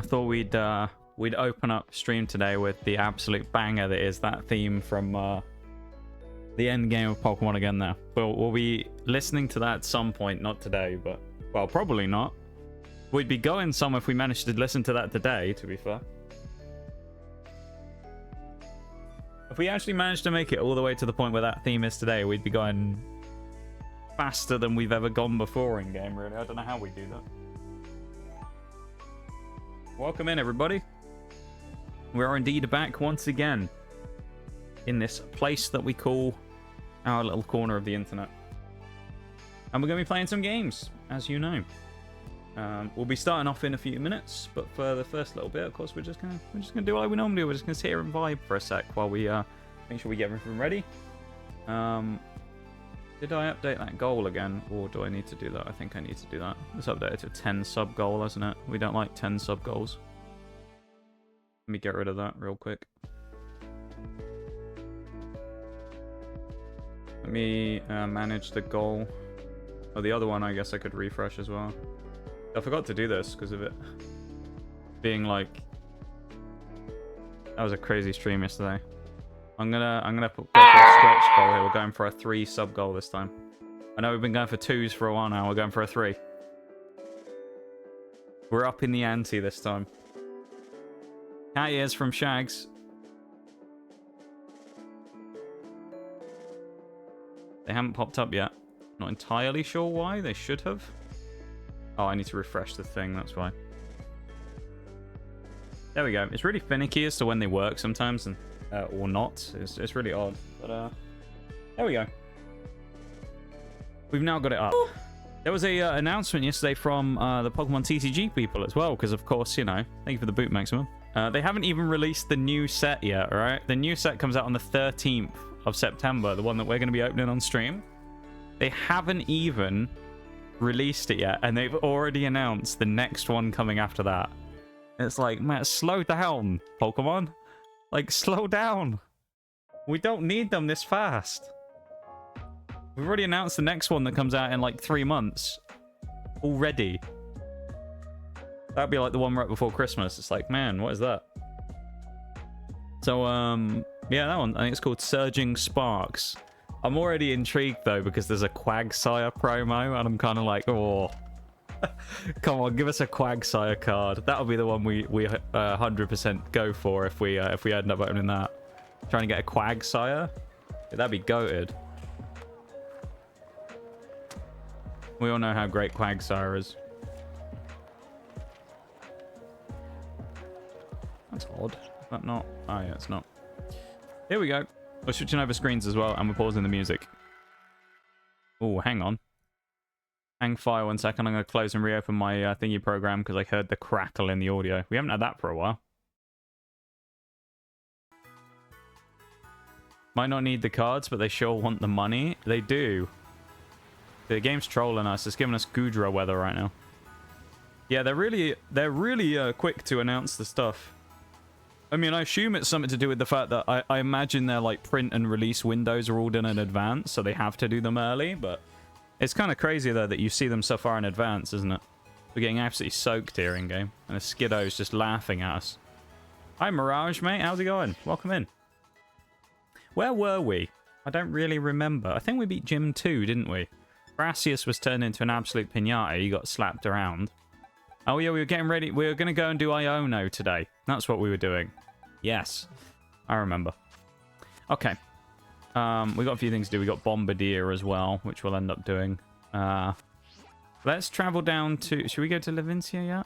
I thought we'd open up stream today with the absolute banger that is that theme from the end game of Pokemon again there. We'll be listening to that at some point, not today, but, well, probably not. We'd be going some if we managed to listen to that today, to be fair. If we actually managed to make it all the way to the point where that theme is today, we'd be going faster than we've ever gone before in game, really. I don't know how we do that. Welcome in, everybody. We are indeed back once again in this place that we call our little corner of the internet. And we're going to be playing some games, as you know. We'll be starting off in a few minutes, but for the first little bit, of course, we're just gonna do what we normally do. We're just gonna sit here and vibe for a sec while we make sure we get everything ready. Did I update that goal again, or do I need to do that? I think I need to do that. Let's update it to 10 sub goal, isn't it? We don't like 10 sub goals. Let me get rid of that real quick. Let me manage the goal. Oh, the other one, I guess I could refresh as well. I forgot to do this because of it being like, that was a crazy stream yesterday. I'm gonna go for a stretch goal here. We're going for a 3 sub goal this time. I know we've been going for 2s for a while now. We're going for a 3. We're up in the ante this time. Cat ears from Shags. They haven't popped up yet. Not entirely sure why. They should have. Oh, I need to refresh the thing, that's why. There we go. It's really finicky as to when they work sometimes, and or not. It's really odd. But there we go. We've now got it up. There was a announcement yesterday from the Pokemon TCG people as well, because of course, you know, thank you for the boot maximum. They haven't even released the new set yet, alright? The new set comes out on the 13th of September, the one that we're going to be opening on stream. They haven't even released it yet, and they've already announced the next one coming after that. It's like, man, slow down, Pokemon. Like, slow down. We don't need them this fast. We've already announced the next one that comes out in like 3 months already. That'd be like the one right before Christmas. It's like, man, what is that? So yeah, that one, I think it's called Surging Sparks. I'm already intrigued, though, because there's a Quagsire promo, and I'm kind of like, oh. Come on, give us a Quagsire card. That'll be the one we 100% go for if we end up opening that. Trying to get a Quagsire? Yeah, that'd be goated. We all know how great Quagsire is. That's odd. Is that not? Oh, yeah, it's not. Here we go. We're switching over screens as well, and we're pausing the music. Oh, hang on. Hang fire 1 second. I'm going to close and reopen my thingy program because I heard the crackle in the audio. We haven't had that for a while. Might not need the cards, but they sure want the money. They do. The game's trolling us. It's giving us Goodra weather right now. Yeah, they're really quick to announce the stuff. I mean, I assume it's something to do with the fact that I imagine their like print and release windows are all done in advance, so they have to do them early, but it's kind of crazy, though, that you see them so far in advance, isn't it? We're getting absolutely soaked here in-game, and the Skiddo's just laughing at us. Hi, Mirage, mate. How's it going? Welcome in. Where were we? I don't really remember. I think we beat Gym 2, didn't we? Gracias was turned into an absolute piñata. He got slapped around. Oh, yeah, we were getting ready. We were going to go and do Iono today. That's what we were doing. Yes. I remember. Okay. We got a few things to do. We got Bombardier as well, which we'll end up doing. Let's travel down to... Should we go to Levincia yet?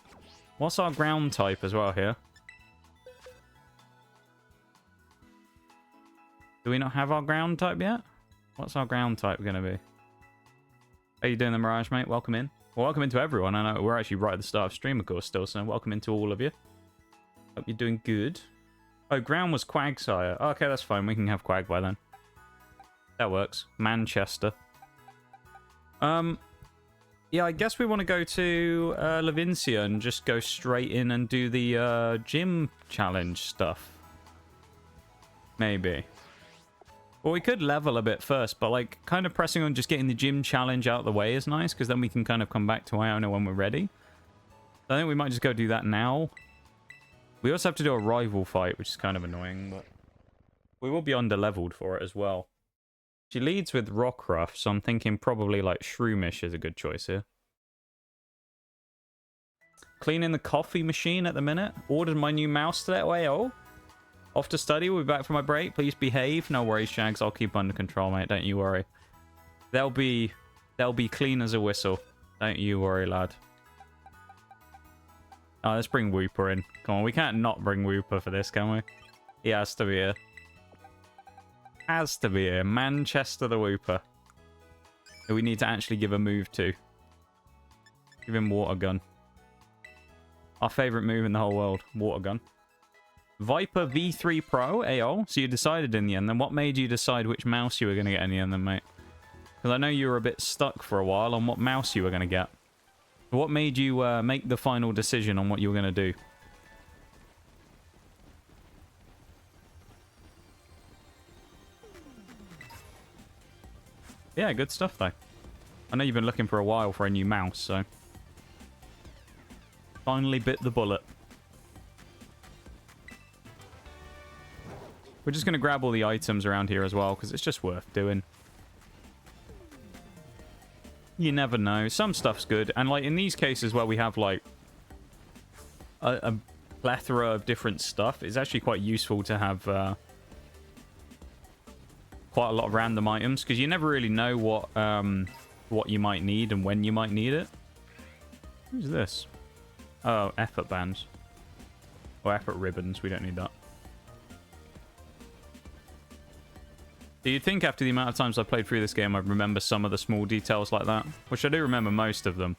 What's our ground type as well here? Do we not have our ground type yet? What's our ground type going to be? How you doing, the Mirage, mate? Welcome in. Well, welcome into everyone. I know we're actually right at the start of stream, of course, still, so welcome into all of you. Hope you're doing good. Oh, ground was Quagsire. Oh, okay, that's fine. We can have Quag by then. That works. Manchester. Yeah, I guess we want to go to Levincia and just go straight in and do the gym challenge stuff. Maybe. Well, we could level a bit first, but like kind of pressing on just getting the gym challenge out of the way is nice, because then we can kind of come back to Iona when we're ready. I think we might just go do that now. We also have to do a rival fight, which is kind of annoying, but we will be under-leveled for it as well. She leads with Rockruff, so I'm thinking probably like Shroomish is a good choice here. Cleaning the coffee machine at the minute. Ordered my new mouse today. Oh, off to study. We'll be back for my break. Please behave. No worries, Shags. I'll keep under control, mate. Don't you worry. They'll be clean as a whistle. Don't you worry, lad. Oh, let's bring Whooper in. Come on, we can't not bring Whooper for this, can we? He has to be here. Has to be here. Manchester the Whooper. Who we need to actually give a move to. Give him Water Gun. Our favourite move in the whole world. Water Gun. Viper V3 Pro, AO. So you decided in the end. Then what made you decide which mouse you were going to get in the end then, mate? Because I know you were a bit stuck for a while on what mouse you were going to get. What made you make the final decision on what you were going to do? Yeah, good stuff, though. I know you've been looking for a while for a new mouse, so... Finally bit the bullet. We're just going to grab all the items around here as well, because it's just worth doing. You never know. Some stuff's good. And, like, in these cases where we have, like, a plethora of different stuff, it's actually quite useful to have quite a lot of random items, because you never really know what you might need and when you might need it. Who's this? Oh, effort bands. Or effort ribbons. We don't need that. Do you think after the amount of times I played through this game, I'd remember some of the small details like that? Which I do remember most of them.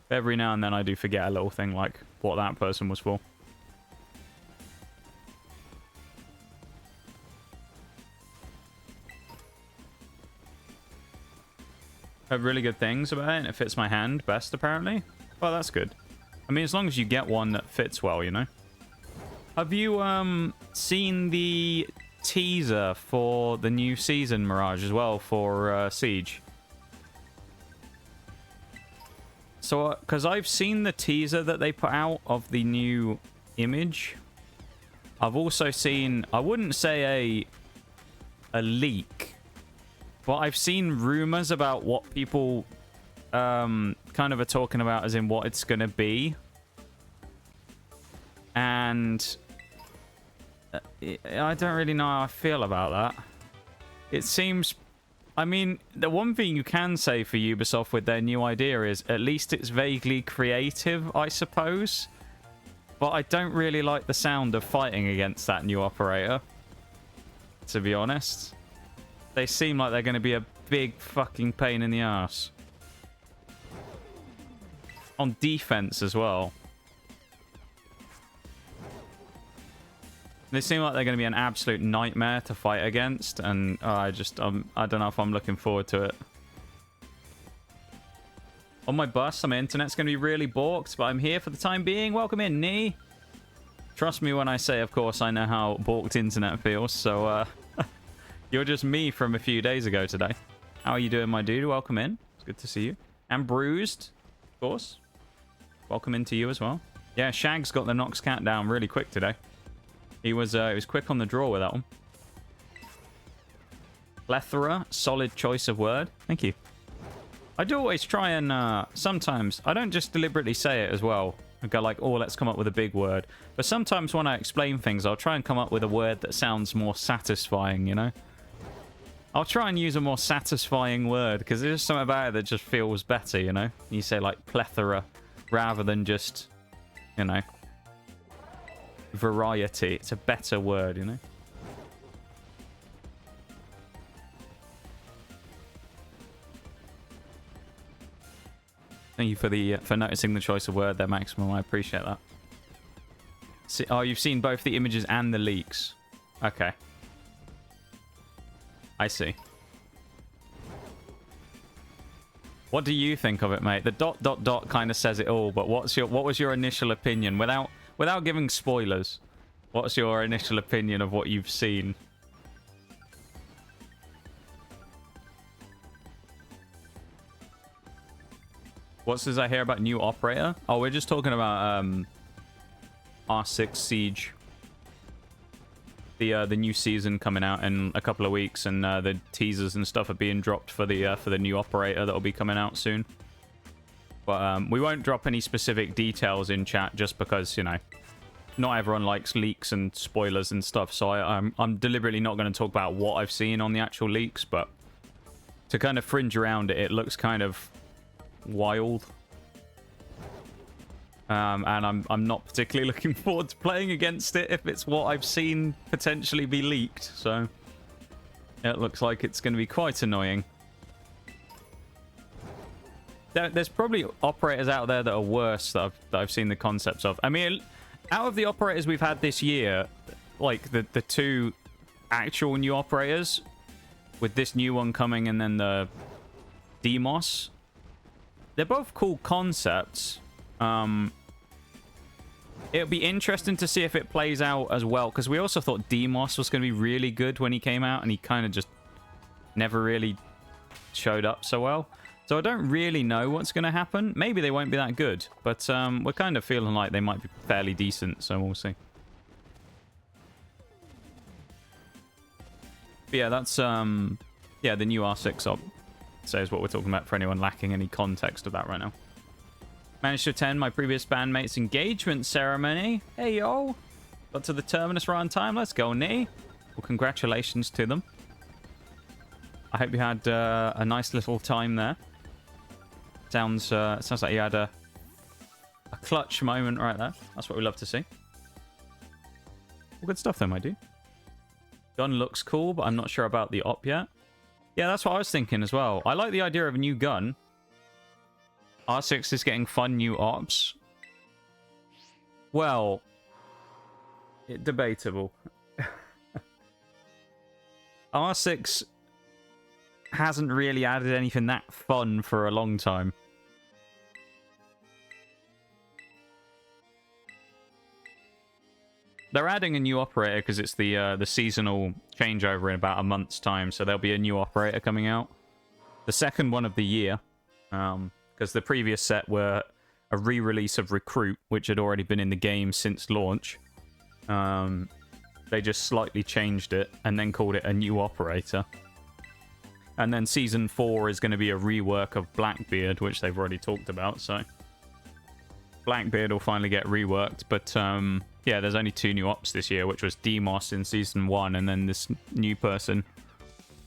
But every now and then I do forget a little thing like what that person was for. Heard really good things about it, and it fits my hand best, apparently. Well, that's good. I mean, as long as you get one that fits well, you know? Have you, seen the teaser for the new season, Mirage, as well, for Siege? So, because I've seen the teaser that they put out of the new image. I've also seen, I wouldn't say a leak, but I've seen rumors about what people kind of are talking about, as in what it's going to be. And I don't really know how I feel about that. It seems... I mean, the one thing you can say for Ubisoft with their new idea is at least it's vaguely creative, I suppose. But I don't really like the sound of fighting against that new operator, to be honest. They seem like they're going to be a big fucking pain in the ass. On defense as well. They seem like they're going to be an absolute nightmare to fight against, and I don't know if I'm looking forward to it. On my bus, my internet's going to be really balked, but I'm here for the time being. Welcome in, Nee. Trust me when I say, of course, I know how balked internet feels, so you're just me from a few days ago today. How are you doing, my dude? Welcome in. It's good to see you. And Bruised, of course. Welcome into you as well. Yeah, Shag's got the Nox Cat down really quick today. He was quick on the draw with that one. Plethora, solid choice of word. Thank you. I do always try and, sometimes, I don't just deliberately say it as well. I go like, oh, let's come up with a big word. But sometimes when I explain things, I'll try and come up with a word that sounds more satisfying, you know? I'll try and use a more satisfying word, because there's just something about it that just feels better, you know? You say, like, plethora, rather than just, you know... variety. It's a better word, you know. Thank you for noticing the choice of word there, Maximum. I appreciate that. See, oh, you've seen both the images and the leaks. Okay. I see. What do you think of it, mate? The ... kind of says it all, but what was your initial opinion without giving spoilers? What's your initial opinion of what you've seen? What does I hear about new operator? Oh, we're just talking about R6 Siege. The new season coming out in a couple of weeks, and the teasers and stuff are being dropped for the new operator that'll be coming out soon. But we won't drop any specific details in chat just because, you know, not everyone likes leaks and spoilers and stuff. So I'm deliberately not going to talk about what I've seen on the actual leaks, but to kind of fringe around it, it looks kind of wild. And I'm not particularly looking forward to playing against it if it's what I've seen potentially be leaked. So it looks like it's going to be quite annoying. There's probably operators out there that are worse that I've seen the concepts of. I mean, out of the operators we've had this year, like the two actual new operators, with this new one coming and then the Demos, they're both cool concepts. It'll be interesting to see if it plays out as well, because we also thought Demos was going to be really good when he came out, and he kind of just never really showed up so well. So I don't really know what's going to happen. Maybe they won't be that good, but we're kind of feeling like they might be fairly decent, so we'll see. But yeah, that's yeah, the new R6 op. So is what we're talking about for anyone lacking any context of that right now. Managed to attend my previous bandmate's engagement ceremony. Hey, yo. Got to the terminus right on time. Let's go, Nee. Well, congratulations to them. I hope you had a nice little time there. Sounds like you had a clutch moment right there. That's what we love to see. Well, good stuff, though, my dude. Gun looks cool, but I'm not sure about the op yet. Yeah, that's what I was thinking as well. I like the idea of a new gun. R6 is getting fun new ops. Well, debatable. R6 hasn't really added anything that fun for a long time. They're adding a new operator because it's the seasonal changeover in about a month's time, so there'll be a new operator coming out. The second one of the year. Because the previous set were a re-release of Recruit, which had already been in the game since launch. They just slightly changed it and then called it a new operator. And then Season 4 is going to be a rework of Blackbeard, which they've already talked about, so Blackbeard will finally get reworked. But yeah, there's only 2 new ops this year, which was Demos in Season 1 and then this new person,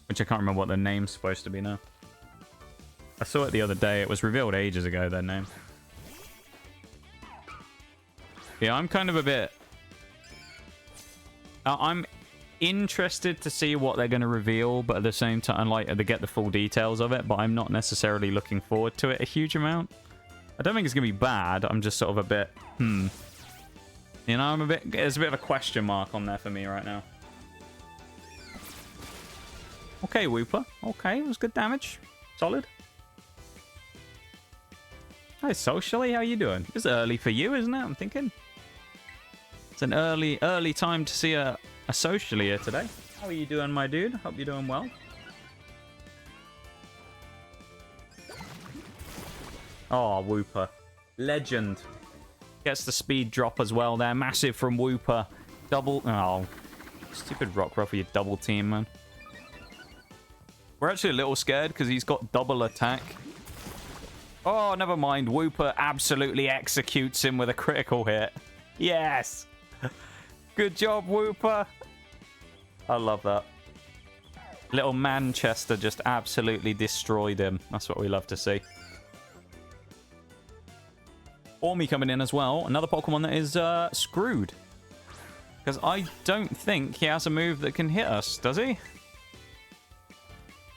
which I can't remember what their name's supposed to be now. I saw it the other day. It was revealed ages ago, their name. Yeah, I'm kind of a bit... I'm interested to see what they're going to reveal, but at the same time, like, to get the full details of it, but I'm not necessarily looking forward to it a huge amount. I don't think it's going to be bad. I'm just sort of a bit, You know, I'm a bit... There's a bit of a question mark on there for me right now. Okay, Whooper. Okay, it was good damage. Solid. Hi, Socially, how you doing? It's early for you, isn't it? I'm thinking. It's an early time to see a Socially here today. How are you doing, my dude? Hope you're doing well. Oh, Whooper. Legend. Gets the speed drop as well there. Massive from Whooper. Double... Oh, stupid Rock Ruff, you double team, man. We're actually a little scared because he's got double attack. Oh, never mind. Whooper absolutely executes him with a critical hit. Yes! Good job, Whooper. I love that. Little Manchester just absolutely destroyed him. That's what we love to see. Ormy coming in as well. Another Pokemon that is screwed. Because I don't think he has a move that can hit us, does he?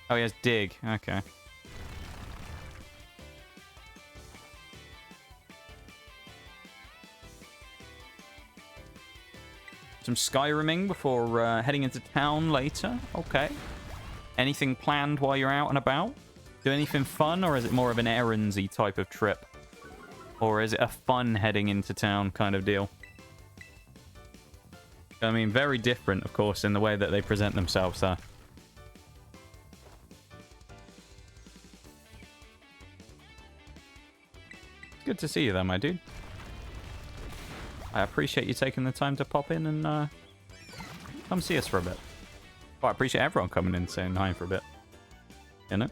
Oh, he has Dig. Okay. Some Skyriming before heading into town later. Okay. Anything planned while you're out and about? Do anything fun, or is it more of an errandsy type of trip? Or is it a fun heading into town kind of deal? I mean, very different, of course, in the way that they present themselves there. Good to see you there, my dude. I appreciate you taking the time to pop in and come see us for a bit. Well, I appreciate everyone coming in and saying hi for a bit. You know?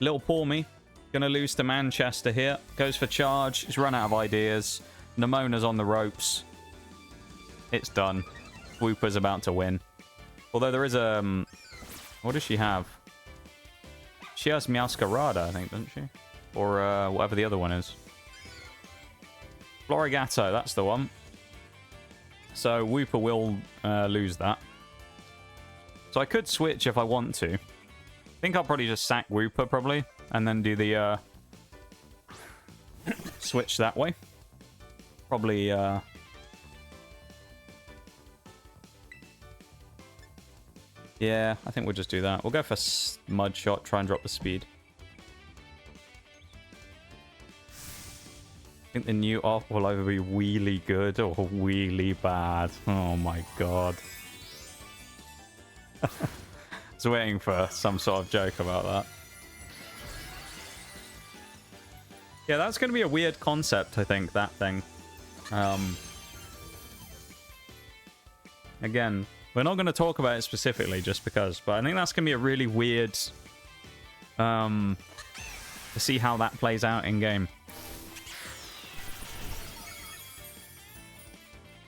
Little poor me. Gonna lose to Manchester here. Goes for charge. He's run out of ideas. Nemona's on the ropes. It's done. Wooper's about to win. Although there is a... what does she have? She has Meowscarada, I think, doesn't she? Or whatever the other one is. Florigato, that's the one. So Wooper will lose that. So I could switch if I want to. I think I'll probably just sack Wooper, probably. And then do the switch that way. Probably... yeah, I think we'll just do that. We'll go for Mud Shot, try and drop the speed. I think the new off will either be really good or really bad. Oh my god. I was waiting for some sort of joke about that. Yeah, that's going to be a weird concept, I think, that thing. Again, we're not going to talk about it specifically just because, but I think that's going to be a really weird... to see how that plays out in-game.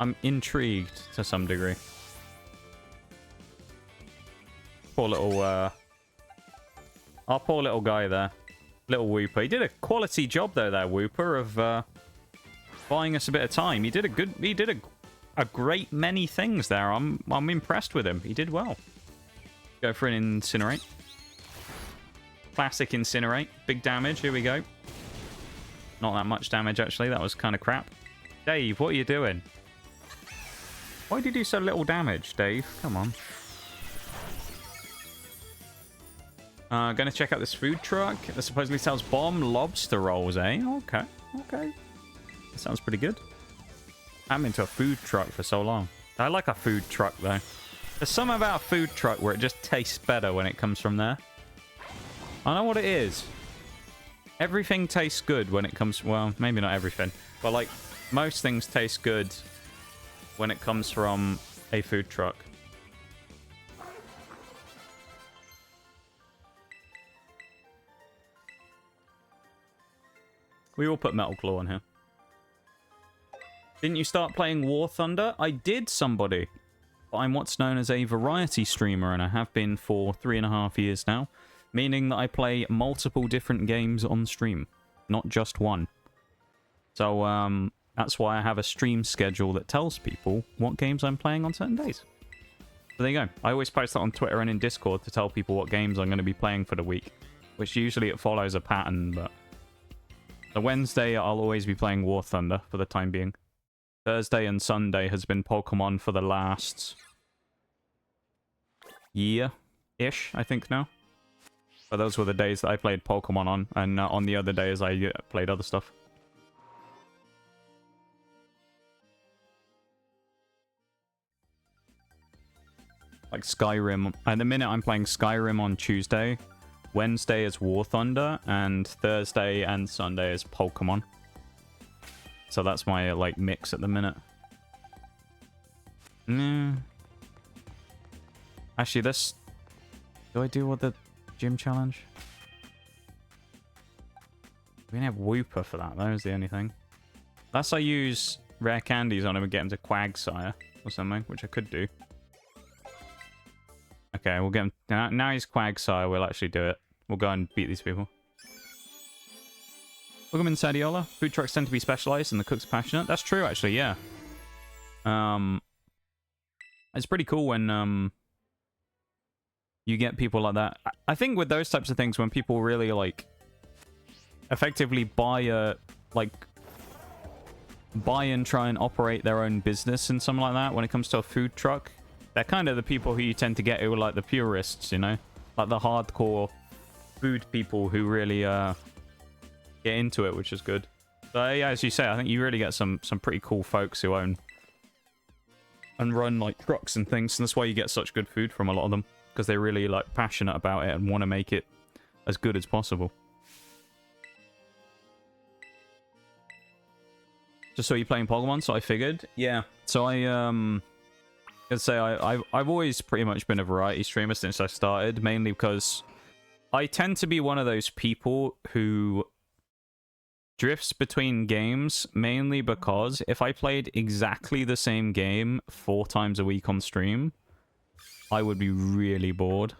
I'm intrigued to some degree. Poor little, our poor little guy there. Little Wooper. He did a quality job though there, Wooper, of buying us a bit of time. He did a great many things there. I'm impressed with him. He did well. Go for an Incinerate. Classic Incinerate. Big damage. Here we go. Not that much damage, actually. That was kind of crap. Dave, what are you doing? Why did you do so little damage, Dave? Come on. Gonna check out this food truck that supposedly sells bomb lobster rolls, eh? Okay, okay. That sounds pretty good. I'm into a food truck for so long. I like a food truck, though. There's something about a food truck where it just tastes better when it comes from there. I know what it is. Everything tastes good when it comes... well, maybe not everything. But, like, most things taste good when it comes from a food truck. We will put Metal Claw on here. Didn't you start playing War Thunder? I did, somebody. But I'm what's known as a variety streamer, and I have been for 3.5 years now. Meaning that I play multiple different games on stream. Not just one. So, that's why I have a stream schedule that tells people what games I'm playing on certain days. So there you go. I always post that on Twitter and in Discord to tell people what games I'm going to be playing for the week. Which usually it follows a pattern, but... the Wednesday, I'll always be playing War Thunder for the time being. Thursday and Sunday has been Pokemon for the last... year-ish, I think now. But those were the days that I played Pokemon on, and on the other days I played other stuff. Like Skyrim. At the minute, I'm playing Skyrim on Tuesday. Wednesday is War Thunder, and Thursday and Sunday is Pokemon. So that's my, like, mix at the minute. Actually, this... do I do with the gym challenge? We don't have Wooper for that, though, is the only thing. Unless I use rare candies on him and get him to Quagsire or something, which I could do. Okay, we'll get him... now he's Quagsire, we'll actually do it. We'll go and beat these people. Welcome in, Sadiola. Food trucks tend to be specialized and the cook's passionate. That's true, actually, yeah. It's pretty cool when you get people like that. I think with those types of things, when people really, like, effectively buy and try and operate their own business and something like that, when it comes to a food truck, they're kind of the people who you tend to get who are like the purists, you know? Like the hardcore food people who really get into it, which is good. So yeah, as you say, I think you really get some pretty cool folks who own and run like trucks and things, and that's why you get such good food from a lot of them, because they're really like passionate about it and want to make it as good as possible. Just saw you playing Pokemon, so I figured. Yeah. So I'd say I've always pretty much been a variety streamer since I started, mainly because I tend to be one of those people who drifts between games, mainly because if I played exactly the same game 4 times a week on stream, I would be really bored.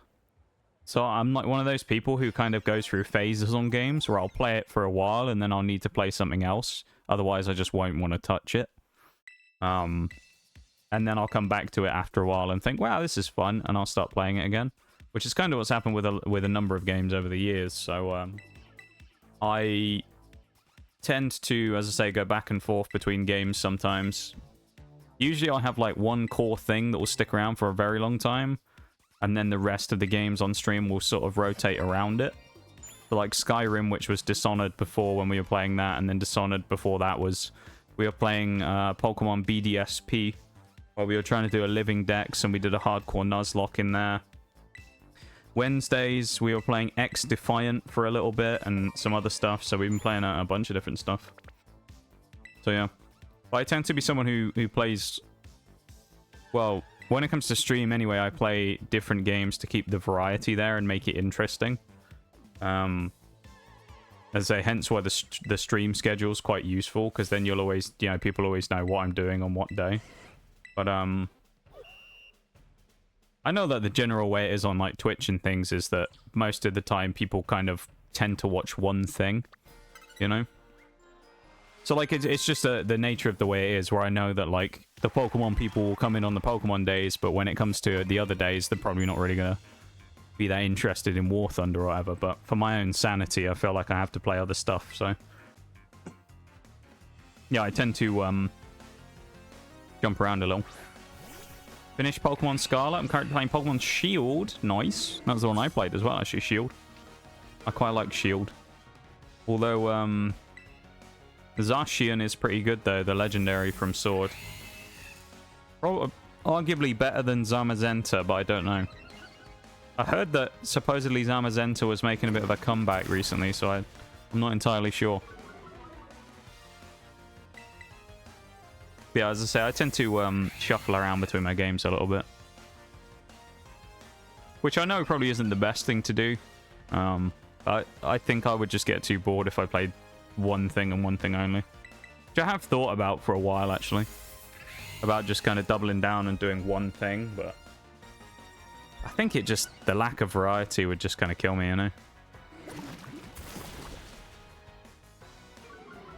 So I'm like one of those people who kind of goes through phases on games where I'll play it for a while and then I'll need to play something else. Otherwise, I just won't want to touch it. And then I'll come back to it after a while and think, wow, this is fun, and I'll start playing it again. Which is kind of what's happened with a number of games over the years. So I tend to, as I say, go back and forth between games sometimes. Usually I'll have like one core thing that will stick around for a very long time, and then the rest of the games on stream will sort of rotate around it. So like Skyrim, which was Dishonored before when we were playing that, and then Dishonored before that was... We were playing Pokemon BDSP, where we were trying to do a living dex, and we did a hardcore Nuzlocke in there. Wednesdays, we were playing X Defiant for a little bit, and some other stuff, so we've been playing a bunch of different stuff. So yeah. But I tend to be someone who plays... Well, when it comes to stream anyway, I play different games to keep the variety there and make it interesting. As I say, hence why the stream schedule is quite useful, because then you'll always, you know, people always know what I'm doing on what day. But I know that the general way it is on like Twitch and things is that most of the time people kind of tend to watch one thing, you know. So like it's just the nature of the way it is, where I know that like the Pokemon people will come in on the Pokemon days, but when it comes to the other days, they're probably not really gonna be that interested in War Thunder or whatever. But for my own sanity, I feel like I have to play other stuff. So yeah, I tend to jump around a little. Finished Pokemon Scarlet. I'm currently playing Pokemon Shield. Nice. That was the one I played as well, actually, Shield. I quite like Shield. Although Zacian is pretty good though, the legendary from Sword. Probably, arguably better than Zamazenta, but I don't know. I heard that supposedly Zamazenta was making a bit of a comeback recently, so I'm not entirely sure. But yeah, as I say, I tend to shuffle around between my games a little bit. Which I know probably isn't the best thing to do. I think I would just get too bored if I played one thing and one thing only. Which I have thought about for a while, actually. About just kind of doubling down and doing one thing, but... I think it just... The lack of variety would just kind of kill me, you know?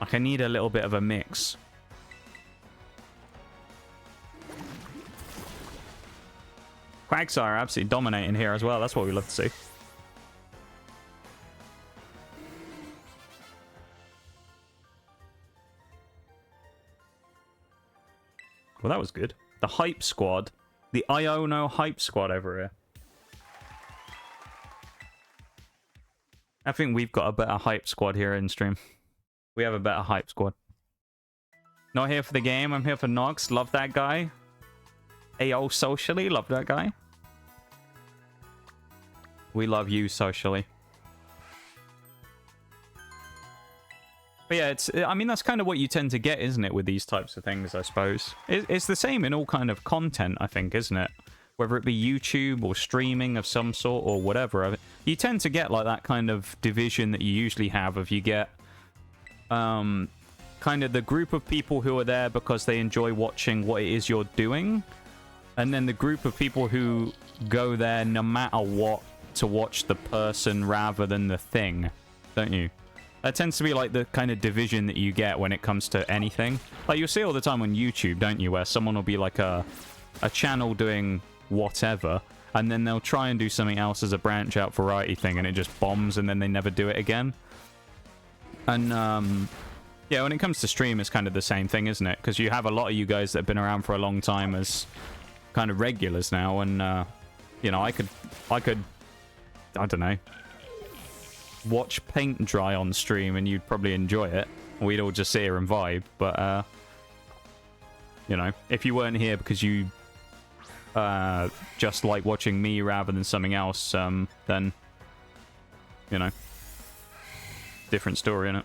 Like, I need a little bit of a mix. Quagsire absolutely dominating here as well. That's what we love to see. Well, that was good. The Hype Squad. The Iono Hype Squad over here. I think we've got a better Hype Squad here in stream. We have a better Hype Squad. Not here for the game. I'm here for Nox. Love that guy. AO socially. Love that guy. We love you socially. But yeah, it's, I mean, that's kind of what you tend to get, isn't it, with these types of things, I suppose. It's the same in all kind of content, I think, isn't it? Whether it be YouTube or streaming of some sort or whatever. You tend to get like that kind of division that you usually have of you get kind of the group of people who are there because they enjoy watching what it is you're doing. And then the group of people who go there no matter what to watch the person rather than the thing, don't you? That tends to be like the kind of division that you get when it comes to anything. Like you'll see all the time on YouTube, don't you, where someone will be like a channel doing whatever, and then they'll try and do something else as a branch out variety thing, and it just bombs, and then they never do it again. And yeah, when it comes to stream, it's kind of the same thing, isn't it? Because you have a lot of you guys that have been around for a long time as kind of regulars now, and you know, I could I don't know, watch paint dry on stream and you'd probably enjoy it. We'd all just sit here and vibe. But you know, if you weren't here because you just like watching me rather than something else, then you know, different story, innit?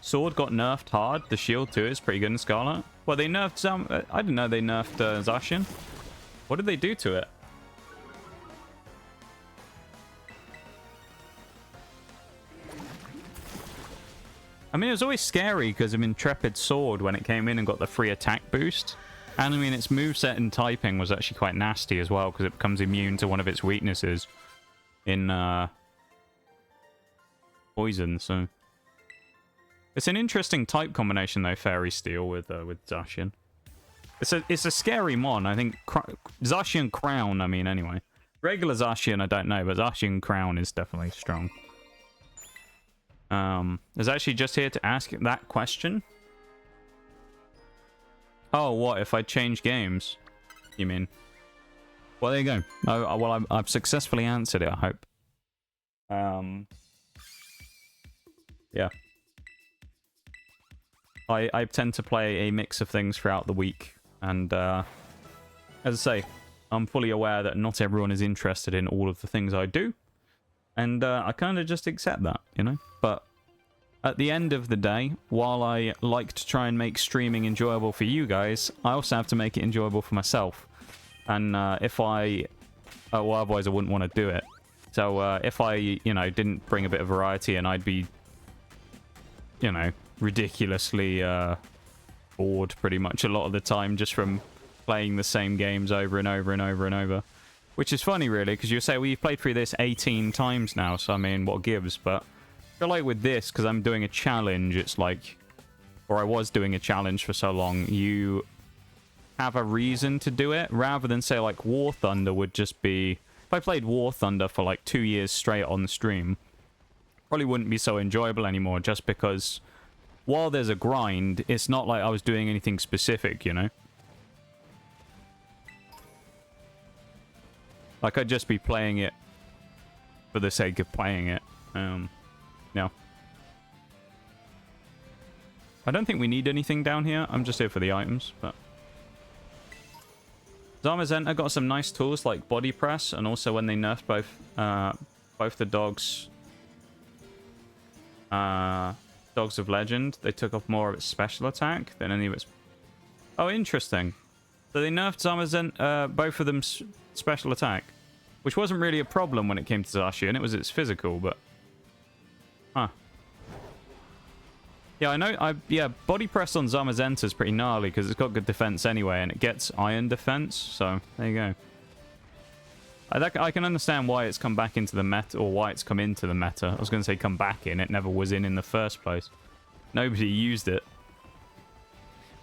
Sword got nerfed hard. The shield too is pretty good in Scarlet. Well, they nerfed some. I didn't know they nerfed Zacian. What did they do to it? I mean, it was always scary because of Intrepid Sword when it came in and got the free attack boost. And I mean, its moveset and typing was actually quite nasty as well because it becomes immune to one of its weaknesses in poison. So it's an interesting type combination though, Fairy Steel with Zacian. It's a scary mon. I think Zacian Crown. I mean, anyway, regular Zacian I don't know, but Zacian Crown is definitely strong. I was actually just here to ask that question. Oh, what if I change games? You mean? Well, there you go. Oh, well, I've successfully answered it, I hope. Yeah. I tend to play a mix of things throughout the week. And, as I say, I'm fully aware that not everyone is interested in all of the things I do. And I kind of just accept that, you know? But at the end of the day, while I like to try and make streaming enjoyable for you guys, I also have to make it enjoyable for myself. And if I... well, otherwise I wouldn't want to do it. So if I, you know, didn't bring a bit of variety, and I'd be, you know, ridiculously bored pretty much a lot of the time just from playing the same games over and over and over and over. Which is funny, really, because you say, well, you've played through this 18 times now, so I mean, what gives? But I feel like with this, because I'm doing a challenge, it's like, or I was doing a challenge for so long, you have a reason to do it, rather than, say, like, War Thunder would just be... If I played War Thunder for, like, 2 years straight on the stream, probably wouldn't be so enjoyable anymore, just because while there's a grind, it's not like I was doing anything specific, you know? Like, I'd just be playing it for the sake of playing it. No. I don't think we need anything down here. I'm just here for the items, but... Zamazenta got some nice tools like body press, and also when they nerfed both the dogs... Dogs of Legend, they took off more of its special attack than any of its... Oh, interesting. So they nerfed Zamazenta, both of them special attack, which wasn't really a problem when it came to Zacian. It was its physical, but... Huh. Yeah, I know. Yeah, body press on Zamazenta is pretty gnarly because it's got good defense anyway, and it gets iron defense. So there you go. I can understand why it's come back into the meta, or why it's come into the meta. I was going to say come back in. It never was in the first place. Nobody used it.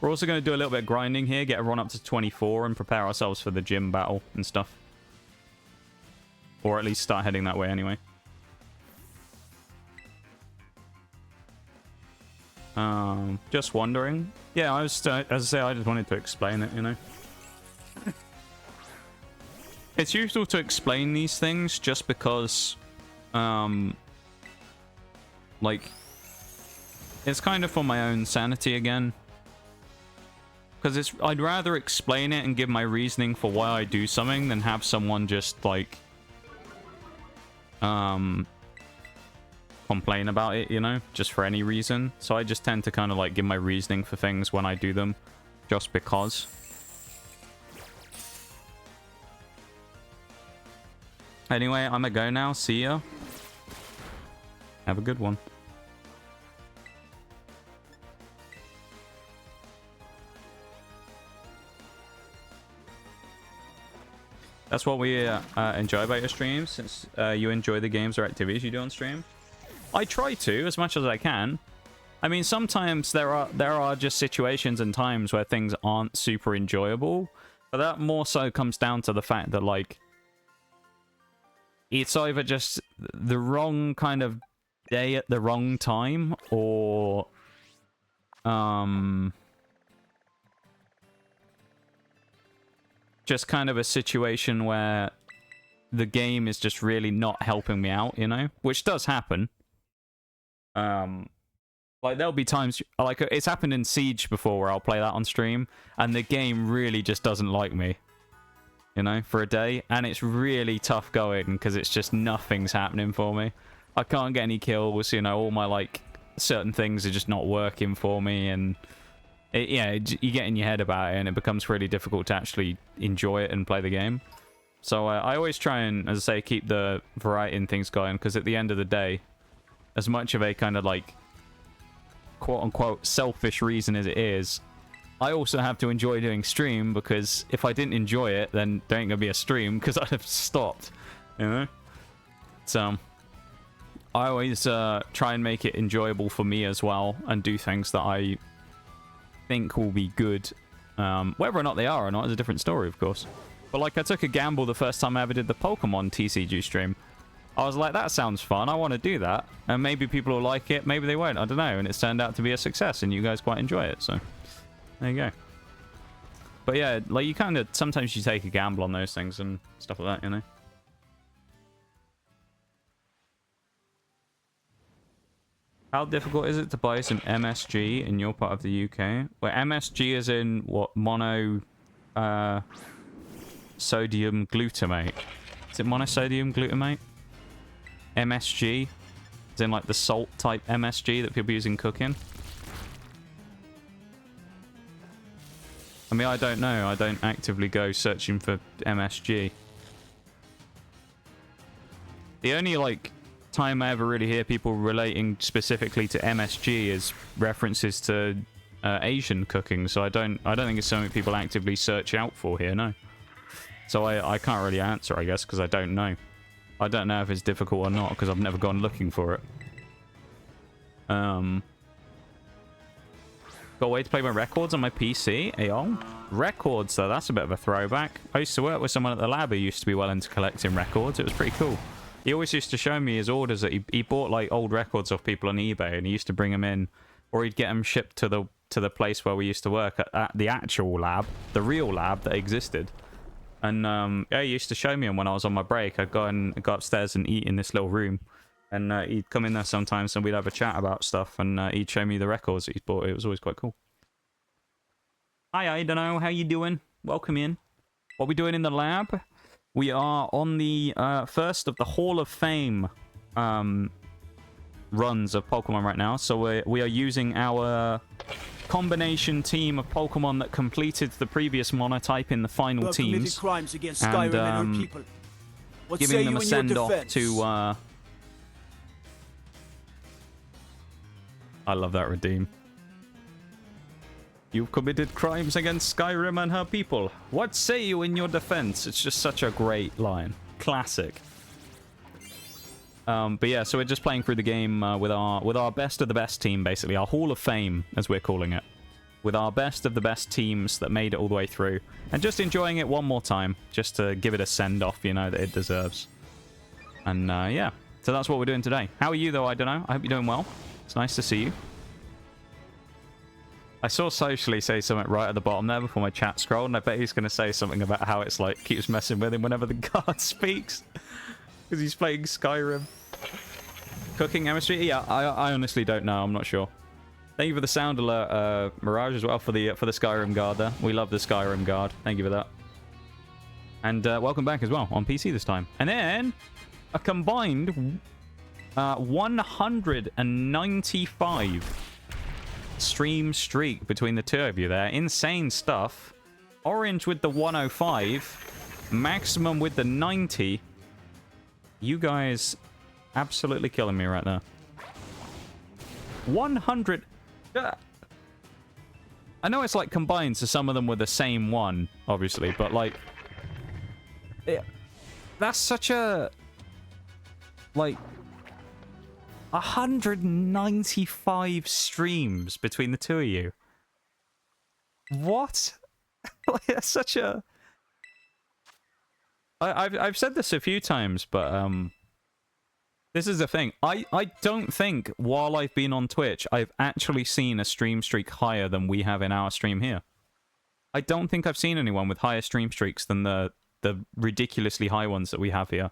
We're also going to do a little bit of grinding here, get everyone up to 24, and prepare ourselves for the gym battle and stuff. Or at least start heading that way anyway. Just wondering. Yeah, I was, as I say, I just wanted to explain it, you know. It's useful to explain these things just because, like, it's kind of for my own sanity again. Because I'd rather explain it and give my reasoning for why I do something than have someone just, like, complain about it, you know, just for any reason. So I just tend to kind of, like, give my reasoning for things when I do them, just because. Anyway, I'm gonna go now. See ya. Have a good one. That's what we enjoy about your streams, since you enjoy the games or activities you do on stream. I try to, as much as I can. I mean, sometimes there are just situations and times where things aren't super enjoyable, but that more so comes down to the fact that, like, it's either just the wrong kind of day at the wrong time, or just kind of a situation where the game is just really not helping me out, you know? Which does happen. Like, there'll be times, like, it's happened in Siege before where I'll play that on stream, and the game really just doesn't like me, you know, for a day. And it's really tough going, because it's just nothing's happening for me. I can't get any kills, you know, all my, like, certain things are just not working for me, and you get in your head about it, and it becomes really difficult to actually enjoy it and play the game. So I always try and, as I say, keep the variety in things going, because at the end of the day, as much of a kind of like quote-unquote selfish reason as it is, I also have to enjoy doing stream, because if I didn't enjoy it, then there ain't gonna be a stream, because I'd have stopped, you know? So I always try and make it enjoyable for me as well, and do things that I think will be good. Whether or not they are or not is a different story, of course. But like, I took a gamble the first time I ever did the Pokemon TCG stream. I was like, that sounds fun, I want to do that. And maybe people will like it, maybe they won't, I don't know. And it's turned out to be a success, and you guys quite enjoy it, so there you go. But yeah, like, you kind of, sometimes you take a gamble on those things and stuff like that, you know? How difficult is it to buy some MSG in your part of the UK? Where MSG is in, what, mono sodium glutamate? Is it monosodium glutamate? MSG? Is in like the salt type MSG that people use in cooking? I mean, I don't know. I don't actively go searching for MSG. The only, like, time I ever really hear people relating specifically to MSG is references to Asian cooking, so I don't think it's something people actively search out for here, no. So I can't really answer, I guess, because I don't know. I don't know if it's difficult or not, because I've never gone looking for it. Got a way to play my records on my PC? Aeon? Records, though, that's a bit of a throwback. I used to work with someone at the lab who used to be well into collecting records. It was pretty cool. He always used to show me his orders that he bought, like, old records off people on eBay, and he used to bring them in, or he'd get them shipped to the place where we used to work at the actual lab, the real lab that existed. And yeah, he used to show me them when I was on my break. I'd go upstairs and eat in this little room. And he'd come in there sometimes and we'd have a chat about stuff, and he'd show me the records that he'd bought. It was always quite cool. Hi, I don't know. How you doing? Welcome in. What are we doing in the lab? We are on the first of the Hall of Fame runs of Pokemon right now. So we are using our combination team of Pokemon that completed the previous monotype in the final teams. Crimes against Skyrim and her people. What giving them a send-off to... I love that redeem. You've committed crimes against Skyrim and her people. What say you in your defense? It's just such a great line. Classic. But yeah, so we're just playing through the game with our best of the best team, basically. Our Hall of Fame, as we're calling it. With our best of the best teams that made it all the way through. And just enjoying it one more time. Just to give it a send-off, you know, that it deserves. And yeah, so that's what we're doing today. How are you, though? I don't know. I hope you're doing well. It's nice to see you. I saw Socially say something right at the bottom there before my chat scrolled, and I bet he's going to say something about how it's like keeps messing with him whenever the guard speaks. Because he's playing Skyrim. Cooking MSG? Yeah, I honestly don't know. I'm not sure. Thank you for the sound alert, Mirage, as well, for the Skyrim guard there. We love the Skyrim guard. Thank you for that. And welcome back as well, on PC this time. And then, a combined 195 stream streak between the two of you there. Insane stuff. Orange with the 105. Maximum with the 90. You guys absolutely killing me right now. 100. I know it's like combined, so some of them were the same one, obviously, but like, that's such a, like, 195 streams between the two of you. What? Like, that's such a... I've said this a few times, but this is the thing. I don't think, while I've been on Twitch, I've actually seen a stream streak higher than we have in our stream here. I don't think I've seen anyone with higher stream streaks than the ridiculously high ones that we have here.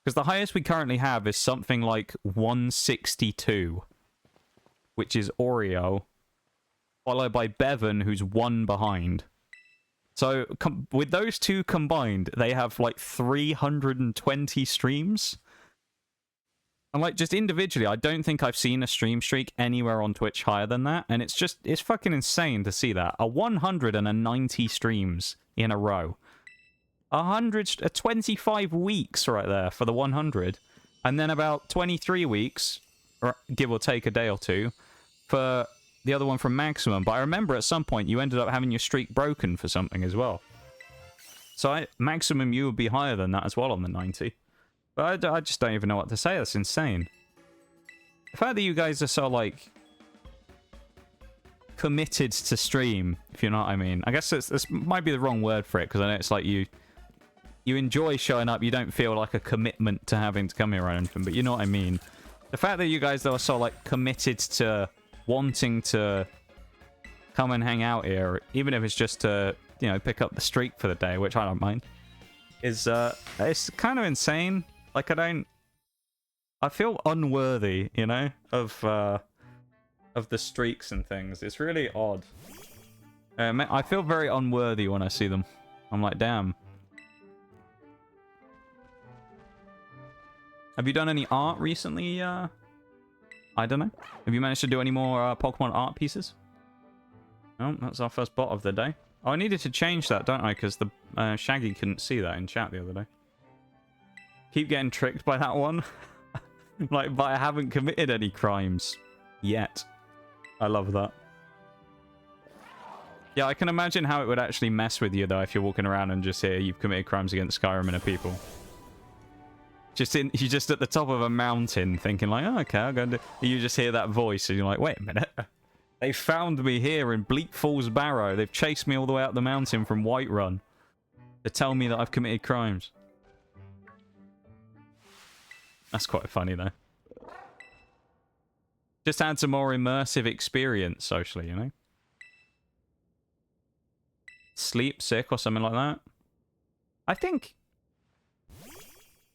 Because the highest we currently have is something like 162, which is Oreo, followed by Bevan, who's one behind. So, with those two combined, they have like 320 streams. And like just individually, I don't think I've seen a stream streak anywhere on Twitch higher than that. And it's fucking insane to see that. 190 streams in a row. 25 weeks right there for the 100. And then about 23 weeks, or give or take a day or two, for the other one from Maximum. But I remember at some point you ended up having your streak broken for something as well. So Maximum, you would be higher than that as well on the 90. But I just don't even know what to say. That's insane. The fact that you guys are so, like, committed to stream, if you know what I mean. I guess this might be the wrong word for it, because I know it's like you enjoy showing up. You don't feel like a commitment to having to come here or anything, but you know what I mean. The fact that you guys are so, like, committed to wanting to come and hang out here, even if it's just to, you know, pick up the streak for the day, which I don't mind, is, it's kind of insane. Like, I feel unworthy, you know, of the streaks and things. It's really odd. I feel very unworthy when I see them. I'm like, damn. Have you done any art recently? I don't know. Have you managed to do any more Pokemon art pieces? Oh, that's our first bot of the day. Oh, I needed to change that, don't I? Because the Shaggy couldn't see that in chat the other day. Keep getting tricked by that one. Like, but I haven't committed any crimes yet. I love that. Yeah, I can imagine how it would actually mess with you, though, if you're walking around and just hear you've committed crimes against Skyrim and a people. You're just at the top of a mountain thinking, like, oh, okay, I'll go and do... You just hear that voice and you're like, wait a minute. They found me here in Bleak Falls Barrow. They've chased me all the way up the mountain from Whiterun to tell me that I've committed crimes. That's quite funny, though. Just adds a more immersive experience socially, you know? Sleep sick or something like that. I think...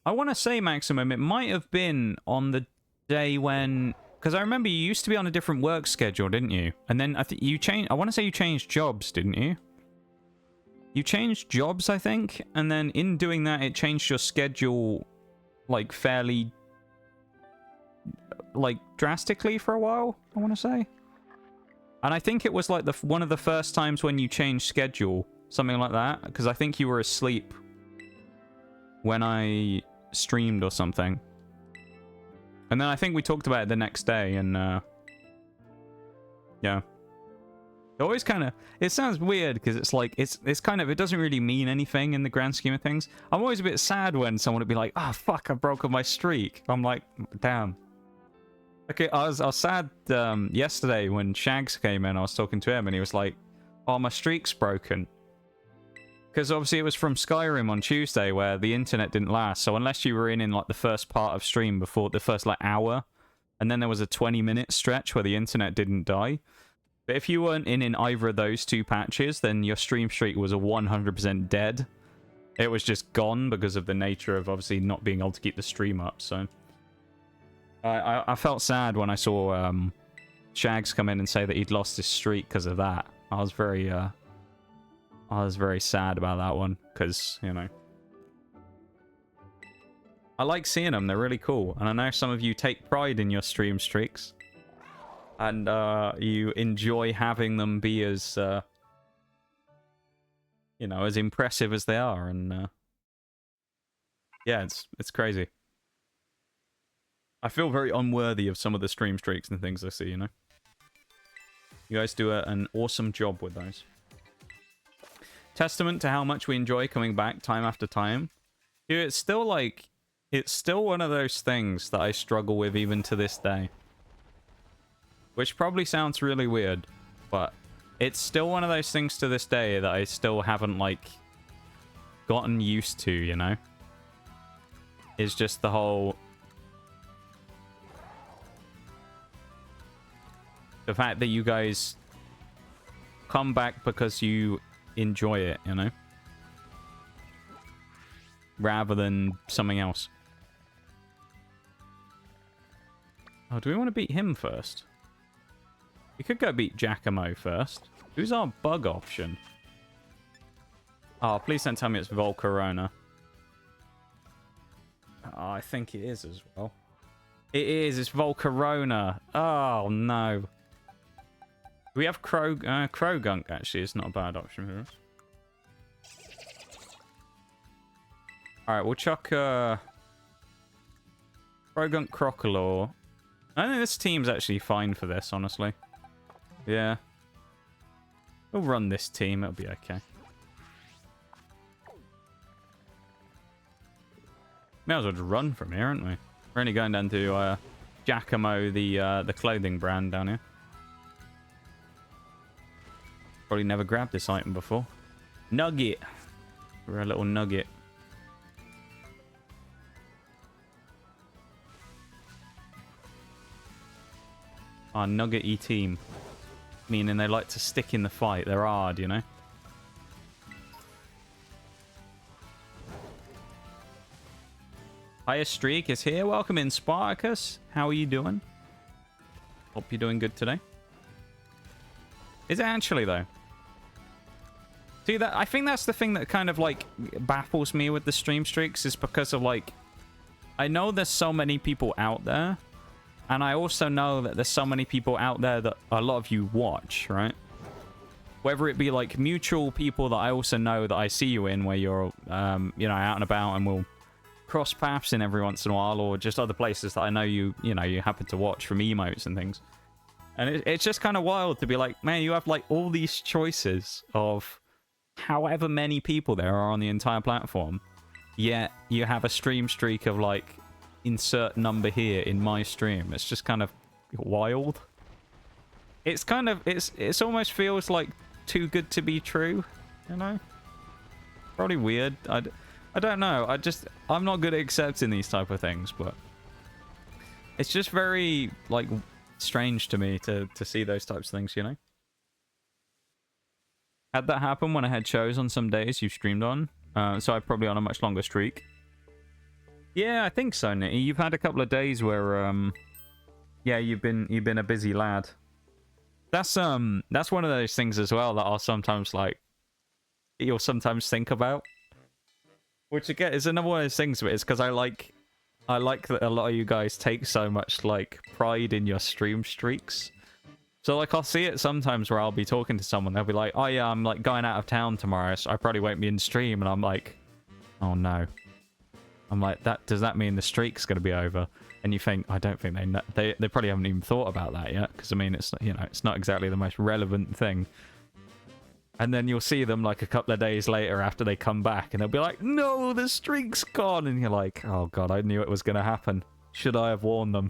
I want to say, Maximum, it might have been on the day when... Because I remember you used to be on a different work schedule, didn't you? And then I think you changed... I want to say you changed jobs, didn't you? You changed jobs, I think. And then in doing that, it changed your schedule... like, fairly, like, drastically for a while, I want to say. And I think it was, like, one of the first times when you changed schedule, something like that, because I think you were asleep when I streamed or something. And then I think we talked about it the next day, and, yeah. It always kind of... It sounds weird, because it's like... It's kind of... It doesn't really mean anything in the grand scheme of things. I'm always a bit sad when someone would be like, oh, fuck, I broke my streak. I'm like, damn. Okay, I was sad yesterday when Shags came in. I was talking to him, and he was like, oh, my streak's broken. Because obviously it was from Skyrim on Tuesday, where the internet didn't last. So unless you were in like, the first part of stream before the first, like, hour, and then there was a 20-minute stretch where the internet didn't die... But if you weren't in either of those two patches, then your stream streak was a 100% dead. It was just gone because of the nature of obviously not being able to keep the stream up. So I felt sad when I saw Shags come in and say that he'd lost his streak because of that. I was very sad about that one because, you know, I like seeing them. They're really cool, and I know some of you take pride in your stream streaks. And you enjoy having them be as, you know, as impressive as they are. And yeah, it's crazy. I feel very unworthy of some of the stream streaks and things I see, you know. You guys do an awesome job with those. Testament to how much we enjoy coming back time after time. Dude, it's still like... It's still one of those things that I struggle with even to this day. Which probably sounds really weird, but it's still one of those things to this day that I still haven't, like, gotten used to, you know? It's just the whole... The fact that you guys come back because you enjoy it, you know? Rather than something else. Oh, do we want to beat him first? We could go beat Giacomo first. Who's our bug option? Oh, please don't tell me it's Volcarona. Oh, I think it is as well. It is. It's Volcarona. Oh, no. We have Krogunk, actually. It's not a bad option for us. Alright, we'll chuck Krogunk Crocodile. I think this team's actually fine for this, honestly. Yeah. We'll run this team. It'll be okay. May as well just run from here, aren't we? We're only going down to Giacomo, the clothing brand down here. Probably never grabbed this item before. Nugget. We're a little nugget. Our nugget-y team. Meaning they like to stick in the fight. They're hard, you know? Highest Streak is here. Welcome in, Spartacus. How are you doing? Hope you're doing good today. Is it actually, though? See, that I think that's the thing that kind of, like, baffles me with the stream streaks is because of, like... I know there's so many people out there. And I also know that there's so many people out there that a lot of you watch, right? Whether it be, like, mutual people that I also know that I see you in where you're, you know, out and about and will cross paths in every once in a while, or just other places that I know you happen to watch from emotes and things. And it's just kind of wild to be like, man, you have like all these choices of however many people there are on the entire platform, yet you have a stream streak of like insert number here in my stream. It's just kind of wild. It's kind of it's almost feels like too good to be true, you know? Probably weird. I don't know. I'm not good at accepting these type of things, but it's just very like strange to me to see those types of things, you know? Had that happen when I had shows on some days you streamed on, so I'm probably on a much longer streak. Yeah, I think so, Nitty. You've had a couple of days where yeah, you've been a busy lad. That's one of those things as well that I'll sometimes like you'll sometimes think about. Which again is another one of those things, but it's because I like that a lot of you guys take so much like pride in your stream streaks. So like I'll see it sometimes where I'll be talking to someone, they'll be like, "Oh yeah, I'm like going out of town tomorrow, so I probably won't be in stream," and I'm like, "Oh no." I'm like, does that mean the streak's going to be over? And you think, I don't think they probably haven't even thought about that yet, because I mean it's, you know, it's not exactly the most relevant thing. And then you'll see them like a couple of days later after they come back and they'll be like, no, the streak's gone. And you're like, oh God, I knew it was going to happen. Should I have warned them?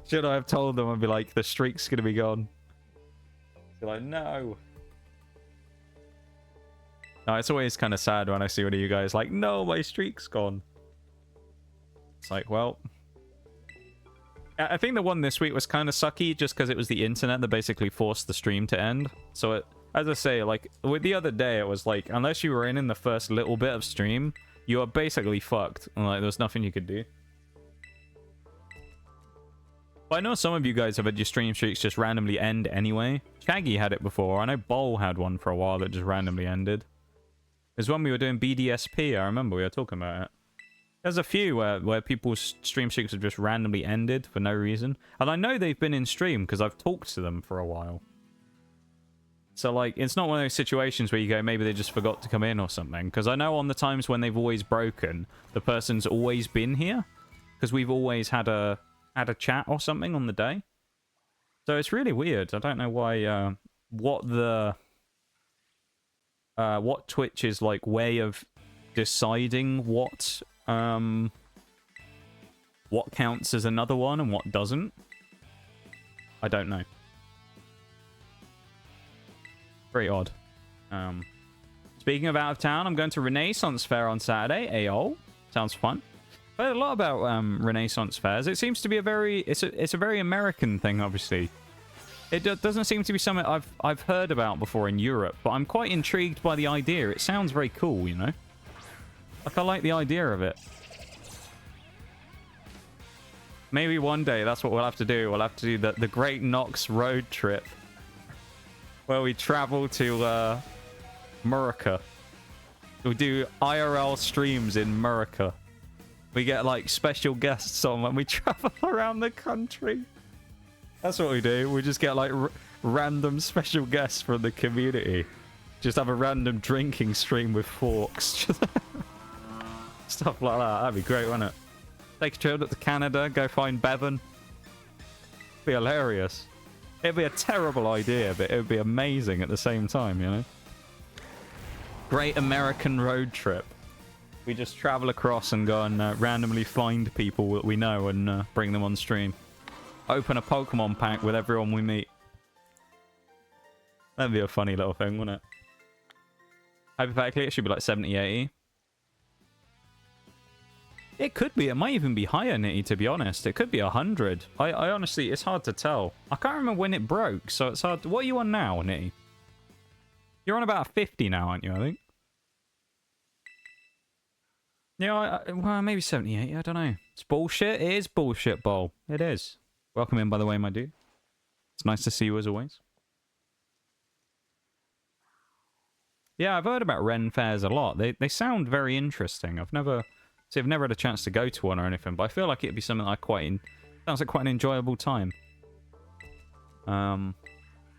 Should I have told them and be like, the streak's going to be gone? You're like, no. No, it's always kind of sad when I see one of you guys like, no, my streak's gone. It's like, well... I think the one this week was kind of sucky just because it was the internet that basically forced the stream to end. So it... As I say, like, with the other day, it was like, unless you were in the first little bit of stream, you are basically fucked. And, like, there's nothing you could do. But I know some of you guys have had your stream streaks just randomly end anyway. Shaggy had it before. I know Bol had one for a while that just randomly ended. There's when we were doing BDSP, I remember we were talking about it. There's a few where people's stream streaks have just randomly ended for no reason. And I know they've been in stream because I've talked to them for a while. So, like, it's not one of those situations where you go, maybe they just forgot to come in or something. Because I know on the times when they've always broken, the person's always been here. Because we've always had a chat or something on the day. So it's really weird. I don't know why, what Twitch's, like, way of deciding what counts as another one and what doesn't. I don't know. Very odd. Speaking of out of town, I'm going to Renaissance Fair on Saturday. Ayo. Sounds fun. I heard a lot about Renaissance fairs. It seems to be it's a very American thing, obviously. It doesn't seem to be something I've heard about before in Europe, but I'm quite intrigued by the idea. It sounds very cool, you know? Like, I like the idea of it. Maybe one day that's what we'll have to do. We'll have to do the Great Knox road trip. Where we travel to America. We'll do IRL streams in America. We get like special guests on when we travel around the country. That's what we do. We just get like random special guests from the community. Just have a random drinking stream with forks. Stuff like that. That'd be great, wouldn't it? Take a trip up to Canada, go find Bevan. Be hilarious. It'd be a terrible idea, but it would be amazing at the same time, you know? Great American road trip. We just travel across and go and randomly find people that we know and bring them on stream. Open a Pokemon pack with everyone we meet. That'd be a funny little thing, wouldn't it? Hypothetically, it should be like 70, 80. It could be. It might even be higher, Nitty, to be honest. It could be 100. I honestly, it's hard to tell. I can't remember when it broke, so it's hard. What are you on now, Nitty? You're on about 50 now, aren't you, I think? Yeah, well, maybe 78. I don't know. It's bullshit. It is bullshit, Bowl. It is. Welcome in, by the way, my dude. It's nice to see you as always. Yeah, I've heard about Ren fairs a lot. They sound very interesting. I've never had a chance to go to one or anything, but I feel like it'd be something I sounds like quite an enjoyable time.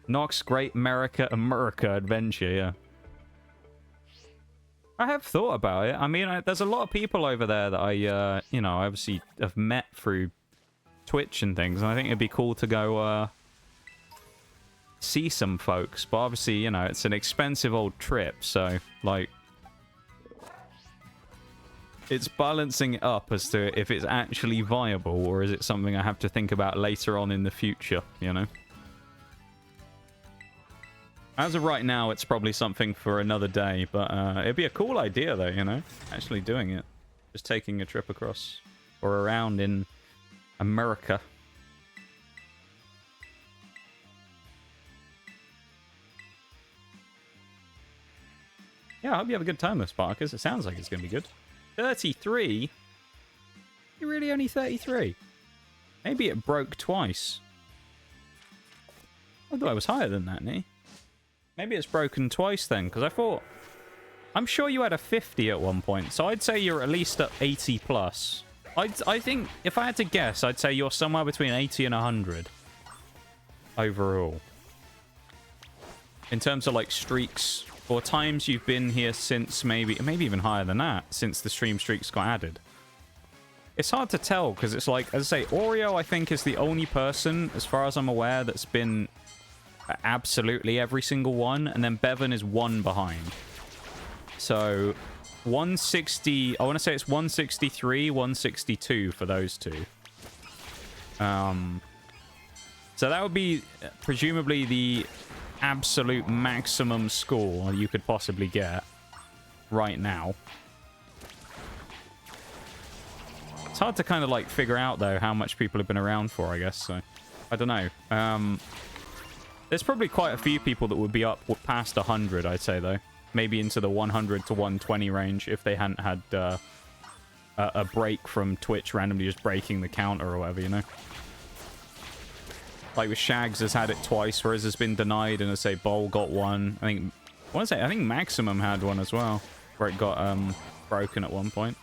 Nox Great America Adventure, yeah. I have thought about it. I mean, there's a lot of people over there that I, you know, obviously have met through Twitch and things, and I think it'd be cool to go, see some folks. But obviously, you know, it's an expensive old trip, so, like, it's balancing it up as to if it's actually viable, or is it something I have to think about later on in the future, you know? As of right now, it's probably something for another day, but it'd be a cool idea, though, you know? Actually doing it. Just taking a trip across or around in America. Yeah, I hope you have a good time with Sparkers. It sounds like it's going to be good. 33? You're really only 33? Maybe it broke twice. I thought I was higher than that, Nee. Maybe it's broken twice then, because I thought... I'm sure you had a 50 at one point, so I'd say you're at least at 80 plus. I think, if I had to guess, I'd say you're somewhere between 80 and 100. Overall. In terms of, like, streaks, or times you've been here since maybe even higher than that, since the stream streaks got added. It's hard to tell, because it's like, as I say, Oreo, I think, is the only person, as far as I'm aware, that's been... absolutely every single one, and then Bevan is one behind. So 160, I want to say it's 163, 162 for those two. So that would be presumably the absolute maximum score you could possibly get right now. It's hard to kind of like figure out though how much people have been around for, I guess, so I don't know. There's probably quite a few people that would be up past 100, I'd say, though. Maybe into the 100 to 120 range if they hadn't had a break from Twitch randomly just breaking the counter or whatever, you know? Like with Shags has had it twice, whereas has been denied, and I say Bowl got one. I think Maximum had one as well, where it got broken at one point.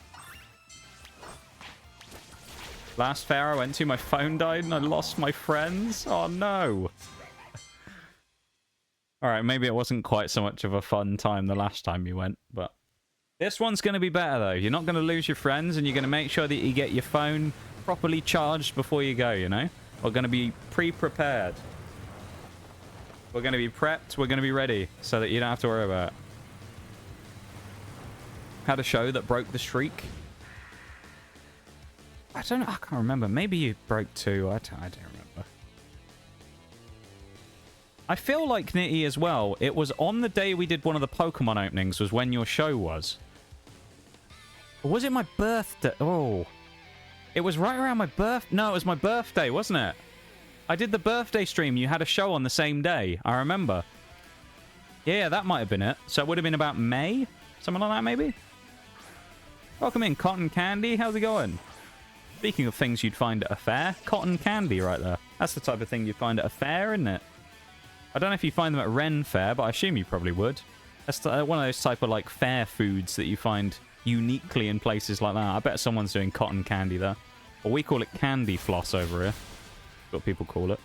Last fair I went to, my phone died and I lost my friends. Oh no! Alright, maybe it wasn't quite so much of a fun time the last time you went, but... This one's going to be better, though. You're not going to lose your friends, and you're going to make sure that you get your phone properly charged before you go, you know? We're going to be pre-prepared. We're going to be prepped, we're going to be ready, so that you don't have to worry about it. Had a show that broke the streak. I don't know, I can't remember. Maybe you broke two, I don't remember. I feel like, Nitty, as well, it was on the day we did one of the Pokemon openings was when your show was. Or was it my birthday? Oh. It was right around my birthday. No, it was my birthday, wasn't it? I did the birthday stream. You had a show on the same day. I remember. Yeah, that might have been it. So it would have been about May? Something like that, maybe? Welcome in, Cotton Candy. How's it going? Speaking of things you'd find at a fair, cotton candy right there. That's the type of thing you'd find at a fair, isn't it? I don't know if you find them at Ren Fair, but I assume you probably would. That's one of those type of, like, fair foods that you find uniquely in places like that. I bet someone's doing cotton candy there. Or we call it candy floss over here. That's what people call it.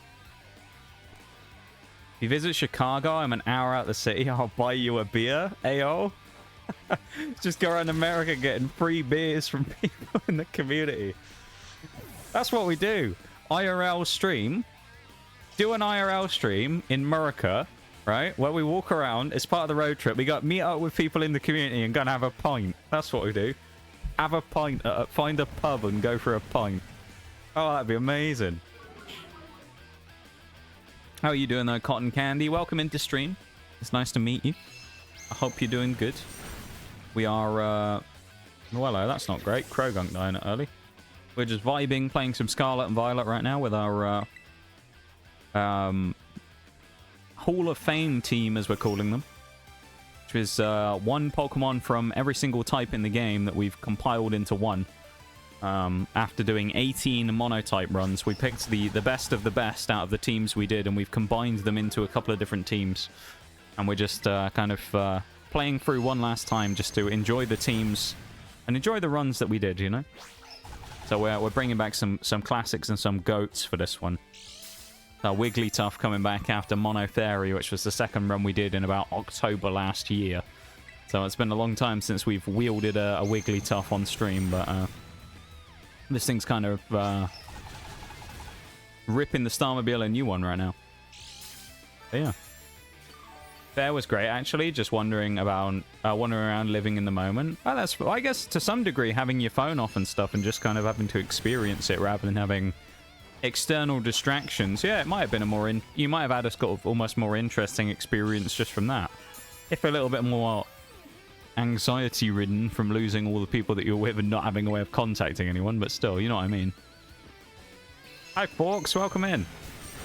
If you visit Chicago, I'm an hour out the city. I'll buy you a beer, AO. Just go around America getting free beers from people in the community. That's what we do. IRL stream. Do an IRL stream in America, right? Where we walk around. It's part of the road trip. We got meet up with people in the community and go and have a pint. That's what we do. Have a pint. Find a pub and go for a pint. Oh, that'd be amazing. How are you doing though, Cotton Candy? Welcome into stream. It's nice to meet you. I hope you're doing good. We are, well, hello, that's not great. Krogunk dying early. We're just vibing, playing some Scarlet and Violet right now with our Hall of Fame team, as we're calling them. Which is one Pokemon from every single type in the game that we've compiled into one. After doing 18 monotype runs, we picked the best of the best out of the teams we did, and we've combined them into a couple of different teams. And we're just kind of playing through one last time just to enjoy the teams and enjoy the runs that we did, you know? So we're bringing back some classics and some goats for this one. Wigglytuff coming back after Mono Fairy, which was the second run we did in about October last year. So it's been a long time since we've wielded a Wigglytuff on stream, but this thing's kind of ripping the Starmobile a new one right now. But yeah. Fair was great, actually. Just wandering around, living in the moment. Oh, that's, I guess, to some degree, having your phone off and stuff and just kind of having to experience it rather than having external distractions. Yeah, it might have been a more you might have had a sort of almost more interesting experience just from that. If a little bit more anxiety-ridden from losing all the people that you're with and not having a way of contacting anyone, but still, you know what I mean. Hi, Forks. Welcome in.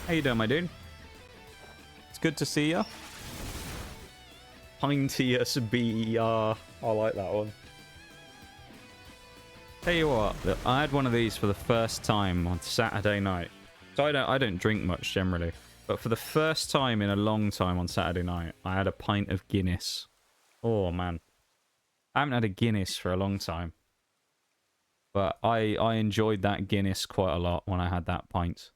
How you doing, my dude? It's good to see you. Pintius BER. I like that one. Tell you what, I had one of these for the first time on Saturday night. So I don't drink much generally, but for the first time in a long time on Saturday night, I had a pint of Guinness. Oh man, I haven't had a Guinness for a long time, but I enjoyed that Guinness quite a lot when I had that pint.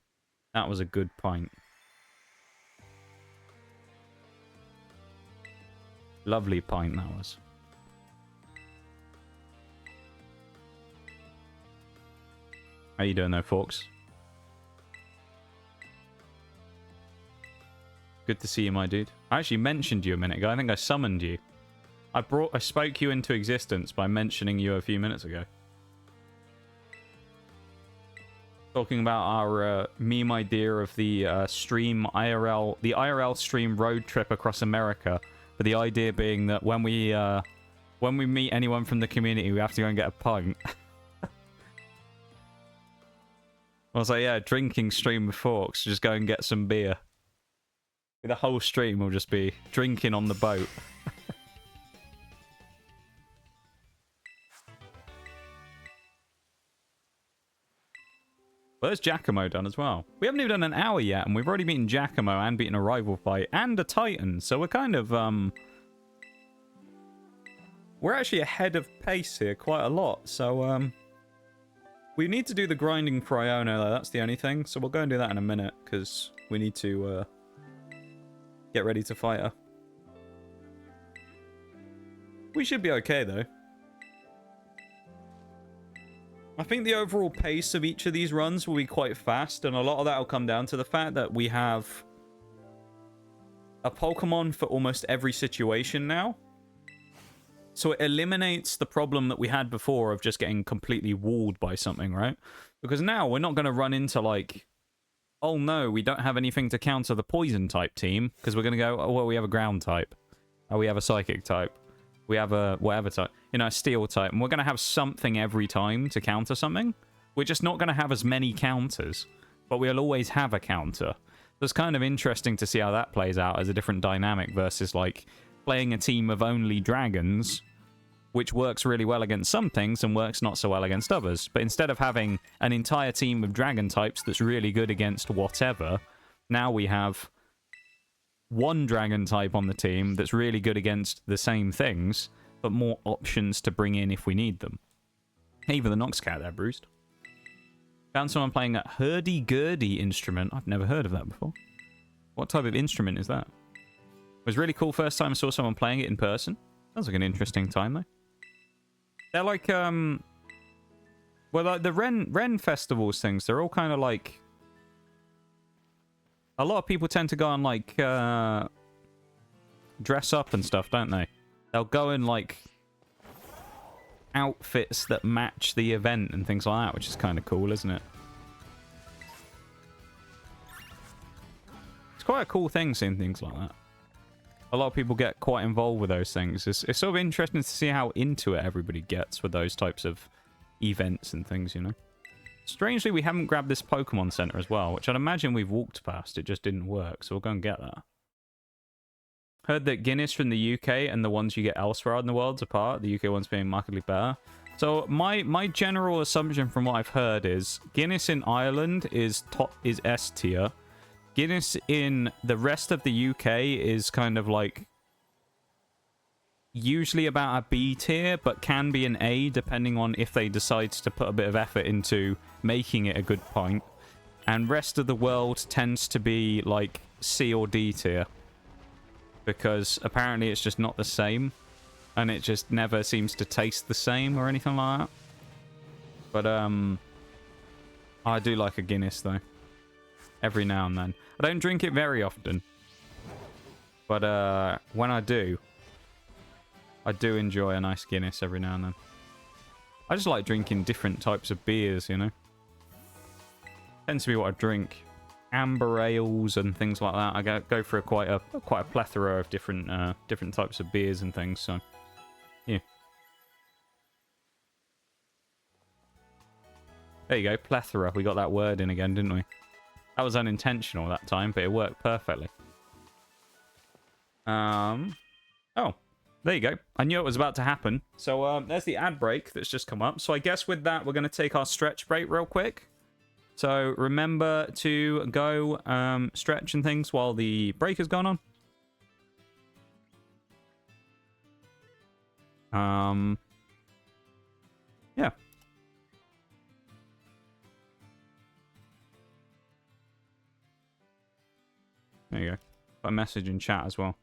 That was a good pint. Lovely pint that was. How you doing though, Forks? Good to see you, my dude. I actually mentioned you a minute ago. I think I summoned you. I spoke you into existence by mentioning you a few minutes ago. Talking about our meme idea of the stream IRL, the IRL stream road trip across America. But the idea being that when we meet anyone from the community, we have to go and get a pint. I was like, yeah, drinking stream with Forks. Just go and get some beer. The whole stream will just be drinking on the boat. Well, there's Giacomo done as well. We haven't even done an hour yet, and we've already beaten Giacomo and beaten a rival fight and a Titan. So we're kind of, we're actually ahead of pace here quite a lot. So, we need to do the grinding for Iona, though. That's the only thing. So we'll go and do that in a minute, because we need to, get ready to fight her. We should be okay, though. I think the overall pace of each of these runs will be quite fast, and a lot of that will come down to the fact that we have a Pokemon for almost every situation now. So it eliminates the problem that we had before of just getting completely walled by something, right? Because now we're not going to run into, like, oh no, we don't have anything to counter the poison type team, because we're going to go, oh, well, we have a ground type. Oh, we have a psychic type. We have a whatever type, you know, a steel type, and we're going to have something every time to counter something. We're just not going to have as many counters, but we'll always have a counter. So it's kind of interesting to see how that plays out as a different dynamic versus, like, playing a team of only dragons, which works really well against some things and works not so well against others. But instead of having an entire team of dragon types that's really good against whatever, now we have one dragon type on the team that's really good against the same things, but more options to bring in if we need them. Hey, even the Nox Cat there, bruised. Found someone playing a hurdy-gurdy instrument. I've never heard of that before. What type of instrument is that? It was really cool first time I saw someone playing it in person. Sounds like an interesting time, though. They're like, well, like the Ren festivals things, they're all kind of like... A lot of people tend to go and, like, dress up and stuff, don't they? They'll go in, like, outfits that match the event and things like that, which is kind of cool, isn't it? It's quite a cool thing seeing things like that. A lot of people get quite involved with those things. It's sort of interesting to see how into it everybody gets with those types of events and things, you know? Strangely, we haven't grabbed this Pokemon Center as well, which I'd imagine we've walked past. It just didn't work, so we'll go and get that. Heard that Guinness from the UK and the ones you get elsewhere in the world's apart, the UK ones being markedly better. So my general assumption from what I've heard is Guinness in Ireland is S tier. Guinness in the rest of the UK is kind of like usually about a B tier, but can be an A depending on if they decide to put a bit of effort into making it a good point. And rest of the world tends to be like C or D tier, because apparently it's just not the same, and it just never seems to taste the same or anything like that. But I do like a Guinness though, every now and then. I don't drink it very often, but when I do enjoy a nice Guinness every now and then. I just like drinking different types of beers, you know. Tends to be what I drink. Amber ales and things like that. I go for quite a plethora of different types of beers and things. So, yeah. There you go, plethora. We got that word in again, didn't we? That was unintentional that time, but it worked perfectly. Oh, there you go. I knew it was about to happen. So there's the ad break that's just come up. So I guess with that, we're going to take our stretch break real quick. So remember to go stretch and things while the break is going on. Yeah. There you go. Put a message in chat as well.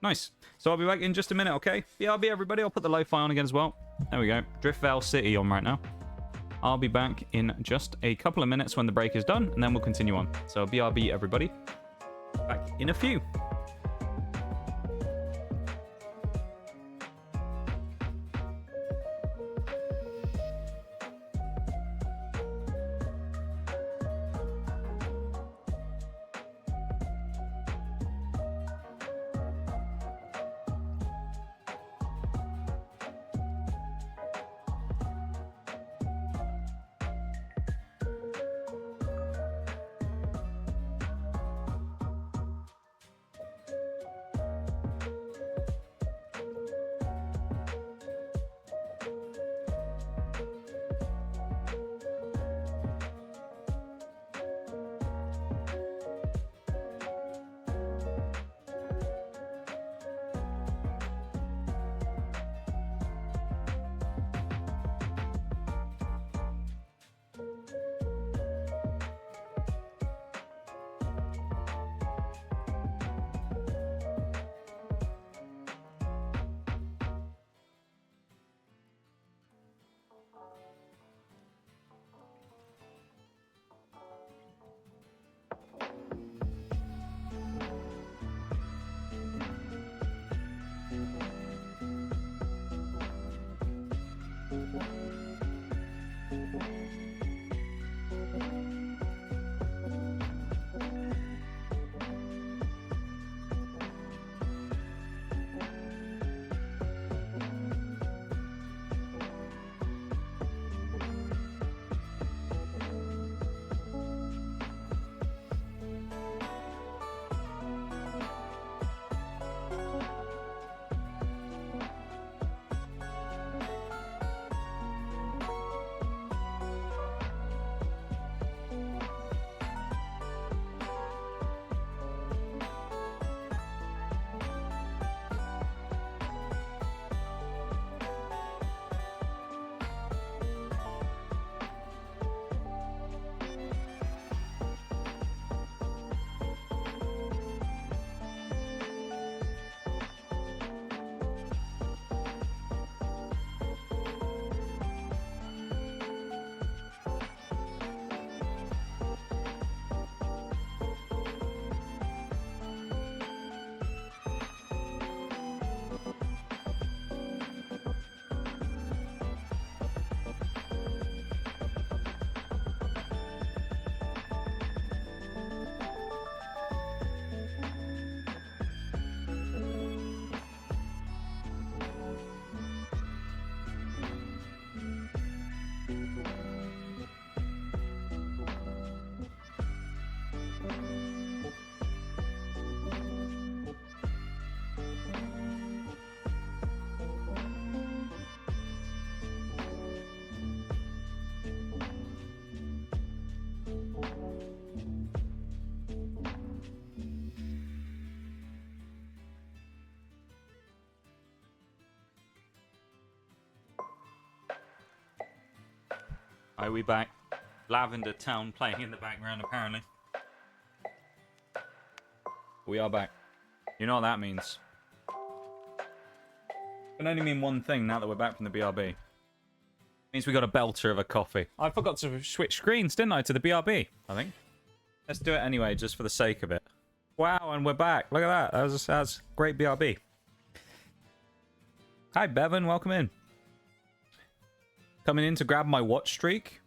Nice. So I'll be back in just a minute, okay? BRB, everybody. I'll put the lo-fi on again as well. There we go. Driftvale City on right now. I'll be back in just a couple of minutes when the break is done, and then we'll continue on. So BRB, everybody. Back in a few. Are we back? Lavender Town playing in the background, apparently. We are back. You know what that means. It can only mean one thing now that we're back from the BRB. It means we got a belter of a coffee. I forgot to switch screens, didn't I, to the BRB, I think. Let's do it anyway, just for the sake of it. Wow, and we're back. Look at that. That's great BRB. Hi, Bevan. Welcome in. Coming in to grab my watch streak.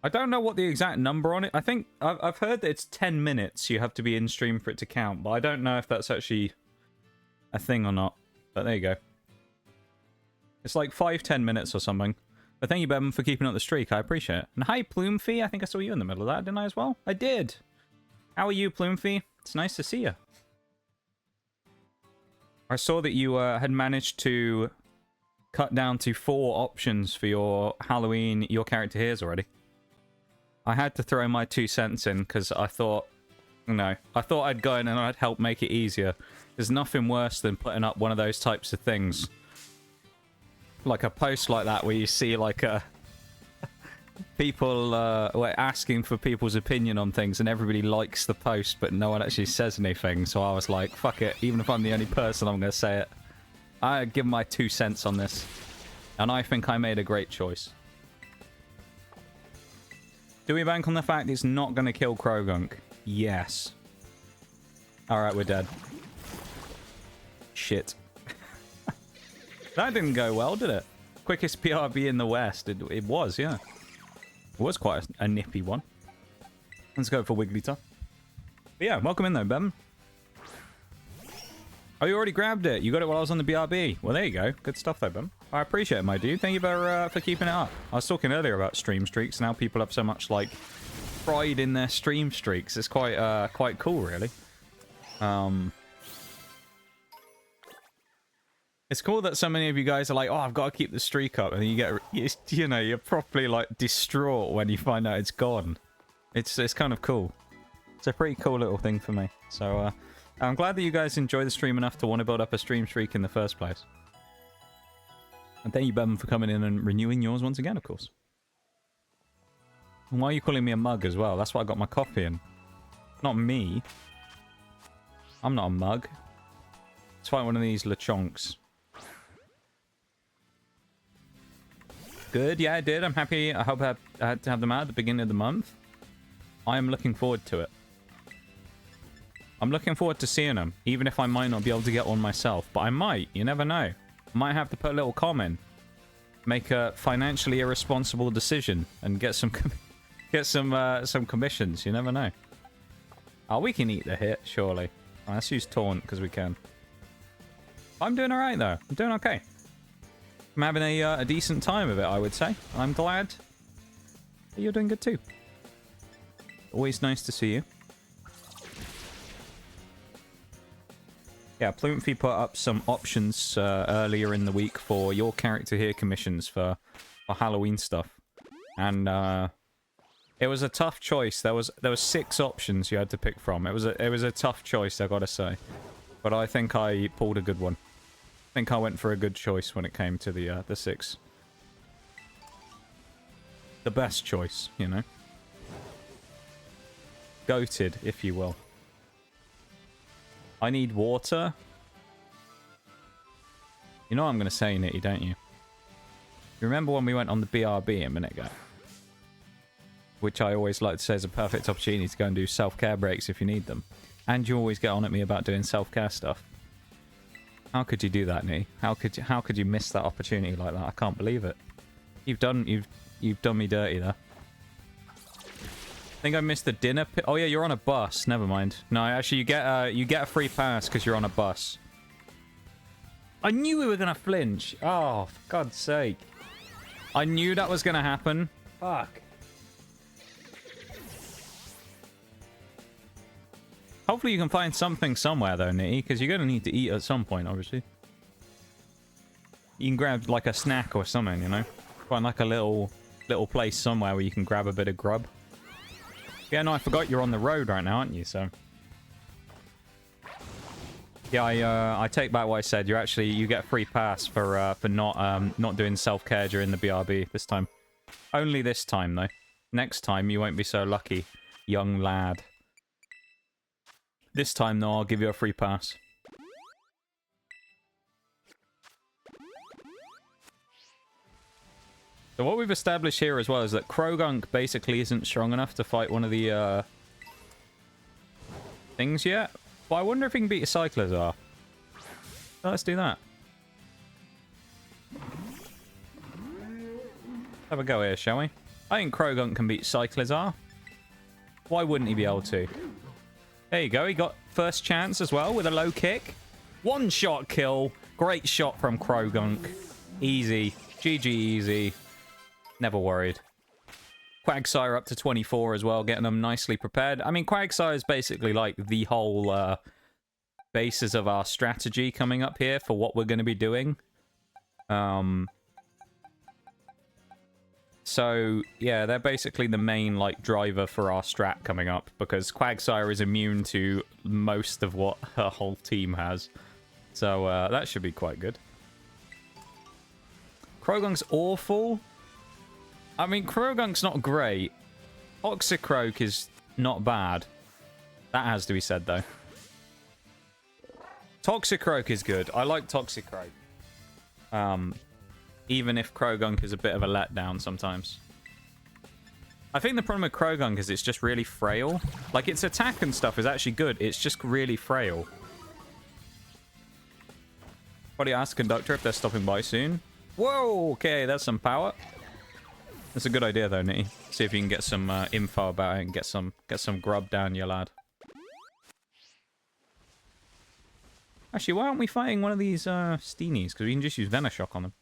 I don't know what the exact number on it. I think I've heard that it's 10 minutes you have to be in stream for it to count, but I don't know if that's actually a thing or not. But there you go. It's like 5-10 minutes or something. But thank you, Bevan, for keeping up the streak. I appreciate it. And hi, Plumefee. I think I saw you in the middle of that, didn't I, as well? I did. How are you, Plumefee? It's nice to see you. I saw that you had managed to cut down to 4 options for your Halloween, your character here's already. I had to throw my 2 cents in because I thought, I thought I'd go in and I'd help make it easier. There's nothing worse than putting up one of those types of things. Like a post like that where you see like people asking for people's opinion on things and everybody likes the post but no one actually says anything. So I was like, fuck it. Even if I'm the only person, I'm going to say it. I give my 2 cents on this. And I think I made a great choice. Do we bank on the fact it's not going to kill Krogunk? Yes. Alright, we're dead. Shit. That didn't go well, did it? Quickest PRB in the West. It was, yeah. It was quite a nippy one. Let's go for Wigglytuff. But yeah, welcome in though, Bem. Oh, you already grabbed it. You got it while I was on the BRB. Well, there you go. Good stuff though, Bem. I appreciate it, my dude. Thank you for keeping it up. I was talking earlier about stream streaks. Now people have so much, like, pride in their stream streaks. It's quite cool, really. It's cool that so many of you guys are like, oh, I've got to keep the streak up. And you get, you know, you're properly, like, distraught when you find out it's gone. It's kind of cool. It's a pretty cool little thing for me. So, I'm glad that you guys enjoy the stream enough to want to build up a stream streak in the first place. And thank you, Bevan, for coming in and renewing yours once again, of course. And why are you calling me a mug as well? That's why I got my coffee in. Not me. I'm not a mug. Let's find one of these LeChonks. Good, yeah, I did. I'm happy. I hope I had to have them out at the beginning of the month. I am looking forward to it. I'm looking forward to seeing them, even if I might not be able to get one myself. But I might. You never know. Might have to put a little comment, make a financially irresponsible decision, and get some commissions. You never know. Oh, we can eat the hit, surely. Oh, let's use taunt because we can. I'm doing all right though. I'm doing okay. I'm having a decent time of it, I would say. I'm glad that you're doing good too. Always nice to see you. Yeah, Plumefee put up some options earlier in the week for your character here commissions for Halloween stuff, and it was a tough choice. There was 6 options you had to pick from. It was a tough choice, I gotta say, but I think I pulled a good one. I think I went for a good choice when it came to the 6. The best choice, you know. Goated, if you will. I need water. You know what I'm going to say, Nitty, don't you? You remember when we went on the BRB a minute ago? Which I always like to say is a perfect opportunity to go and do self-care breaks if you need them. And you always get on at me about doing self-care stuff. How could you do that, Nitty? How could you miss that opportunity like that? I can't believe it. You've done me dirty there. I think I missed the dinner. Oh yeah, you're on a bus. Never mind. No, actually, you get a free pass because you're on a bus. I knew we were gonna flinch. Oh, for God's sake! I knew that was gonna happen. Fuck. Hopefully, you can find something somewhere though, Nitty, because you're gonna need to eat at some point, obviously. You can grab like a snack or something, you know. Find like a little place somewhere where you can grab a bit of grub. Yeah, no, I forgot you're on the road right now, aren't you? So Yeah, I take back what I said. You get a free pass for not doing self-care during the BRB this time. Only this time though. Next time you won't be so lucky, young lad. This time though, I'll give you a free pass. So what we've established here as well is that Krogunk basically isn't strong enough to fight one of the things yet. But I wonder if he can beat a Cyclizar. So let's do that. Have a go here, shall we? I think Krogunk can beat Cyclizar. Why wouldn't he be able to? There you go. He got first chance as well with a low kick. One shot kill. Great shot from Krogunk. Easy. GG easy. Never worried. Quagsire up to 24 as well, getting them nicely prepared. I mean, Quagsire is basically like the whole basis of our strategy coming up here for what we're going to be doing. So, yeah, they're basically the main, like, driver for our strat coming up, because Quagsire is immune to most of what her whole team has. So, that should be quite good. Krogunk's awful. I mean, Krogunk's not great. Toxicroak is not bad. That has to be said, though. Toxicroak is good. I like Toxicroak. Even if Krogunk is a bit of a letdown sometimes. I think the problem with Krogunk is it's just really frail. Like, its attack and stuff is actually good. It's just really frail. What do you ask Conductor if they're stopping by soon? Whoa, okay, that's some power. That's a good idea, though, Nitty. See if you can get some info about it and get some grub down your lad. Actually, why aren't we fighting one of these Steenies? Because we can just use Venoshock on them.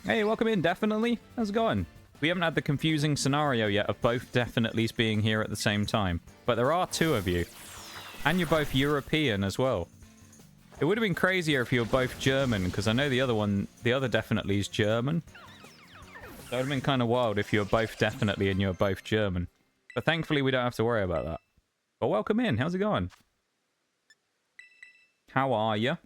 Hey, welcome in, Definitely. How's it going? We haven't had the confusing scenario yet of both Definitelys being here at the same time. But there are two of you. And you're both European as well. It would have been crazier if you were both German, because I know the other Definitely is German. That would have been kind of wild if you were both Definitely and you were both German. But thankfully, we don't have to worry about that. But welcome in. How's it going? How are you?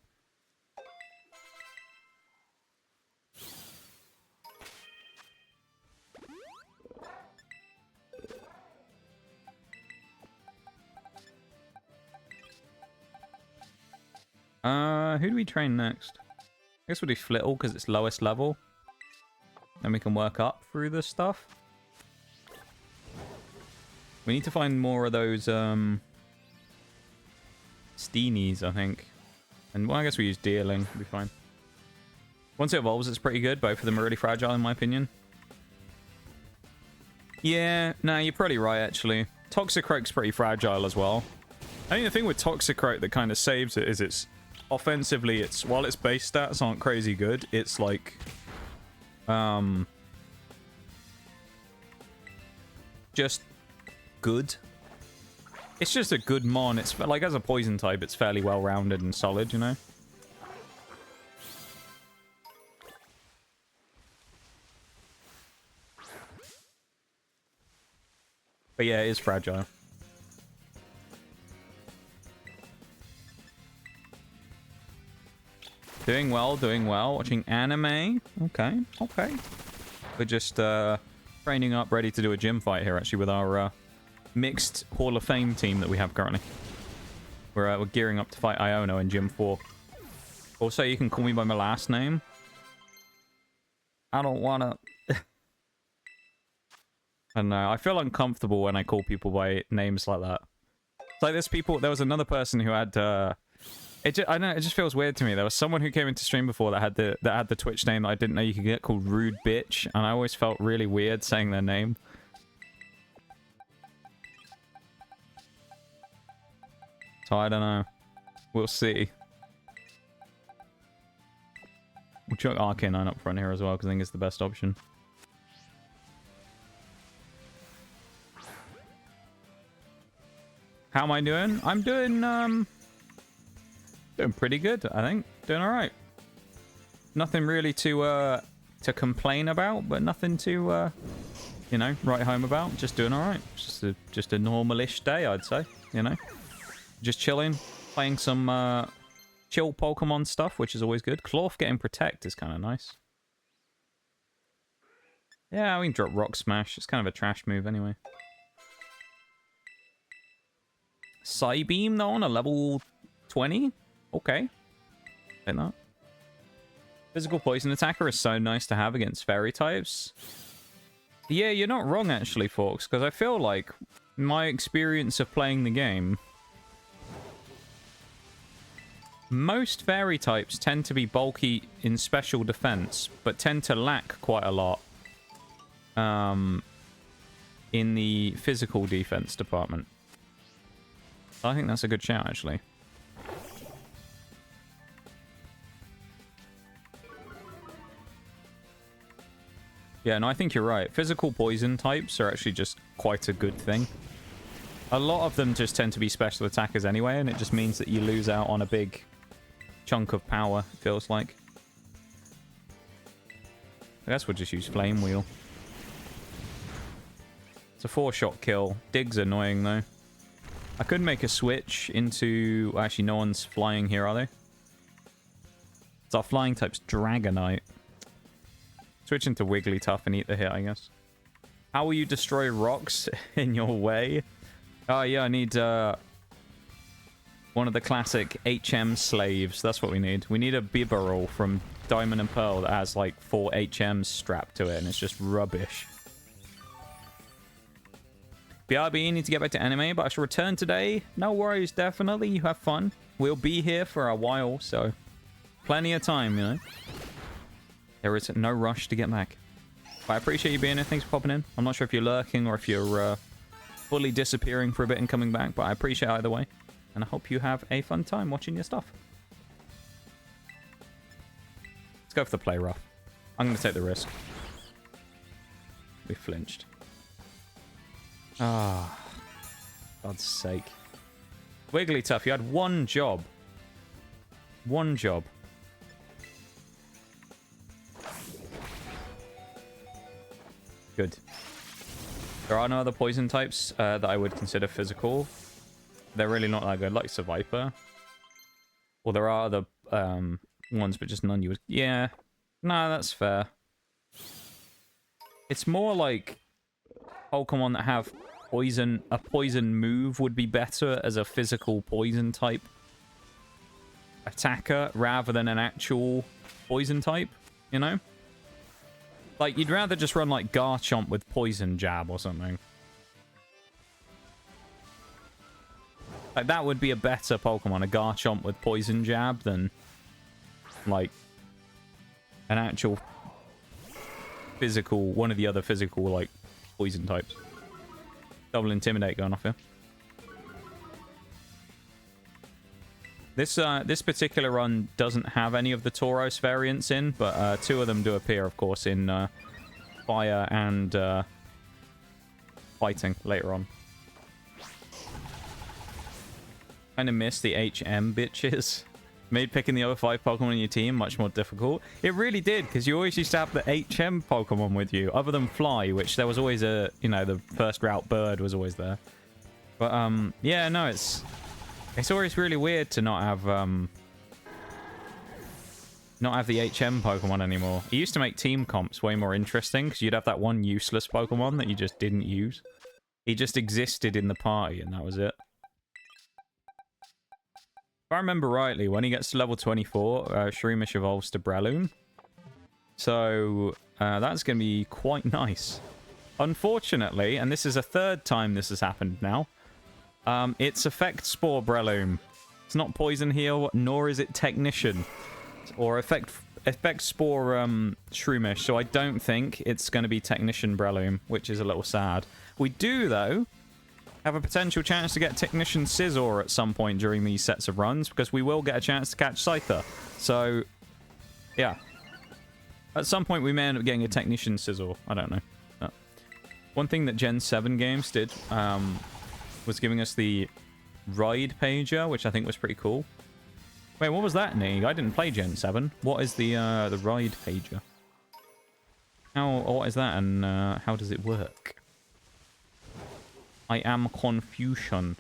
Who do we train next? I guess we'll do Flittle because it's lowest level. Then we can work up through this stuff. We need to find more of those Steenies, I think. And well, I guess we use Deerling. It'll be fine. Once it evolves, it's pretty good. Both of them are really fragile, in my opinion. Yeah, no, you're probably right, actually. Toxicroak's pretty fragile as well. I think the thing with Toxicroak that kind of saves it is it's offensively, it's while its base stats aren't crazy good, it's like just good. It's just a good mon. It's like, as a poison type, it's fairly well rounded and solid, you know. But yeah, it is fragile. Doing well, doing well. Watching anime. Okay, okay. We're just training up, ready to do a gym fight here, actually, with our mixed Hall of Fame team that we have currently. We're gearing up to fight Iono in Gym 4. Also, you can call me by my last name. I don't wanna... I don't know. I feel uncomfortable when I call people by names like that. It's like there's people... There was another person who had... I don't know, it just feels weird to me. There was someone who came into stream before that had the Twitch name that I didn't know you could get, called Rude Bitch, and I always felt really weird saying their name. So I don't know. We'll see. We'll chuck Arcanine up front here as well, because I think it's the best option. How am I doing? I'm doing pretty good, I think. Doing alright. Nothing really to complain about, but nothing to, you know, write home about. Just doing alright. Just a normal-ish day, I'd say, you know. Just chilling, Playing some chill Pokemon stuff, which is always good. Cloth getting Protect is kind of nice. Yeah, we can drop Rock Smash. It's kind of a trash move anyway. Psybeam, though, on a level 20? Okay. Like that. Physical Poison Attacker is so nice to have against Fairy types. Yeah, you're not wrong, actually, Fox, because I feel like my experience of playing the game, most Fairy types tend to be bulky in special defense, but tend to lack quite a lot in the physical defense department. So I think that's a good shout, actually. Yeah, no, I think you're right. Physical poison types are actually just quite a good thing. A lot of them just tend to be special attackers anyway, and it just means that you lose out on a big chunk of power, it feels like. I guess we'll just use Flame Wheel. It's a 4-shot kill. Dig's annoying, though. I could make a switch into... Actually, no one's flying here, are they? It's our flying type's Dragonite. Switch into Wigglytuff and eat the hit, I guess. How will you destroy rocks in your way? Oh, yeah, I need one of the classic HM slaves. That's what we need. We need a Bibarel from Diamond and Pearl that has, like, 4 HMs strapped to it, and it's just rubbish. BRB, need to get back to anime, but I shall return today. No worries, definitely. You have fun. We'll be here for a while, so plenty of time, you know. There is no rush to get back. But I appreciate you being here. Thanks for popping in. I'm not sure if you're lurking or if you're fully disappearing for a bit and coming back, but I appreciate either way. And I hope you have a fun time watching your stuff. Let's go for the play rough. I'm going to take the risk. We flinched. Ah, God's sake. Wigglytuff, you had one job. One job. Good. There are no other poison types that I would consider physical. They're really not that good, like Survivor. Well, there are other ones, but just none you would... Yeah. No, that's fair. It's more like Pokemon that have poison... A poison move would be better as a physical poison type attacker rather than an actual poison type, you know? Like, you'd rather just run, like, Garchomp with Poison Jab or something. Like, that would be a better Pokemon, a Garchomp with Poison Jab, than, like, an actual physical, one of the other physical, like, poison types. Double Intimidate going off here. This particular run doesn't have any of the Tauros variants in, but 2 of them do appear, of course, in Fire and Fighting later on. Kind of miss the HM bitches. Made picking the other 5 Pokemon in your team much more difficult. It really did, because you always used to have the HM Pokemon with you, other than Fly, which there was always a, you know, the first route bird was always there. But, yeah, no, it's always really weird to not have the HM Pokemon anymore. It used to make team comps way more interesting, because you'd have that one useless Pokemon that you just didn't use. He just existed in the party, and that was it. If I remember rightly, when he gets to level 24, Shroomish evolves to Breloom. So, that's going to be quite nice. Unfortunately, and this is a 3rd time this has happened now, it's Effect Spore Breloom. It's not Poison Heal, nor is it Technician. Or Effect Spore Shroomish, so I don't think it's going to be Technician Breloom, which is a little sad. We do, though, have a potential chance to get Technician Scizor at some point during these sets of runs, because we will get a chance to catch Scyther. So, yeah. At some point, we may end up getting a Technician Scizor. I don't know. One thing that Gen 7 games did was giving us the Ride Pager, which I think was pretty cool. Wait, what was that, Nig? I didn't play Gen 7. What is the Ride Pager? What is that, and how does it work? I am confusion.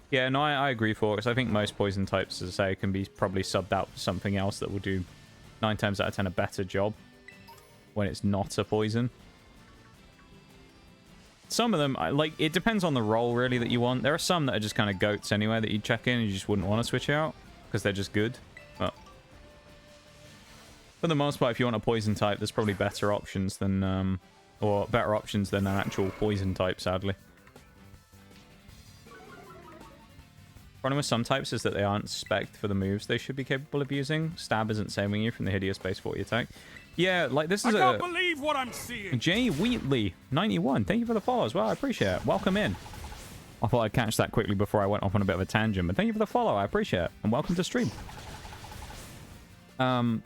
Yeah, no, I agree, Forks. I think most poison types, as I say, can be probably subbed out for something else that will do 9 times out of 10 a better job when it's not a poison. Some of them, like, it depends on the role, really, that you want. There are some that are just kind of goats anyway that you check in and you just wouldn't want to switch out because they're just good. But for the most part, if you want a poison type, there's probably better options than, or better options than an actual poison type, sadly. Problem with some types is that they aren't spec'd for the moves they should be capable of using. Stab isn't saving you from the hideous base 40 attack. Yeah, like this is I can't believe what I'm seeing. Jay Wheatley, 91. Thank you for the follow as well. I appreciate it. Welcome in. I thought I'd catch that quickly before I went off on a bit of a tangent, but thank you for the follow. I appreciate it. And welcome to stream. I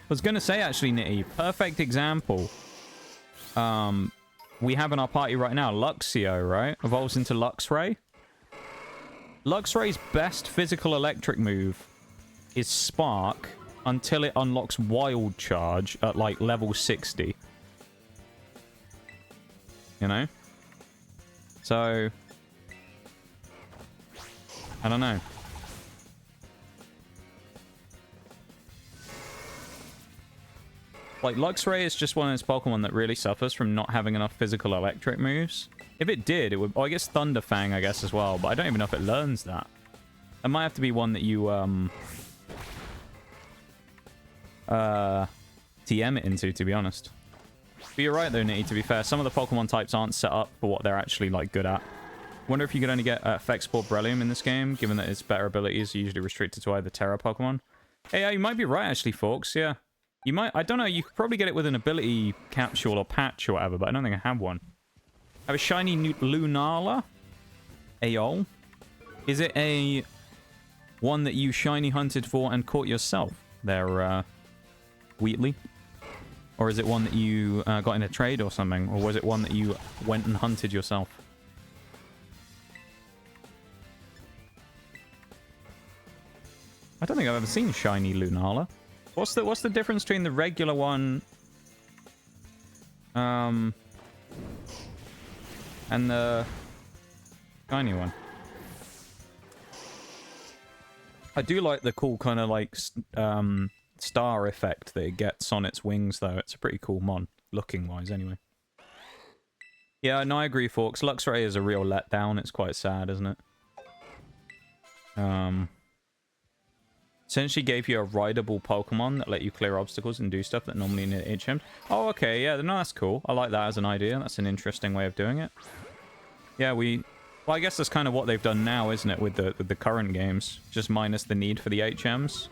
was going to say, actually, Nitty, perfect example. We have in our party right now, Luxio, right? Evolves into Luxray. Luxray's best physical electric move is Spark until it unlocks Wild Charge at, like, level 60. You know? So, I don't know. Like, Luxray is just one of those Pokemon that really suffers from not having enough physical electric moves. If it did, it would... Oh, I guess Thunderfang, I guess, as well. But I don't even know if it learns that. It might have to be one that you, TM it into, to be honest. But you're right, though, Nitty, to be fair. Some of the Pokemon types aren't set up for what they're actually, like, good at. Wonder if you could only get Fexport Breloom in this game, given that its better abilities are usually restricted to either Terra Pokemon. Hey, yeah, you might be right, actually, Forks, yeah. You might... I don't know, you could probably get it with an ability capsule or patch or whatever, but I don't think I have one. I have a shiny Lunala. Aeol. Is it a... one that you shiny hunted for and caught yourself? There, Wheatley? Or is it one that you got in a trade or something? Or was it one that you went and hunted yourself? I don't think I've ever seen shiny Lunala. What's the difference between the regular one and the shiny one? I do like the cool kind of like star effect that it gets on its wings, though. It's a pretty cool mon, looking wise anyway. Yeah, no, I agree, Forks. Luxray is a real letdown. It's quite sad, isn't it? Essentially gave you a rideable Pokemon that let you clear obstacles and do stuff that normally in HM. Oh, okay, yeah, no, that's cool. I like that as an idea. That's an interesting way of doing it. Yeah, well, I guess that's kind of what they've done now, isn't it, with the current games? Just minus the need for the HMs.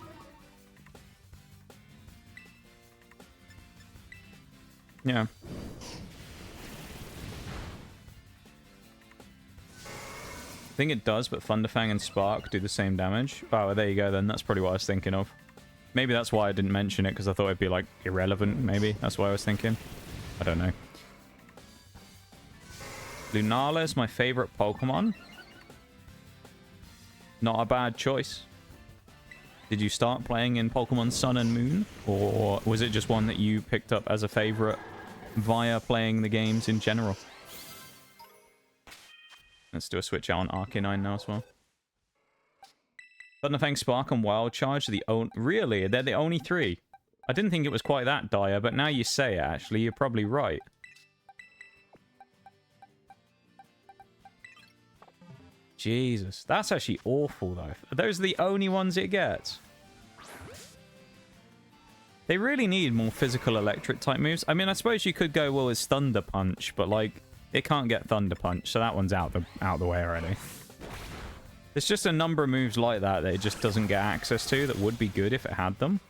Yeah. I think it does, but Thunderfang and Spark do the same damage. Oh, there you go then. That's probably what I was thinking of. Maybe that's why I didn't mention it, because I thought it'd be, like, irrelevant, maybe. That's what I was thinking. I don't know. Lunala is my favorite Pokemon. Not a bad choice. Did you start playing in Pokemon Sun and Moon? Or was it just one that you picked up as a favorite via playing the games in general? Let's do a switch out on Arcanine now as well. Thunderfang, Spark, and Wild Charge are the only... Really? They're the only three? I didn't think it was quite that dire, but now you say it, actually, you're probably right. Jesus. That's actually awful, though. Those are the only ones it gets. They really need more physical electric type moves. I mean, I suppose you could go, well, as Thunder Punch, but, like... It can't get Thunder Punch, so that one's out the way already. There's just a number of moves like that it just doesn't get access to that would be good if it had them.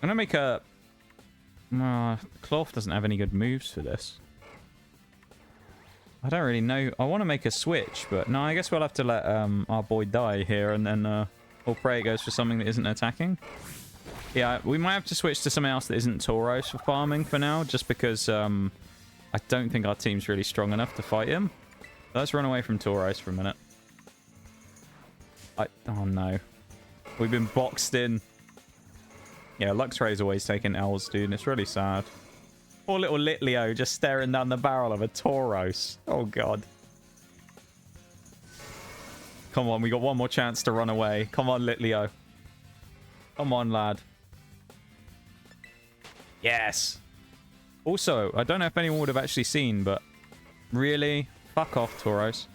I'm gonna make a... Cloth doesn't have any good moves for this. I don't really know. I want to make a switch, but no, I guess we'll have to let our boy die here, and then... We'll pray it goes for something that isn't attacking. Yeah, we might have to switch to something else that isn't Tauros for farming for now, just because I don't think our team's really strong enough to fight him. Let's run away from Tauros for a minute. Oh no. We've been boxed in. Yeah, Luxray's always taking L's, dude. It's really sad. Poor little Litleo just staring down the barrel of a Tauros. Oh, God. Come on, we got one more chance to run away. Come on, Litleo. Come on, lad. Yes. Also, I don't know if anyone would have actually seen, but really, fuck off, Tauros.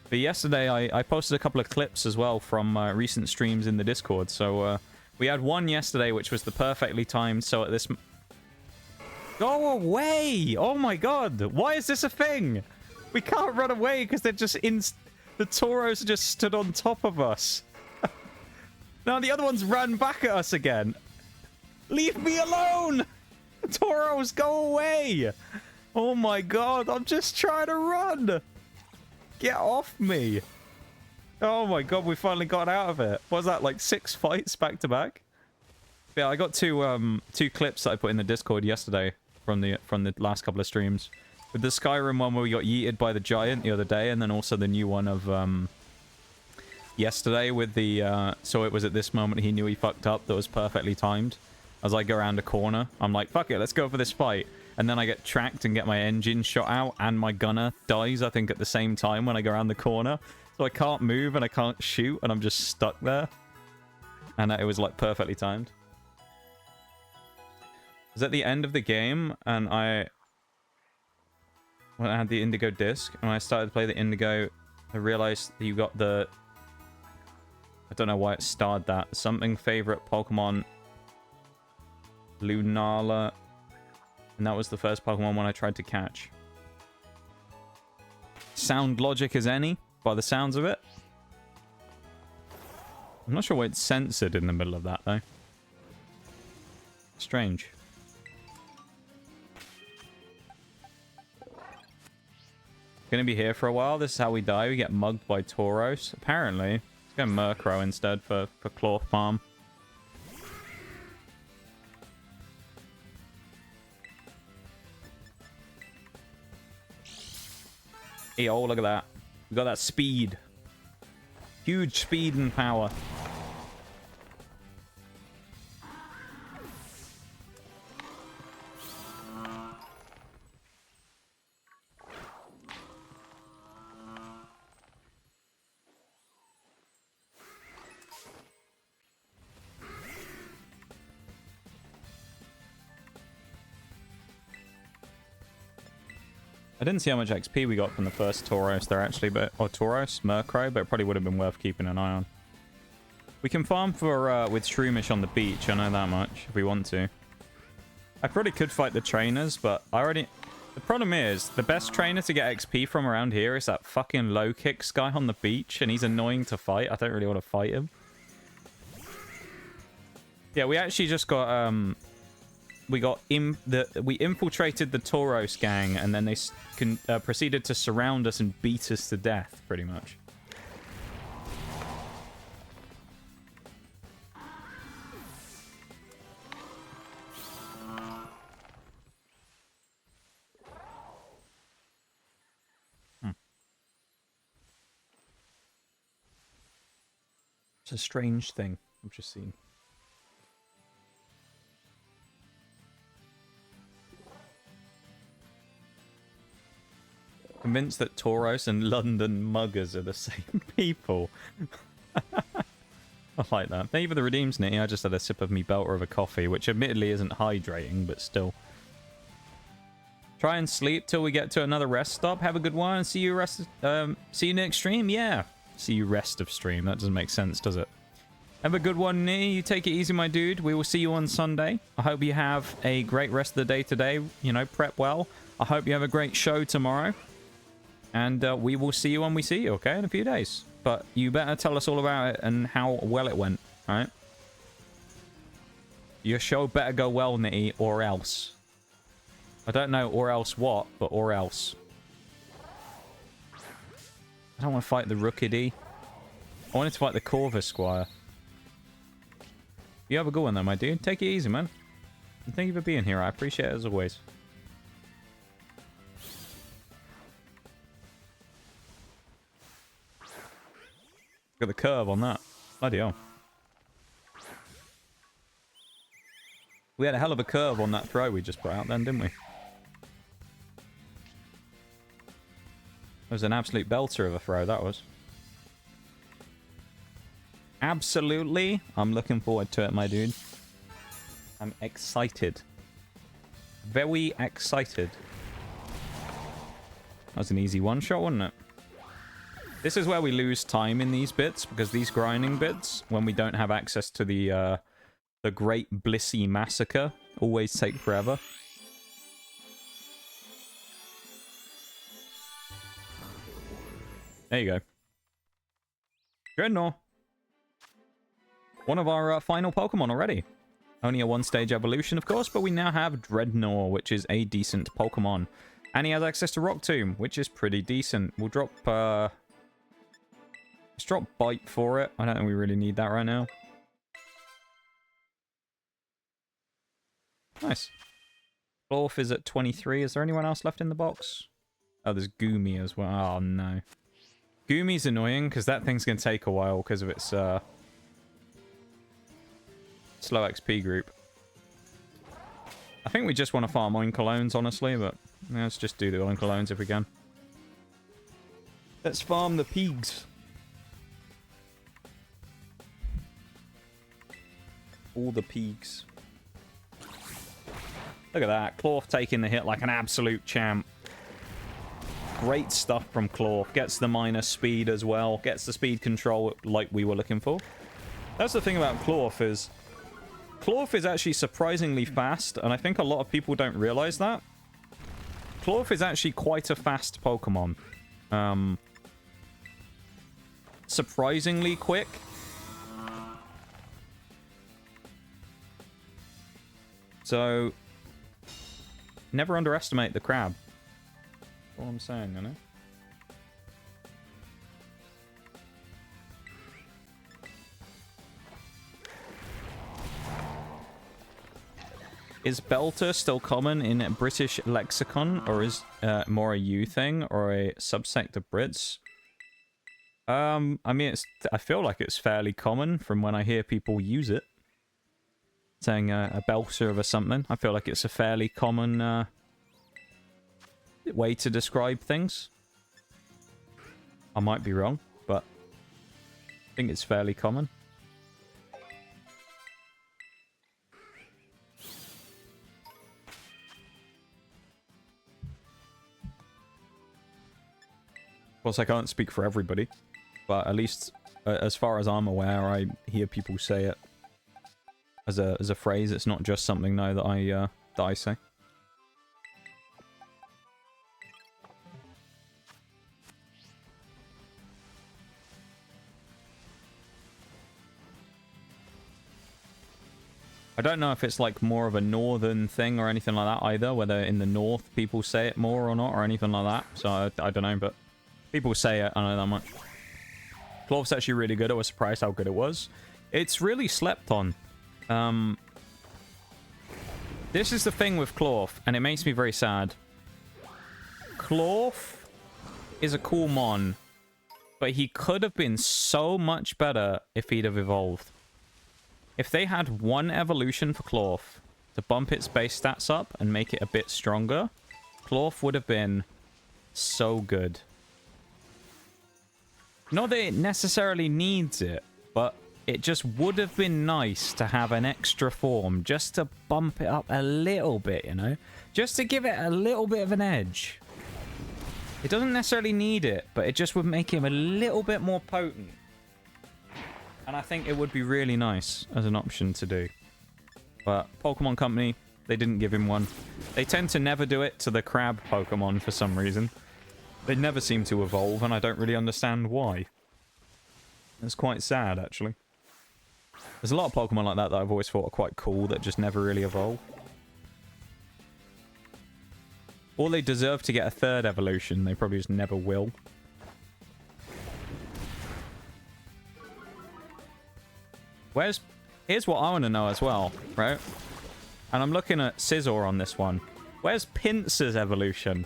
But yesterday, I posted a couple of clips as well from recent streams in the Discord. So we had one yesterday, which was the perfectly timed. So at this... Go away! Oh my god! Why is this a thing? We can't run away because they're just in... The Tauros just stood on top of us. Now the other ones ran back at us again. Leave me alone! Tauros, go away! Oh my god, I'm just trying to run! Get off me! Oh my god, we finally got out of it. What was that, like 6 fights back to back? Yeah, I got two clips that I put in the Discord yesterday from the last couple of streams. With the Skyrim one where we got yeeted by the giant the other day, and then also the new one of yesterday with the so it was at this moment he knew he fucked up that was perfectly timed. As I go around a corner, I'm like, fuck it, let's go for this fight. And then I get tracked and get my engine shot out, and my gunner dies, I think, at the same time when I go around the corner. So I can't move and I can't shoot, and I'm just stuck there. And it was, like, perfectly timed. It was at the end of the game, and when I had the Indigo disc, and when I started to play the Indigo, I realized that you got the... I don't know why it starred that. Something favorite Pokemon... Lunala... And that was the first Pokemon one I tried to catch. Sound logic as any, by the sounds of it. I'm not sure why it's censored in the middle of that, though. Strange. Gonna be here for a while. This is how we die. We get mugged by Tauros. Apparently. Let's go Murkrow instead for Claw Farm. Oh, look at that. We got that speed. Huge speed and power. I didn't see how much XP we got from the first Tauros there, actually, but... Or Tauros, Murkrow, but it probably would have been worth keeping an eye on. We can farm for, with Shroomish on the beach, I know that much, if we want to. I probably could fight the trainers, but I already... The problem is, the best trainer to get XP from around here is that fucking low kicks guy on the beach, and he's annoying to fight. I don't really want to fight him. Yeah, we actually just got, we infiltrated the Tauros gang, and then they proceeded to surround us and beat us to death, pretty much. It's a strange thing I've just seen. Convinced that Tauros and London muggers are the same people. I like that. Thank you for the redeems, Nitty. I just had a sip of me belter of a coffee, which admittedly isn't hydrating, but still. Try and sleep till we get to another rest stop. Have a good one. See you see you next stream. Yeah. See you rest of stream. That doesn't make sense, does it? Have a good one, Nitty. You take it easy, my dude. We will see you on Sunday. I hope you have a great rest of the day today. You know, prep well. I hope you have a great show tomorrow. And we will see you when we see you, okay, in a few days. But you better tell us all about it and how well it went, alright? Your show better go well, Nitty, or else. I don't know or else what, but or else. I don't want to fight the Rookidee. I wanted to fight the Corvus Squire. You have a good one, though, my dude. Take it easy, man. And thank you for being here. I appreciate it as always. Look at the curve on that. Bloody hell. We had a hell of a curve on that throw we just put out then, didn't we? It was an absolute belter of a throw, that was. Absolutely. I'm looking forward to it, my dude. I'm excited. Very excited. That was an easy one-shot, wasn't it? This is where we lose time in these bits, because these grinding bits, when we don't have access to the Great Blissey Massacre, always take forever. There you go. Dreadnought. One of our final Pokemon already. Only a one-stage evolution, of course, but we now have Dreadnought, which is a decent Pokemon. And he has access to Rock Tomb, which is pretty decent. We'll drop, let's drop Bite for it. I don't think we really need that right now. Nice. Clorf is at 23. Is there anyone else left in the box? Oh, there's Goomy as well. Oh, no. Goomy's annoying, because that thing's going to take a while because of its, slow XP group. I think we just want to farm Oinkolones, honestly, but let's just do the Oinkolones if we can. Let's farm the pigs. All the pigs. Look at that. Clorf taking the hit like an absolute champ. Great stuff from Clorf. Gets the minus speed as well. Gets the speed control like we were looking for. That's the thing about Clorf is... Clorf is actually surprisingly fast, and I think a lot of people don't realize that. Clorf is actually quite a fast Pokemon. Surprisingly quick. So, never underestimate the crab. That's all I'm saying, you know? Is Belter still common in a British lexicon, or is more a you thing, or a subsect of Brits? I mean, I feel like it's fairly common from when I hear people use it. Saying a belter of a something. I feel like it's a fairly common way to describe things. I might be wrong, but I think it's fairly common. Of course, I can't speak for everybody, but at least as far as I'm aware, I hear people say it as a phrase. It's not just something now that I say. I don't know if it's like more of a northern thing or anything like that either, whether in the north people say it more or not or anything like that. So I don't know, but people say it, I know that much. Clorf's actually really good. I was surprised how good it was. It's really slept on. This is the thing with Clorf, and it makes me very sad. Clorf is a cool mon, but he could have been so much better if he'd have evolved. If they had one evolution for Clorf to bump its base stats up and make it a bit stronger, Clorf would have been so good. Not that it necessarily needs it, but it just would have been nice to have an extra form just to bump it up a little bit, you know? Just to give it a little bit of an edge. It doesn't necessarily need it, but it just would make him a little bit more potent. And I think it would be really nice as an option to do. But Pokemon Company, they didn't give him one. They tend to never do it to the crab Pokemon for some reason. They never seem to evolve, and I don't really understand why. It's quite sad, actually. There's a lot of Pokemon like that I've always thought are quite cool that just never really evolve. Or they deserve to get a third evolution. They probably just never will. Here's what I want to know as well, right? And I'm looking at Scizor on this one. Where's Pinsir's evolution?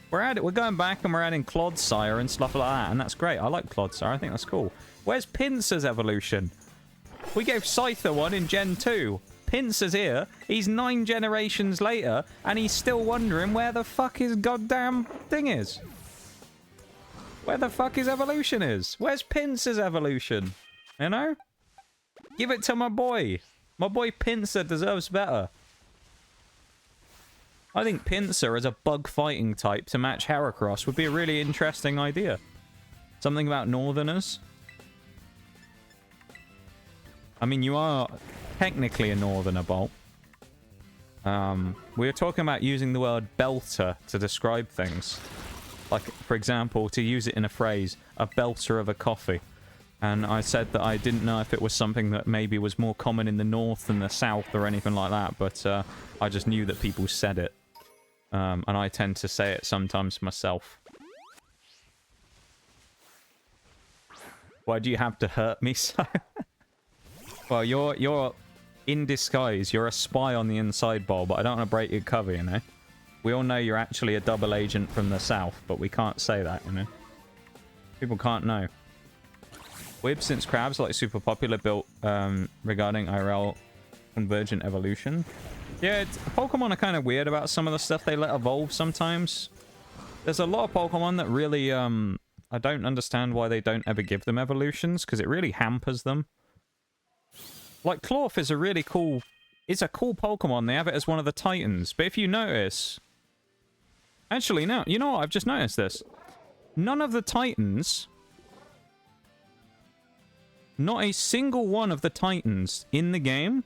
We're going back and we're adding Quagsire and stuff like that, and that's great. I like Quagsire. I think that's cool. Where's Pinsir's evolution? We gave Scyther one in Gen 2. Pinsir's here. He's 9 generations later, and he's still wondering where the fuck his goddamn thing is. where the fuck his evolution is. Where's Pinsir's evolution? You know? Give it to my boy. My boy Pinsir deserves better. I think Pinsir as a bug fighting type to match Heracross would be a really interesting idea. Something about Northerners. I mean, you are technically a Northerner, Bolt. We were talking about using the word belter to describe things. Like, for example, to use it in a phrase, a belter of a coffee. And I said that I didn't know if it was something that maybe was more common in the north than the south or anything like that, but I just knew that people said it. And I tend to say it sometimes myself. Why do you have to hurt me so? Well, you're in disguise. You're a spy on the inside, Bowl, but I don't want to break your cover, you know? We all know you're actually a double agent from the south, but we can't say that, you know? People can't know. Weird since crabs are like super popular built regarding IRL convergent evolution. Yeah, Pokemon are kind of weird about some of the stuff they let evolve sometimes. There's a lot of Pokemon that really, I don't understand why they don't ever give them evolutions, because it really hampers them. Like, Clorf is a really cool... It's a cool Pokemon. They have it as one of the Titans. But if you notice... Actually, no. You know what? I've just noticed this. None of the Titans... Not a single one of the Titans in the game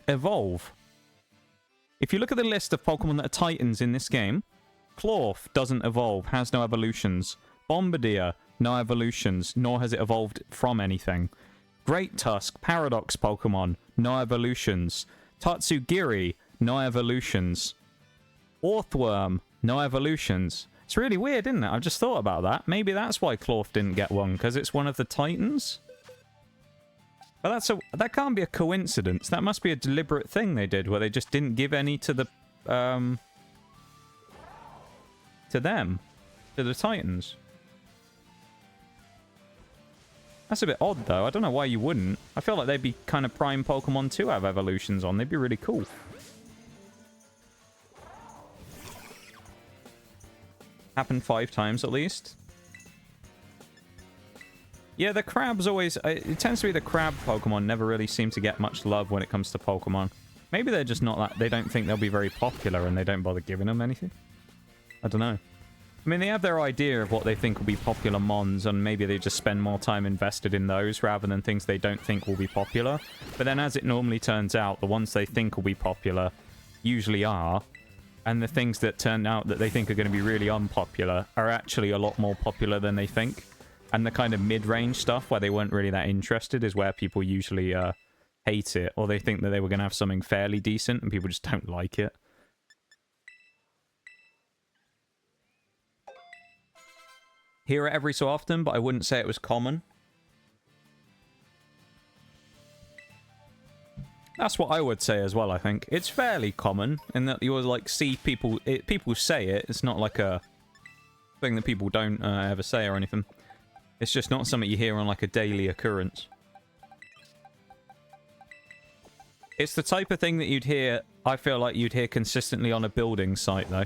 evolve. If you look at the list of Pokemon that are Titans in this game, Clorf doesn't evolve, has no evolutions. Bombardier, no evolutions, nor has it evolved from anything. Great Tusk, Paradox Pokemon, no evolutions. Tatsugiri, no evolutions. Orthworm, no evolutions. It's really weird, isn't it? I've just thought about that. Maybe that's why Clorf didn't get one, because it's one of the Titans? But that can't be a coincidence. That must be a deliberate thing they did, where they just didn't give any to the, to the Titans. That's a bit odd, though. I don't know why you wouldn't. I feel like they'd be kind of prime Pokemon to have evolutions on. They'd be really cool. Happened 5 times at least. Yeah, the crabs always... It tends to be the crab Pokemon never really seem to get much love when it comes to Pokemon. Maybe they're just not that... They don't think they'll be very popular and they don't bother giving them anything. I don't know. I mean, they have their idea of what they think will be popular mons, and maybe they just spend more time invested in those rather than things they don't think will be popular. But then as it normally turns out, the ones they think will be popular usually are. And the things that turn out that they think are going to be really unpopular are actually a lot more popular than they think. And the kind of mid-range stuff where they weren't really that interested is where people usually hate it. Or they think that they were going to have something fairly decent and people just don't like it. Hear it every so often, but I wouldn't say it was common. That's what I would say as well, I think. It's fairly common in that you like see people... people say it. It's not like a thing that people don't ever say or anything. It's just not something you hear on like a daily occurrence. It's the type of thing that you'd hear, I feel like you'd hear consistently on a building site, though.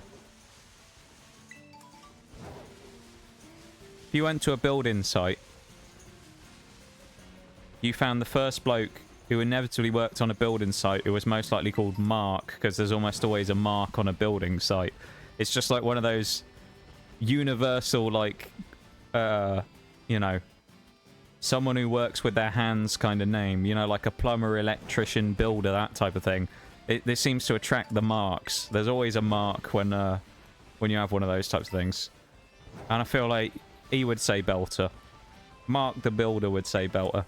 If you went to a building site, you found the first bloke who inevitably worked on a building site who was most likely called Mark, because there's almost always a Mark on a building site. It's just like one of those universal, like, you know, someone who works with their hands kind of name. You know, like a plumber, electrician, builder, that type of thing. This seems to attract the Marks. There's always a Mark when you have one of those types of things. And I feel like he would say Belter. Mark the Builder would say Belter.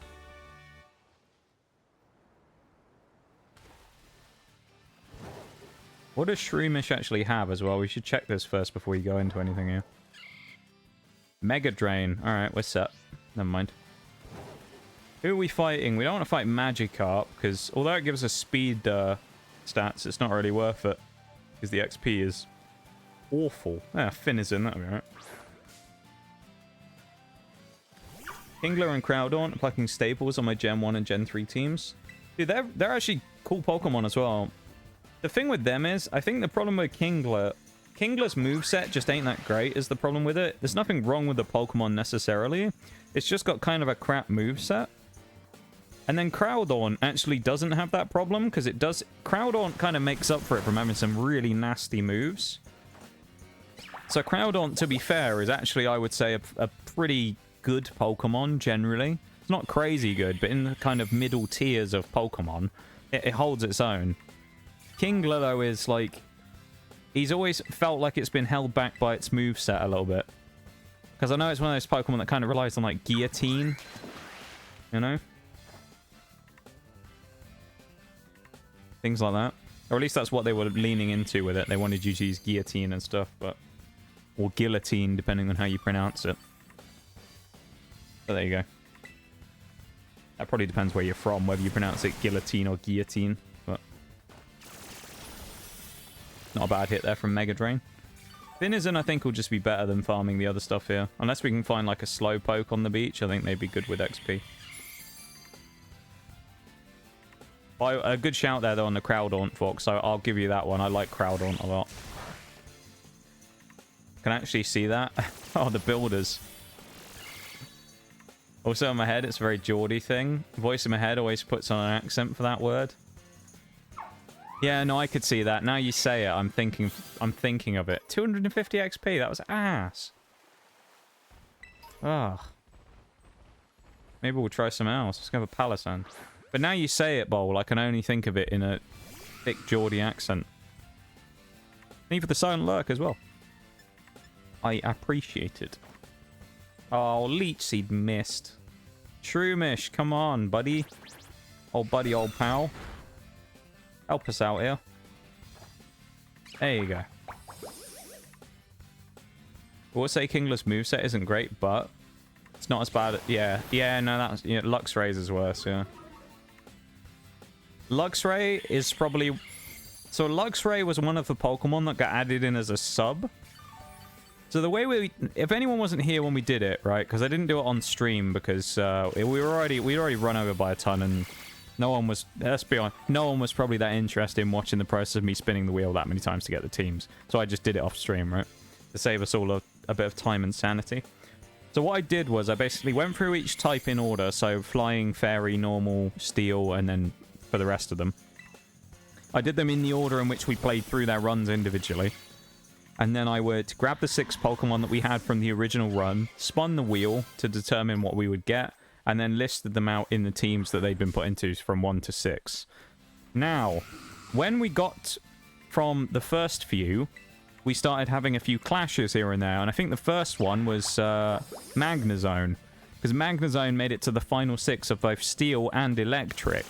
What does Shroomish actually have as well? We should check this first before we go into anything here. Mega Drain. Alright, we're set. Never mind. Who are we fighting? We don't want to fight Magikarp, because although it gives us speed stats, it's not really worth it. Because the XP is awful. Ah, Finizen, that'll be alright. Kingler and Crowdaunt are plucking staples on my Gen 1 and Gen 3 teams. Dude, they're actually cool Pokemon as well. The thing with them is, I think the problem with Kingler Kingler's moveset just ain't that great is the problem with it. There's nothing wrong with the Pokemon necessarily. It's just got kind of a crap moveset. And then Crowdaunt actually doesn't have that problem because it does... Crowdaunt kind of makes up for it from having some really nasty moves. So Crowdaunt, to be fair, is actually, I would say, a pretty good Pokemon generally. It's not crazy good, but in the kind of middle tiers of Pokemon, it holds its own. Kingler, though, is like... He's always felt like it's been held back by its moveset a little bit. Because I know it's one of those Pokemon that kind of relies on, like, Guillotine. You know? Things like that. Or at least that's what they were leaning into with it. They wanted you to use Guillotine and stuff, but... Or Guillotine, depending on how you pronounce it. So there you go. That probably depends where you're from, whether you pronounce it Guillotine or Guillotine. But... Not a bad hit there from Mega Drain. Finizen, I think, will just be better than farming the other stuff here. Unless we can find, like, a Slowpoke on the beach, I think they'd be good with XP. A good shout there, though, on the Crowdaunt, Fox, so I'll give you that one. I like Crowdaunt a lot. Can actually see that. Oh, the builders. Also, in my head, it's a very Geordie thing. Voice in my head always puts on an accent for that word. Yeah, no, I could see that. Now you say it, I'm thinking of it. 250 XP, that was ass. Ugh. Maybe we'll try something else. Let's go with Palisand. But now you say it, Bowl, I can only think of it in a thick Geordie accent. And even the Silent Lurk as well. I appreciate it. Oh, Leech Seed missed. Shroomish, come on, buddy. Old buddy, old pal. Help us out here. There you go. We'll say Kingler's moveset isn't great, but it's not as bad. Yeah, no, that's... Yeah, Luxray's is worse, yeah. Luxray is probably... So Luxray was one of the Pokemon that got added in as a sub. So the way we... If anyone wasn't here when we did it, right? Because I didn't do it on stream because we'd already run over by a ton and no one was... Let's be honest. No one was probably that interested in watching the process of me spinning the wheel that many times to get the teams. So I just did it off stream, right? To save us all a bit of time and sanity. So what I did was I basically went through each type in order. So Flying, Fairy, Normal, Steel, and then for the rest of them. I did them in the order in which we played through their runs individually. And then I would grab the 6 Pokemon that we had from the original run, spun the wheel to determine what we would get, and then listed them out in the teams that they'd been put into from 1 to 6. Now, when we got from the first few, we started having a few clashes here and there, and I think the first one was Magnezone, because Magnezone made it to the final 6 of both Steel and Electric.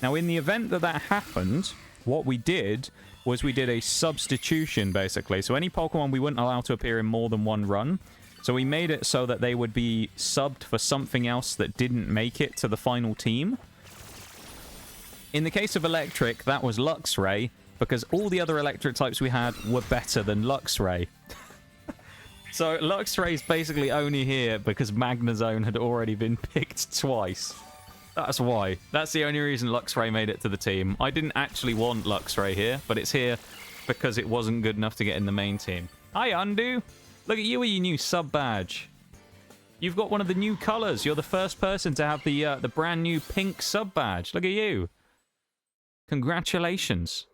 Now, in the event that that happened, what we did was we did a substitution, basically. So any Pokemon we wouldn't allow to appear in more than one run. So we made it so that they would be subbed for something else that didn't make it to the final team. In the case of Electric, that was Luxray, because all the other Electric types we had were better than Luxray. So Luxray's basically only here because Magnezone had already been picked twice. That's why. That's the only reason Luxray made it to the team. I didn't actually want Luxray here, but it's here because it wasn't good enough to get in the main team. Hi, Undo. Look at you with your new sub badge. You've got one of the new colors. You're the first person to have the brand new pink sub badge. Look at you. Congratulations.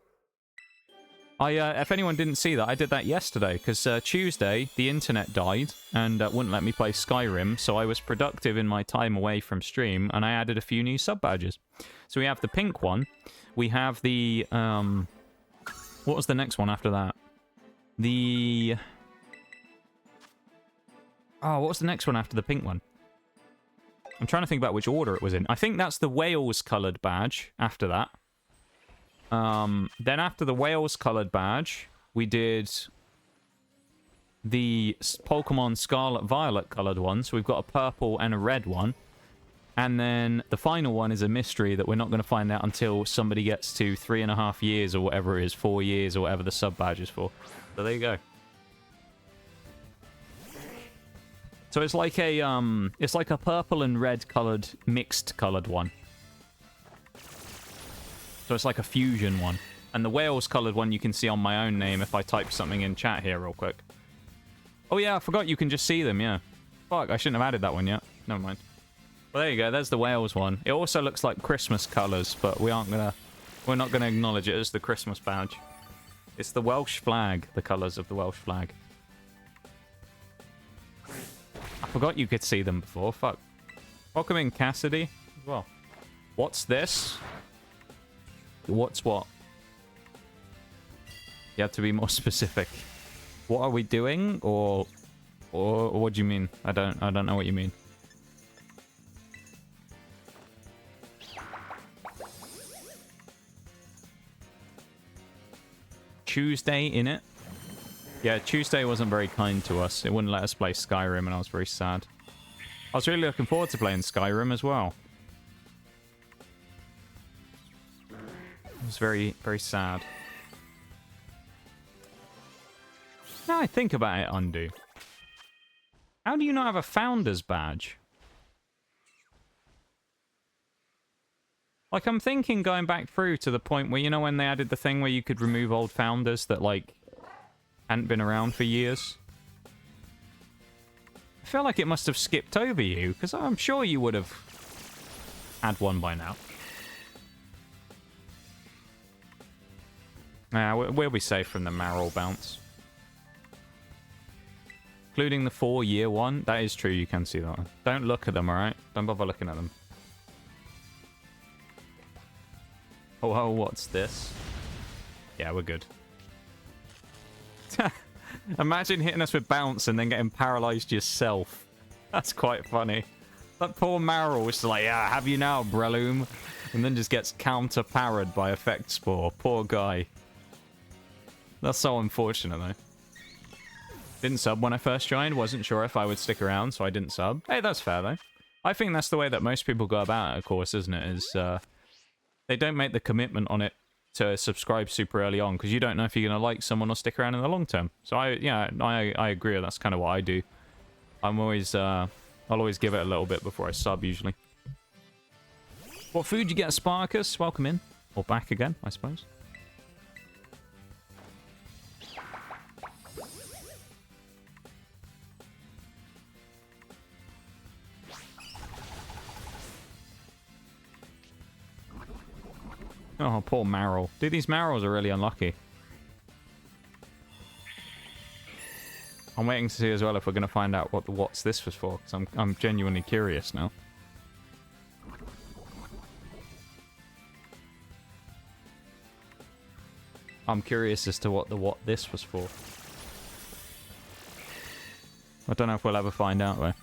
If anyone didn't see that, I did that yesterday because Tuesday the internet died and wouldn't let me play Skyrim, so I was productive in my time away from stream and I added a few new sub badges. So we have the pink one. We have the what was the next one after that? What was the next one after the pink one? I'm trying to think about which order it was in. I think that's the Wales coloured badge after that. Then after the Wales coloured badge, we did the Pokemon Scarlet Violet coloured one. So we've got a purple and a red one. And then the final one is a mystery that we're not going to find out until somebody gets to 3.5 years or whatever it is, 4 years or whatever the sub badge is for. So there you go. So it's like a purple and red coloured, mixed coloured one. So it's like a fusion one. And the Wales coloured one you can see on my own name if I type something in chat here real quick. Oh yeah, I forgot you can just see them, yeah. Fuck, I shouldn't have added that one yet. Never mind. Well, there you go. There's the Wales one. It also looks like Christmas colours, but we're not gonna acknowledge it as the Christmas badge. It's the Welsh flag, the colours of the Welsh flag. I forgot you could see them before. Fuck. Welcome in, Cassidy, as well. What's this? What's what? You have to be more specific. What are we doing, or what do you mean? I don't know what you mean. Tuesday in it. Yeah, Tuesday wasn't very kind to us. It wouldn't let us play Skyrim, and I was very sad. I was really looking forward to playing Skyrim as well. It was very, very sad. Now I think about it, Undo. How do you not have a Founder's Badge? Like, I'm thinking going back through to the point where, you know, when they added the thing where you could remove old founders that, like, hadn't been around for years? I feel like it must have skipped over you, because I'm sure you would have had one by now. Nah, we'll be safe from the Marrow bounce. Including the 4-year one. That is true, you can see that one. Don't look at them, alright? Don't bother looking at them. Oh, what's this? Yeah, we're good. Imagine hitting us with bounce and then getting paralyzed yourself. That's quite funny. That poor Marrow was like, yeah, have you now, Breloom? And then just gets counter-parried by Effect Spore. Poor guy. That's so unfortunate, though. Didn't sub when I first joined. Wasn't sure if I would stick around, so I didn't sub. Hey, that's fair, though. I think that's the way that most people go about it, of course, isn't it? Is, they don't make the commitment on it to subscribe super early on, because you don't know if you're going to like someone or stick around in the long term. So, I agree. That's kind of what I do. I'm always, I'll always give it a little bit before I sub, usually. What food you get, Sparkus? Welcome in. Or back again, I suppose. Oh, poor Marrow. Dude, these Marrows are really unlucky. I'm waiting to see as well if we're going to find out what the what's this was for, because I'm genuinely curious now. I'm curious as to what the what this was for. I don't know if we'll ever find out, though.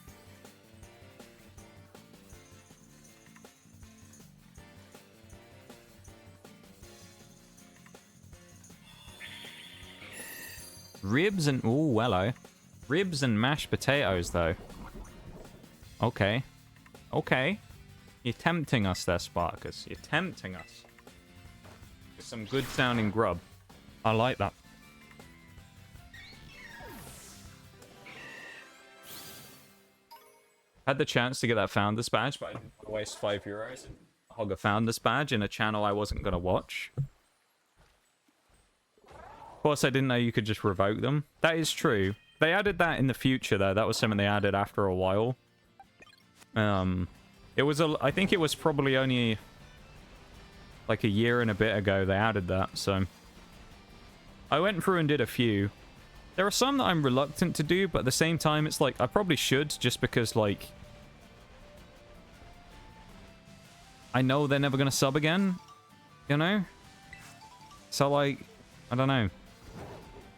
Ribs and... Ooh, hello. Ribs and mashed potatoes, though. Okay. Okay. You're tempting us there, Sparkus. You're tempting us. With some good-sounding grub. I like that. Had the chance to get that Founders Badge, but I didn't want to waste €5 and hog a Founders Badge in a channel I wasn't going to watch. Of course, I didn't know you could just revoke them. That is true. They added that in the future, though. That was something they added after a while. It was I think it was probably only like a year and a bit ago they added that, so... I went through and did a few. There are some that I'm reluctant to do, but at the same time, it's like, I probably should, just because, like... I know they're never going to sub again, you know? So, like, I don't know.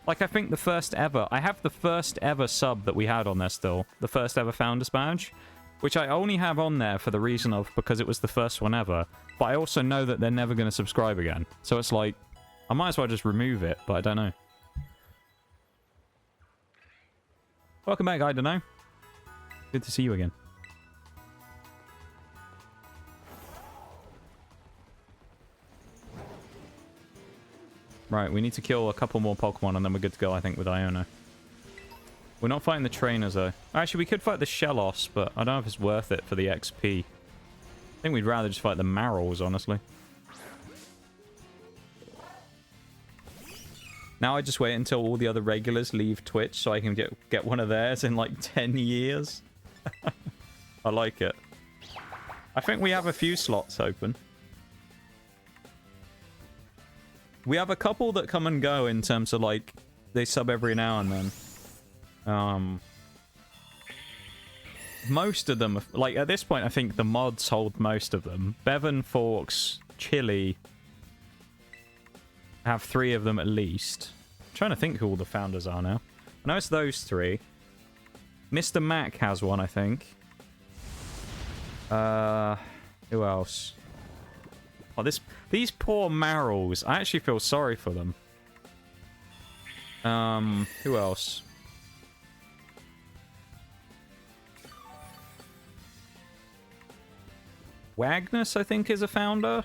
Like, I think the first ever... I have the first ever sub that we had on there still. The first ever Founders Badge. Which I only have on there for the reason of because it was the first one ever. But I also know that they're never going to subscribe again. So it's like... I might as well just remove it, but I don't know. Welcome back, I don't know. Good to see you again. Right, we need to kill a couple more Pokemon and then we're good to go, I think, with Iono. We're not fighting the trainers, though. Actually, we could fight the Shellos, but I don't know if it's worth it for the XP. I think we'd rather just fight the Marrows, honestly. Now I just wait until all the other regulars leave Twitch so I can get one of theirs in like 10 years. I like it. I think we have a few slots open. We have a couple that come and go in terms of like they sub every now and then. Most of them, like at this point, I think the mods hold most of them. Bevan, Forks, Chili have 3 of them at least. I'm trying to think who all the founders are now. I know it's those 3. Mr. Mac has one, I think. Who else? Oh, these poor Marrels. I actually feel sorry for them. Who else? Wagnus, I think, is a founder.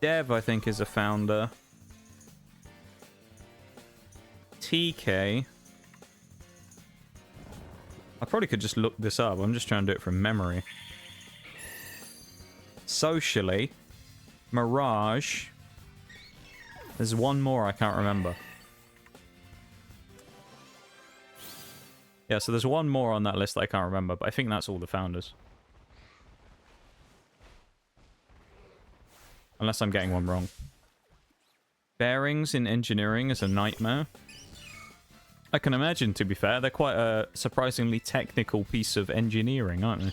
Dev, I think, is a founder. TK. I probably could just look this up. I'm just trying to do it from memory. Socially. Mirage. There's one more I can't remember. Yeah, so there's one more on that list that I can't remember, but I think that's all the founders. Unless I'm getting one wrong. Bearings in engineering is a nightmare. I can imagine, to be fair. They're quite a surprisingly technical piece of engineering, aren't they?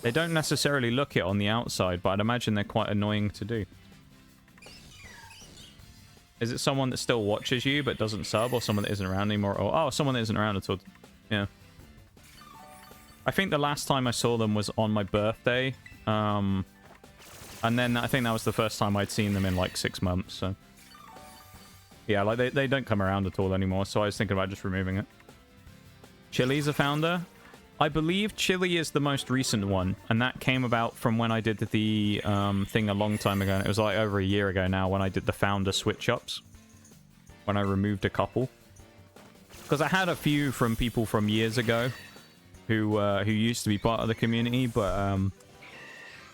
They don't necessarily look it on the outside, but I'd imagine they're quite annoying to do. Is it someone that still watches you but doesn't sub, or someone that isn't around anymore? Or, oh, someone that isn't around at all. Yeah. I think the last time I saw them was on my birthday. And then I think that was the first time I'd seen them in like 6 months, so... Yeah, like they don't come around at all anymore, so I was thinking about just removing it. Chili's a founder. I believe Chili is the most recent one, and that came about from when I did the thing a long time ago. And it was like over a year ago now when I did the founder switch-ups. When I removed a couple. Because I had a few from people from years ago who used to be part of the community, but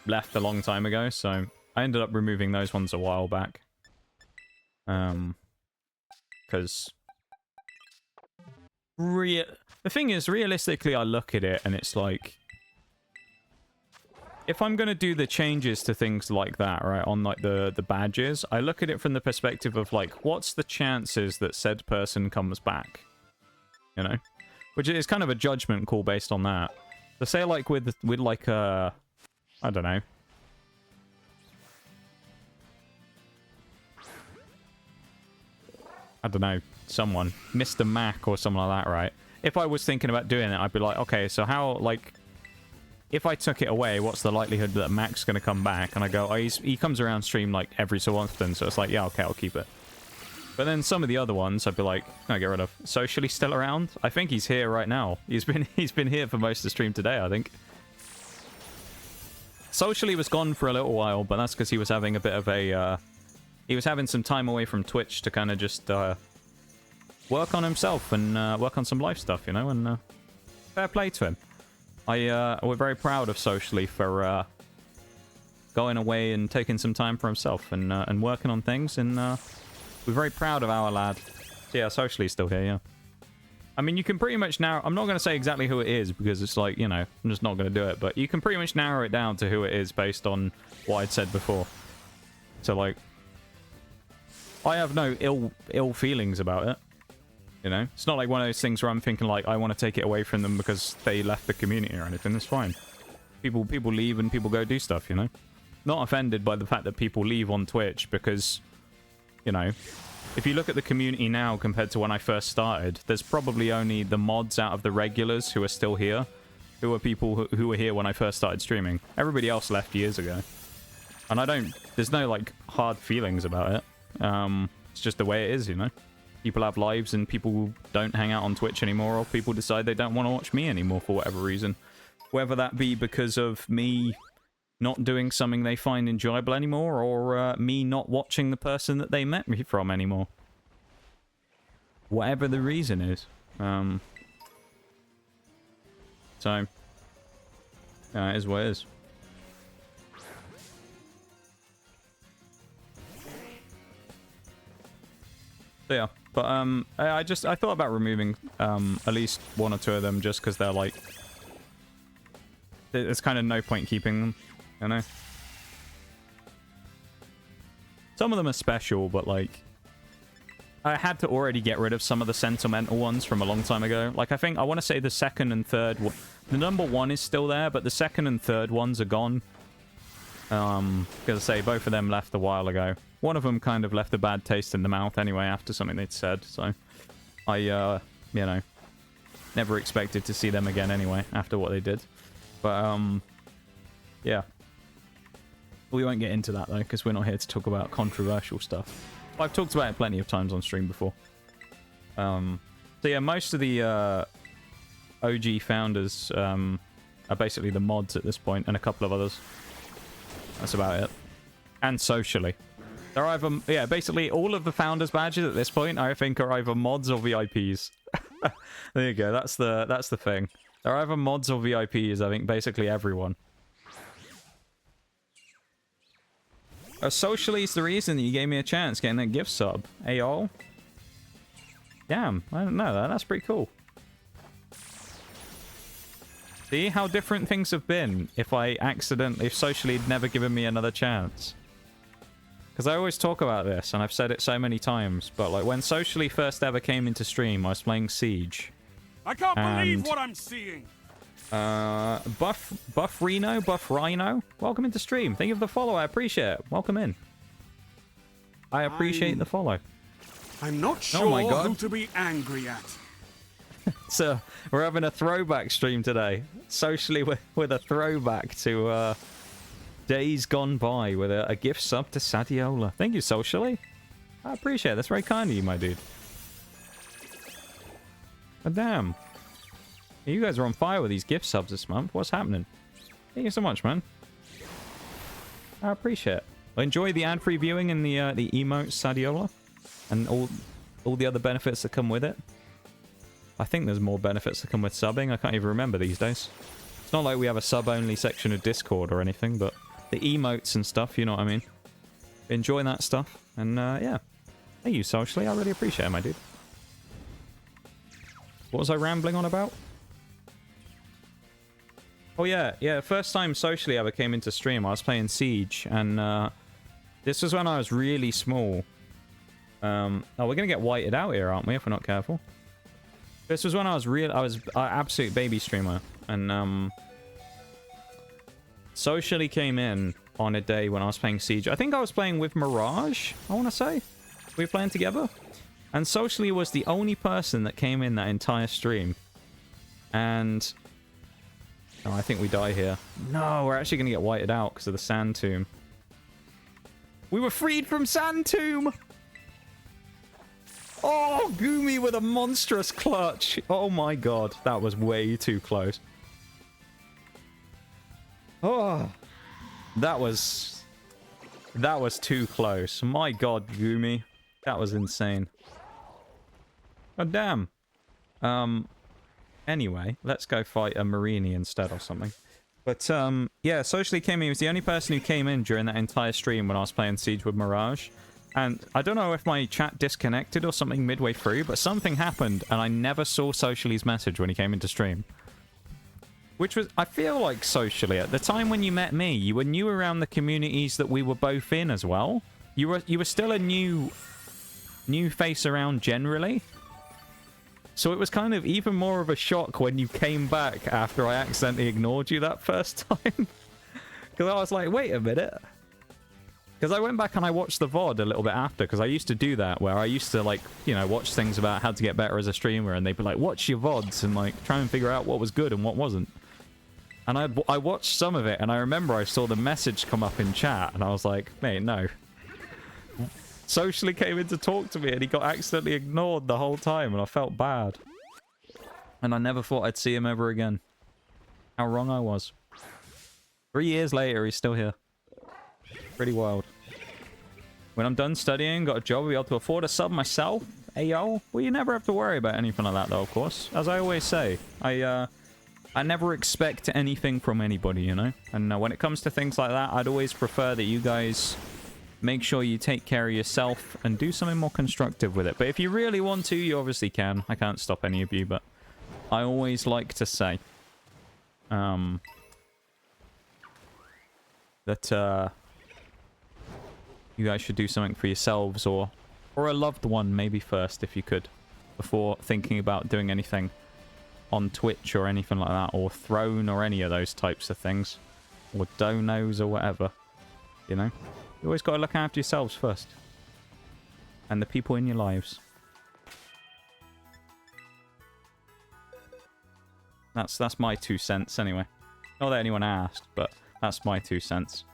left a long time ago, so I ended up removing those ones a while back. Because the thing is, realistically, I look at it and it's like, if I'm going to do the changes to things like that, right, on like the badges, I look at it from the perspective of like, what's the chances that said person comes back? You know? Which is kind of a judgment call based on that. So say like with like I don't know. I don't know, someone, Mr. Mac or something like that, right? If I was thinking about doing it, I'd be like, okay, so how, like, if I took it away, what's the likelihood that Mac's going to come back? And I go, oh, he comes around stream, like, every so often, so it's like, yeah, okay, I'll keep it. But then some of the other ones, I'd be like, no, get rid of. Socially still around? I think he's here right now. He's been here for most of the stream today, I think. Socially was gone for a little while, but that's because he was having a bit of a, he was having some time away from Twitch to kind of just work on himself and work on some life stuff, you know, and fair play to him. We're very proud of Socially for going away and taking some time for himself and working on things, and we're very proud of our lad. So yeah, Socially's still here, yeah. I mean, you can pretty much narrow... I'm not going to say exactly who it is, because it's like, you know, I'm just not going to do it, but you can pretty much narrow it down to who it is based on what I'd said before. So, like... I have no ill feelings about it, you know? It's not like one of those things where I'm thinking, like, I want to take it away from them because they left the community or anything. It's fine. People leave and people go do stuff, you know? Not offended by the fact that people leave on Twitch because, you know, if you look at the community now compared to when I first started, there's probably only the mods out of the regulars who are still here, who are people who were here when I first started streaming. Everybody else left years ago. And there's no, like, hard feelings about it. It's just the way it is, you know? People have lives and people don't hang out on Twitch anymore, or people decide they don't want to watch me anymore for whatever reason. Whether that be because of me not doing something they find enjoyable anymore, or me not watching the person that they met me from anymore. Whatever the reason is. So, yeah, it is what it is. So yeah, but I thought about removing at least one or two of them just because they're like, there's kind of no point keeping them, you know. Some of them are special, but like, I had to already get rid of some of the sentimental ones from a long time ago. Like, I want to say the second and third, the number 1 is still there, but the second and third ones are gone. Because I say both of them left a while ago. One of them kind of left a bad taste in the mouth anyway after something they'd said. So I, you know, never expected to see them again anyway after what they did. But yeah, we won't get into that though because we're not here to talk about controversial stuff. I've talked about it plenty of times on stream before. So yeah, most of the OG founders are basically the mods at this point, and a couple of others. That's about it. And socially. They're either, yeah, basically all of the founders badges at this point, I think, are either mods or VIPs. There you go, that's the thing. They're either mods or VIPs, I think, basically everyone. Socially is the reason that you gave me a chance getting that gift sub. Ayo. Damn, I don't know that. That's pretty cool. See how different things have been if socially had never given me another chance. Because I always talk about this, and I've said it so many times, but like when socially first ever came into stream, I was playing Siege. I can't believe what I'm seeing. Buff Rhino, welcome into stream. Thank you for the follow, I appreciate it. Welcome in. I appreciate the follow. I'm not sure who to be angry at. So we're having a throwback stream today, socially with a throwback to days gone by with a gift sub to Sadiola. Thank you, socially. I appreciate it. That's very kind of you, my dude. But damn. You guys are on fire with these gift subs this month. What's happening? Thank you so much, man. I appreciate it. Well, enjoy the ad-free viewing and the emotes, Sadiola, and all the other benefits that come with it. I think there's more benefits that come with subbing. I can't even remember these days. It's not like we have a sub-only section of Discord or anything, but the emotes and stuff, you know what I mean? Enjoy that stuff. And, yeah. Thank you, socially. I really appreciate it, my dude. What was I rambling on about? Oh, yeah. First time socially I ever came into stream, I was playing Siege, and this was when I was really small. Oh, we're going to get whited out here, aren't we, if we're not careful? This was when I was an absolute baby streamer, and socially came in on a day when I was playing Siege. I think I was playing with Mirage, I want to say. We were playing together. And socially was the only person that came in that entire stream. And oh, I think we die here. No, we're actually going to get whited out because of the Sand Tomb. We were freed from Sand Tomb! Oh, Gumi with a monstrous clutch. Oh my god, that was way too close. Oh, that was too close. My god, Gumi. That was insane. God damn. Anyway, let's go fight a Marini instead or something. But, yeah, socially came in. He was the only person who came in during that entire stream when I was playing Siege with Mirage. And I don't know if my chat disconnected or something midway through, but something happened, and I never saw Socially's message when he came into stream. Which was, I feel like socially, at the time when you met me, you were new around the communities that we were both in as well. You were still a new face around generally. So it was kind of even more of a shock when you came back after I accidentally ignored you that first time. Because I was like, wait a minute. Because I went back and I watched the VOD a little bit after, because I used to do that, where I used to, like, you know, watch things about how to get better as a streamer, and they'd be like, watch your VODs, and, like, try and figure out what was good and what wasn't. And I watched some of it, and I remember I saw the message come up in chat, and I was like, mate, no. Socially came in to talk to me, and he got accidentally ignored the whole time, and I felt bad. And I never thought I'd see him ever again. How wrong I was. 3 years later, he's still here. Pretty wild. When I'm done studying, got a job, I'll be able to afford a sub myself. Ayo. Well, you never have to worry about anything like that, though, of course. As I always say, I never expect anything from anybody, you know? And when it comes to things like that, I'd always prefer that you guys make sure you take care of yourself and do something more constructive with it. But if you really want to, you obviously can. I can't stop any of you, but I always like to say that you guys should do something for yourselves or a loved one maybe first if you could, before thinking about doing anything on Twitch or anything like that, or Throne or any of those types of things, or donos or whatever. You know, you always got to look after yourselves first and the people in your lives. That's my 2 cents anyway. Not that anyone asked, but that's my 2 cents.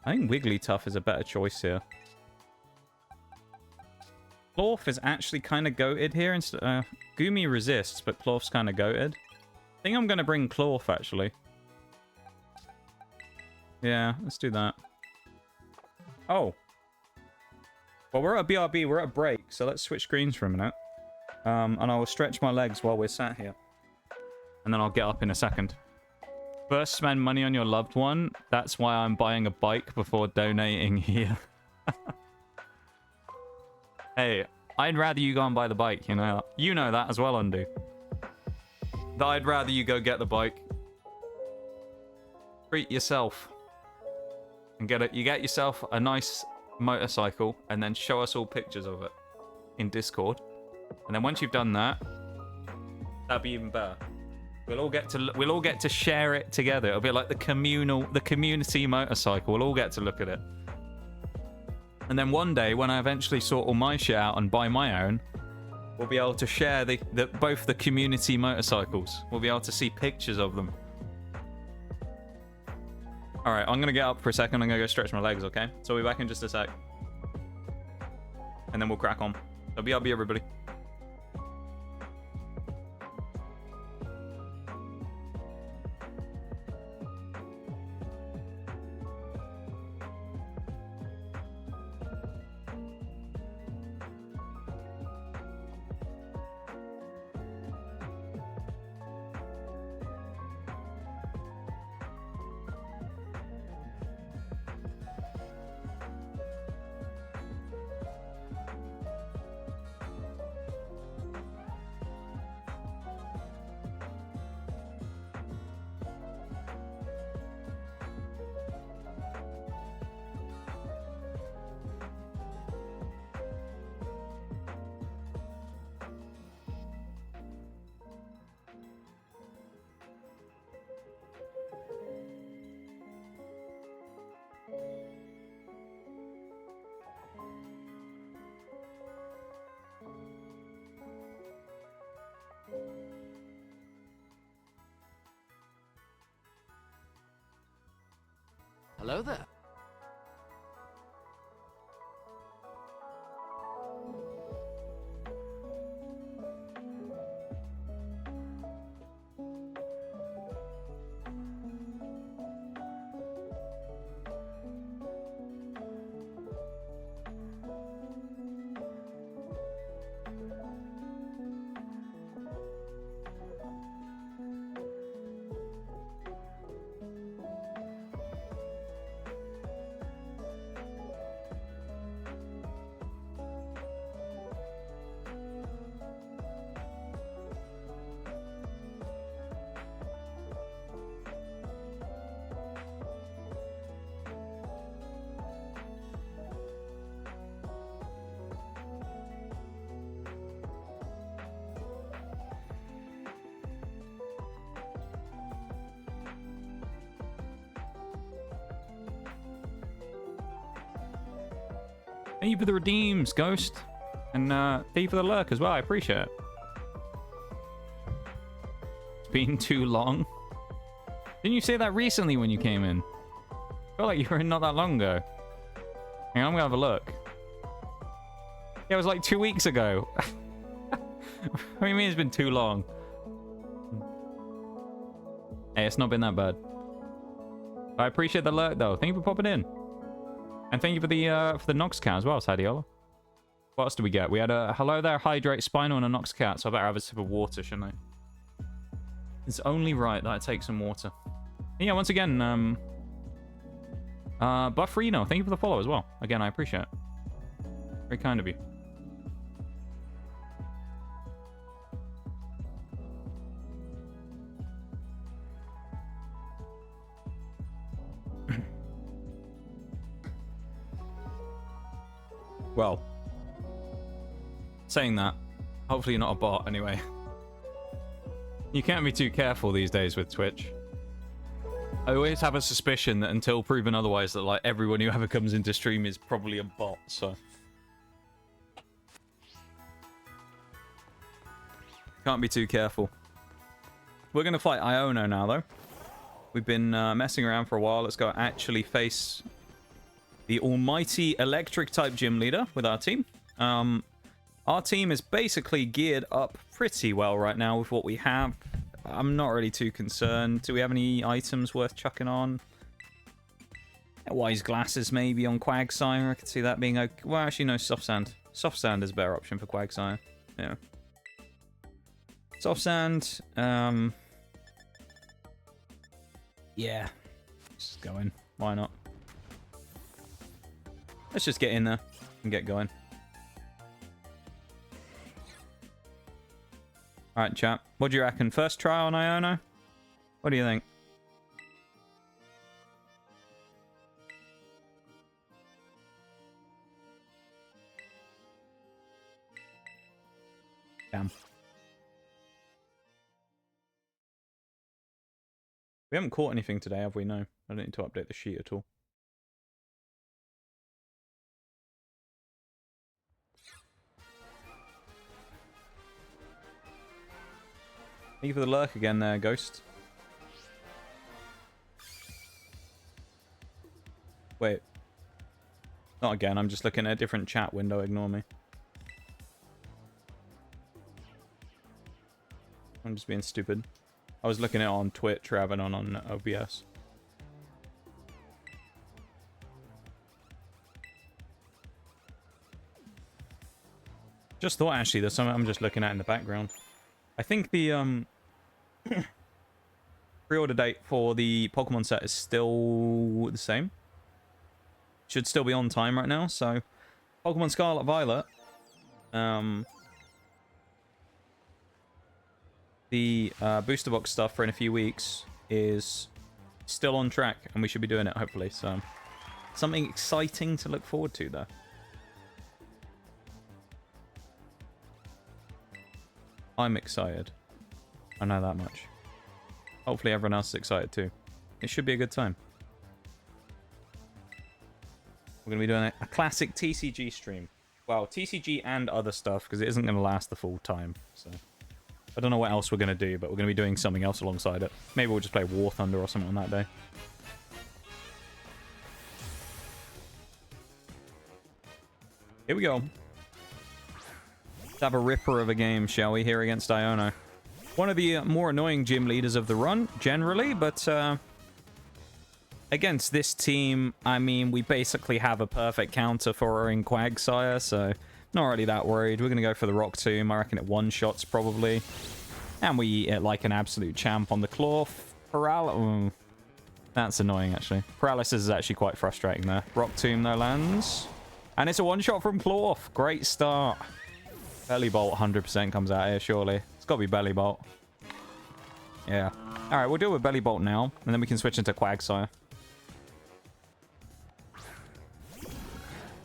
I think Wigglytuff is a better choice here. Clorf is actually kind of goated here. Goomy resists, but Clorf's kind of goated. I think I'm going to bring Clorf, actually. Yeah, let's do that. Oh. Well, we're at BRB. We're at a break, so let's switch screens for a minute. And I will stretch my legs while we're sat here. And then I'll get up in a second. First, spend money on your loved one. That's why I'm buying a bike before donating here. Hey, I'd rather you go and buy the bike, you know that. You know that as well, Undo. That I'd rather you go get the bike. Treat yourself. And you get yourself a nice motorcycle and then show us all pictures of it in Discord. And then once you've done that, that'd be even better. We'll all get to share it together. It'll be like the community motorcycle. We'll all get to look at it. And then one day, when I eventually sort all my shit out and buy my own, we'll be able to share both the community motorcycles. We'll be able to see pictures of them. All right, I'm gonna get up for a second. I'm gonna go stretch my legs. Okay, so we'll be back in just a sec, and then we'll crack on. So BRB, everybody. Hello there. Thank you for the redeems, Ghost. And thank you for the lurk as well. I appreciate it. It's been too long. Didn't you say that recently when you came in? I felt like you were in not that long ago. Hang on, I'm going to have a look. Yeah, it was like 2 weeks ago. What do you mean it's been too long? Hey, it's not been that bad. I appreciate the lurk, though. Thank you for popping in. And thank you for the Nox Cat as well, Sadiola. What else do we get? We had a hello there, Hydrate Spinal, and a Nox Cat, so I better have a sip of water, shouldn't I? It's only right that I take some water. And yeah, once again, Buffrino, thank you for the follow as well. Again, I appreciate it. Very kind of you. Well, saying that, hopefully you're not a bot anyway. You can't be too careful these days with Twitch. I always have a suspicion that until proven otherwise that like everyone who ever comes into stream is probably a bot, so. Can't be too careful. We're going to fight Iono now though. We've been messing around for a while. Let's go actually face the almighty electric type gym leader with our team. Our team is basically geared up pretty well right now with what we have. I'm not really too concerned. Do we have any items worth chucking on? Wise glasses maybe on Quagsire. I could see that being okay. Well, actually no, soft sand. Soft sand is a better option for Quagsire. Yeah. Soft sand. Yeah. Just go in. Why not? Let's just get in there and get going. Alright, chat. What do you reckon? First try on Iono? What do you think? Damn. We haven't caught anything today, have we? No. I don't need to update the sheet at all. Thank you for the lurk again there, Ghost. Wait. Not again, I'm just looking at a different chat window, ignore me. I'm just being stupid. I was looking at it on Twitch rather than on OBS. Just thought actually there's something I'm just looking at in the background. I think the pre-order date for the Pokemon set is still the same. Should still be on time right now, so Pokemon Scarlet Violet. The booster box stuff for in a few weeks is still on track, and we should be doing it hopefully, so something exciting to look forward to there. I'm excited. I know that much. Hopefully everyone else is excited too. It should be a good time. We're going to be doing a classic TCG stream. Well, TCG and other stuff, because it isn't going to last the full time. So I don't know what else we're going to do, but we're going to be doing something else alongside it. Maybe we'll just play War Thunder or something on that day. Here we go. Let's have a ripper of a game, shall we, here against Iono. One of the more annoying gym leaders of the run, generally, but against this team, I mean, we basically have a perfect counter for her in Quagsire, so not really that worried. We're going to go for the Rock Tomb. I reckon it one-shots, probably. And we eat it like an absolute champ on the Cloth. Paralysis. That's annoying, actually. Paralysis is actually quite frustrating there. Rock Tomb, though, lands. And it's a one-shot from Cloth. Great start. Belly Bolt 100% comes out here, surely. It's got to be Belly Bolt. Yeah. Alright, we'll deal with Belly Bolt now, and then we can switch into Quagsire.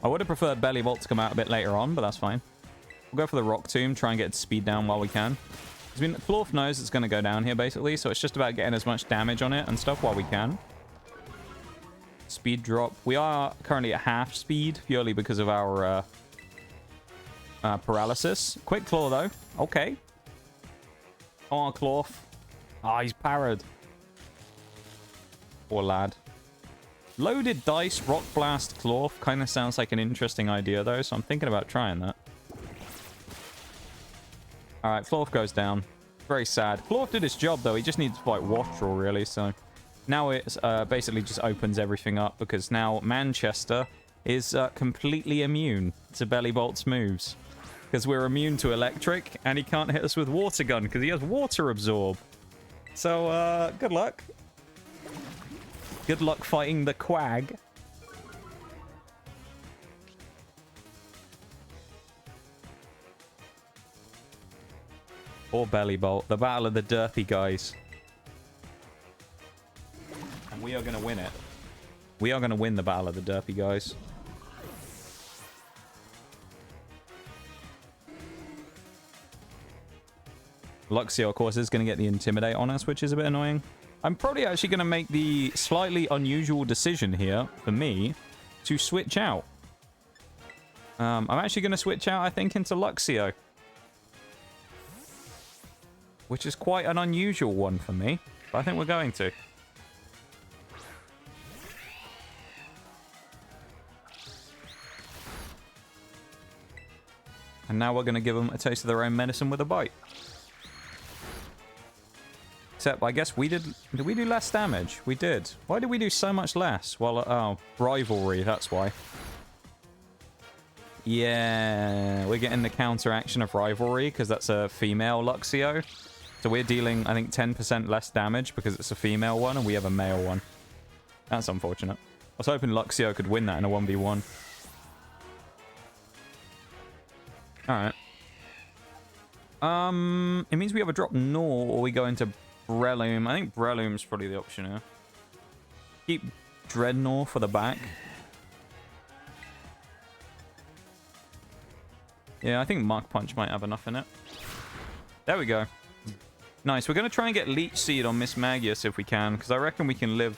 I would have preferred Belly Bolt to come out a bit later on, but that's fine. We'll go for the Rock Tomb, try and get its speed down while we can. I mean, Cloth knows it's going to go down here, basically, so it's just about getting as much damage on it and stuff while we can. Speed drop. We are currently at half speed, purely because of our paralysis. Quick Claw, though. Okay. Oh, Cloth. Ah, he's parried. Poor lad. Loaded dice, Rock Blast, Cloth. Kind of sounds like an interesting idea, though, so I'm thinking about trying that. Alright, Cloth goes down. Very sad. Cloth did his job, though. He just needs to fight Waterall, really, so... Now it basically just opens everything up, because now Manchester is completely immune to Belly Bolt's moves. Because we're immune to electric, and he can't hit us with Water Gun, because he has Water Absorb. So, good luck. Good luck fighting the Quag. Or Belly Bolt. The battle of the derpy guys. And we are going to win it. We are going to win the battle of the derpy guys. Luxio, of course, is going to get the Intimidate on us, which is a bit annoying. I'm probably actually going to make the slightly unusual decision here, for me, to switch out. I'm actually going to switch out, I think, into Luxio. Which is quite an unusual one for me, but I think we're going to. And now we're going to give them a taste of their own medicine with a bite. Except, I guess we did we do less damage? We did. Why did we do so much less? Well, oh, rivalry, that's why. Yeah, we're getting the counteraction of rivalry because that's a female Luxio. So we're dealing, I think, 10% less damage because it's a female one and we have a male one. That's unfortunate. I was hoping Luxio could win that in a 1v1. Alright. It means we have a drop Nor or we go into Breloom. I think Breloom's probably the option here. Keep Dreadnought for the back. Yeah, I think Mach Punch might have enough in it. There we go. Nice. We're going to try and get Leech Seed on Miss Magius if we can, because I reckon we can live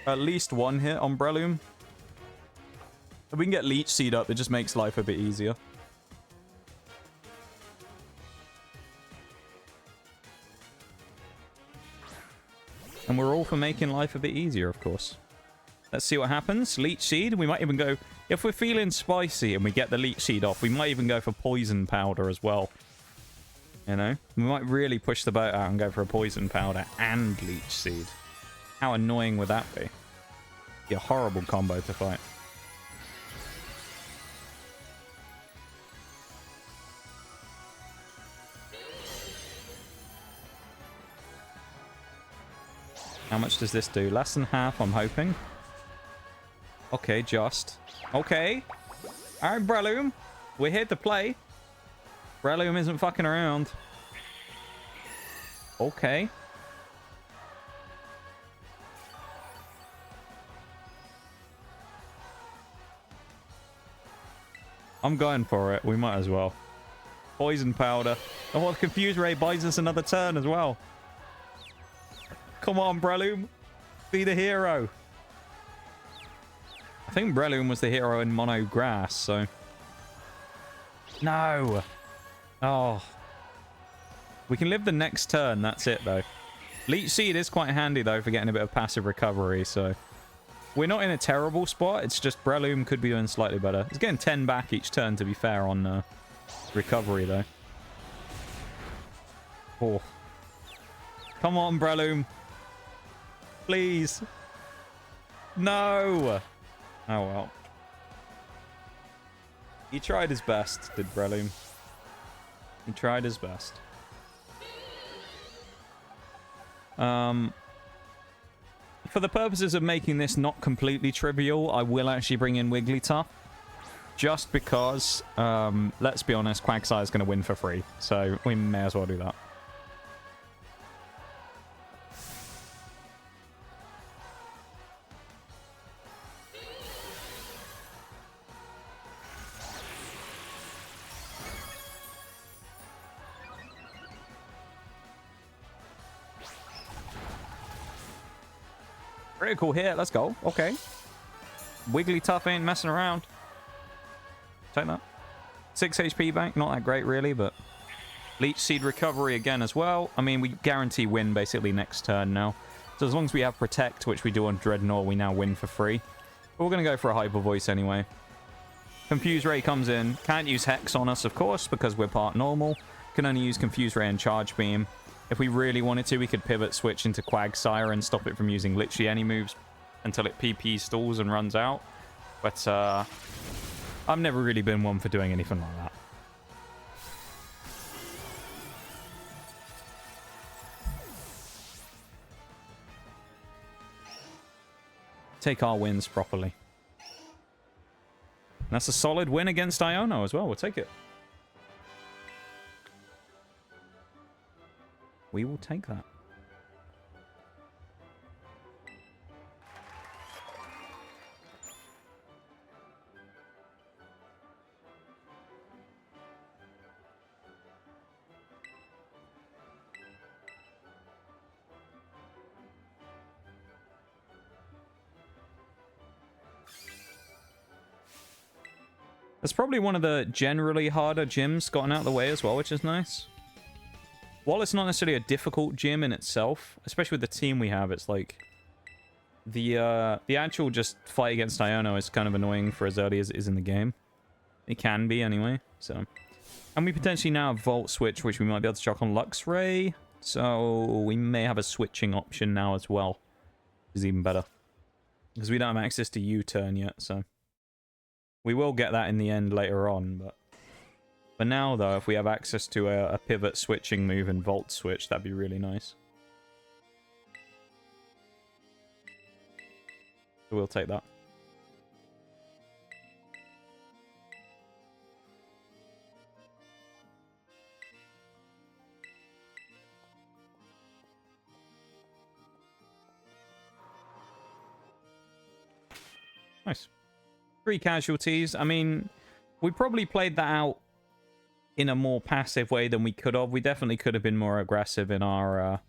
at least one hit on Breloom. If we can get Leech Seed up, it just makes life a bit easier. And we're all for making life a bit easier, of course. Let's see what happens. Leech Seed. We might even go... If we're feeling spicy and we get the Leech Seed off, we might even go for Poison Powder as well. You know? We might really push the boat out and go for a Poison Powder and Leech Seed. How annoying would that be? Be a horrible combo to fight. How much does this do? Less than half, I'm hoping. Okay, just. Okay. Alright, Breloom. We're here to play. Breloom isn't fucking around. Okay. I'm going for it. We might as well. Poison Powder. Oh, the Confuse Ray buys us another turn as well. Come on, Breloom. Be the hero. I think Breloom was the hero in Mono Grass, so... No! Oh. We can live the next turn, that's it, though. Leech Seed is quite handy, though, for getting a bit of passive recovery, so... We're not in a terrible spot, it's just Breloom could be doing slightly better. It's getting 10 back each turn, to be fair, on recovery, though. Oh. Come on, Breloom. Please. No! Oh, well. He tried his best, did Breloom. He tried his best. For the purposes of making this not completely trivial, I will actually bring in Wigglytuff. Just because, let's be honest, Quagsire is going to win for free. So we may as well do that. Critical hit, let's go. Okay. Wigglytuff ain't messing around. Take that. 6 HP bank, not that great really, but... Leech Seed recovery again as well. I mean, we guarantee win basically next turn now. So as long as we have Protect, which we do on Dreadnought, we now win for free. But we're going to go for a Hyper Voice anyway. Confuse Ray comes in. Can't use Hex on us, of course, because we're part normal. Can only use Confuse Ray and Charge Beam. If we really wanted to, we could pivot switch into Quagsire and stop it from using literally any moves until it PP stalls and runs out. But I've never really been one for doing anything like that. take our wins properly. And that's a solid win against Iono as well. We'll take it. We will take that. That's probably one of the generally harder gyms gotten out of the way as well, which is nice. While it's not necessarily a difficult gym in itself, especially with the team we have, it's like the actual just fight against Iono is kind of annoying for as early as it is in the game. It can be anyway, so. And we potentially now have Volt Switch, which we might be able to chuck on Lux Ray. So we may have a switching option now as well. Which is even better. Because we don't have access to U-turn yet, so. We will get that in the end later on, but for now, though, if we have access to a pivot switching move and Volt Switch, that'd be really nice. So we'll take that. Nice. 3 casualties. I mean, we probably played that out in a more passive way than we could have. We definitely could have been more aggressive in our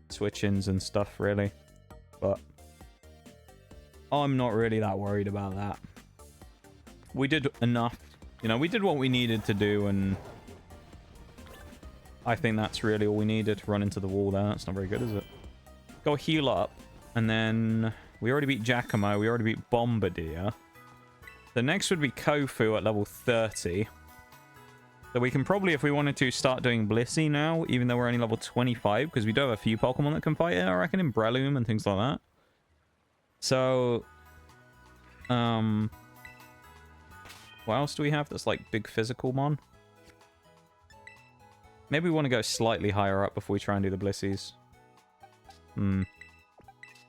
switch-ins and stuff, really. But I'm not really that worried about that. We did enough. You know, we did what we needed to do, and I think that's really all we needed to run into the wall there. That's not very good, is it? Go heal up, and then we already beat Giacomo. We already beat Bombardier. The next would be Kofu at level 30. So we can probably, if we wanted to, start doing Blissey now, even though we're only level 25, because we do have a few Pokemon that can fight it, I reckon, in Breloom and things like that. So, what else do we have that's like big physical mon? Maybe we want to go slightly higher up before we try and do the Blisseys.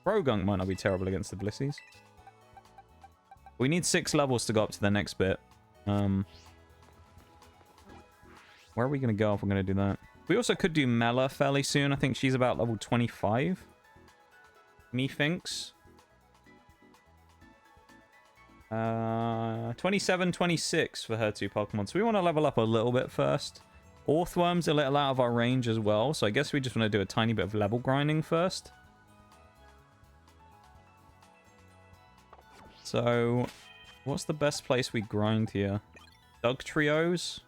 Progunk might not be terrible against the Blisseys. We need 6 levels to go up to the next bit. Where are we going to go if we're going to do that? We also could do Mela fairly soon. I think she's about level 25. Methinks. 27, 26 for her 2 Pokemon. So we want to level up a little bit first. Orthworm's a little out of our range as well. So I guess we just want to do a tiny bit of level grinding first. So, what's the best place we grind here? Doug Trios?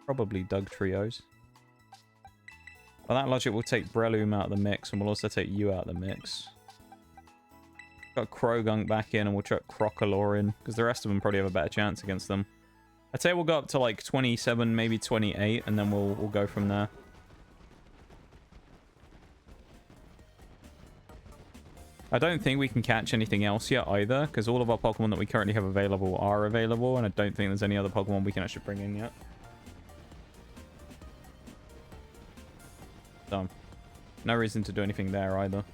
Probably Doug Trios. By that logic, we'll take Breloom out of the mix, and we'll also take you out of the mix. Got Krogunk back in, and we'll chuck Crocolore in, because the rest of them probably have a better chance against them. I'd say we'll go up to like 27, maybe 28, and then we'll go from there. I don't think we can catch anything else yet either, because all of our Pokemon that we currently have available are available, and I don't think there's any other Pokemon we can actually bring in yet. So, no reason to do anything there either.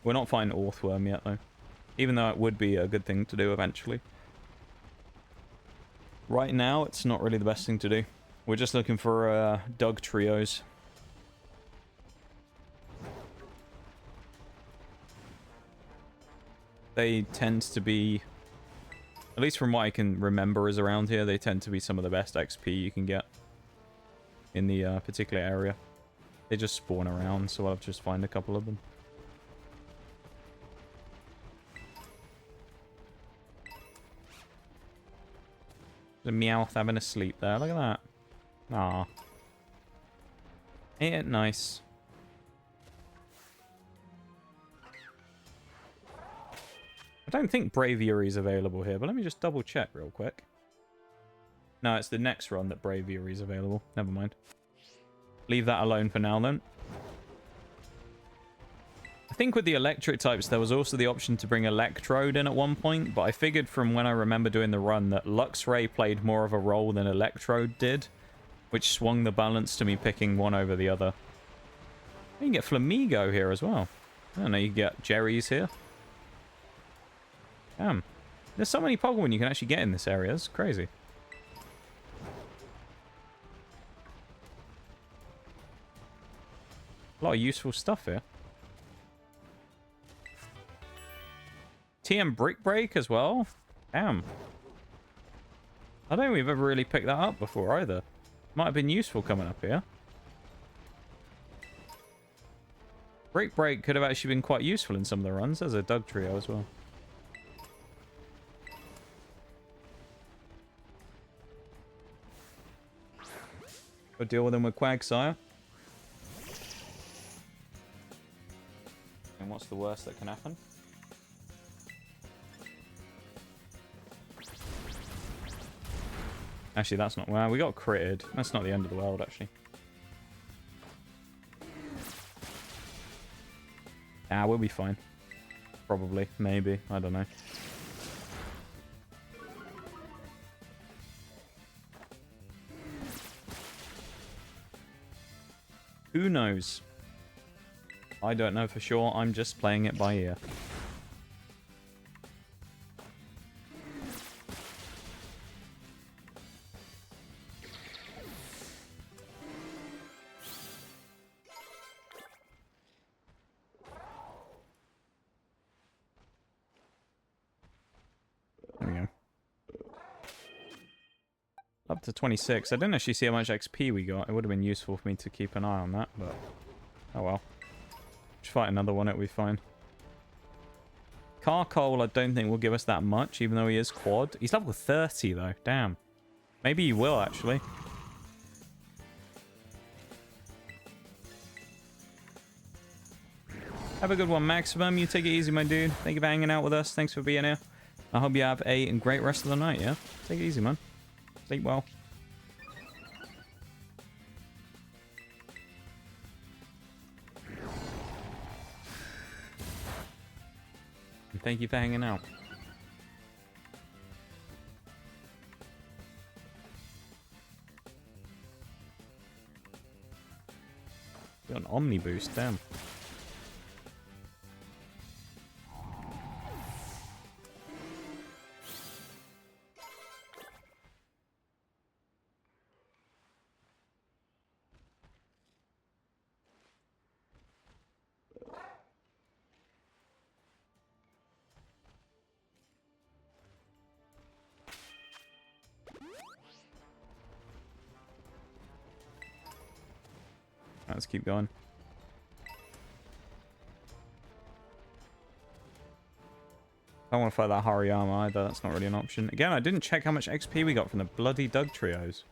We're not finding Orthworm yet, though. Even though it would be a good thing to do eventually. Right now, it's not really the best thing to do. We're just looking for Doug Trios. They tend to be, at least from what I can remember is around here, they tend to be some of the best XP you can get in the particular area. They just spawn around, so I'll just find a couple of them. The Meowth having a sleep there. Look at that. Aw. Ain't it nice? I don't think Braviary is available here, but let me just double check real quick. No, it's the next run that Braviary is available. Never mind. Leave that alone for now, then. I think with the electric types, there was also the option to bring Electrode in at one point, but I figured from when I remember doing the run that Luxray played more of a role than Electrode did, which swung the balance to me picking one over the other. You can get Flamigo here as well. I don't know, you can get Jerry's here. Damn. There's so many Pokemon you can actually get in this area. It's crazy. A lot of useful stuff here. TM Brick Break as well? Damn. I don't think we've ever really picked that up before either. Might have been useful coming up here. Brick Break could have actually been quite useful in some of the runs. There's a Doug Trio as well. Go deal with them with Quagsire. And what's the worst that can happen? Actually, that's not... Well, we got critted. That's not the end of the world, actually. Ah, we'll be fine. Probably. Maybe. I don't know. Who knows? I don't know for sure. I'm just playing it by ear. There we go. Up to 26. I didn't actually see how much XP we got. It would have been useful for me to keep an eye on that, but... Oh well. Just fight another one, it'll be fine. Carcole, I don't think will give us that much, even though he is quad. He's level 30, though. Damn. Maybe he will, actually. Have a good one, Maximum. You take it easy, my dude. Thank you for hanging out with us. Thanks for being here. I hope you have a great rest of the night, yeah? Take it easy, man. Sleep well. And thank you for hanging out. Got an Omni boost, damn. Let's keep going. I don't want to fight that Hariyama either. That's not really an option. Again, I didn't check how much XP we got from the bloody Doug Trios.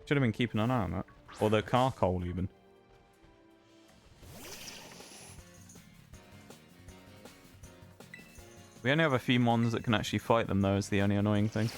Should have been keeping an eye on that. Or the Carcole, even. We only have a few mons that can actually fight them, though, is the only annoying thing.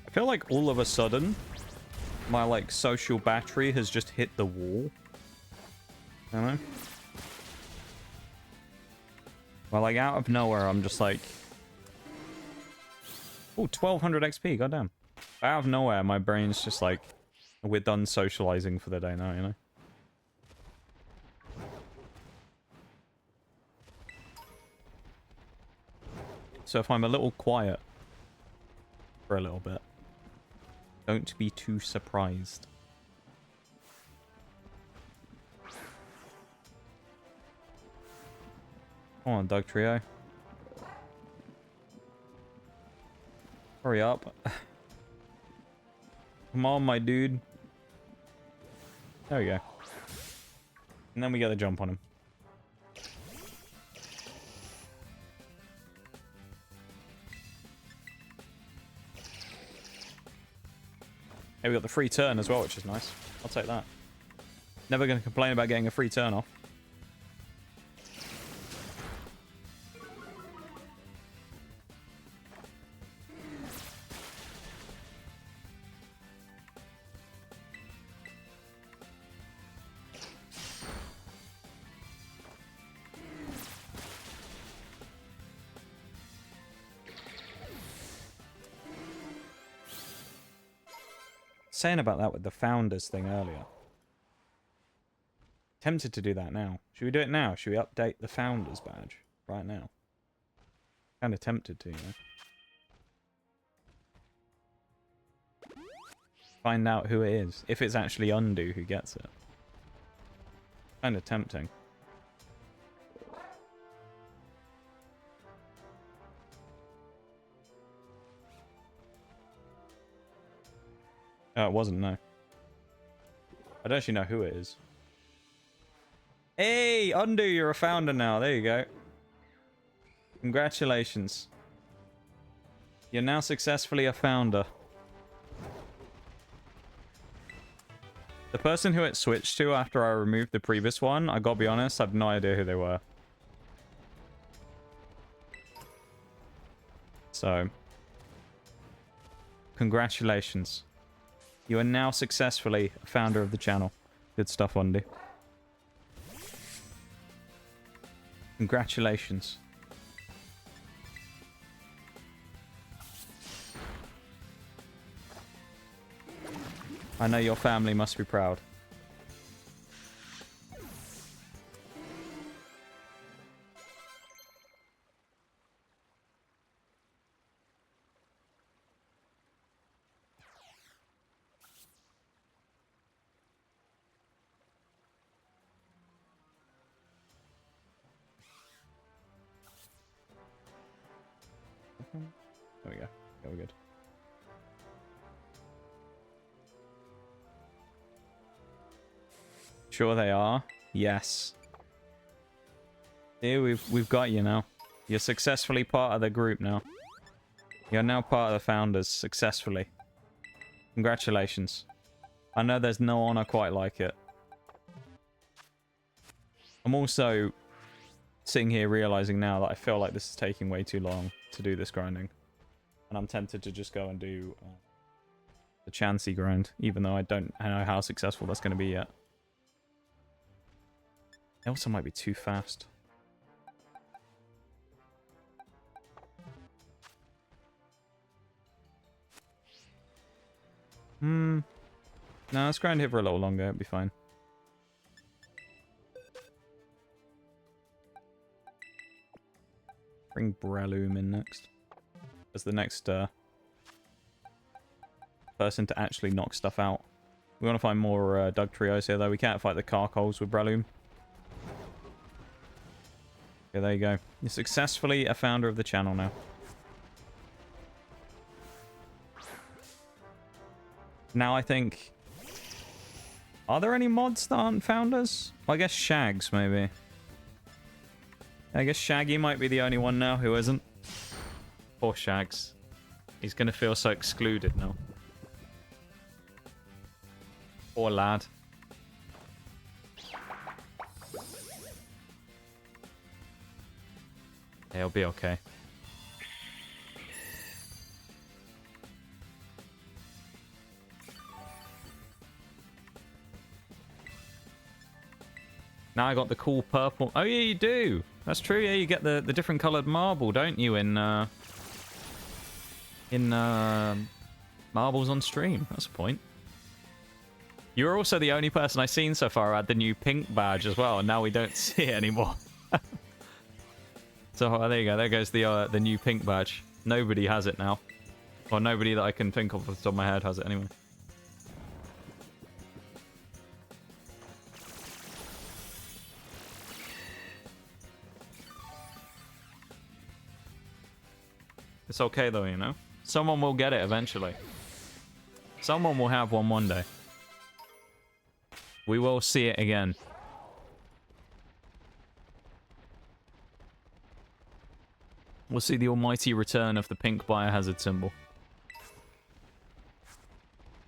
I feel like all of a sudden, my, like, social battery has just hit the wall. I don't know. Well, like, out of nowhere, I'm just like... Oh, 1200 XP, goddamn. Out of nowhere, my brain's just like, we're done socializing for the day now, you know? So if I'm a little quiet for a little bit, don't be too surprised. Come on, Doug Trio. Hurry up. Come on, my dude. There we go. And then we get the jump on him. Hey, we got the free turn as well, which is nice. I'll take that. Never going to complain about getting a free turn off. Saying about that with the founders thing earlier. Tempted to do that now. Should we do it now? Should we update the founders badge right now? Kind of tempted to, you know. Find out who it is. If it's actually Undo who gets it. Kind of tempting. Oh, it wasn't, no. I don't actually know who it is. Hey, Undo, you're a founder now. There you go. Congratulations. You're now successfully a founder. The person who it switched to after I removed the previous one, I gotta be honest, I have no idea who they were. So, congratulations. You are now successfully a founder of the channel. Good stuff, Undo. Congratulations. I know your family must be proud. There we go. Yeah, we're good. Sure they are. Yes. Here we've got you now. You're successfully part of the group now. You're now part of the founders successfully. Congratulations. I know there's no honor quite like it. I'm also sitting here realizing now that I feel like this is taking way too long to do this grinding. And I'm tempted to just go and do the Chansey grind, even though I don't know how successful that's going to be yet. It also might be too fast. No, let's grind here for a little longer. It'll be fine. Bring Breloom in next. As the next person to actually knock stuff out. We want to find more Doug Trios here, though. We can't fight the Carcoals with Breloom. Okay, there you go. You're successfully a founder of the channel now. Now I think... Are there any mods that aren't founders? Well, I guess Shags, maybe. I guess Shaggy might be the only one now who isn't. Poor Shags. He's going to feel so excluded now. Poor lad. He'll be okay. Now I got the cool purple. Oh yeah, you do. That's true. Yeah, you get the different colored marble, don't you? In marbles on stream. That's a point. You're also the only person I've seen so far who had the new pink badge as well, and now we don't see it anymore. So there you go. There goes the new pink badge. Nobody has it now. Or nobody that I can think of off the top of my head has it anyway. It's okay though, you know? Someone will get it eventually. Someone will have one day. We will see it again. We'll see the almighty return of the pink biohazard symbol.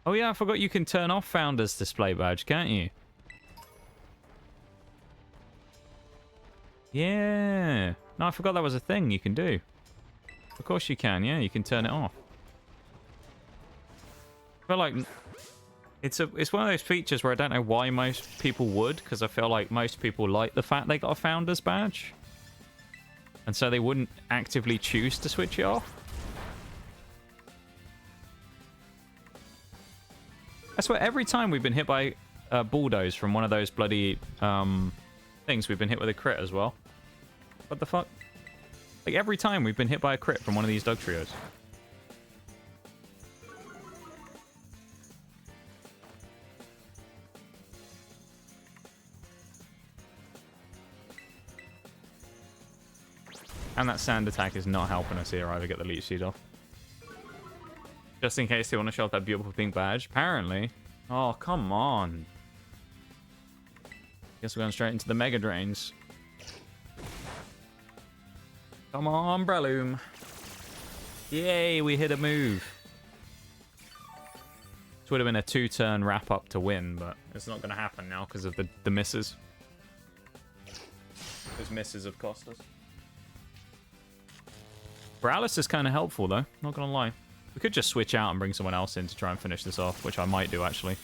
Oh yeah, I forgot you can turn off Founder's display badge, can't you? Yeah. No, I forgot that was a thing you can do. Of course you can, yeah. You can turn it off. I feel like it's one of those features where I don't know why most people would, because I feel like most people like the fact they got a Founder's badge. And so they wouldn't actively choose to switch it off. I swear, every time we've been hit by a bulldoze from one of those bloody things, we've been hit with a crit as well. What the fuck? Like, every time we've been hit by a crit from one of these dog trios. And that sand attack is not helping us here either, get the leech seed off. Just in case they want to show off that beautiful pink badge. Apparently. Oh, come on. Guess we're going straight into the Mega Drains. Come on, Breloom. Yay, we hit a move. This would have been a 2-turn wrap-up to win, but it's not going to happen now because of the misses. Those misses have cost us. Paralysis is kind of helpful, though. Not going to lie. We could just switch out and bring someone else in to try and finish this off, which I might do, actually.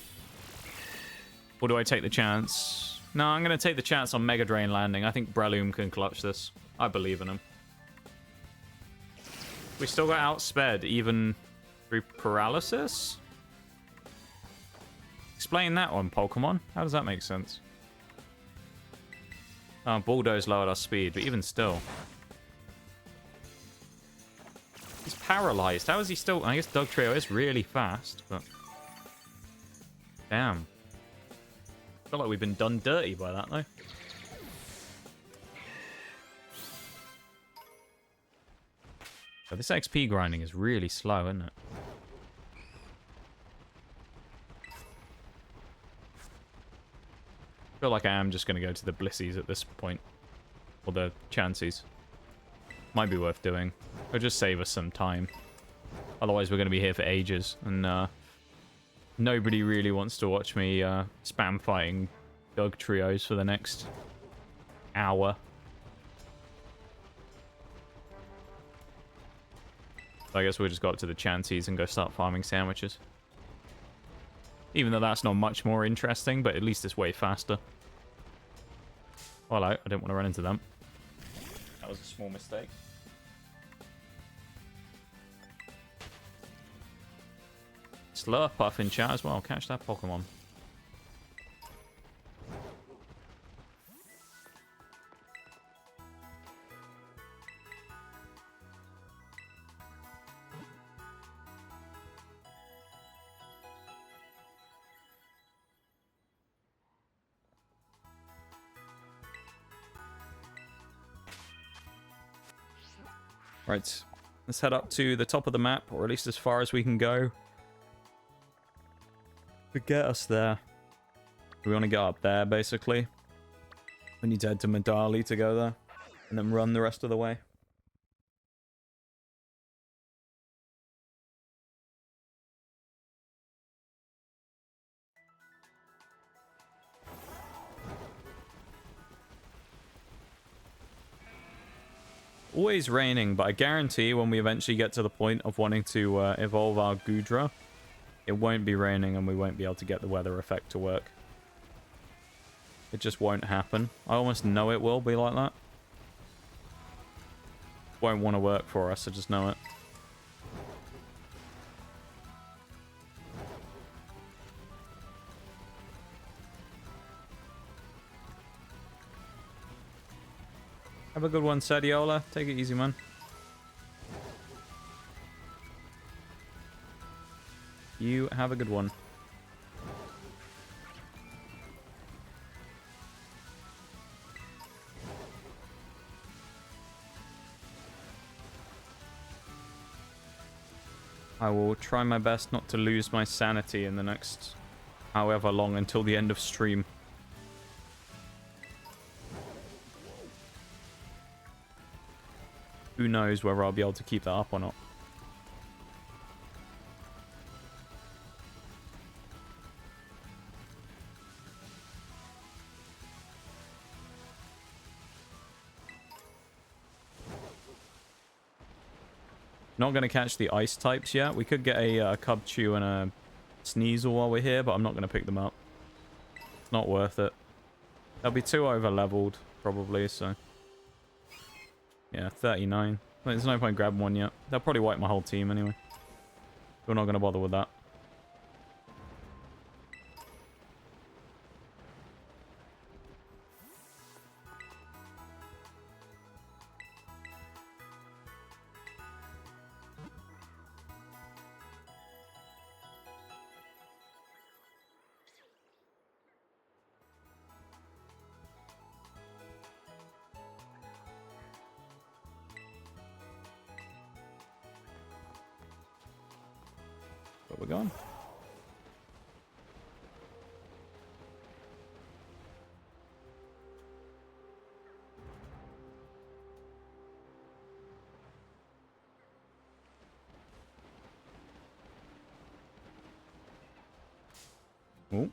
Or do I take the chance? No, I'm going to take the chance on Mega Drain landing. I think Breloom can clutch this. I believe in him. We still got outsped, even through paralysis? Explain that one, Pokemon. How does that make sense? Oh, Bulldoze lowered our speed, but even still. He's paralyzed. How is he still... I guess Dog Trio is really fast, but... Damn. I feel like we've been done dirty by that, though. So this XP grinding is really slow, isn't it? I feel like I am just going to go to the Blissies at this point. Or the Chanseys. Might be worth doing. Or just save us some time. Otherwise we're going to be here for ages. And nobody really wants to watch me spam fighting Dog Trios for the next hour. So I guess we'll just go up to the Chanseys and go start farming sandwiches. Even though that's not much more interesting, but at least it's way faster. Hello, I didn't want to run into them. That was a small mistake. Slurpuff in chat as well. Catch that Pokemon. Right, let's head up to the top of the map, or at least as far as we can go. To get us there. We want to get up there, basically. We need to head to Medali to go there. And then run the rest of the way. Always raining, but I guarantee when we eventually get to the point of wanting to evolve our Goodra, it won't be raining and we won't be able to get the weather effect to work. It just won't happen. I almost know it will be like that. Won't want to work for us, I just know it. Have a good one, Sadiola. Take it easy, man. You have a good one. I will try my best not to lose my sanity in the next however long until the end of stream. Who knows whether I'll be able to keep that up or not. Not going to catch the ice types yet. We could get a Cubchoo and a Sneasel while we're here, but I'm not going to pick them up. It's not worth it. They'll be too over leveled, probably, so. Yeah, 39. There's no point grabbing one yet. They'll probably wipe my whole team anyway. We're not going to bother with that. But we're gone. Oh.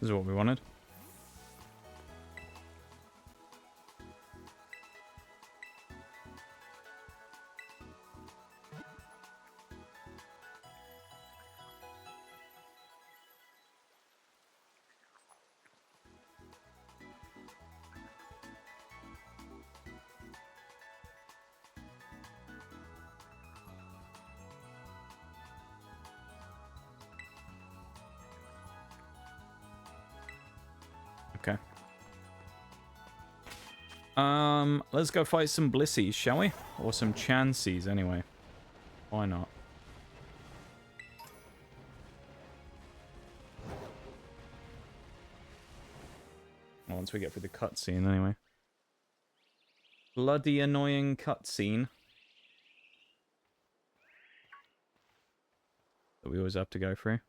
This is what we wanted. Okay. Let's go fight some Blissies, shall we? Or some Chanseys, anyway. Why not? Well, once we get through the cutscene, anyway. Bloody annoying cutscene. That we always have to go through.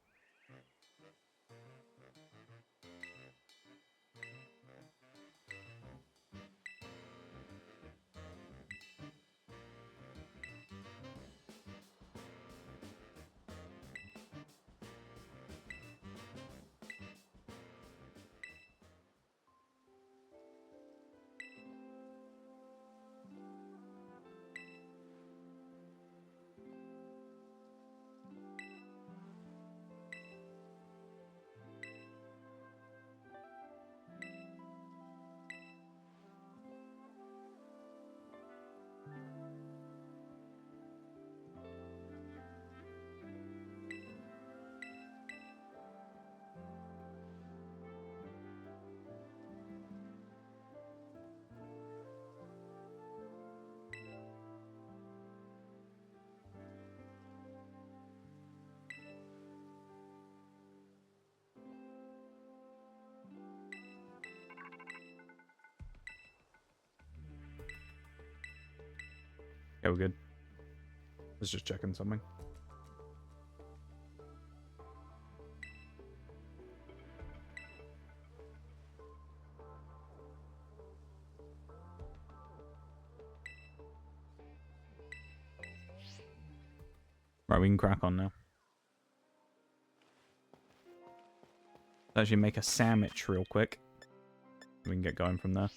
Yeah, we're good. Let's just checking something. Right, we can crack on now. Actually make a sandwich real quick. We can get going from there.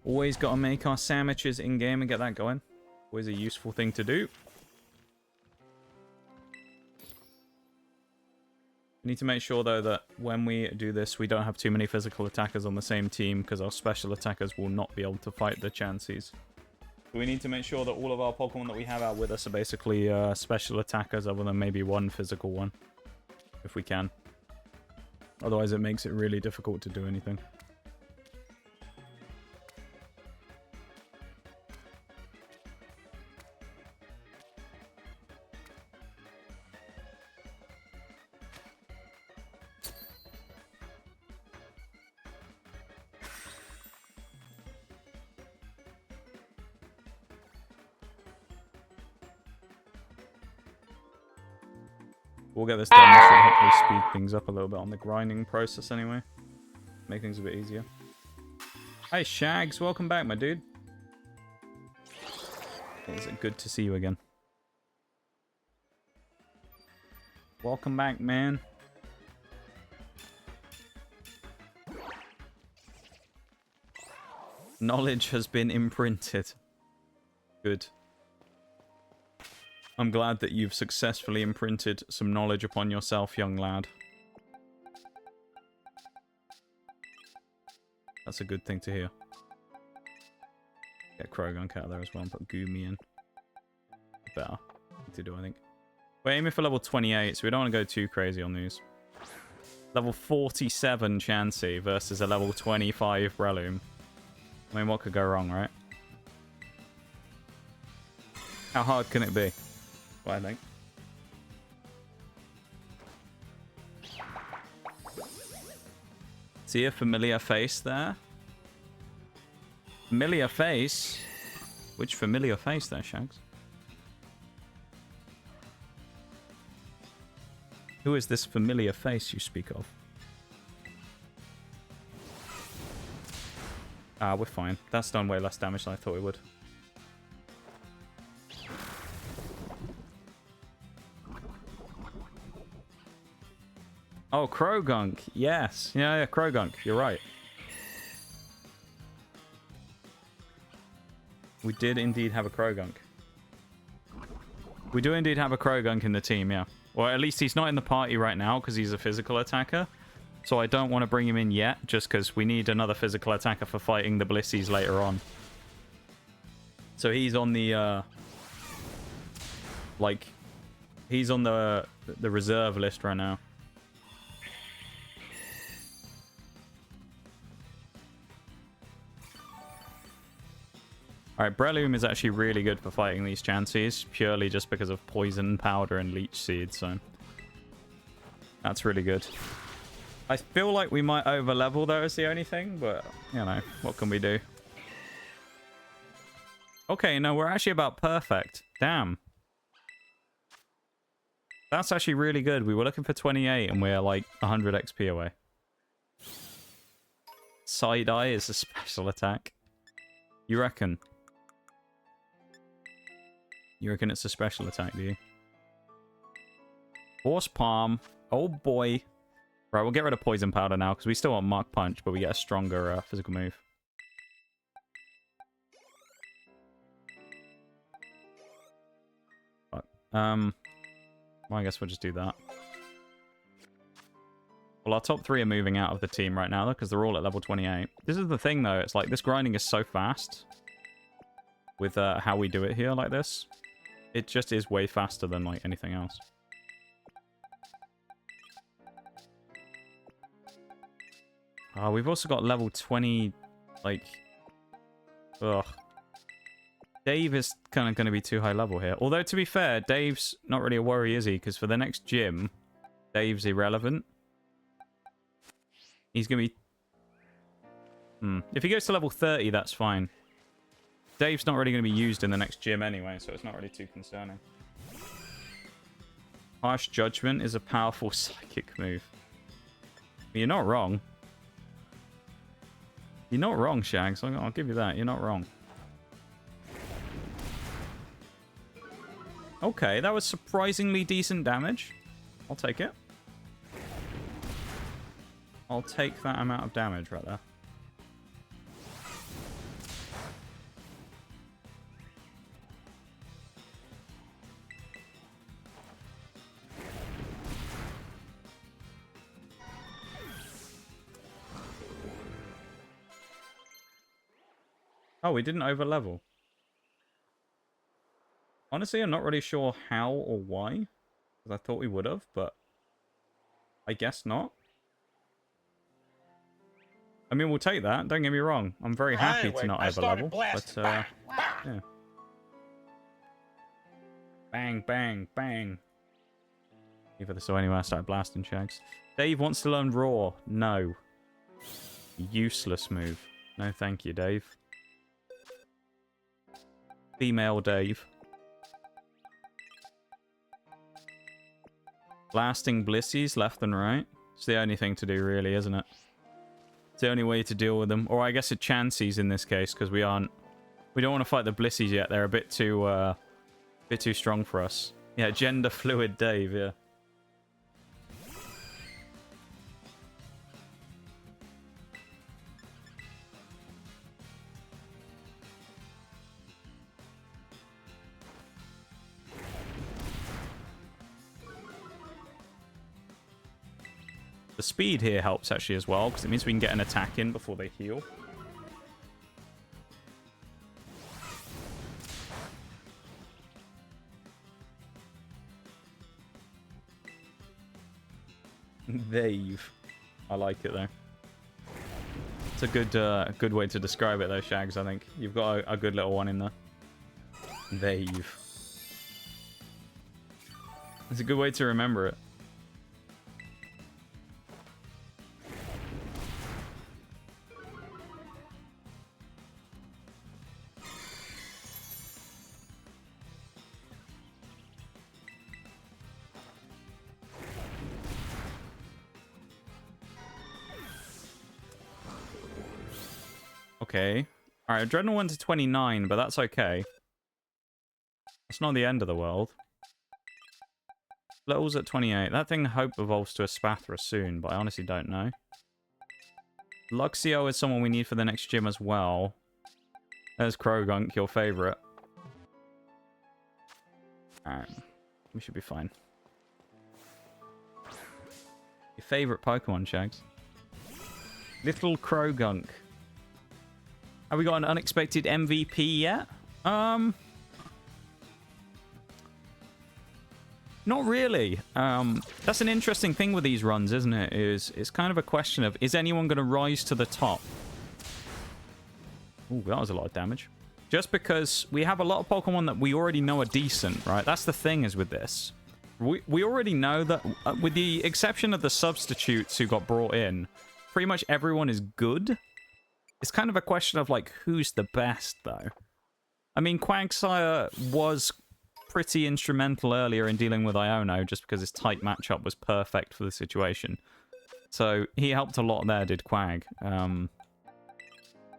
Always got to make our sandwiches in-game and get that going. Always a useful thing to do. We need to make sure, though, that when we do this, we don't have too many physical attackers on the same team, because our special attackers will not be able to fight the chances. We need to make sure that all of our Pokemon that we have out with us are basically special attackers, other than maybe one physical one, if we can. Otherwise, it makes it really difficult to do anything. We'll get this done. This should hopefully speed things up a little bit on the grinding process anyway. Make things a bit easier. Hi, Shags. Welcome back, my dude. Is it good to see you again? Welcome back, man. Knowledge has been imprinted. Good. I'm glad that you've successfully imprinted some knowledge upon yourself, young lad. That's a good thing to hear. Get Krogunk out of there as well and put Goomy in. Better to do, I think. We're aiming for level 28, so we don't want to go too crazy on these. Level 47 Chansey versus a level 25 Breloom. I mean, what could go wrong, right? How hard can it be? What I think. See a familiar face there? Familiar face? Which familiar face there, Shags? Who is this familiar face you speak of? Ah, we're fine. That's done way less damage than I thought it would. Oh, Krogunk. Yes. Yeah, Krogunk. You're right. We did indeed have a Krogunk. We do indeed have a Krogunk in the team, yeah. Or at least he's not in the party right now because he's a physical attacker. So I don't want to bring him in yet, just because we need another physical attacker for fighting the Blissies later on. So he's on the, like, he's on the reserve list right now. Alright, Breloom is actually really good for fighting these Chanseys, purely just because of Poison Powder and Leech Seed, so that's really good. I feel like we might over-level, though, is the only thing, but, you know, what can we do? Okay, no, we're actually about perfect. Damn. That's actually really good. We were looking for 28, and we're, like, 100 XP away. Side-Eye is a special attack. You reckon? You reckon it's a special attack, do you? Horse Palm. Oh, boy. Right, we'll get rid of Poison Powder now, because we still want Mark Punch, but we get a stronger physical move. But, well, I guess we'll just do that. Well, our top 3 are moving out of the team right now, though, because they're all at level 28. This is the thing, though. It's like, this grinding is so fast with how we do it here like this. It just is way faster than, like, anything else. We've also got level 20, like... Ugh. Dave is kind of going to be too high level here. Although, to be fair, Dave's not really a worry, is he? Because for the next gym, Dave's irrelevant. He's going to be... If he goes to level 30, that's fine. Dave's not really going to be used in the next gym anyway, so it's not really too concerning. Harsh Judgment is a powerful psychic move. You're not wrong. You're not wrong, Shags. I'll give you that. You're not wrong. Okay, that was surprisingly decent damage. I'll take it. I'll take that amount of damage right there. Oh, we didn't over level. Honestly, I'm not really sure how or why. Because I thought we would have, but I guess not. I mean, we'll take that. Don't get me wrong. I'm very happy to not over level. But, yeah. Bang, bang, bang. Either this or anyway, I started blasting shags. Dave wants to learn Roar. No. Useless move. No, thank you, Dave. Female Dave. Blasting Blissies left and right. It's the only thing to do, really, isn't it? It's the only way to deal with them. Or I guess a Chanseys in this case, because we don't want to fight the Blissies yet. They're a bit too strong for us. Yeah, gender fluid Dave, yeah. The speed here helps actually as well, because it means we can get an attack in before they heal. They've. I like it though. It's a good way to describe it though, Shags. I think you've got a good little one in there. They've. It's a good way to remember it. Okay. Alright, Adrenal went to 29, but that's okay. It's not the end of the world. Little's at 28. That thing, hope, evolves to a Spathra soon, but I honestly don't know. Luxio is someone we need for the next gym as well. There's Krogunk, your favorite. Alright. We should be fine. Your favorite Pokemon, Shags? Little Krogunk. Have we got an unexpected MVP yet? Not really. That's an interesting thing with these runs, isn't it? It's kind of a question of, is anyone going to rise to the top? Ooh, that was a lot of damage. Just because we have a lot of Pokemon that we already know are decent, right? That's the thing is with this. We already know that, with the exception of the substitutes who got brought in, pretty much everyone is good. It's kind of a question of, like, who's the best, though? I mean, Quagsire was pretty instrumental earlier in dealing with Iono, just because his tight matchup was perfect for the situation. So, he helped a lot there, did Quag.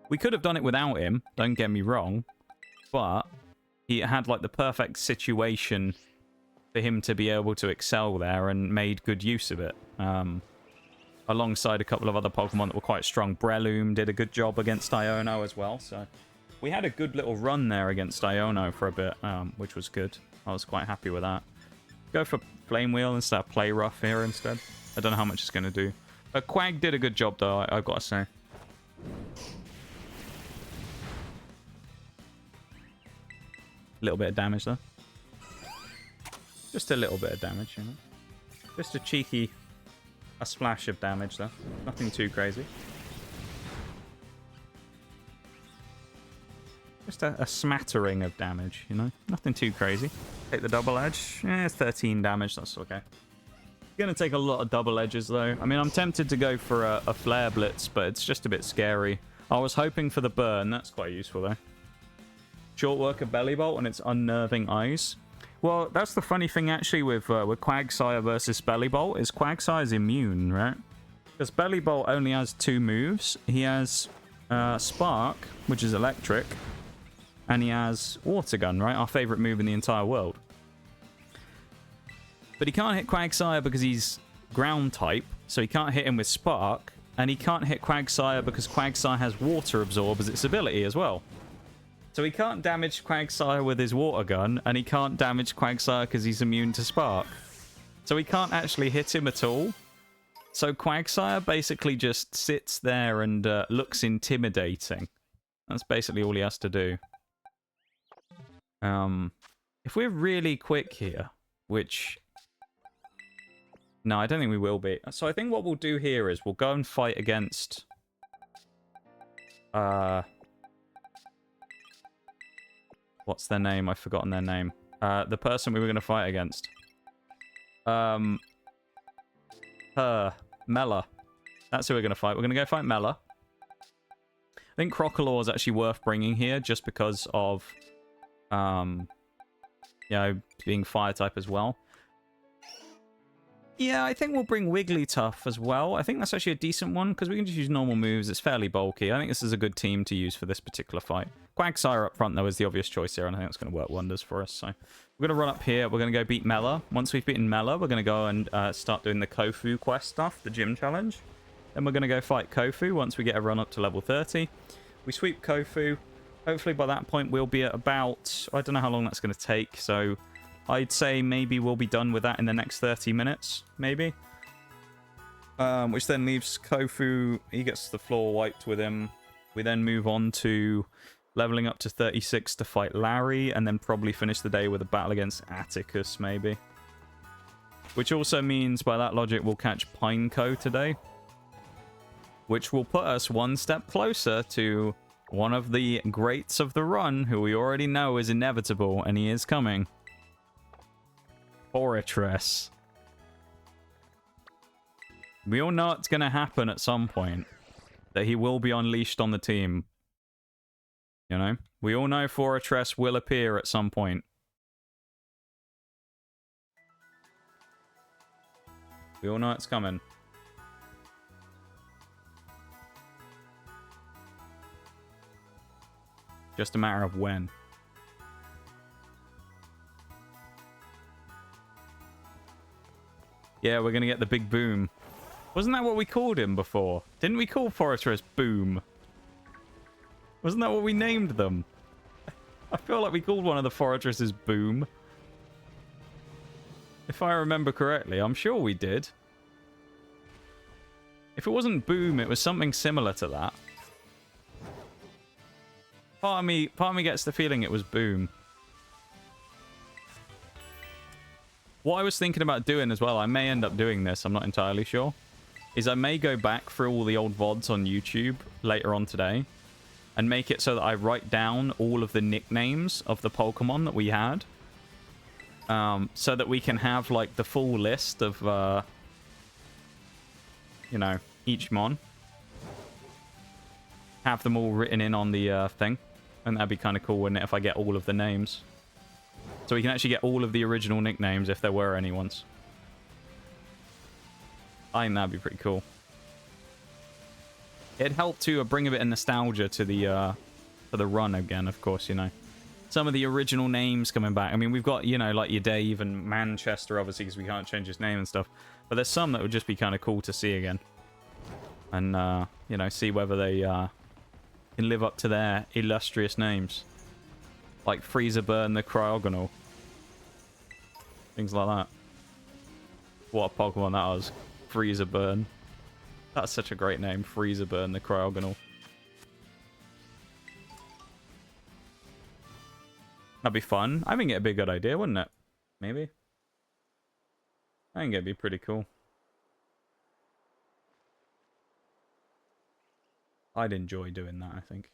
We could have done it without him, don't get me wrong. But he had, like, the perfect situation for him to be able to excel there and made good use of it. Alongside a couple of other Pokemon that were quite strong. Breloom did a good job against Iono as well, so we had a good little run there against Iono for a bit, which was good. I was quite happy with that. Go for Flame Wheel instead of Play Rough here instead. I don't know how much it's going to do. But Quag did a good job, though, I've got to say. A little bit of damage, though. Just a little bit of damage, you know. Just a cheeky... a splash of damage, though. Nothing too crazy. Just a smattering of damage, you know? Nothing too crazy. Take the double edge. It's 13 damage. That's okay. Gonna take a lot of double edges, though. I mean, I'm tempted to go for a Flare Blitz, but it's just a bit scary. I was hoping for the burn. That's quite useful, though. Short work of Belly Bolt and its unnerving eyes. Well, that's the funny thing, actually, with Quagsire versus Belly Bolt, is Quagsire's immune, right? Because Belly Bolt only has 2 moves. He has Spark, which is electric, and he has Water Gun, right? Our favorite move in the entire world. But he can't hit Quagsire because he's ground type, so he can't hit him with Spark, and he can't hit Quagsire because Quagsire has Water Absorb as its ability as well. So he can't damage Quagsire with his Water Gun, and he can't damage Quagsire because he's immune to Spark. So he can't actually hit him at all. So Quagsire basically just sits there and looks intimidating. That's basically all he has to do. If we're really quick here, which... No, I don't think we will be. So I think what we'll do here is we'll go and fight against... What's their name? I've forgotten their name. The person we were going to fight against. Mela. That's who we're going to fight. We're going to go fight Mela. I think Crocolaw is actually worth bringing here just because of, you know, being fire type as well. Yeah, I think we'll bring Wigglytuff as well. I think that's actually a decent one because we can just use normal moves. It's fairly bulky. I think this is a good team to use for this particular fight. Quagsire up front, though, is the obvious choice here, and I think that's going to work wonders for us. So we're going to run up here. We're going to go beat Mela. Once we've beaten Mela, we're going to go and start doing the Kofu quest stuff, the gym challenge. Then we're going to go fight Kofu once we get a run up to level 30. We sweep Kofu. Hopefully by that point we'll be at about... I don't know how long that's going to take, so... I'd say maybe we'll be done with that in the next 30 minutes, maybe. Which then leaves Kofu, he gets the floor wiped with him. We then move on to leveling up to 36 to fight Larry, and then probably finish the day with a battle against Atticus, maybe. Which also means, by that logic, we'll catch Pineco today. Which will put us one step closer to one of the greats of the run, who we already know is inevitable, and he is coming. Fortress. We all know it's going to happen at some point. That he will be unleashed on the team. You know? We all know Fortress will appear at some point. We all know it's coming. Just a matter of when. Yeah, we're going to get the big boom. Wasn't that what we called him before? Didn't we call Fortress Boom? Wasn't that what we named them? I feel like we called one of the Fortresses Boom. If I remember correctly, I'm sure we did. If it wasn't Boom, it was something similar to that. Part of me gets the feeling it was Boom. What I was thinking about doing as well, I may end up doing this, I'm not entirely sure, is I may go back through all the old VODs on YouTube later on today and make it so that I write down all of the nicknames of the Pokemon that we had. So that we can have, like, the full list of, you know, each Mon. Have them all written in on the thing. And that'd be kind of cool, wouldn't it, if I get all of the names. So we can actually get all of the original nicknames if there were any ones. I think that'd be pretty cool. It'd help to bring a bit of nostalgia to the run again, of course, you know. Some of the original names coming back. I mean, we've got, you know, like your Dave and Manchester, obviously, because we can't change his name and stuff. But there's some that would just be kind of cool to see again. And, you know, see whether they can live up to their illustrious names. Like Freezer Burn the Cryogonal. Things like that. What a Pokemon that was. Freezer Burn. That's such a great name. Freezer Burn the Cryogonal. That'd be fun. I think it'd be a good idea, wouldn't it? Maybe. I think it'd be pretty cool. I'd enjoy doing that, I think.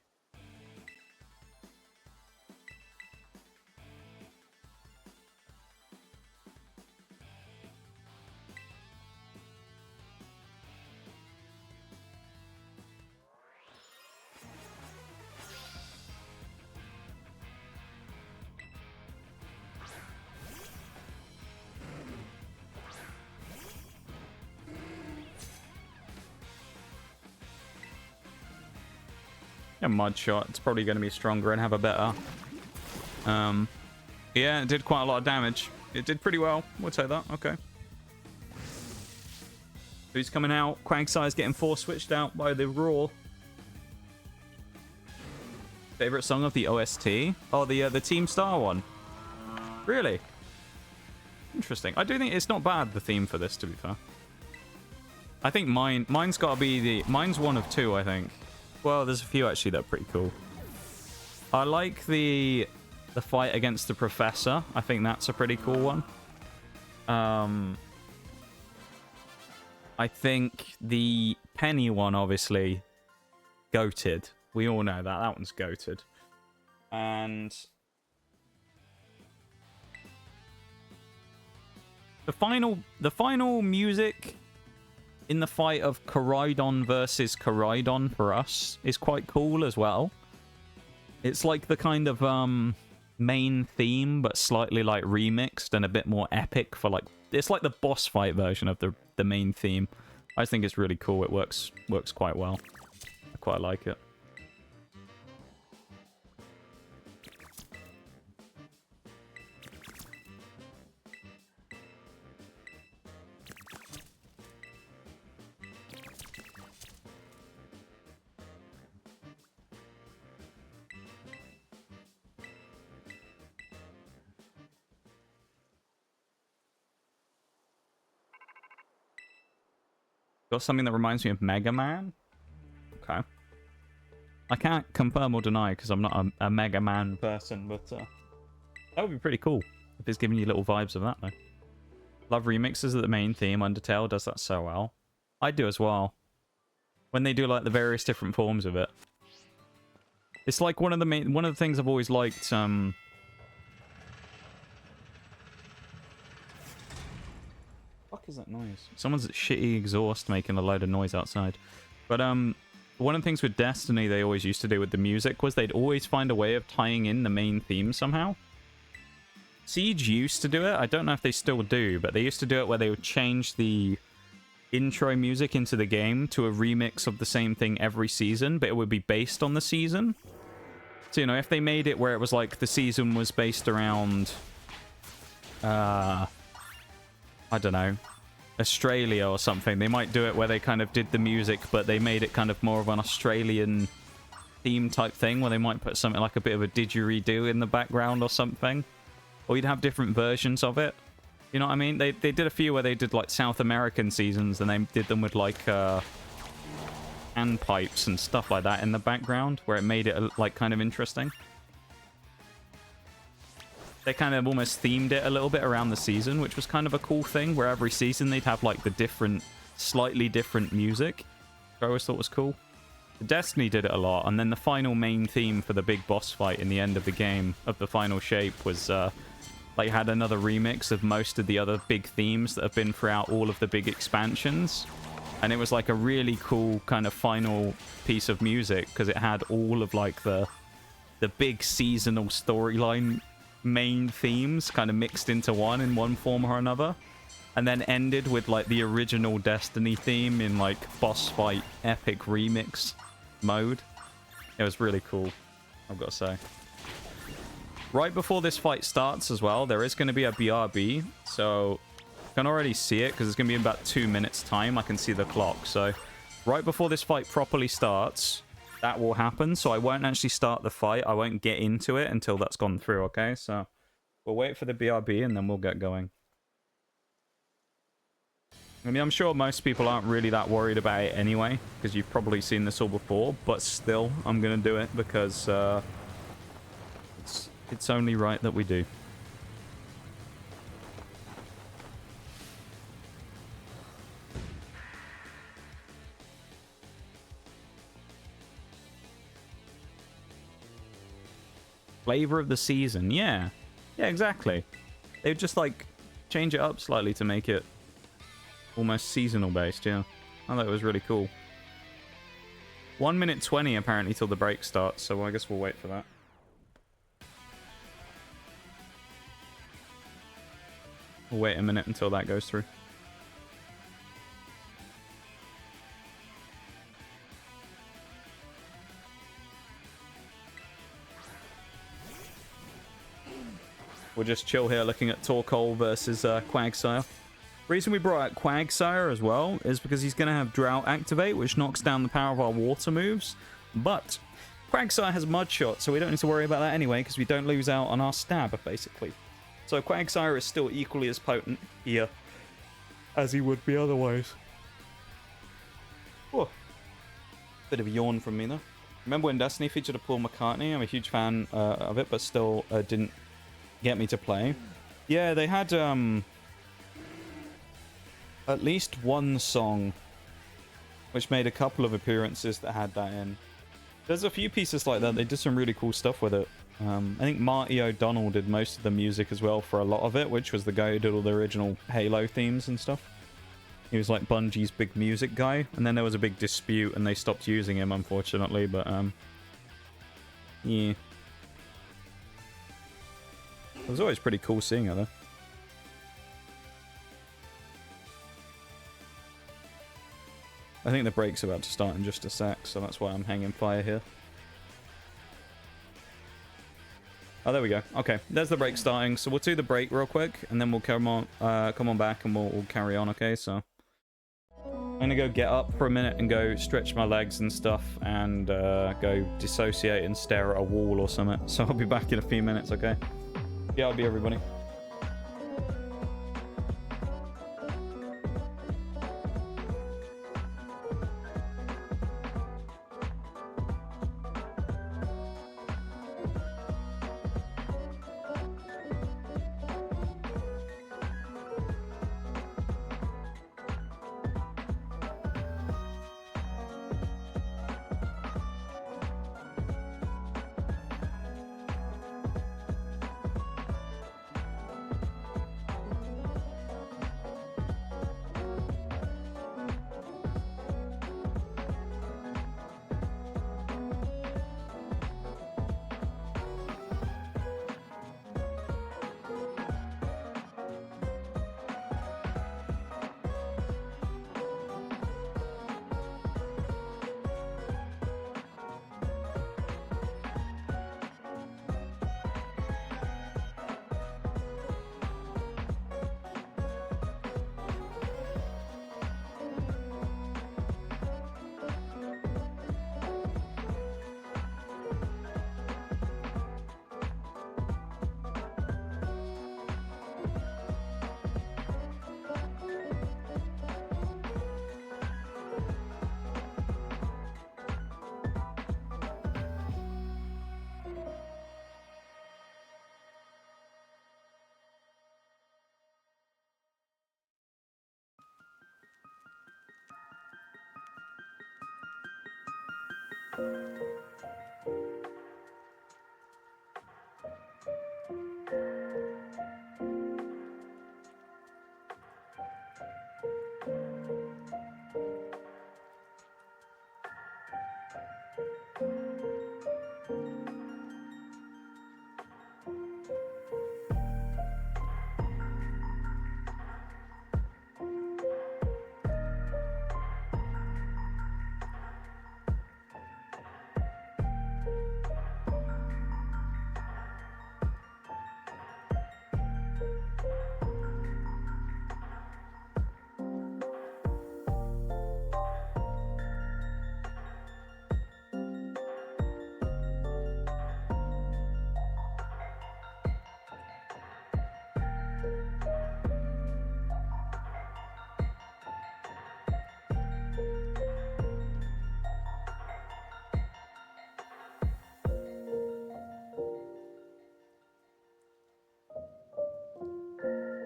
A Mud Shot. It's probably going to be stronger and have a better. Yeah, it did quite a lot of damage. It did pretty well. We'll take that. Okay. Who's coming out? Quagsire's getting force switched out by the Roar. Favorite song of the OST? Oh, the Team Star one. Really? Interesting. I do think it's not bad, the theme for this, to be fair. I think mine's got to be the... Mine's one of two, I think. Well, there's a few actually that are pretty cool. I like the fight against the professor. I think that's a pretty cool one. I think the Penny one, obviously, goated. We all know that. That one's goated. And the final music in the fight of Koraidon versus Koraidon for us is quite cool as well. It's like the kind of main theme, but slightly like remixed and a bit more epic for like, it's like the boss fight version of the main theme. I think it's really cool. It works quite well. I quite like it. Got something that reminds me of Mega Man? Okay. I can't confirm or deny because I'm not a Mega Man person, but that would be pretty cool if it's giving you little vibes of that, though. Love remixes of the main theme. Undertale does that so well. I do as well. When they do like the various different forms of it. It's like one of the things I've always liked. Fuck is that noise? Someone's shitty exhaust making a load of noise outside. But one of the things with Destiny they always used to do with the music was they'd always find a way of tying in the main theme somehow. Siege used to do it. I don't know if they still do, but they used to do it where they would change the intro music into the game to a remix of the same thing every season, but it would be based on the season. So, you know, if they made it where it was like the season was based around I don't know, Australia or something, they might do it where they kind of did the music, but they made it kind of more of an Australian theme type thing, where they might put something like a bit of a didgeridoo in the background or something. Or you'd have different versions of it. You know what I mean? They did a few where they did like South American seasons, and they did them with like hand pipes and stuff like that in the background, where it made it like kind of interesting. They kind of almost themed it a little bit around the season, which was kind of a cool thing, where every season they'd have like the different, slightly different music, which I always thought was cool. Destiny did it a lot, and then the final main theme for the big boss fight in the end of the game, of the final shape, was like had another remix of most of the other big themes that have been throughout all of the big expansions. And it was like a really cool kind of final piece of music, because it had all of like the big seasonal storyline main themes kind of mixed into one in one form or another, and then ended with like the original Destiny theme in like boss fight epic remix mode. It was really cool, I've got to say. Right before this fight starts as well, there is going to be a BRB, so I can already see it because it's going to be in about 2 minutes time. I can see the clock, so right before this fight properly starts, that will happen. So I won't actually start the fight. I won't get into it until that's gone through, okay? So we'll wait for the BRB and then we'll get going. I mean, I'm sure most people aren't really that worried about it anyway, because you've probably seen this all before, but still, I'm going to do it because it's only right that we do. Flavor of the season, yeah. Yeah, exactly. They'd just, like, change it up slightly to make it almost seasonal based, yeah. I thought it was really cool. 1 minute 20 apparently till the break starts, so I guess we'll wait for that. We'll wait a minute until that goes through. We'll just chill here looking at Torkoal versus Quagsire. Reason we brought out Quagsire as well is because he's going to have Drought activate, which knocks down the power of our water moves. But Quagsire has Mud Shot, so we don't need to worry about that anyway, because we don't lose out on our stab, basically. So Quagsire is still equally as potent here as he would be otherwise. Oh, bit of a yawn from me, though. Remember when Destiny featured a Paul McCartney? I'm a huge fan of it, but still didn't get me to play. Yeah, they had at least one song which made a couple of appearances that had that in. There's a few pieces like that. They did some really cool stuff with it. I think Marty O'Donnell did most of the music as well for a lot of it, which was the guy who did all the original Halo themes and stuff. He was like Bungie's big music guy, and then there was a big dispute and they stopped using him, unfortunately, but yeah. It was always pretty cool seeing her though. I think the break's about to start in just a sec, so that's why I'm hanging fire here. Oh, there we go. Okay, there's the break starting. So we'll do the break real quick, and then we'll come on back, and we'll carry on. Okay, so I'm gonna go get up for a minute and go stretch my legs and stuff, and go dissociate and stare at a wall or something. So I'll be back in a few minutes. Okay. Yeah, I'll be everybody.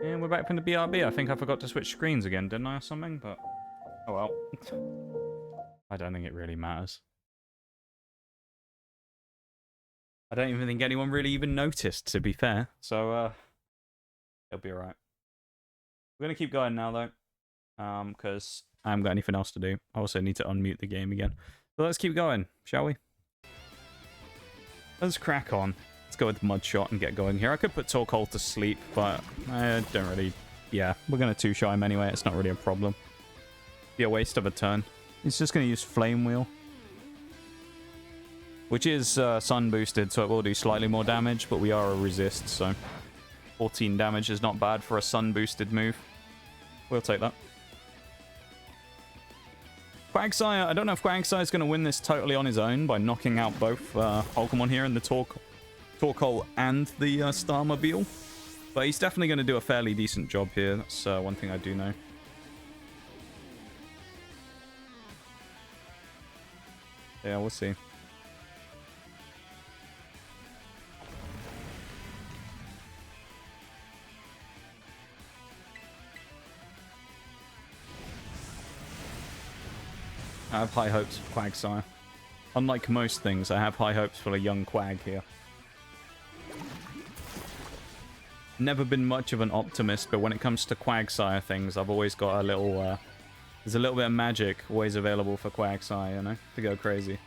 And we're back from the BRB. I think I forgot to switch screens again, didn't I, or something? But, oh well. I don't think it really matters. I don't even think anyone really even noticed, to be fair. So, it'll be alright. We're going to keep going now, though. Because I haven't got anything else to do. I also need to unmute the game again. So let's keep going, shall we? Let's crack on. Let's go with Mudshot and get going here. I could put Torkoal to sleep, but I don't really... Yeah, we're going to two-shot him anyway. It's not really a problem. Be a waste of a turn. He's just going to use Flame Wheel. Which is sun boosted, so it will do slightly more damage, but we are a resist, so 14 damage is not bad for a sun boosted move. We'll take that. Quagsire, I don't know if Quagsire is going to win this totally on his own by knocking out both Pokemon here in the Torkoal and the Starmobile. But he's definitely going to do a fairly decent job here. That's one thing I do know. Yeah, we'll see. I have high hopes for Quagsire. Unlike most things, I have high hopes for a young Quag here. Never been much of an optimist, but when it comes to Quagsire things, I've always got a little, there's a little bit of magic always available for Quagsire, you know, to go crazy.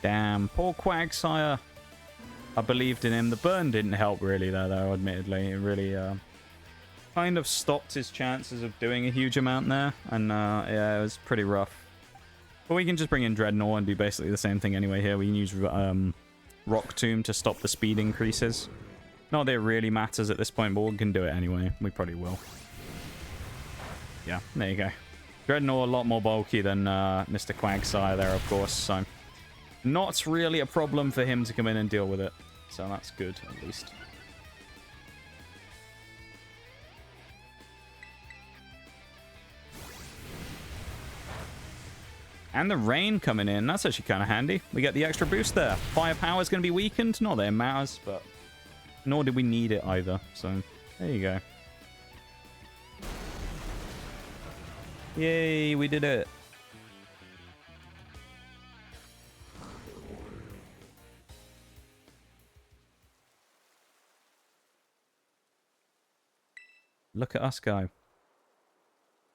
Damn, poor Quagsire. I believed in him. The burn didn't help really, though, admittedly. It really kind of stopped his chances of doing a huge amount there. And, yeah, it was pretty rough. But we can just bring in Dreadnought and do basically the same thing anyway here. We can use Rock Tomb to stop the speed increases. Not that it really matters at this point, but we can do it anyway. We probably will. Yeah, there you go. Dreadnought a lot more bulky than Mr. Quagsire there, of course, so... Not really a problem for him to come in and deal with it. So that's good, at least. And the rain coming in. That's actually kind of handy. We get the extra boost there. Firepower is going to be weakened. Not that it matters, but... Nor did we need it either. So, there you go. Yay, we did it. Look at us go.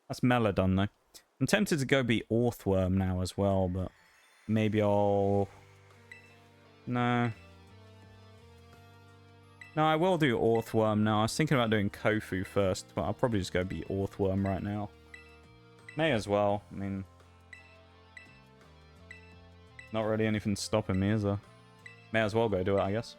That's Melodon, though. I'm tempted to go be Orthworm now as well, but maybe I'll... No. No, I will do Orthworm now. I was thinking about doing Kofu first, but I'll probably just go be Orthworm right now. May as well. I mean... Not really anything stopping me, is there? May as well go do it, I guess.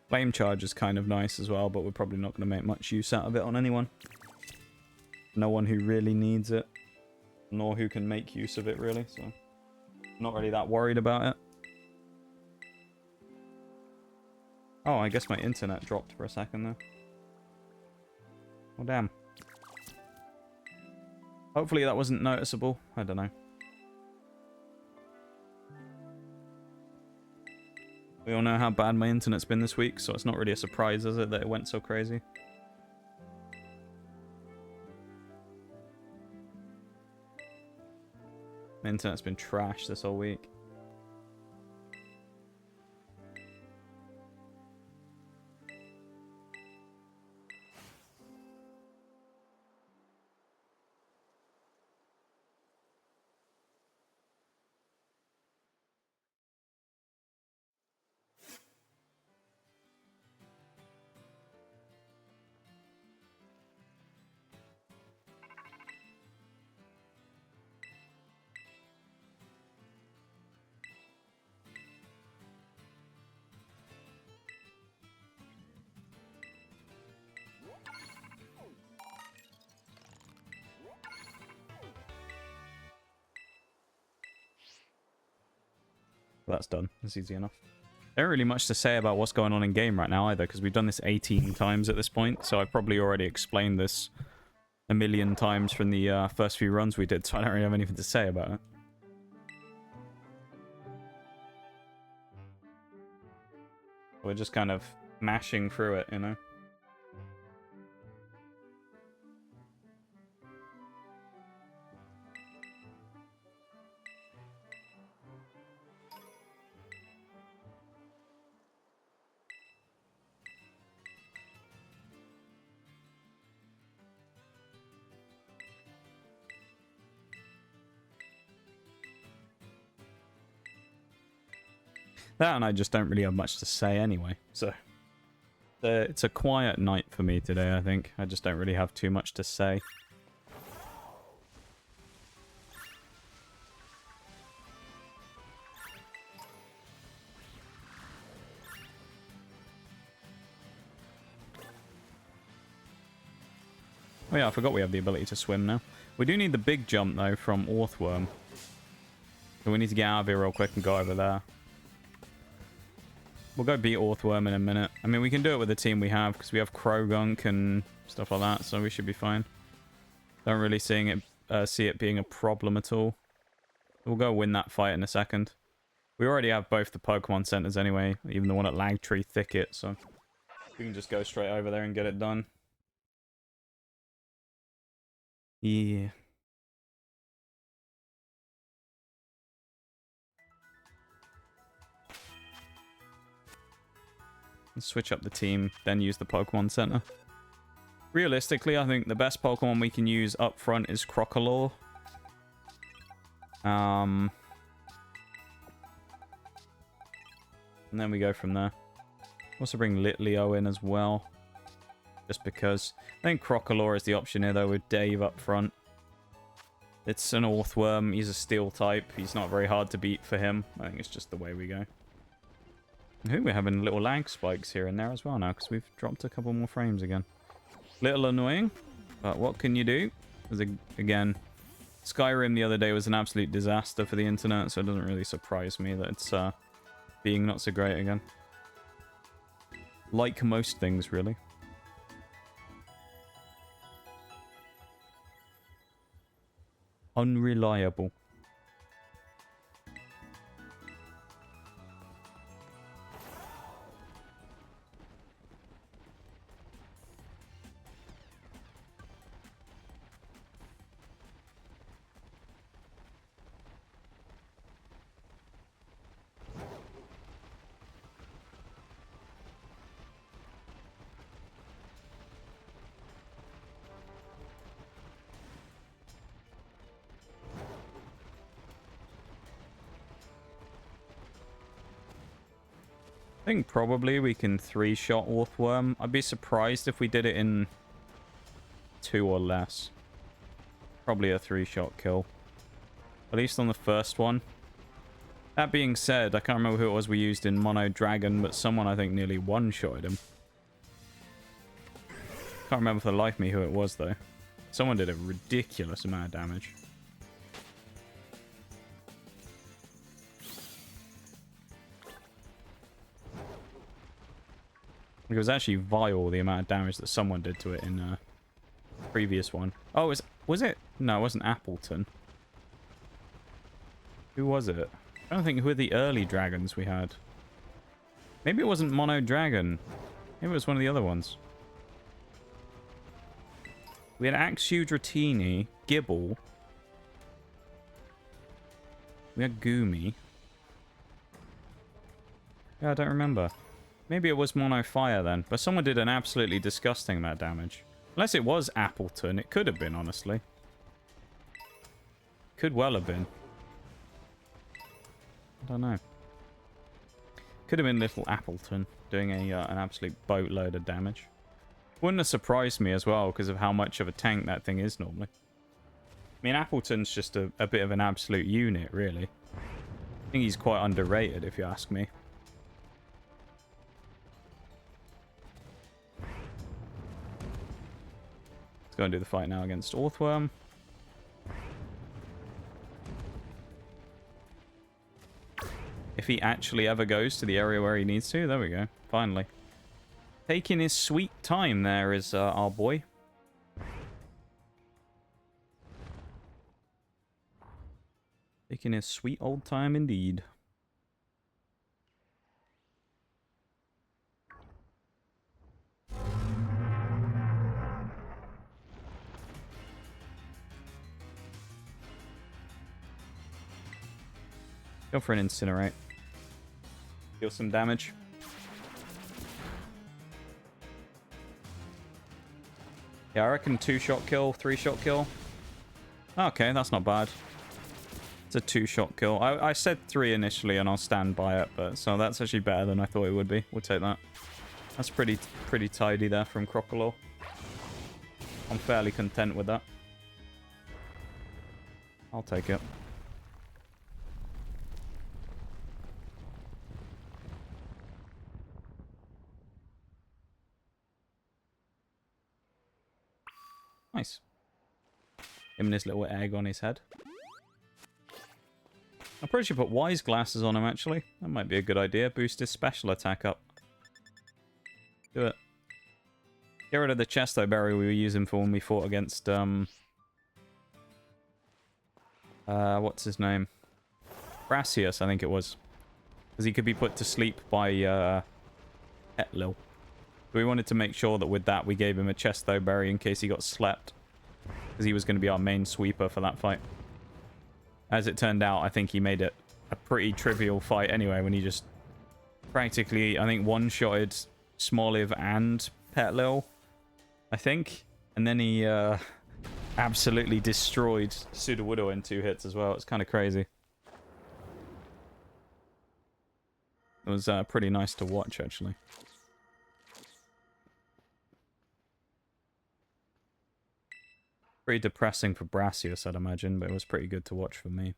Flame Charge is kind of nice as well, but we're probably not going to make much use out of it on anyone. No one who really needs it, nor who can make use of it, really, so... Not really that worried about it. Oh, I guess my internet dropped for a second there. Well, damn. Hopefully that wasn't noticeable. I don't know. We all know how bad my internet's been this week, so it's not really a surprise, is it, that it went so crazy? My internet's been trash this whole week. That's done. That's easy enough. There ain't really much to say about what's going on in game right now either, because we've done this 18 times at this point, so I've probably already explained this a million times from the first few runs we did, so I don't really have anything to say about it. We're just kind of mashing through it, you know? That and I just don't really have much to say anyway. So it's a quiet night for me today, I think. I just don't really have too much to say. Oh yeah, I forgot we have the ability to swim now. We do need the big jump, though, from Orthworm. So we need to get out of here real quick and go over there. We'll go beat Orthworm in a minute. I mean, we can do it with the team we have, because we have Krogunk and stuff like that, so we should be fine. Don't really see it being a problem at all. We'll go win that fight in a second. We already have both the Pokemon Centers anyway, even the one at Lagtree Thicket, so we can just go straight over there and get it done. Yeah. Switch up the team, then use the Pokemon Center. Realistically, I think the best Pokemon we can use up front is Crocalor. And then we go from there. Also bring Litleo in as well. Just because. I think Crocalor is the option here, though, with Dave up front. It's an Orthworm. He's a Steel type. He's not very hard to beat for him. I think it's just the way we go. I think we're having little lag spikes here and there as well now, because we've dropped a couple more frames again. Little annoying, but what can you do? Because, again, Skyrim the other day was an absolute disaster for the internet, so it doesn't really surprise me that it's being not so great again. Like most things, really. Unreliable. I think probably we can 3-shot Orthworm. I'd be surprised if we did it in 2 or less. Probably a 3-shot kill. At least on the first one. That being said, I can't remember who it was we used in Mono Dragon, but someone I think nearly one-shotted him. Can't remember for the life of me who it was, though. Someone did a ridiculous amount of damage. It was actually vile, the amount of damage that someone did to it in a previous one. Oh, was it? No, it wasn't Appleton. Who was it? I don't think who were the early dragons we had. Maybe it wasn't Mono Dragon. Maybe it was one of the other ones. We had Axew Dratini, Gibble. We had Goomy. Yeah, I don't remember. Maybe it was Mono Fire then, but someone did an absolutely disgusting amount of damage. Unless it was Appleton. It could have been, honestly. Could well have been. I don't know. Could have been little Appleton doing an absolute boatload of damage. Wouldn't have surprised me as well because of how much of a tank that thing is normally. I mean, Appleton's just a bit of an absolute unit, really. I think he's quite underrated, if you ask me. Let's go and do the fight now against Orthworm. If he actually ever goes to the area where he needs to. There we go. Finally. Taking his sweet time there is our boy. Taking his sweet old time indeed. Go for an Incinerate. Deal some damage. Yeah, I reckon 2-shot kill, 3-shot kill. Okay, that's not bad. It's a 2-shot kill. I said 3 initially, and I'll stand by it, but so that's actually better than I thought it would be. We'll take that. That's pretty tidy there from Crocodile. I'm fairly content with that. I'll take it. Nice. Him and his little egg on his head. I probably should put wise glasses on him, actually. That might be a good idea. Boost his special attack up. Do it. Get rid of the chesto berry we were using for when we fought against, what's his name? Brassius, I think it was. Because he could be put to sleep by, Hetlil. So we wanted to make sure that with that we gave him a chesto berry in case he got slept. Because he was going to be our main sweeper for that fight. As it turned out, I think he made it a pretty trivial fight anyway, when he just practically, I think, one-shotted Smoliv and Petlil, I think. And then he absolutely destroyed Sudowoodo in 2 hits as well. It's kind of crazy. It was pretty nice to watch, actually. Pretty depressing for Brassius, I'd imagine, but it was pretty good to watch for me.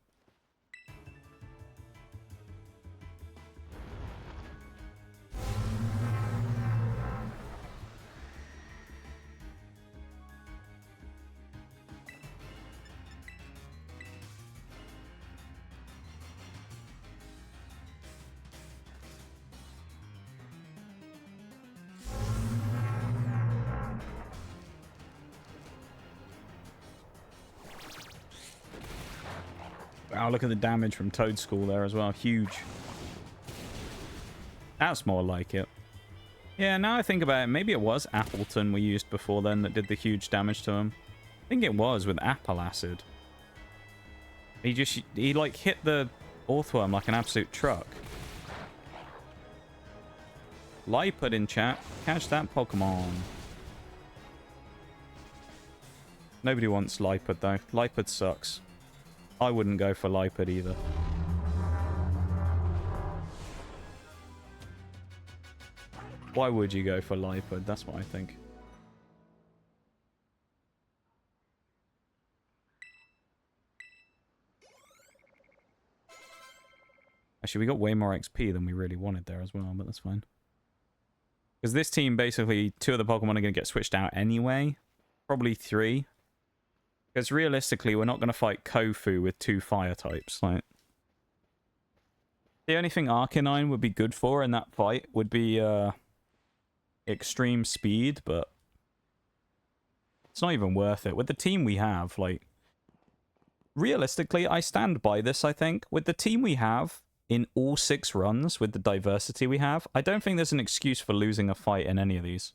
Wow, look at the damage from Toad School there as well. Huge. That's more like it. Yeah, now I think about it, maybe it was Appleton we used before then that did the huge damage to him. I think it was with Apple Acid. He like hit the Orthworm like an absolute truck. Lipard in chat. Catch that Pokemon. Nobody wants Lipard though. Lipard sucks. I wouldn't go for Lipard either. Why would you go for Lipard? That's what I think. Actually, we got way more XP than we really wanted there as well, but that's fine. Because this team, basically, 2 of the Pokemon are going to get switched out anyway. Probably 3. Because realistically, we're not going to fight Kofu with 2 fire types. Like, the only thing Arcanine would be good for in that fight would be extreme speed, but it's not even worth it. With the team we have, like, realistically, I stand by this, I think. With the team we have, in all 6 runs, with the diversity we have, I don't think there's an excuse for losing a fight in any of these.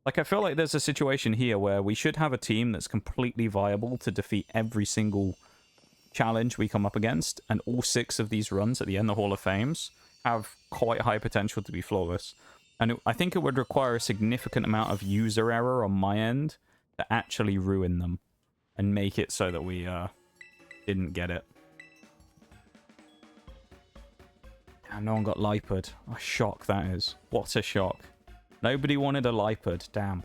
Like, I feel like there's a situation here where we should have a team that's completely viable to defeat every single challenge we come up against, and all 6 of these runs at the end of Hall of Fames have quite high potential to be flawless. And I think it would require a significant amount of user error on my end to actually ruin them and make it so that we didn't get it. Damn, no one got Lipard. What a shock that is. What a shock. Nobody wanted a Lipard. Damn.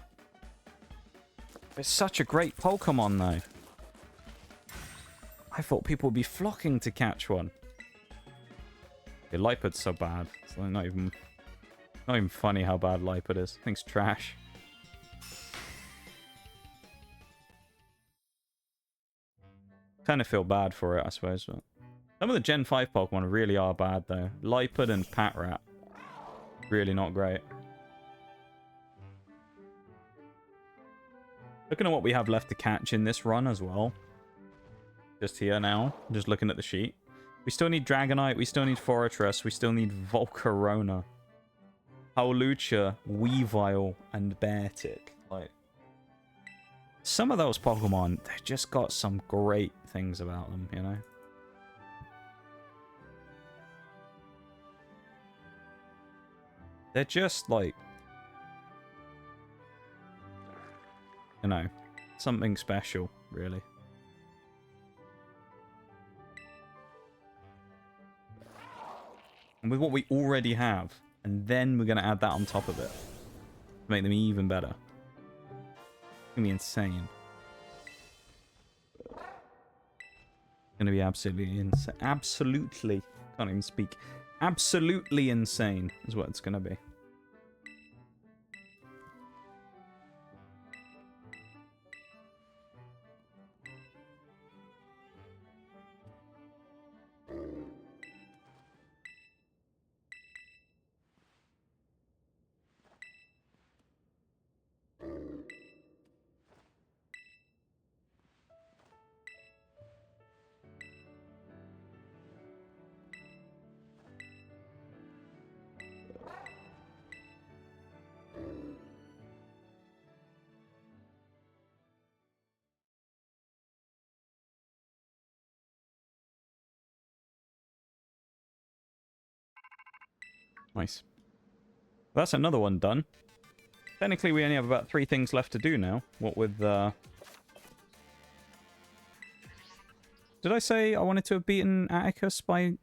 It's such a great Pokemon, though. I thought people would be flocking to catch one. Yeah, Lipard's so bad. It's like not even funny how bad Lipard is. Thing's trash. Kind of feel bad for it, I suppose. But some of the Gen 5 Pokemon really are bad, though. Lipard and Patrat. Really not great. Looking at what we have left to catch in this run as well. Just here now. Just looking at the sheet. We still need Dragonite. We still need Fortress. We still need Volcarona. Howlucha, Weavile, and Beartic. Like, some of those Pokemon, they've just got some great things about them, you know? They're just like, you know, something special, really. And with what we already have. And then we're going to add that on top of it. To make them even better. It's going to be insane. It's going to be absolutely insane. Absolutely. Can't even speak. Absolutely insane is what it's going to be. Nice. Well, that's another one done. Technically, we only have about 3 things left to do now. What with... Did I say I wanted to have beaten Atticus by...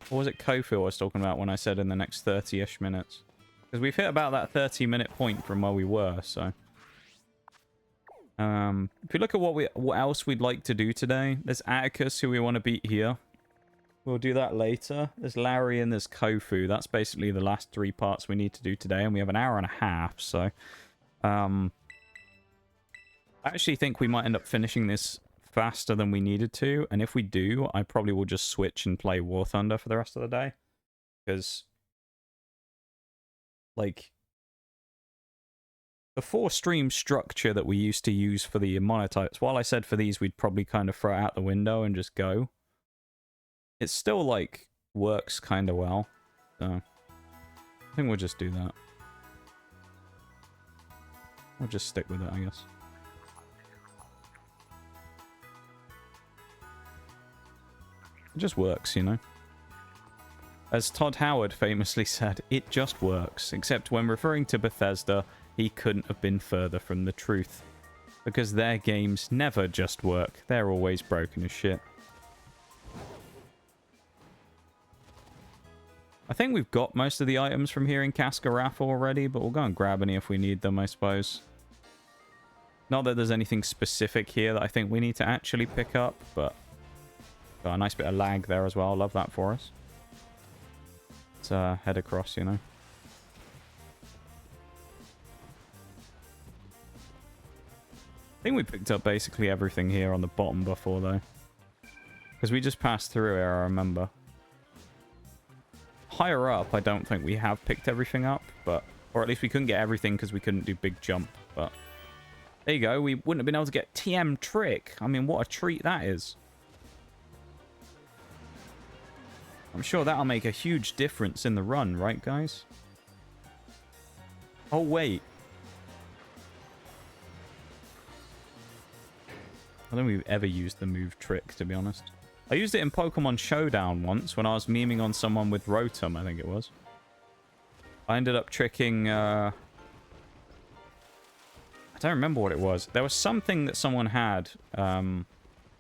Or was it Kofu I was talking about when I said in the next 30-ish minutes? Because we've hit about that 30-minute point from where we were, so... if you look at what else we'd like to do today, there's Atticus, who we want to beat here. We'll do that later. There's Larry and there's Kofu. That's basically the last 3 parts we need to do today, and we have an hour and a half, so... I actually think we might end up finishing this faster than we needed to, and if we do, I probably will just switch and play War Thunder for the rest of the day. Because... like... the 4-stream structure that we used to use for the monotypes, while I said for these we'd probably kind of throw it out the window and just go... it still, like, works kind of well. So, I think we'll just do that. We'll just stick with it, I guess. It just works, you know? As Todd Howard famously said, it just works. Except when referring to Bethesda, he couldn't have been further from the truth. Because their games never just work. They're always broken as shit. I think we've got most of the items from here in Casca Raffle already, but we'll go and grab any if we need them, I suppose. Not that there's anything specific here that I think we need to actually pick up, but... got a nice bit of lag there as well. Love that for us. Let's head across, you know. I think we picked up basically everything here on the bottom before, though. Because we just passed through here, I remember. Higher up, I don't think we have picked everything up, but... or at least we couldn't get everything because we couldn't do big jump, but... there you go, we wouldn't have been able to get TM Trick. I mean, what a treat that is. I'm sure that'll make a huge difference in the run, right, guys? Oh, wait. I don't think we've ever used the move Trick, to be honest. I used it in Pokemon Showdown once when I was memeing on someone with Rotom, I think it was. I ended up tricking... I don't remember what it was. There was something that someone had. And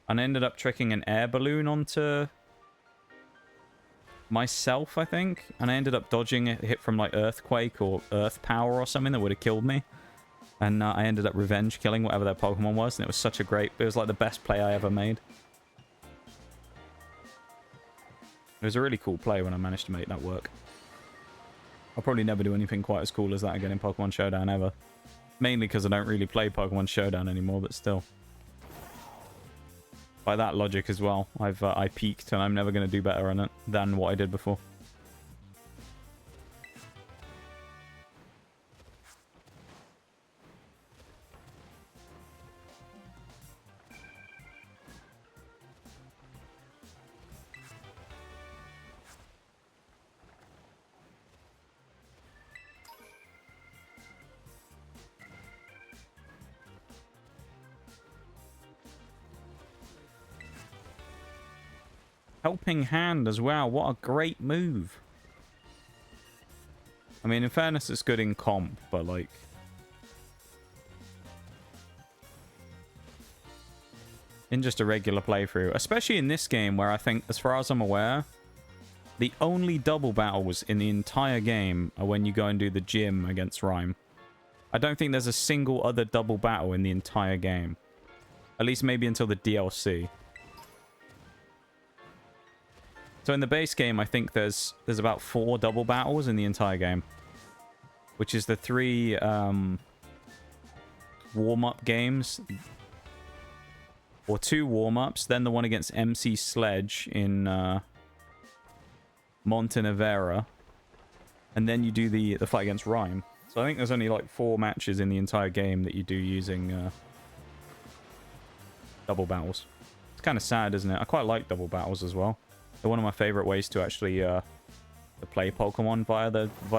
I ended up tricking an air balloon onto... myself, I think. And I ended up dodging a hit from, like, Earthquake or Earth Power or something that would have killed me. And I ended up revenge killing whatever that Pokemon was. And it was such a great... it was, like, the best play I ever made. It was a really cool play when I managed to make that work. I'll probably never do anything quite as cool as that again in Pokemon Showdown ever. Mainly because I don't really play Pokemon Showdown anymore, but still. By that logic as well, I peaked and I'm never going to do better on it than what I did before. Helping Hand as well. What a great move. I mean, in fairness, it's good in comp, but like... in just a regular playthrough. Especially in this game where I think, as far as I'm aware, The only double battles in the entire game are when you go and do the gym against Rhyme. I don't think there's a single other double battle in the entire game. At least maybe until the DLC. So in the base game, I think there's about 4 double battles in the entire game. Which is the 3 warm-up games. Or 2 warm-ups. Then the one against MC Sledge in Montenevera. And then you do the fight against Rhyme. So I think there's only like 4 matches in the entire game that you do using double battles. It's kind of sad, isn't it? I quite like double battles as well. They're one of my favorite ways to actually to play Pokemon via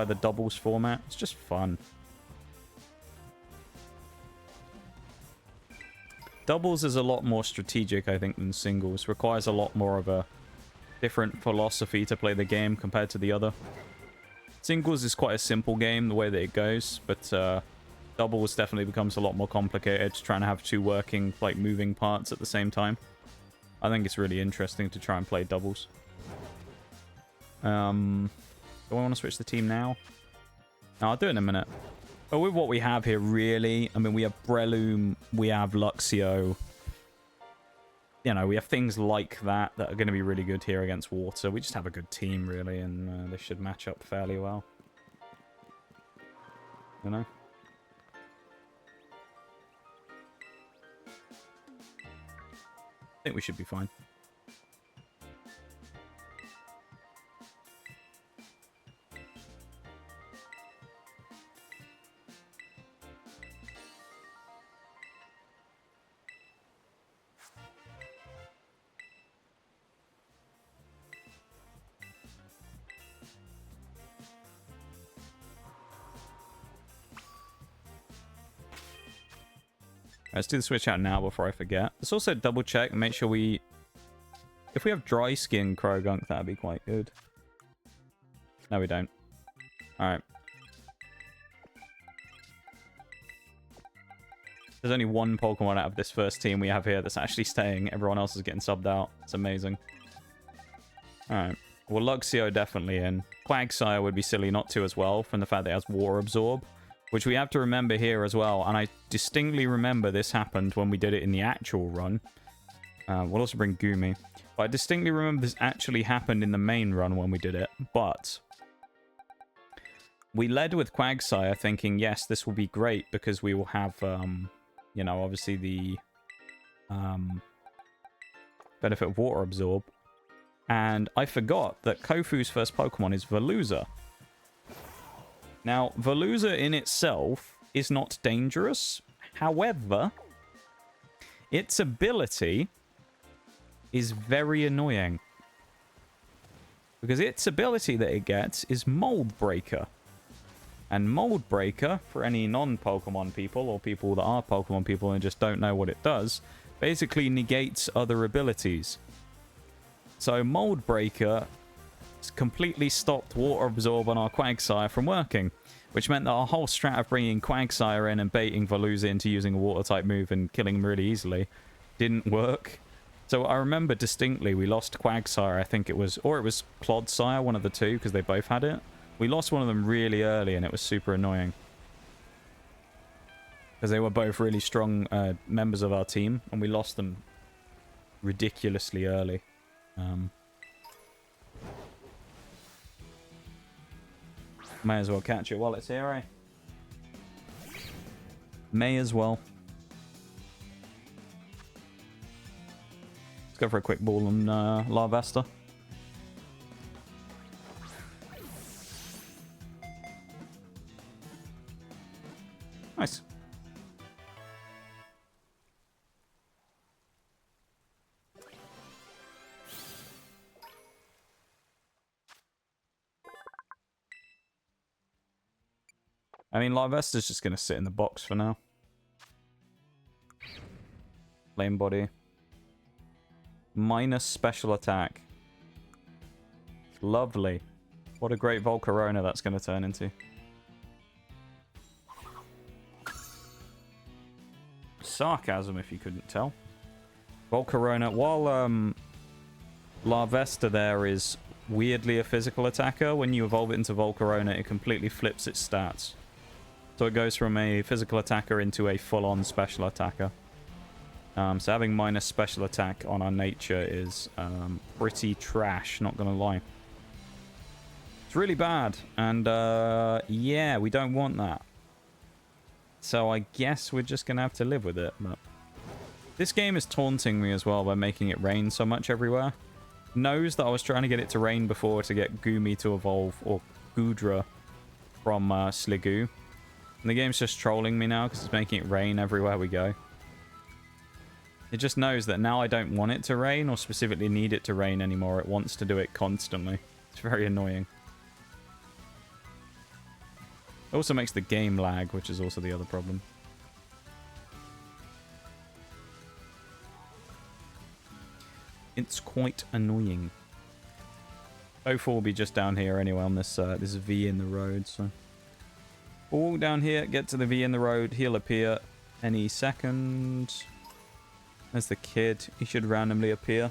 the doubles format. It's just fun. Doubles is a lot more strategic, I think, than singles. Requires a lot more of a different philosophy to play the game compared to the other. Singles is quite a simple game, the way that it goes, but doubles definitely becomes a lot more complicated, trying to have 2 working, like, moving parts at the same time. I think it's really interesting to try and play doubles. Do I want to switch the team now? No, I'll do it in a minute. But with what we have here, really, I mean, we have Breloom, we have Luxio. You know, we have things like that are going to be really good here against water. We just have a good team, really, and they should match up fairly well. You know? I think we should be fine. Let's do the switch out now before I forget. Let's also double check and make sure we... If we have dry skin Krogunk, that'd be quite good. No, we don't. Alright. There's only 1 Pokemon out of this first team we have here that's actually staying. Everyone else is getting subbed out. It's amazing. Alright. Well, Luxio definitely in. Quagsire would be silly not to as well, from the fact that it has Water Absorb. Which we have to remember here as well. And I distinctly remember this happened when we did it in the actual run. We'll also bring Gumi. But I distinctly remember this actually happened in the main run when we did it. But we led with Quagsire thinking, yes, this will be great because we will have, you know, obviously the benefit of Water Absorb. And I forgot that Kofu's first Pokemon is Veluza. Now, Veluza in itself is not dangerous. However, its ability is very annoying. Because its ability that it gets is Mold Breaker. And Mold Breaker, for any non-Pokemon people, or people that are Pokemon people and just don't know what it does, basically negates other abilities. So Mold Breaker completely stopped Water Absorb on our Quagsire from working, which meant that our whole strat of bringing Quagsire in and baiting Veluza into using a Water-type move and killing him really easily didn't work. So I remember distinctly we lost Quagsire, I think it was, or it was Clodsire, one of the two, because they both had it. We lost one of them really early and it was super annoying. Because they were both really strong members of our team, and we lost them ridiculously early. May as well catch it while it's here, eh? May as well. Let's go for a quick ball on Larvesta. Nice. I mean, Larvesta's just going to sit in the box for now. Flame Body. Minus special attack. Lovely. What a great Volcarona that's going to turn into. Sarcasm, if you couldn't tell. Volcarona. While Larvesta there is weirdly a physical attacker. When you evolve it into Volcarona, it completely flips its stats. So it goes from a physical attacker into a full-on special attacker. So having minus special attack on our nature is pretty trash, not gonna lie. It's really bad, and yeah, we don't want that. So I guess we're just gonna have to live with it. But this game is taunting me as well by making it rain so much everywhere. Knows that I was trying to get it to rain before to get Goomy to evolve, or Goodra from Sliggoo. And the game's just trolling me now because it's making it rain everywhere we go. It just knows that now I don't want it to rain or specifically need it to rain anymore. It wants to do it constantly. It's very annoying. It also makes the game lag, which is also the other problem. It's quite annoying. 04 will be just down here anyway on this this V in the road, so we'll walk down here, get to the V in the road. He'll appear any second. There's the kid. He should randomly appear.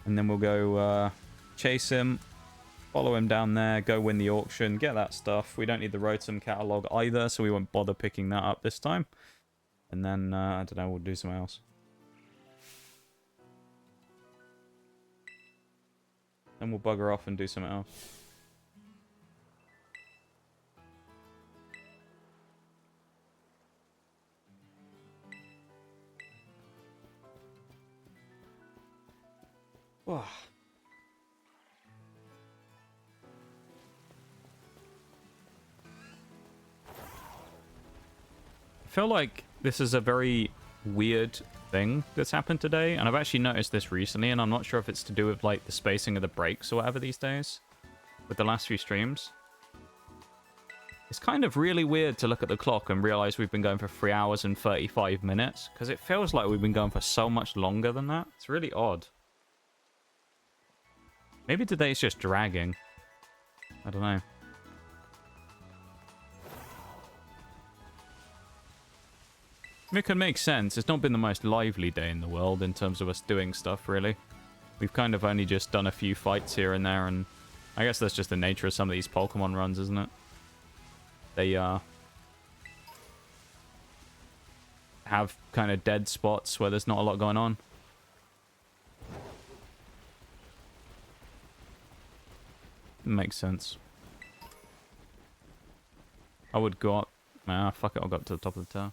And then we'll go chase him, follow him down there, go win the auction, get that stuff. We don't need the Rotom catalog either, so we won't bother picking that up this time. And then, I don't know, we'll do something else. Then we'll bugger off and do something else. Oh. I feel like this is a very weird thing that's happened today, and I've actually noticed this recently, and I'm not sure if it's to do with like the spacing of the breaks or whatever these days with the last few streams. It's kind of really weird to look at the clock and realize we've been going for 3 hours and 35 minutes, because it feels like we've been going for so much longer than that. It's really odd. Maybe today's just dragging. I don't know. It could make sense. It's not been the most lively day in the world in terms of us doing stuff, really. We've kind of only just done a few fights here and there, and I guess that's just the nature of some of these Pokemon runs, isn't it? They have kind of dead spots where there's not a lot going on. Makes sense. I would go up. Ah, fuck it. I'll go up to the top of the tower.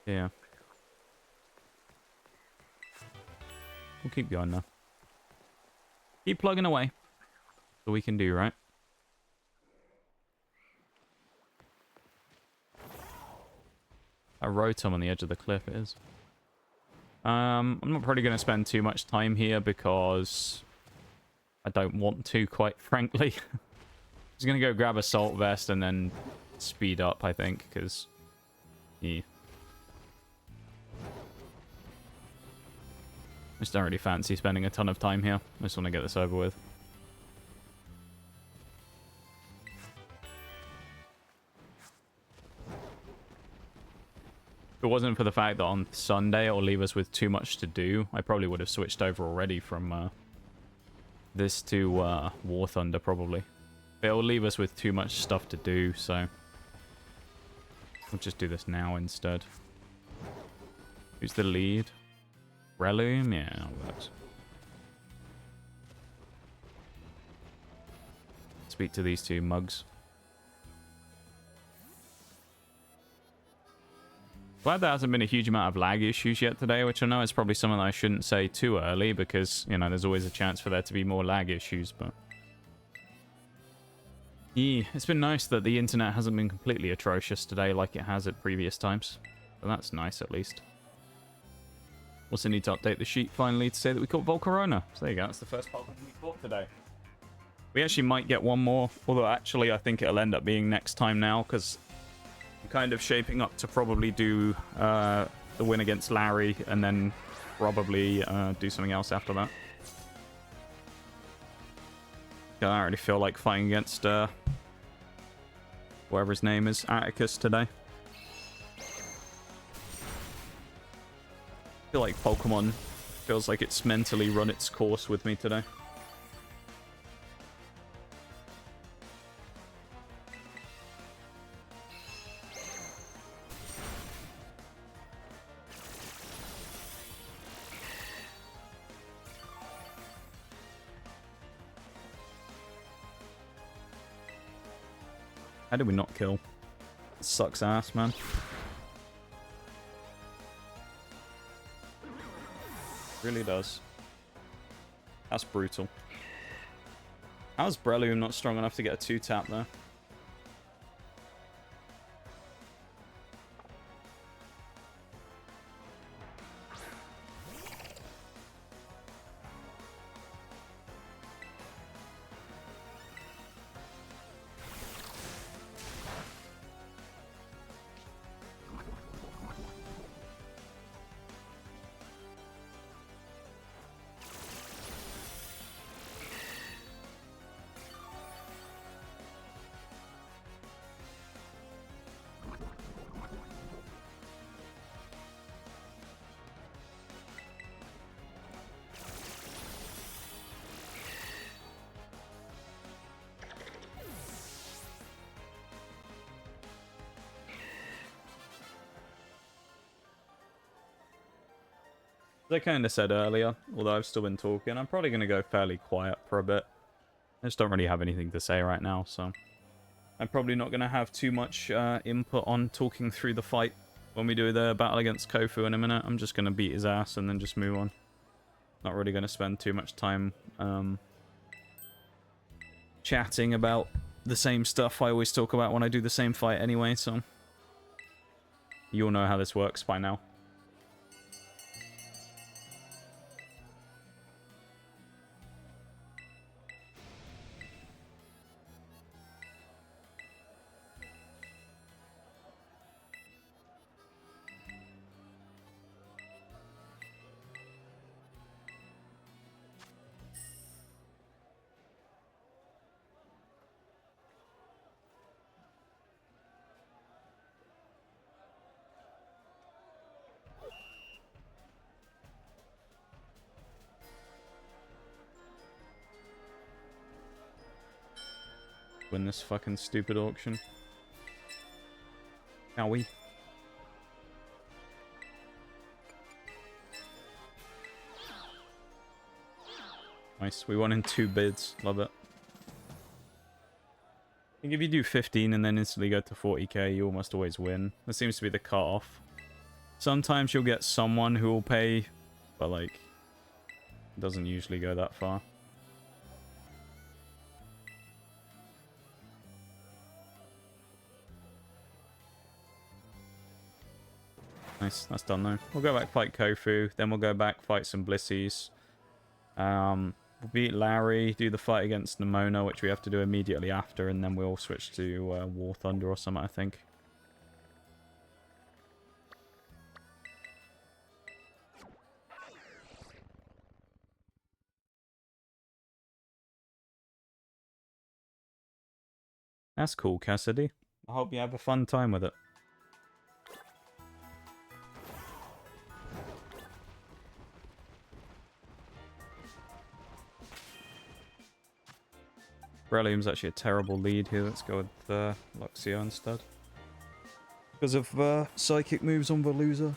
Yeah. We'll keep going now. Keep plugging away. So we can do, right? A Rotom on the edge of the cliff it is. I'm not probably going to spend too much time here because I don't want to, quite frankly. Just going to go grab a Salt Vest and then speed up, I think, because... yeah. I just don't really fancy spending a ton of time here. I just want to get this over with. If it wasn't for the fact that on Sunday it'll leave us with too much to do, I probably would have switched over already from this to War Thunder, probably. But it'll leave us with too much stuff to do, so... we'll just do this now instead. Who's the lead? Breloom? Yeah, that works. Speak to these two mugs. Glad there hasn't been a huge amount of lag issues yet today, which I know is probably something that I shouldn't say too early because, you know, there's always a chance for there to be more lag issues, but... yeah, it's been nice that the internet hasn't been completely atrocious today like it has at previous times. But that's nice, at least. Also need to update the sheet finally to say that we caught Volcarona. So there you go, that's the first Pokemon we caught today. We actually might get one more, although actually I think it'll end up being next time now, because I'm kind of shaping up to probably do the win against Larry, and then probably do something else after that. I don't really feel like fighting against whatever his name is, Atticus, today. feel like Pokemon feels like it's mentally run its course with me today. How did we not kill? It sucks ass, man. Really does. That's brutal. How's Breloom not strong enough to get a 2-tap there? As I kind of said earlier, although I've still been talking, I'm probably going to go fairly quiet for a bit. I just don't really have anything to say right now, so I'm probably not going to have too much input on talking through the fight when we do the battle against Kofu in a minute. I'm just going to beat his ass and then just move on. Not really going to spend too much time chatting about the same stuff I always talk about when I do the same fight anyway, so you'll know how this works by now. Win this fucking stupid auction. Are we? Nice. We won in 2 bids. Love it. I think if you do 15 and then instantly go to 40k, you almost always win. That seems to be the cut-off. Sometimes you'll get someone who will pay, but like, it doesn't usually go that far. Nice, that's done though. We'll go back fight Kofu, then we'll go back fight some Blissies. We'll beat Larry, do the fight against Nemona, which we have to do immediately after, and then we'll switch to War Thunder or something, I think. That's cool, Cassidy. I hope you have a fun time with it. Breloom's actually a terrible lead here. Let's go with Luxio instead. Because of psychic moves on Veluza.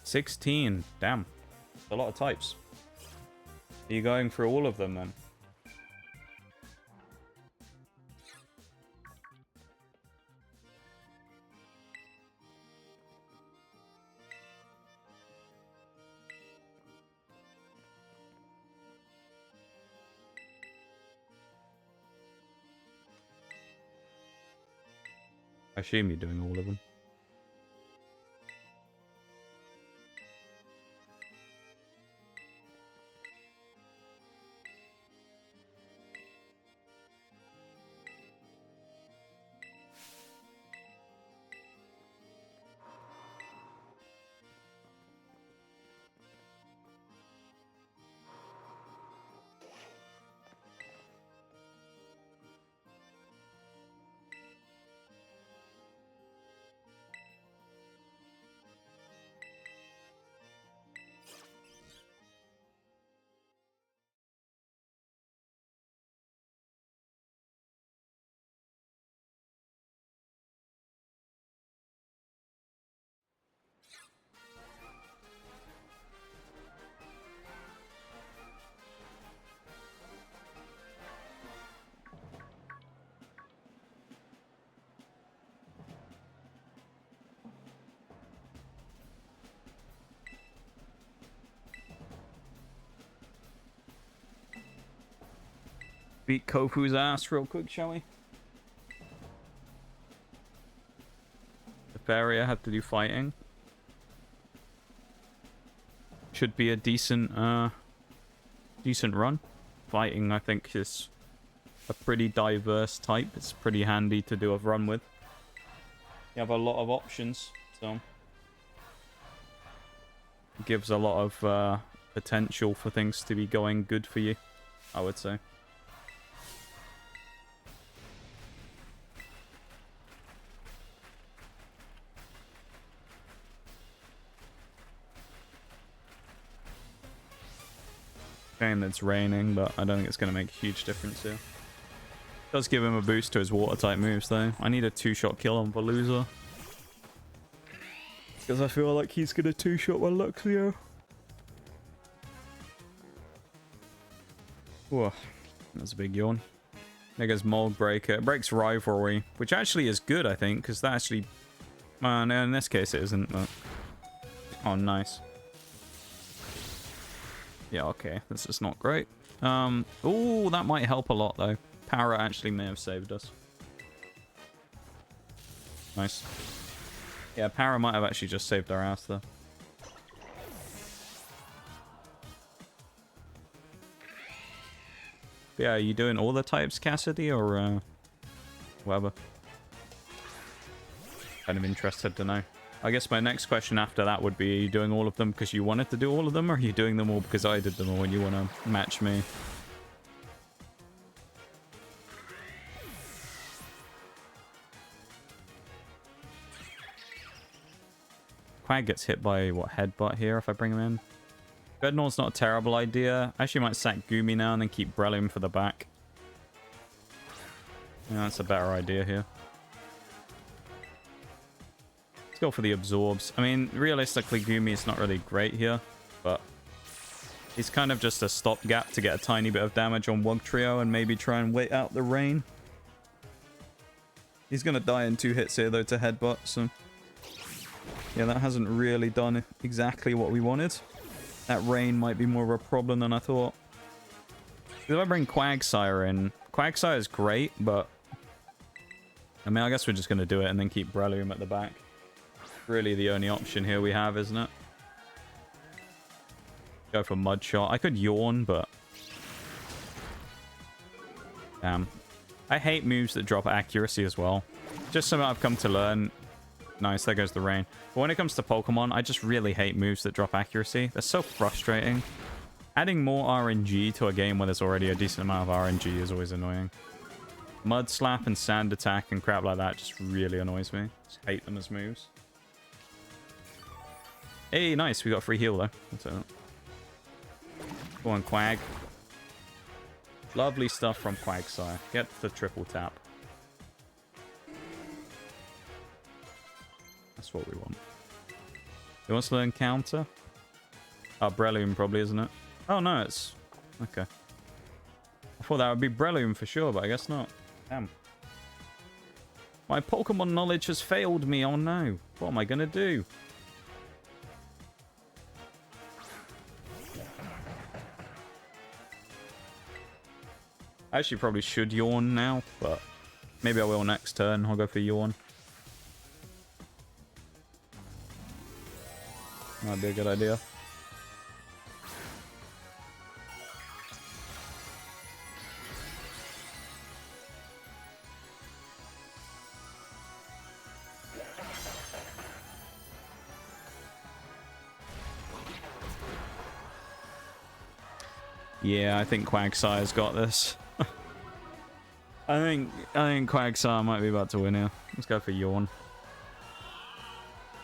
$16. Damn. A lot of types. Are you going through all of them then? I assume you're doing all of them. Beat Kofu's ass real quick, shall we? The Faria have to do fighting. Should be a decent run. Fighting, I think, is a pretty diverse type. It's pretty handy to do a run with. You have a lot of options, so it gives a lot of potential for things to be going good for you, I would say. Shame that it's raining, but I don't think it's going to make a huge difference here. Does give him a boost to his water type moves though. I need a 2-shot kill on Veluza, because I feel like he's going to 2-shot my Luxio. Whoa, that's a big yawn. There goes Mold Breaker. It breaks Rivalry, which actually is good, I think, because that actually... no, in this case it isn't, but... oh, nice. Yeah, okay. This is not great. Oh, that might help a lot, though. Para actually may have saved us. Nice. Yeah, Para might have actually just saved our ass, though. But yeah, are you doing all the types, Cassidy, or whatever? Kind of interested to know. I guess my next question after that would be, are you doing all of them because you wanted to do all of them, or are you doing them all because I did them all and you want to match me? Quag gets hit by, what, headbutt here if I bring him in? Bednor's not a terrible idea. I actually might sack Gumi now and then keep Breloom for the back. Yeah, that's a better idea here. Let's go for the absorbs. I mean, realistically, Gumi is not really great here, but he's kind of just a stopgap to get a tiny bit of damage on Wugtrio and maybe try and wait out the rain. He's going to die in 2 hits here, though, to headbutt, so... yeah, that hasn't really done exactly what we wanted. That rain might be more of a problem than I thought. If I bring Quagsire in... Quagsire is great, but... I mean, I guess we're just going to do it and then keep Breloom at the back. Really the only option here we have, isn't it? Go for Mud Shot. I could Yawn, but... damn. I hate moves that drop accuracy as well. Just something I've come to learn. Nice, there goes the rain. But when it comes to Pokemon, I just really hate moves that drop accuracy. They're so frustrating. Adding more RNG to a game where there's already a decent amount of RNG is always annoying. Mud Slap and Sand Attack and crap like that just really annoys me. Just hate them as moves. Hey, nice. We got free heal, though. That's it. Go on, Quag. Lovely stuff from Quagsire. Get the triple tap. That's what we want. He wants to learn counter? Oh, Breloom probably, isn't it? Oh, no, it's... okay. I thought that would be Breloom for sure, but I guess not. Damn. My Pokemon knowledge has failed me. Oh, no. What am I going to do? I actually probably should Yawn now, but maybe I will next turn. I'll go for Yawn. Might be a good idea. Yeah, I think Quagsire's got this. I think Quagsire might be about to win here. Let's go for Yawn.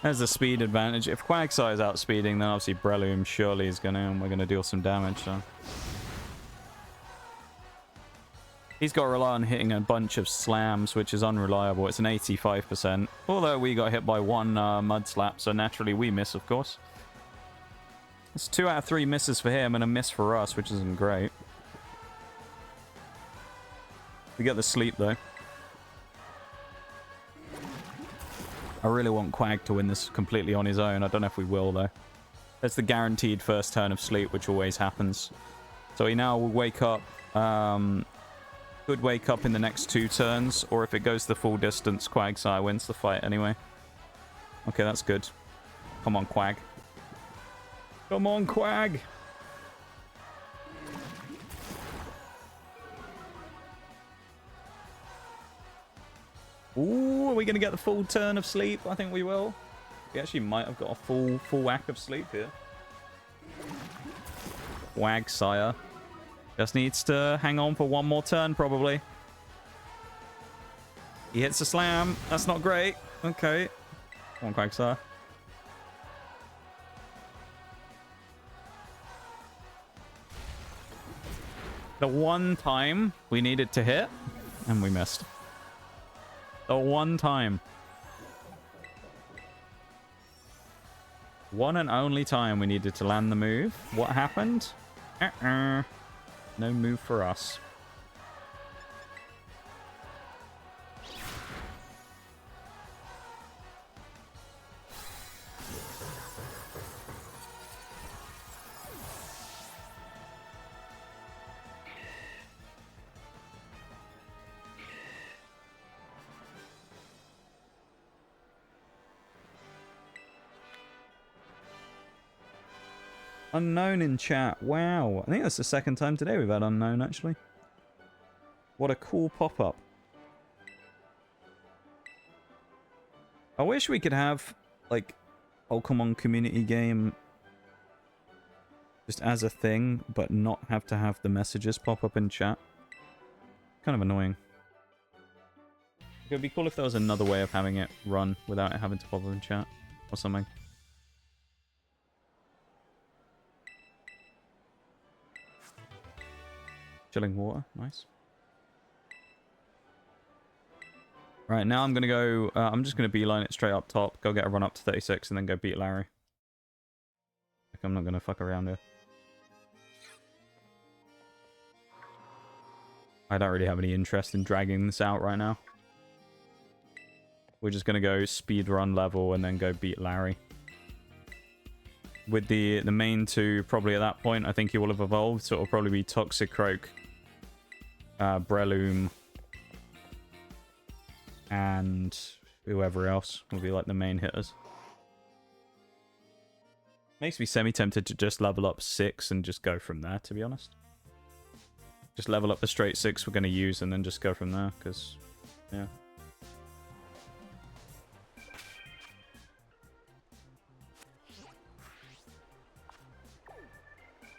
There's the speed advantage. If Quagsire's outspeeding, then obviously Breloom surely is gonna, and we're gonna deal some damage, so. He's got to rely on hitting a bunch of slams, which is unreliable. It's an 85%. Although we got hit by 1 Mud Slap, so naturally we miss, of course. It's 2 out of 3 misses for him and a miss for us, which isn't great. We get the sleep, though. I really want Quag to win this completely on his own. I don't know if we will, though. There's the guaranteed first turn of sleep, which always happens. So he now will wake up could wake up in the next 2 turns, or if it goes the full distance, Quagsire wins the fight anyway. Okay, that's good. Come on, Quag. Come on, Quag! Ooh, are we going to get the full turn of sleep? I think we will. We actually might have got a full whack of sleep here. Quagsire just needs to hang on for 1 more turn, probably. He hits a slam. That's not great. Okay. Come on, Quagsire. The one time we needed to hit, and we missed. The one time. One and only time we needed to land the move. What happened? No move for us. Unknown in chat. Wow. I think that's the 2nd time today we've had unknown, actually. What a cool pop-up. I wish we could have, like, Pokemon community game just as a thing, but not have to have the messages pop up in chat. Kind of annoying. It would be cool if there was another way of having it run without it having to pop up in chat or something. Chilling water, nice. Right, now I'm going to go... I'm just going to beeline it straight up top, go get a run up to 36, and then go beat Larry. Like, I'm not going to fuck around here. I don't really have any interest in dragging this out right now. We're just going to go speedrun level and then go beat Larry. With the main 2, probably at that point, I think he will have evolved, so it'll probably be Toxicroak, Breloom, and whoever else will be like the main hitters. Makes me semi-tempted to just level up 6 and just go from there, to be honest. Just level up the straight 6 we're going to use and then just go from there, because, yeah.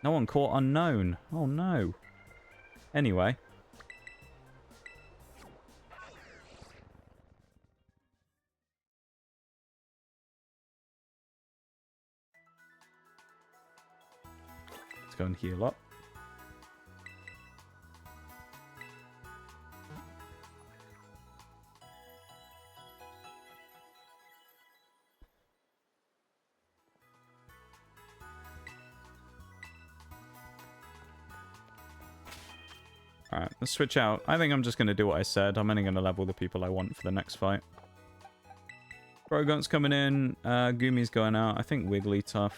No one caught unknown. Oh no. Anyway. Let's go and heal up. Alright, let's switch out. I think I'm just going to do what I said. I'm only going to level the people I want for the next fight. Brogunt's coming in. Gumi's going out. I think Wigglytuff.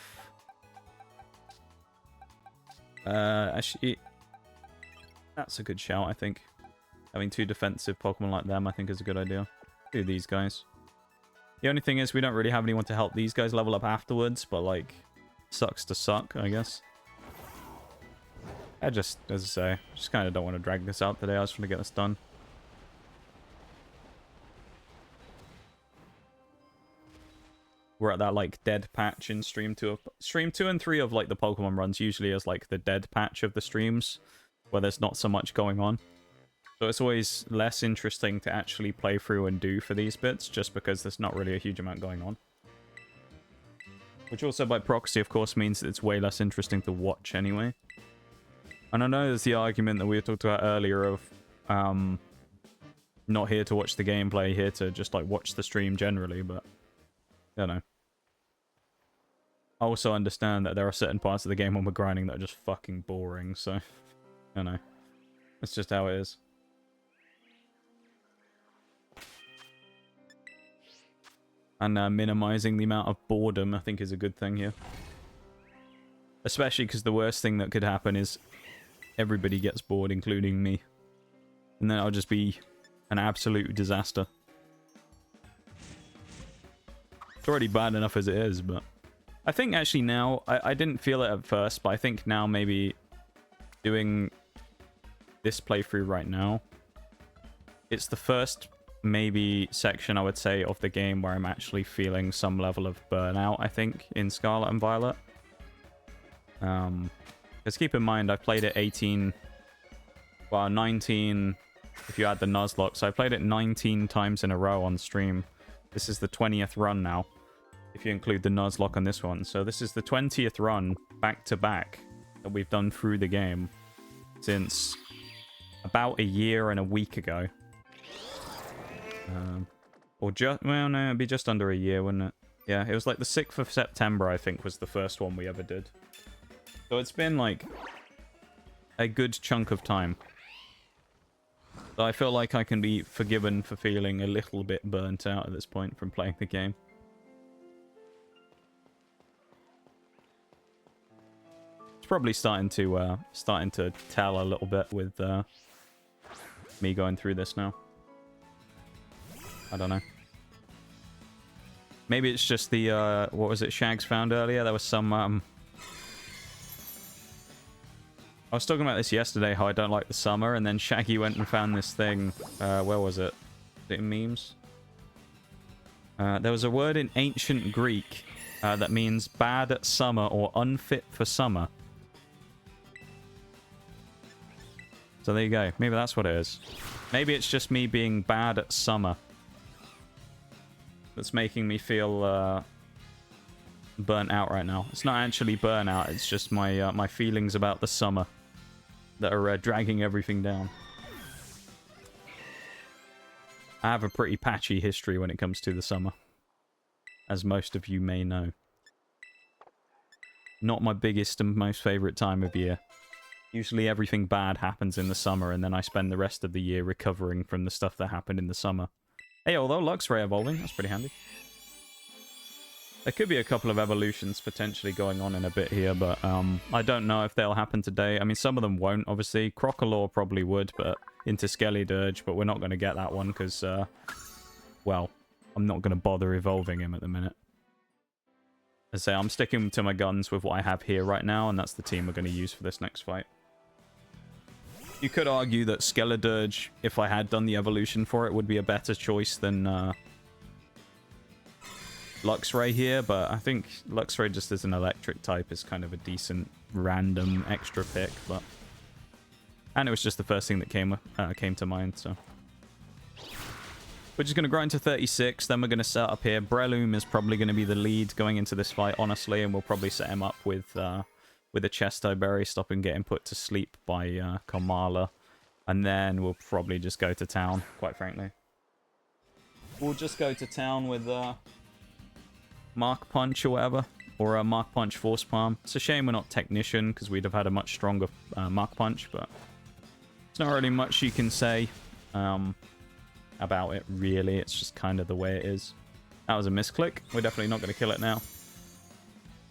Actually, that's a good shout, I think. Having 2 defensive Pokemon like them, I think, is a good idea. Do these guys. The only thing is, we don't really have anyone to help these guys level up afterwards, but, like, sucks to suck, I guess. I just, as I say, just kind of don't want to drag this out today. I just want to get this done. We're at that, like, dead patch in Stream 2. Stream 2 and 3 of, like, the Pokemon runs usually as, like, the dead patch of the streams, where there's not so much going on. So it's always less interesting to actually play through and do for these bits, just because there's not really a huge amount going on. Which also, by proxy, of course, means that it's way less interesting to watch anyway. And I know there's the argument that we talked about earlier of not here to watch the gameplay, here to just like watch the stream generally, but I don't know. I also understand that there are certain parts of the game when we're grinding that are just fucking boring, so I don't know. It's just how it is. And minimizing the amount of boredom, I think, is a good thing here. Especially because the worst thing that could happen is everybody gets bored, including me. And then it'll just be an absolute disaster. It's already bad enough as it is, but... I think actually now, I didn't feel it at first, but I think now maybe doing this playthrough right now, it's the first maybe section I would say of the game where I'm actually feeling some level of burnout, I think, in Scarlet and Violet. Because keep in mind, I've played it 19, if you add the Nuzlocke, so I played it 19 times in a row on stream. This is the 20th run now, if you include the Nuzlocke on this one. So this is the 20th run, back to back, that we've done through the game since about a year and a week ago. Or just, well, no, it'd be just under a year, wouldn't it? Yeah, it was like the 6th of September, I think, was the first one we ever did. So it's been like a good chunk of time. So I feel like I can be forgiven for feeling a little bit burnt out at this point from playing the game. It's probably starting to tell a little bit with me going through this now. I don't know. Maybe it's just the what was it Shags found earlier? There was some I was talking about this yesterday, how I don't like the summer, and then Shaggy went and found this thing. Where was it? Was it in memes? There was a word in ancient Greek that means bad at summer or unfit for summer. So there you go. Maybe that's what it is. Maybe it's just me being bad at summer that's making me feel burnt out right now. It's not actually burnout. It's just my my feelings about the summer that are dragging everything down. I have a pretty patchy history when it comes to the summer, as most of you may know. Not my biggest and most favorite time of year. Usually everything bad happens in the summer, and then I spend the rest of the year recovering from the stuff that happened in the summer. Hey, although Luxray evolving, that's pretty handy. There could be a couple of evolutions potentially going on in a bit here, but I don't know if they'll happen today. I mean, some of them won't, obviously. Crocalor probably would, but into Skeledirge, but we're not going to get that one because, well, I'm not going to bother evolving him at the minute. As I say, I'm sticking to my guns with what I have here right now, and that's the team we're going to use for this next fight. You could argue that Skeledirge, if I had done the evolution for it, would be a better choice than Luxray here, but I think Luxray just as an electric type is kind of a decent random extra pick, but... And it was just the first thing that came to mind, so... We're just going to grind to 36, then we're going to set up here. Breloom is probably going to be the lead going into this fight, honestly, and we'll probably set him up with a Chesto Berry, stop him getting put to sleep by Kamala. And then we'll probably just go to town, quite frankly. We'll just go to town with Mark Punch or whatever, or a Mark Punch Force Palm. It's a shame we're not Technician, because we'd have had a much stronger Mark Punch, but there's not really much you can say about it, really. It's just kind of the way it is. That was a misclick. We're definitely not going to kill it now.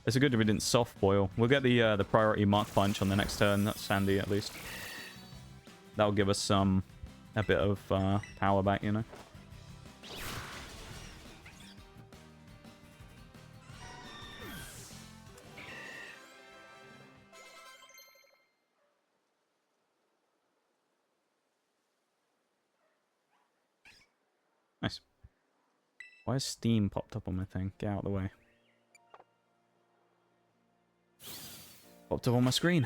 It's a good that we didn't soft boil. We'll get the priority Mark Punch on the next turn. That's handy, at least. That'll give us a bit of power back, you know. Nice. Why has Steam popped up on my thing? Get out of the way. Popped up on my screen.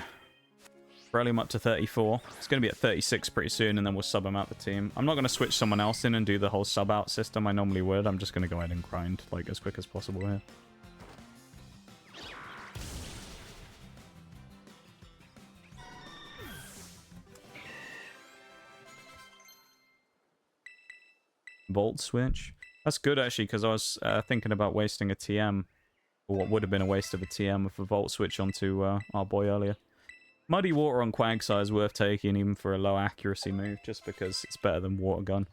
Breloom up to 34. It's going to be at 36 pretty soon, and then we'll sub him out the team. I'm not going to switch someone else in and do the whole sub-out system I normally would. I'm just going to go ahead and grind like as quick as possible here. Volt switch. That's good, actually, because I was thinking about wasting a TM. Or what would have been a waste of a TM with a Volt switch onto our boy earlier. Muddy Water on Quagsire is worth taking, even for a low accuracy move, just because it's better than Water Gun.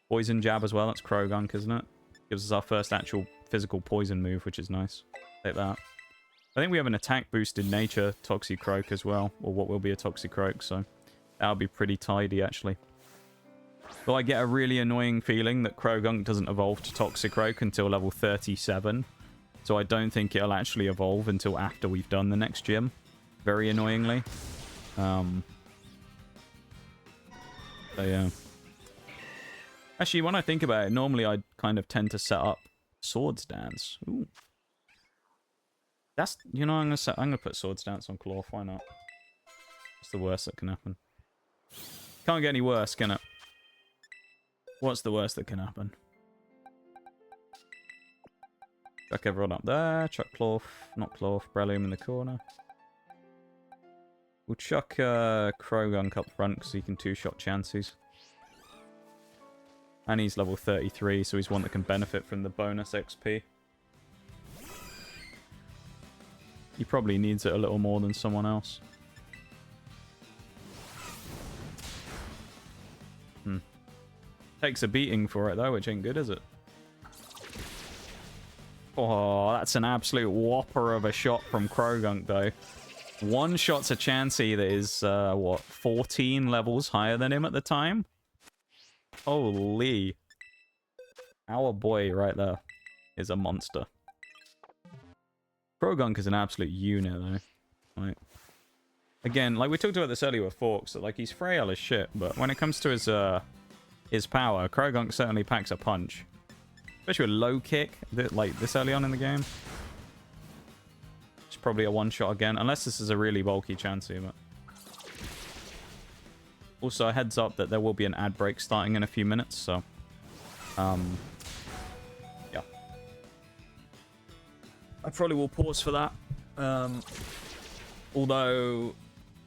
Poison Jab as well, that's Krogunk, isn't it? Gives us our first actual physical poison move, which is nice. Take that. I think we have an attack boost in nature, Toxicroak as well, or what will be a Toxicroak, so that'll be pretty tidy, actually. Well, I get a really annoying feeling that Krogunk doesn't evolve to Toxicroak until level 37. So I don't think it'll actually evolve until after we've done the next gym. Very annoyingly. So yeah. Actually, when I think about it, normally I kind of tend to set up Swords Dance. Ooh. That's, you know, I'm gonna put Swords Dance on Cloth. Why not? What's the worst that can happen? Can't get any worse, can it? What's the worst that can happen? Chuck everyone up there. Chuck Cloth. Not Cloth. Breloom in the corner. We'll chuck Krogunk up front because he can two-shot chances. And he's level 33, so he's one that can benefit from the bonus XP. He probably needs it a little more than someone else. Takes a beating for it, though, which ain't good, is it? Oh, that's an absolute whopper of a shot from Krogunk, though. One shot's a Chansey that is, what, 14 levels higher than him at the time? Holy. Our boy right there is a monster. Krogunk is an absolute unit, though. Like, again, like we talked about this earlier with Forks, that like he's frail as shit, but when it comes to his power, Krogunk certainly packs a punch. Especially a low kick, like this early on in the game. It's probably a one-shot again, unless this is a really bulky Chansey, but... Also, a heads up that there will be an ad break starting in a few minutes, so... yeah. I probably will pause for that. Although,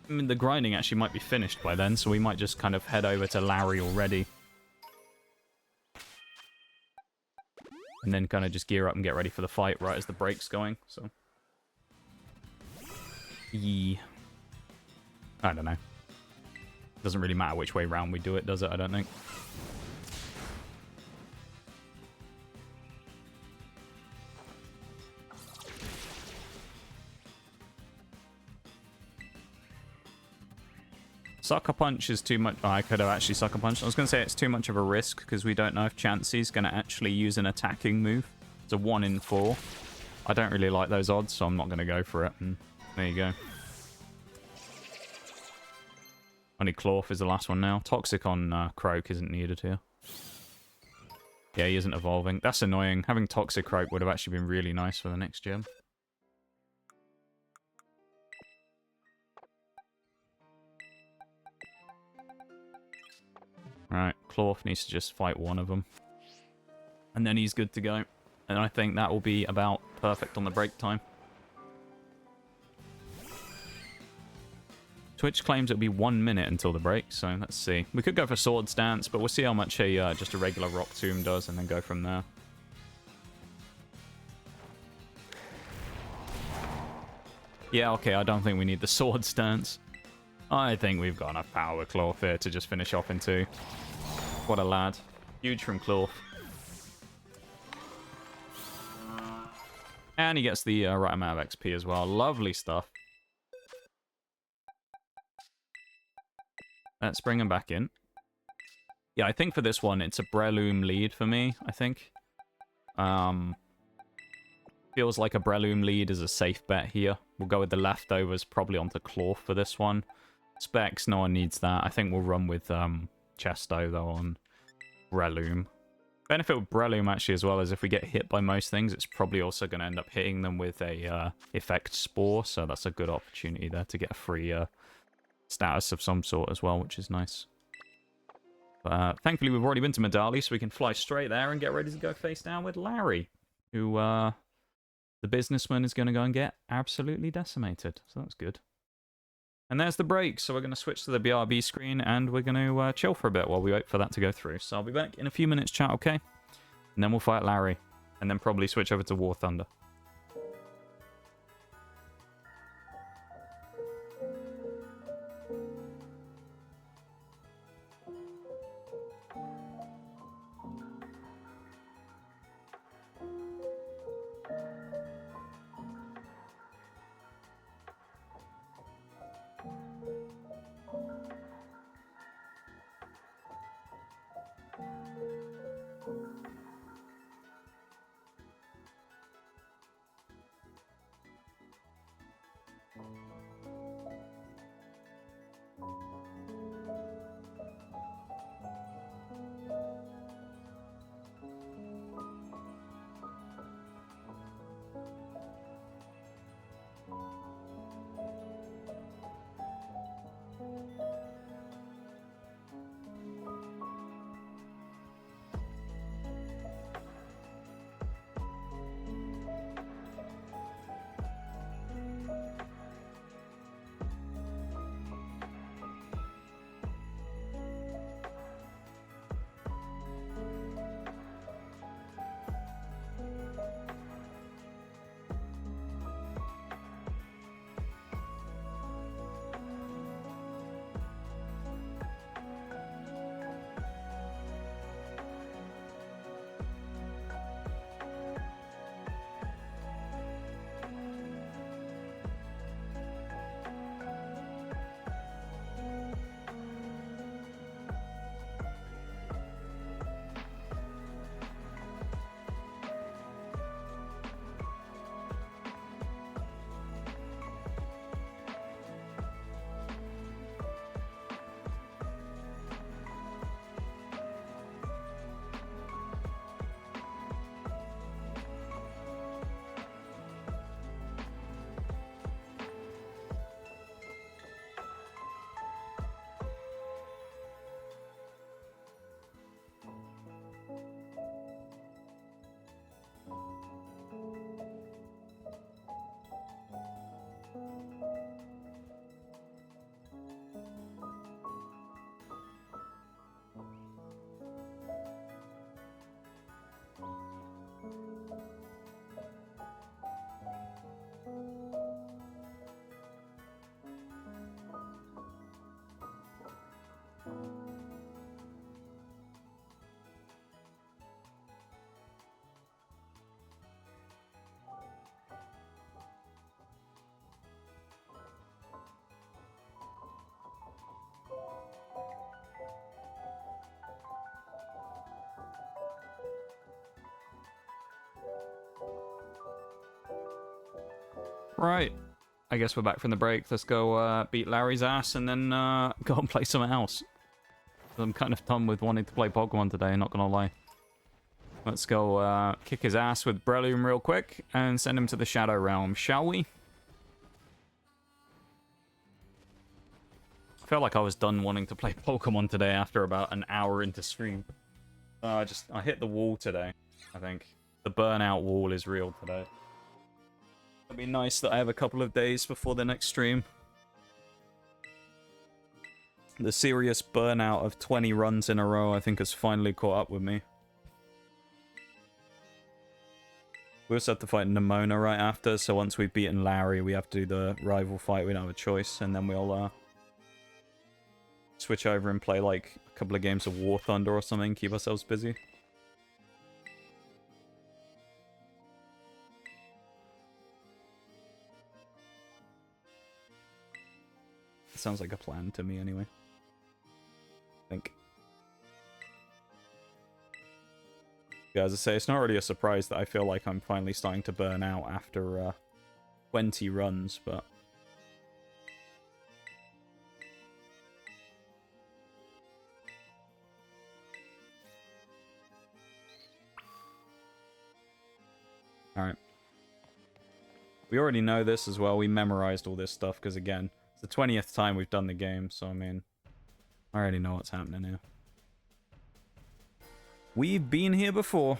I mean, the grinding actually might be finished by then, so we might just kind of head over to Larry already. And then kind of just gear up and get ready for the fight right as the break's going, so... Yeah. I don't know. Doesn't really matter which way round we do it, does it? I don't think. Sucker Punch is too much. Oh, I could have actually Sucker Punched. I was going to say it's too much of a risk because we don't know if Chansey's going to actually use an attacking move. It's a 1 in 4. I don't really like those odds, so I'm not going to go for it. And there you go. Only Cloth is the last one now. Toxic on Croak isn't needed here. Yeah, he isn't evolving. That's annoying. Having Toxic Croak would have actually been really nice for the next gym. Right, Cloth needs to just fight one of them. And then he's good to go. And I think that will be about perfect on the break time. Twitch claims it'll be 1 minute until the break, so let's see. We could go for Swords Dance, but we'll see how much just a regular Rock Tomb does and then go from there. Yeah, okay, I don't think we need the Swords Dance. I think we've got enough power with Cloth here to just finish off in 2. What a lad. Huge from Cloth. And he gets the right amount of XP as well. Lovely stuff. Let's bring him back in. Yeah, I think for this one, it's a Breloom lead for me, I think. Feels like a Breloom lead is a safe bet here. We'll go with the leftovers, probably onto Cloth for this one. Specs, no one needs that. I think we'll run with Chesto, though, on Breloom. Benefit with Breloom, actually, as well, is if we get hit by most things, it's probably also going to end up hitting them with a Effect Spore, so that's a good opportunity there to get a free status of some sort as well, which is nice. But thankfully, we've already been to Medali, so we can fly straight there and get ready to go face down with Larry, who the businessman is going to go and get absolutely decimated, so that's good. And there's the break, so we're going to switch to the BRB screen, and we're going to chill for a bit while we wait for that to go through. So I'll be back in a few minutes, chat, okay? And then we'll fight Larry, and then probably switch over to War Thunder. Right. I guess we're back from the break. Let's go beat Larry's ass and then go and play something else. I'm kind of done with wanting to play Pokemon today, not gonna lie. Let's go kick his ass with Breloom real quick and send him to the Shadow Realm, shall we? I felt like I was done wanting to play Pokemon today after about an hour into stream. I hit the wall today, I think. The burnout wall is real today. It'd be nice that I have a couple of days before the next stream. The serious burnout of 20 runs in a row, I think, has finally caught up with me. We also have to fight Nimona right after, so once we've beaten Larry, we have to do the rival fight. We don't have a choice, and then we'll switch over and play like a couple of games of War Thunder or something, keep ourselves busy. Sounds like a plan to me anyway. I think. Yeah, as I say, it's not really a surprise that I feel like I'm finally starting to burn out after 20 runs, but... Alright. We already know this as well. We memorized all this stuff, because again, it's the 20th time we've done the game, so I mean... I already know what's happening here. We've been here before.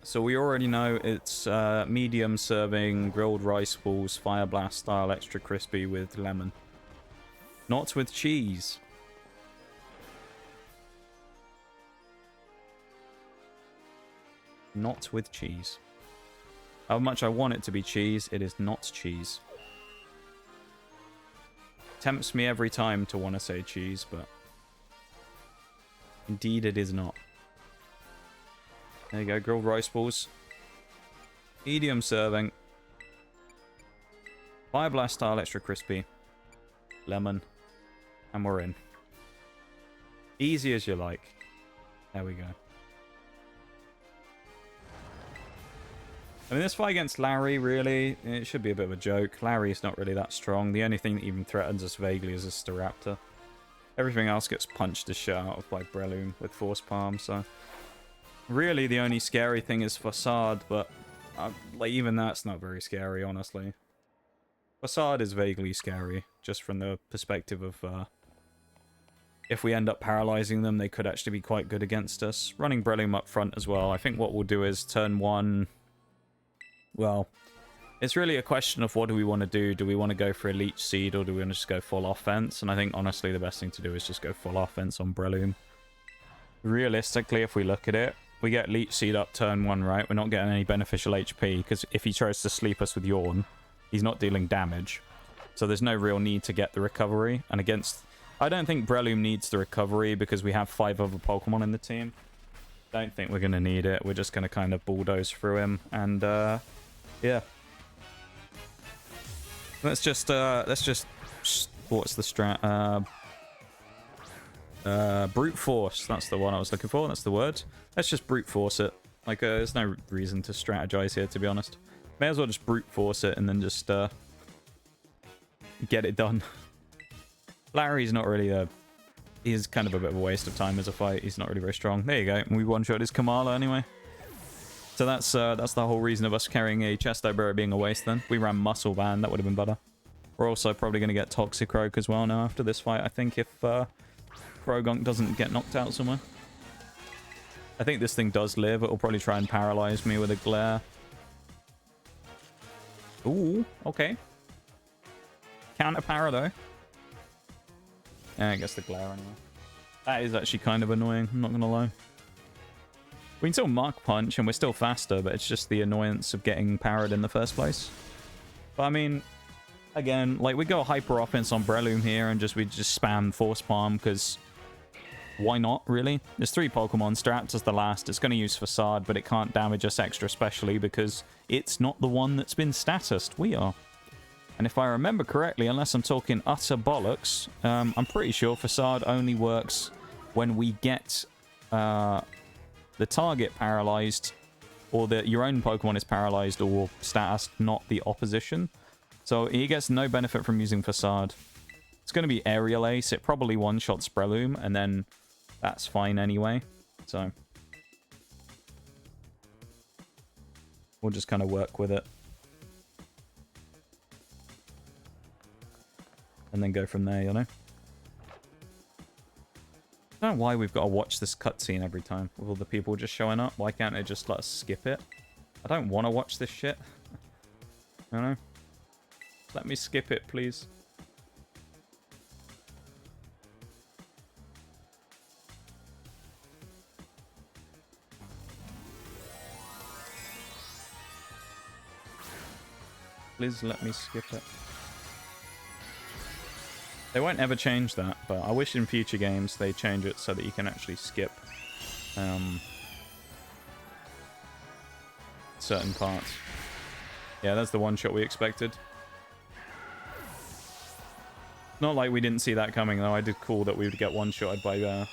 So we already know it's medium serving, grilled rice balls, Fire Blast style, extra crispy with lemon. Not with cheese. Not with cheese. How much I want it to be cheese, it is not cheese. Tempts me every time to want to say cheese, but... Indeed, it is not. There you go, grilled rice balls. Medium serving. Fire Blast style, extra crispy. Lemon. And we're in. Easy as you like. There we go. I mean, this fight against Larry, really, it should be a bit of a joke. Larry's not really that strong. The only thing that even threatens us vaguely is a Staraptor. Everything else gets punched to shit out of by Breloom with Force Palm, so... Really, the only scary thing is Facade, but... like, even that's not very scary, honestly. Facade is vaguely scary, just from the perspective of, if we end up paralyzing them, they could actually be quite good against us. Running Breloom up front as well. I think what we'll do is turn one... Well... It's really a question of what do we want to do. Do we want to go for a Leech Seed or do we want to just go full offense? And I think, honestly, the best thing to do is just go full offense on Breloom. Realistically, if we look at it, we get Leech Seed up turn one, right? We're not getting any beneficial HP, because if he tries to sleep us with Yawn, he's not dealing damage. So there's no real need to get the recovery. And against... I don't think Breloom needs the recovery, because we have 5 other Pokemon in the team. Don't think we're going to need it. We're just going to kind of bulldoze through him. And, yeah. Let's just, what's the strat? Brute force. That's the one I was looking for. That's the word. Let's just brute force it. Like, there's no reason to strategize here, to be honest. May as well just brute force it and then just, get it done. Larry's not really he's kind of a bit of a waste of time as a fight. He's not really very strong. There you go. We one-shot his Kamala anyway. So that's the whole reason of us carrying a Chesto Berry being a waste then. We ran Muscle Band, that would have been better. We're also probably going to get Toxicroak as well now after this fight, I think, if Krogunk doesn't get knocked out somewhere. I think this thing does live. It'll probably try and paralyze me with a Glare. Ooh, okay. Counter para though. Yeah, I guess the Glare anyway. That is actually kind of annoying, I'm not going to lie. We can still Mach Punch, and we're still faster, but it's just the annoyance of getting parried in the first place. But I mean, again, like, we go Hyper Offense on Breloom here, and we just spam Force Palm, because why not, really? There's 3 Pokemon, Staraptor's the last, it's going to use Facade, but it can't damage us extra specially, because it's not the one that's been statused, we are. And if I remember correctly, unless I'm talking utter bollocks, I'm pretty sure Facade only works when we get... the target paralyzed or that your own Pokemon is paralyzed or status, not the opposition. So he gets no benefit from using Facade. It's going to be Aerial Ace. It probably one-shots Breloom, and then that's fine anyway. So we'll just kind of work with it. And then go from there, you know? I don't know why we've got to watch this cutscene every time with all the people just showing up. Why can't they just let us skip it? I don't want to watch this shit. You know? Let me skip it, please. Please let me skip it. They won't ever change that, but I wish in future games they change it so that you can actually skip certain parts. Yeah, that's the one shot we expected. Not like we didn't see that coming, though. I did call that we would get one-shotted by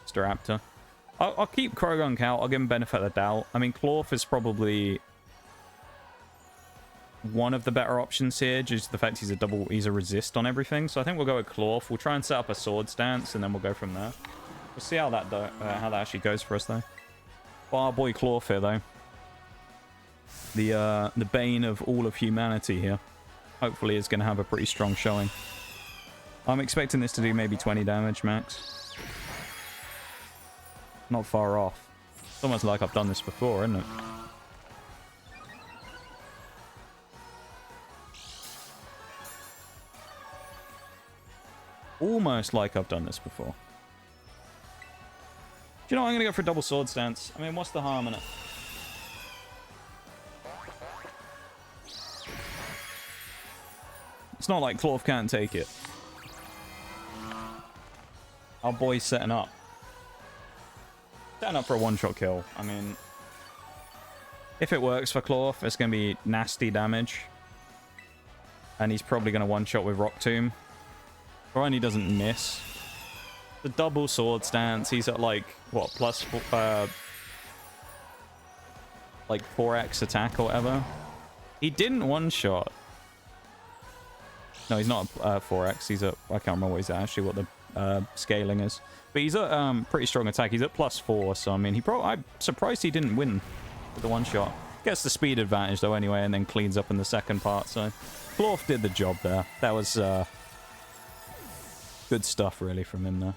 Staraptor. I'll keep Krogonk out. I'll give him benefit of the doubt. I mean, Clorf is probably one of the better options here, due to the fact he's a resist on everything. So I think we'll go with Clorf. We'll try and set up a sword stance, and then we'll go from there. We'll see how that actually goes for us, though. Well, our boy Clorf here, though. The bane of all of humanity here. Hopefully is going to have a pretty strong showing. I'm expecting this to do maybe 20 damage max. Not far off. It's almost like I've done this before, isn't it? Almost like I've done this before. Do you know what? I'm going to go for a double sword stance. I mean, what's the harm in it? It's not like Clorf can't take it. Our boy's setting up. Setting up for a one-shot kill. I mean, if it works for Clorf, it's going to be nasty damage. And he's probably going to one-shot with Rock Tomb. Provided he doesn't miss. The double sword stance, he's at like, what, plus like 4x attack or whatever. He didn't one-shot. No, he's not 4x. He's at, I can't remember what he's at, actually, what the scaling is. But he's at pretty strong attack. He's at +4, so I mean, I'm surprised he didn't win with the one-shot. Gets the speed advantage, though, anyway, and then cleans up in the second part, so Clorf did the job there. That was good stuff, really, from him there.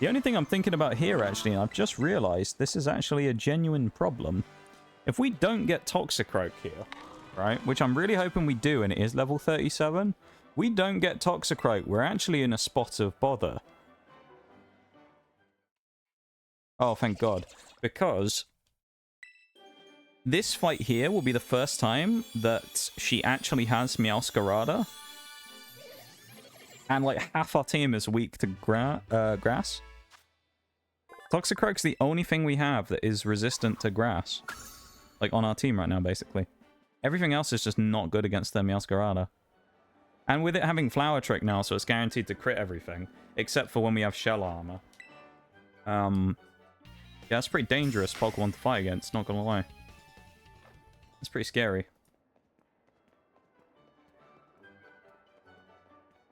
The only thing I'm thinking about here, actually, and I've just realized this is actually a genuine problem. If we don't get Toxicroak here, right, which I'm really hoping we do, and it is level 37, we don't get Toxicroak, we're actually in a spot of bother. Oh, thank God. Because this fight here will be the first time that she actually has Meowscarada. And, like, half our team is weak to grass. Toxicroak's the only thing we have that is resistant to grass. Like, on our team right now, basically. Everything else is just not good against their Meowscarada. And with it having Flower Trick now, so it's guaranteed to crit everything. Except for when we have Shell Armor. Yeah, it's pretty dangerous Pokemon to fight against, not gonna lie. It's pretty scary.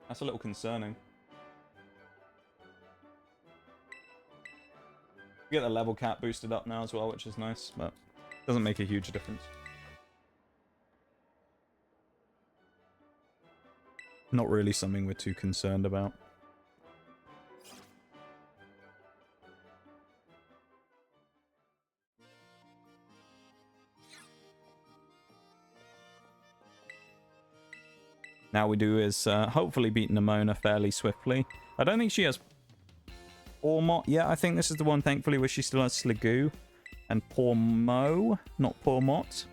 That's a little concerning. We get the level cap boosted up now as well, which is nice, but doesn't make a huge difference. Not really something we're too concerned about. Now we do is hopefully beat Nemona fairly swiftly. I don't think she has Ormot yet. I think this is the one, thankfully, where she still has Sliggoo and Pormo, not Pormot.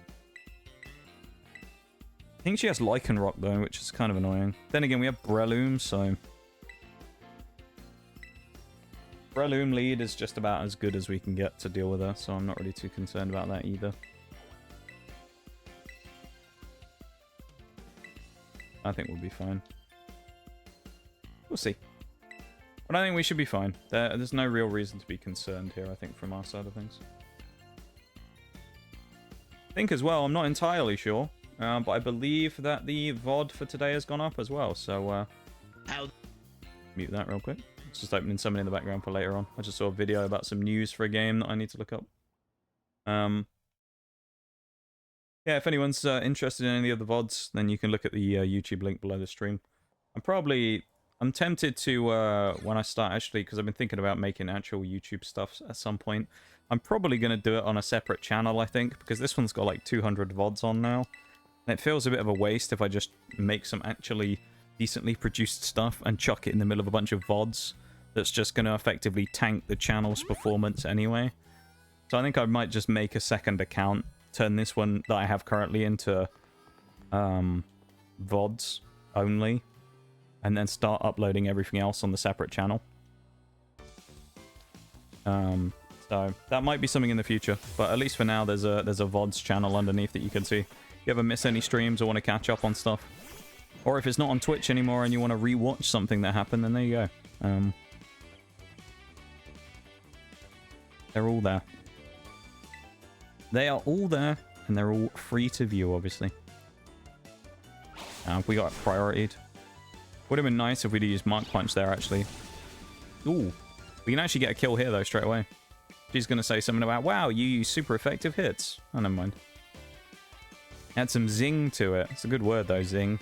I think she has Lycanroc, though, which is kind of annoying. Then again, we have Breloom, so Breloom lead is just about as good as we can get to deal with her, so I'm not really too concerned about that either. I think we'll be fine. We'll see. But I think we should be fine. There's no real reason to be concerned here, I think, from our side of things. think as well, I'm not entirely sure, but I believe that the VOD for today has gone up as well. So, mute that real quick. It's just opening something in the background for later on. I just saw a video about some news for a game that I need to look up. Yeah, if anyone's interested in any of the VODs, then you can look at the YouTube link below the stream. I'm tempted to, when I start actually, because I've been thinking about making actual YouTube stuff at some point. I'm probably going to do it on a separate channel, I think, because this one's got like 200 VODs on now. And it feels a bit of a waste if I just make some actually decently produced stuff and chuck it in the middle of a bunch of VODs that's just going to effectively tank the channel's performance anyway. So I think I might just make a second account, turn this one that I have currently into VODs only, and then start uploading everything else on the separate channel. So that might be something in the future, but at least for now there's a VODs channel underneath that you can see. If you ever miss any streams or want to catch up on stuff, or if it's not on Twitch anymore and you want to rewatch something that happened, then there you go. They're all there. They are all there, and they're all free to view, obviously. We got priorityed. Would have been nice if we'd used Mark Punch there, actually. Ooh. We can actually get a kill here, though, straight away. She's going to say something about, wow, you use super effective hits. Oh, never mind. Add some zing to it. It's a good word, though, zing.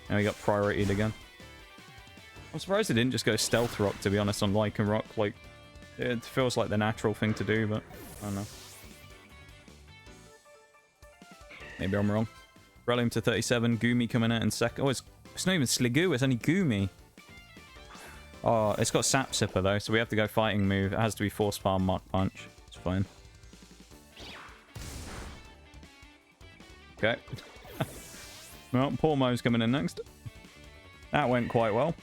And we got priorityed again. I'm surprised it didn't just go stealth rock, to be honest, on Lycan Rock. Like, it feels like the natural thing to do, but I don't know. Maybe I'm wrong. Relium to 37. Goomy coming out in second. Oh, it's not even Sligoo. It's only Goomy. Oh, it's got Sap Sipper, though, so we have to go fighting move. It has to be Force Palm Mark Punch. It's fine. Okay. Well, Pormo's coming in next. That went quite well.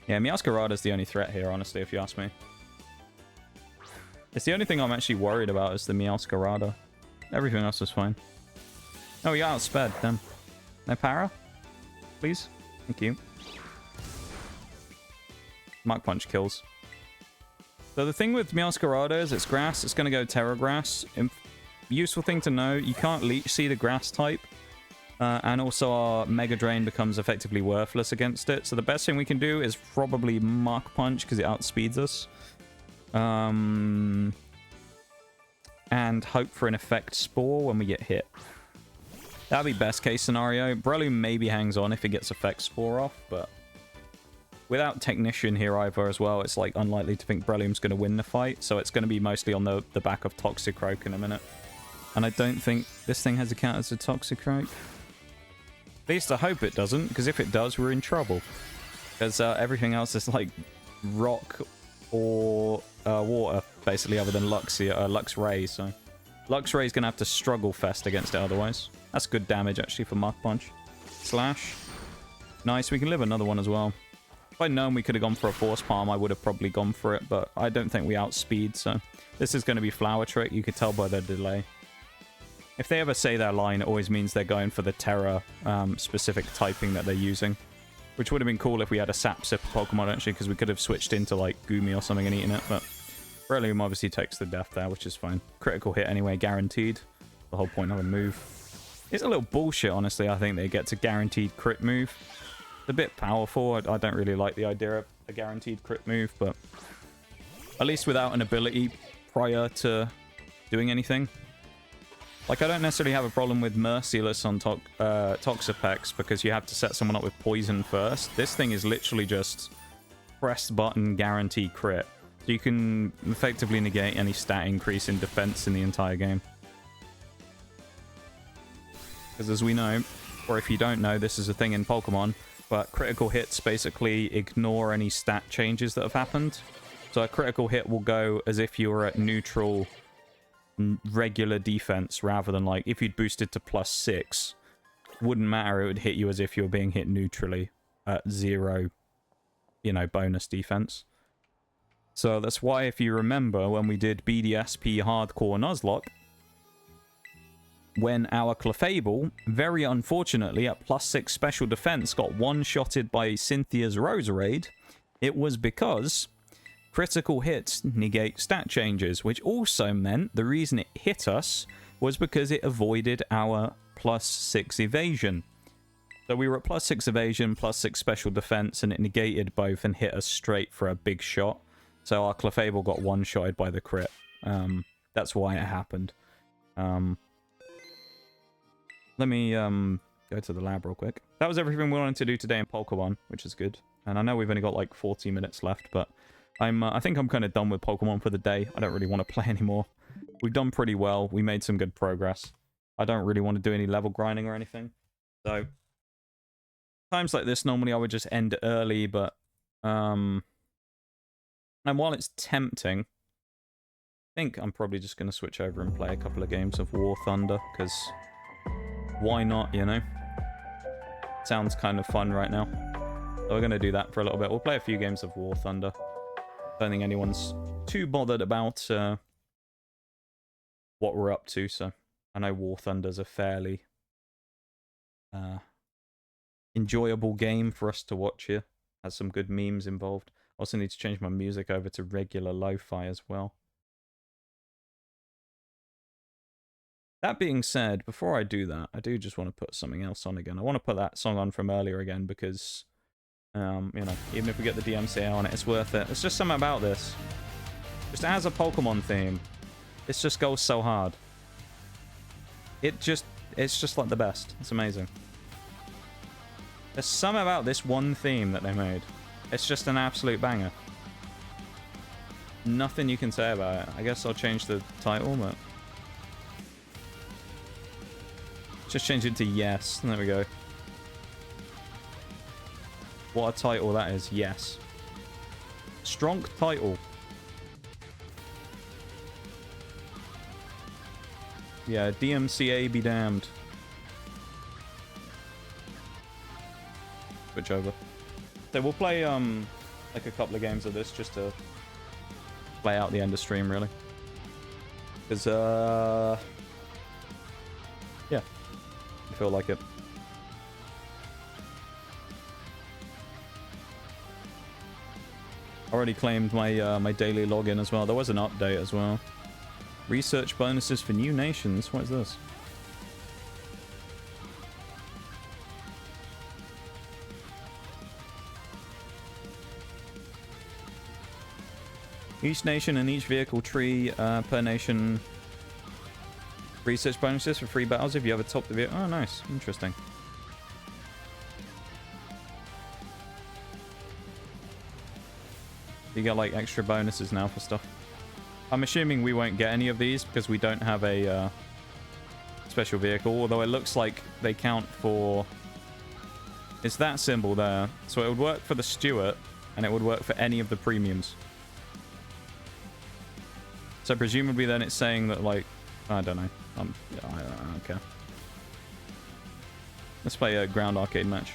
Yeah, Meowscarada's the only threat here, honestly, if you ask me. It's the only thing I'm actually worried about is the Meowscarada. Everything else is fine. Oh, we got outsped, then. No para? Please? Thank you. Mark Punch kills. So the thing with Meowscarada is it's grass. It's going to go Terra Grass. Useful thing to know, you can't Leech Seed a grass type. And also our Mega Drain becomes effectively worthless against it. So the best thing we can do is probably Mark Punch because it outspeeds us. And hope for an effect Spore when we get hit. That'd be best case scenario. Breloom maybe hangs on if it gets effect Spore off, but without Technician here either as well, it's like unlikely to think Breloom's going to win the fight. So it's going to be mostly on the back of Toxicroak in a minute. And I don't think this thing has a counter to Toxicroak. At least I hope it doesn't, because if it does, we're in trouble. Because everything else is like rock or water, basically, other than Luxray. So Luxray's going to have to struggle fest against it otherwise. That's good damage, actually, for Mark Punch. Slash. Nice, we can live another one as well. If I'd known we could have gone for a Force Palm, I would have probably gone for it, but I don't think we outspeed, so this is going to be Flower Trick. You could tell by the delay. If they ever say their line, it always means they're going for the Terra specific typing that they're using. Which would have been cool if we had a Sap Sipper Pokemon, actually, because we could have switched into, like, Goomy or something and eaten it, but Breloom obviously takes the death there, which is fine. Critical hit anyway, guaranteed. The whole point of a move. It's a little bullshit, honestly, I think they get to guaranteed crit move. It's a bit powerful. I don't really like the idea of a guaranteed crit move, but at least without an ability prior to doing anything. Like, I don't necessarily have a problem with Merciless on Toxapex because you have to set someone up with poison first. This thing is literally just press button guarantee crit. So you can effectively negate any stat increase in defense in the entire game. Because as we know, or if you don't know, this is a thing in Pokemon, but critical hits basically ignore any stat changes that have happened. So a critical hit will go as if you were at neutral regular defense rather than like if you'd boosted to +6. Wouldn't matter, it would hit you as if you were being hit neutrally at 0, you know, bonus defense. So that's why, if you remember, when we did BDSP Hardcore Nuzlocke, when our Clefable, very unfortunately, at +6 special defense, got one-shotted by Cynthia's Roserade, it was because critical hits negate stat changes, which also meant the reason it hit us was because it avoided our +6 evasion. So we were at +6 evasion, +6 special defense, and it negated both and hit us straight for a big shot. So our Clefable got one-shotted by the crit. That's why it happened. Let me go to the lab real quick. That was everything we wanted to do today in Pokemon, which is good. And I know we've only got like 40 minutes left, but I think I'm kind of done with Pokemon for the day. I don't really want to play anymore. We've done pretty well. We made some good progress. I don't really want to do any level grinding or anything. So, times like this, normally I would just end early, but... And while it's tempting, I think I'm probably just going to switch over and play a couple of games of War Thunder, because why not, you know? Sounds kind of fun right now. So we're going to do that for a little bit. We'll play a few games of War Thunder. Don't think anyone's too bothered about what we're up to, so I know War Thunder's a fairly enjoyable game for us to watch here. Has some good memes involved. Also need to change my music over to regular lo-fi as well. That being said, before I do that, I do just want to put something else on again. I want to put that song on from earlier again because, you know, even if we get the DMCA on it, it's worth it. It's just something about this. Just as a Pokemon theme, it just goes so hard. It's just like the best. It's amazing. There's something about this one theme that they made. It's just an absolute banger. Nothing you can say about it. I guess I'll change the title, but... just change it to Yes. There we go. What a title that is. Yes. Strong title. Yeah, DMCA be damned. Switch over. So we'll play like a couple of games of this just to play out the end of stream, really. Because yeah, I feel like it. Already claimed my my daily login as well. There was an update as well. Research bonuses for new nations. What is this? Each nation and each vehicle tree per nation. Research bonuses for free battles if you ever top the vehicle. Oh, nice. Interesting. You get like extra bonuses now for stuff. I'm assuming we won't get any of these because we don't have a special vehicle, although it looks like they count for... It's that symbol there. So it would work for the Stuart, and it would work for any of the premiums. So presumably then it's saying that, like... I don't know. I don't care. Let's play a ground arcade match.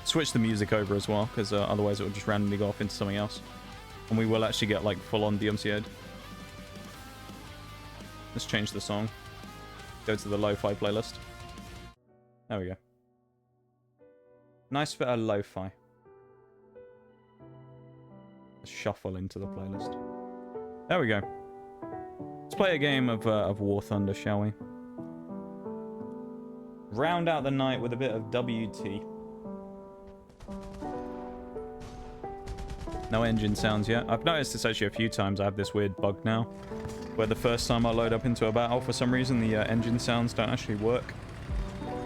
Switch the music over as well, because otherwise it will just randomly go off into something else. And we will actually get, like, full-on DMCA'd. Let's change the song. Go to the lo-fi playlist. There we go. Nice bit of lo-fi. Let's shuffle into the playlist. There we go. Let's play a game of War Thunder, shall we? Round out the night with a bit of WT. No engine sounds yet. I've noticed this actually a few times. I have this weird bug now, where the first time I load up into a battle, for some reason the engine sounds don't actually work.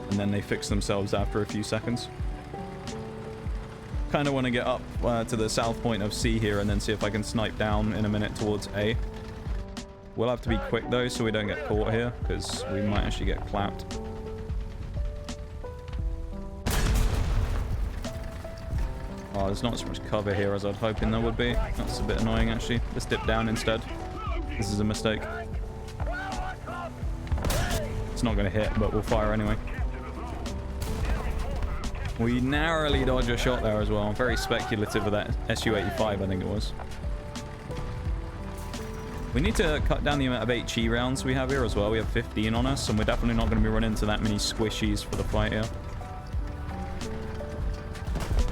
And then they fix themselves after a few seconds. Kind of want to get up to the south point of C here and then see if I can snipe down in a minute towards A. We'll have to be quick though so we don't get caught here, because we might actually get clapped. Oh, there's not so much cover here as I'd hoping there would be. That's a bit annoying actually. Let's dip down instead. This is a mistake. It's not going to hit, but we'll fire anyway. We narrowly dodge a shot there as well. Very speculative with that SU-85, I think it was. We need to cut down the amount of HE rounds we have here as well. We have 15 on us, and we're definitely not going to be running into that many squishies for the fight here.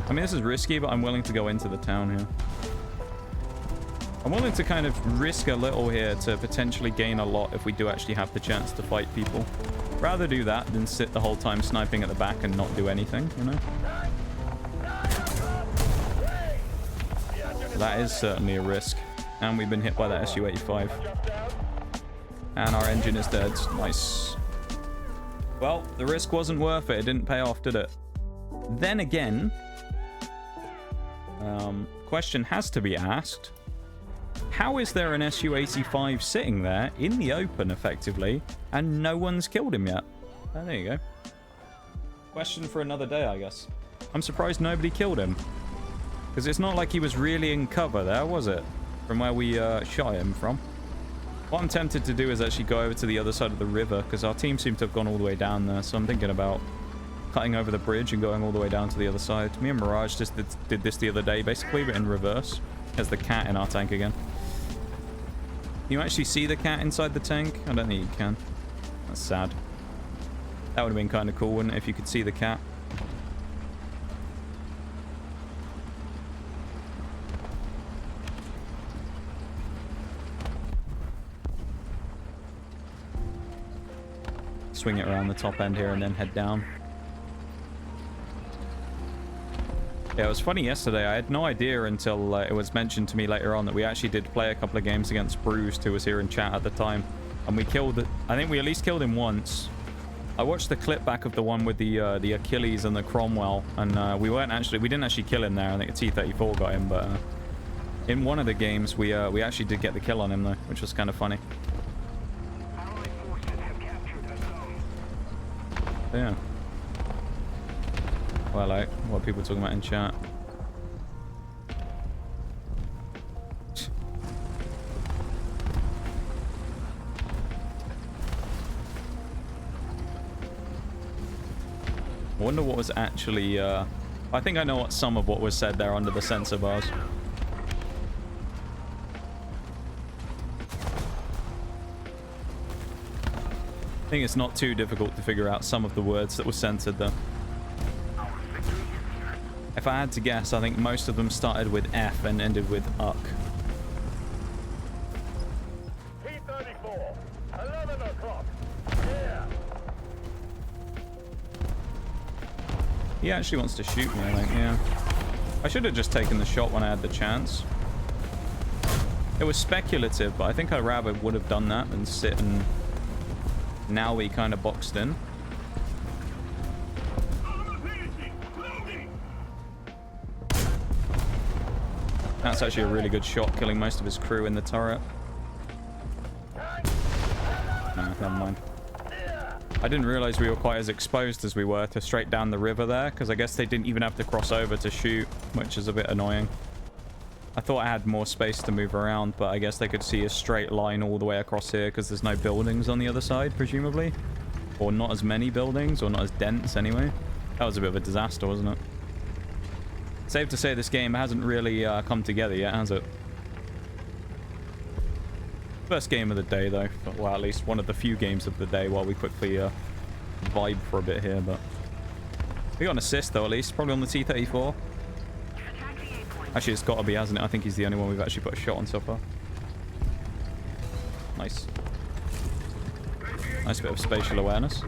I mean, this is risky, but I'm willing to go into the town here. I'm willing to kind of risk a little here to potentially gain a lot if we do actually have the chance to fight people. Rather do that than sit the whole time sniping at the back and not do anything, you know? That is certainly a risk. And we've been hit by that Su-85. And our engine is dead. Nice. Well, the risk wasn't worth it. It didn't pay off, did it? Then again, question has to be asked. How is there an Su-85 sitting there in the open, effectively, and no one's killed him yet? Oh, there you go. Question for another day, I guess. I'm surprised nobody killed him. Because it's not like he was really in cover there, was it? From where we shot him from. What I'm tempted to do is actually go over to the other side of the river, because our team seemed to have gone all the way down there, so I'm thinking about cutting over the bridge and going all the way down to the other side. Me and Mirage just did this the other day, basically, but in reverse. There's the cat in our tank again. Can you actually see the cat inside the tank? I don't think you can. That's sad. That would have been kind of cool, wouldn't it, if you could see the cat? Swing it around the top end here and then head down. Yeah, it was funny yesterday. I had no idea until it was mentioned to me later on that we actually did play a couple of games against Bruised, who was here in chat at the time. And we killed... I think we at least killed him once. I watched the clip back of the one with the Achilles and the Cromwell. And we didn't actually kill him there. I think a T-34 got him. But in one of the games, we actually did get the kill on him, though, which was kind of funny. Yeah. Well, like, what are people talking about in chat? I wonder what was actually, I think I know what some of what was said there under the sensor bars. I think it's not too difficult to figure out some of the words that were censored though. If I had to guess, I think most of them started with F and ended with uck. T-34, 11 o'clock. Yeah. He actually wants to shoot me, I think, yeah. I should have just taken the shot when I had the chance. It was speculative, but I think I rather would have done that than sit and... Now we kind of boxed in. That's actually a really good shot, killing most of his crew in the turret. No, never mind. I didn't realize we were quite as exposed as we were to straight down the river there, because I guess they didn't even have to cross over to shoot, which is a bit annoying. I thought I had more space to move around, but I guess they could see a straight line all the way across here because there's no buildings on the other side, presumably. Or not as many buildings, or not as dense anyway. That was a bit of a disaster, wasn't it? Safe to say this game hasn't really come together yet, has it? First game of the day, though. Well, at least one of the few games of the day while we quickly vibe for a bit here, but... We got an assist, though, at least. Probably on the T-34. Actually, it's got to be, hasn't it? I think he's the only one we've actually put a shot on so far. Nice. Nice bit of spatial awareness.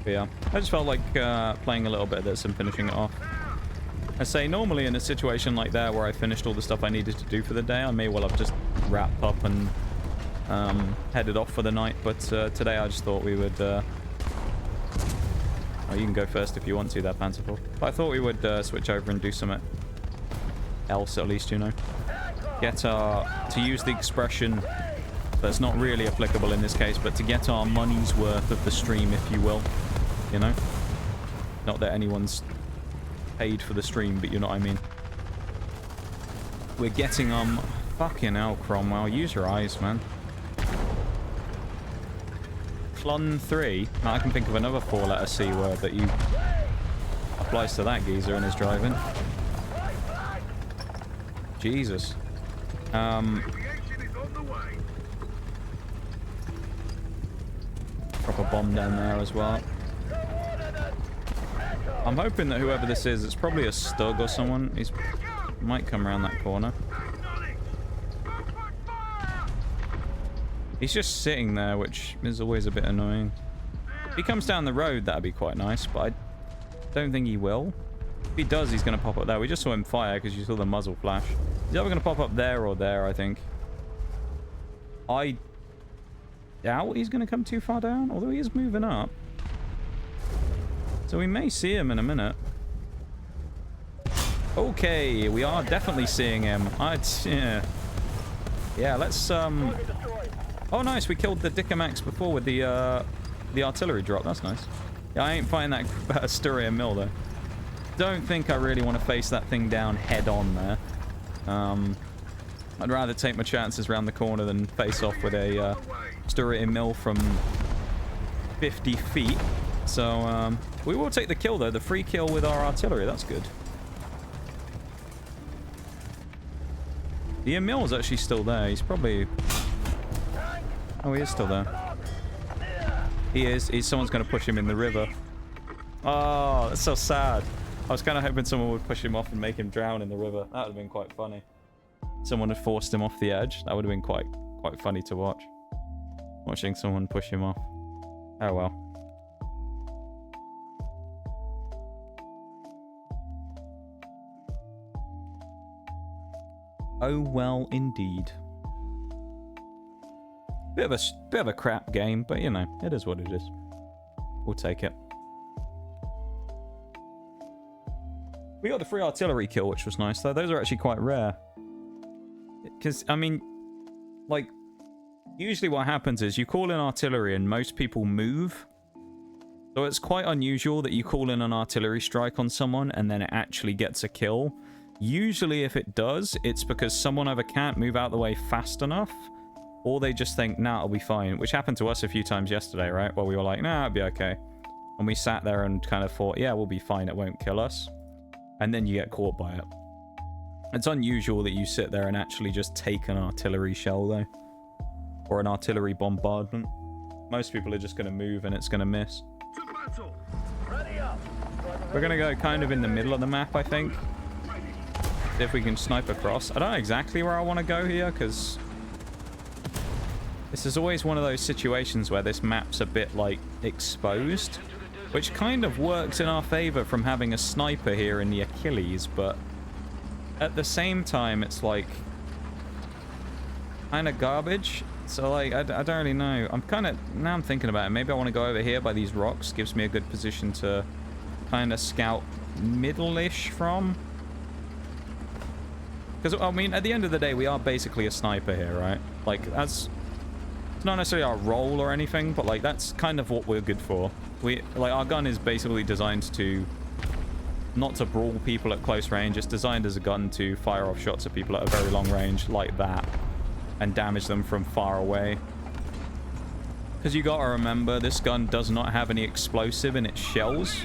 But yeah, I just felt like playing a little bit of this and finishing it off. I say, normally in a situation like that where I finished all the stuff I needed to do for the day, I may well have just wrapped up and headed off for the night, but today I just thought we would... Oh, you can go first if you want to, there, Panzerful. But I thought we would switch over and do something else, at least, you know. Get our... To use the expression that's not really applicable in this case, but to get our money's worth of the stream, if you will. You know? Not that anyone's paid for the stream, but you know what I mean. We're getting, fucking hell, Cromwell. Use your eyes, man. Clun 3. Now, I can think of another 4-letter C word that you applies to that geezer in his driving. Jesus. Drop a bomb down there as well. I'm hoping that whoever this is, it's probably a Stug or someone. He's might come around that corner. He's just sitting there, which is always a bit annoying. If he comes down the road, that'd be quite nice, but I don't think he will. If he does, he's going to pop up there. We just saw him fire because you saw the muzzle flash. He's either going to pop up there or there, I think. I doubt he's going to come too far down, although he is moving up. So we may see him in a minute. Okay, we are definitely seeing him. Yeah, let's oh, nice. We killed the Dickomax before with the artillery drop. That's nice. Yeah, I ain't fighting that Asturia mill, though. Don't think I really want to face that thing down head on there. I'd rather take my chances around the corner than face off with a Asturia mill from 50 feet. So, we will take the kill, though. The free kill with our artillery. That's good. The Emil's actually still there. He's probably... Oh, he is still there. He is. Someone's going to push him in the river. Oh, that's so sad. I was kind of hoping someone would push him off and make him drown in the river. That would have been quite funny. Someone had forced him off the edge. That would have been quite funny to watch. Watching someone push him off. Oh, well. Oh, well, indeed. Bit of a crap game, but you know, it is what it is. We'll take it. We got the free artillery kill, which was nice, though. Those are actually quite rare. Because, I mean, like, usually what happens is you call in artillery and most people move. So it's quite unusual that you call in an artillery strike on someone and then it actually gets a kill. Usually if it does, it's because someone either can't move out the way fast enough, or they just think, nah, it'll be fine. Which happened to us a few times yesterday, right? Where we were like, nah, it'll be okay. And we sat there and kind of thought, yeah, we'll be fine, it won't kill us. And then you get caught by it. It's unusual that you sit there and actually just take an artillery shell, though. Or an artillery bombardment. Most people are just going to move and it's going to miss. We're going to go kind of in the middle of the map, I think. See if we can snipe across. I don't know exactly where I want to go here, because this is always one of those situations where this map's a bit, like, exposed. Which kind of works in our favor from having a sniper here in the Achilles, but at the same time, it's like kind of garbage. So like, I don't really know. Now I'm thinking about it. Maybe I want to go over here by these rocks. Gives me a good position to kind of scout middle-ish from. Because, I mean, at the end of the day, we are basically a sniper here, right? Like, it's not necessarily our role or anything, but like, that's kind of what we're good for. Our gun is basically designed to not to brawl people at close range. It's designed as a gun to fire off shots at people at a very long range like that and damage them from far away. Because you gotta remember, this gun does not have any explosive in its shells.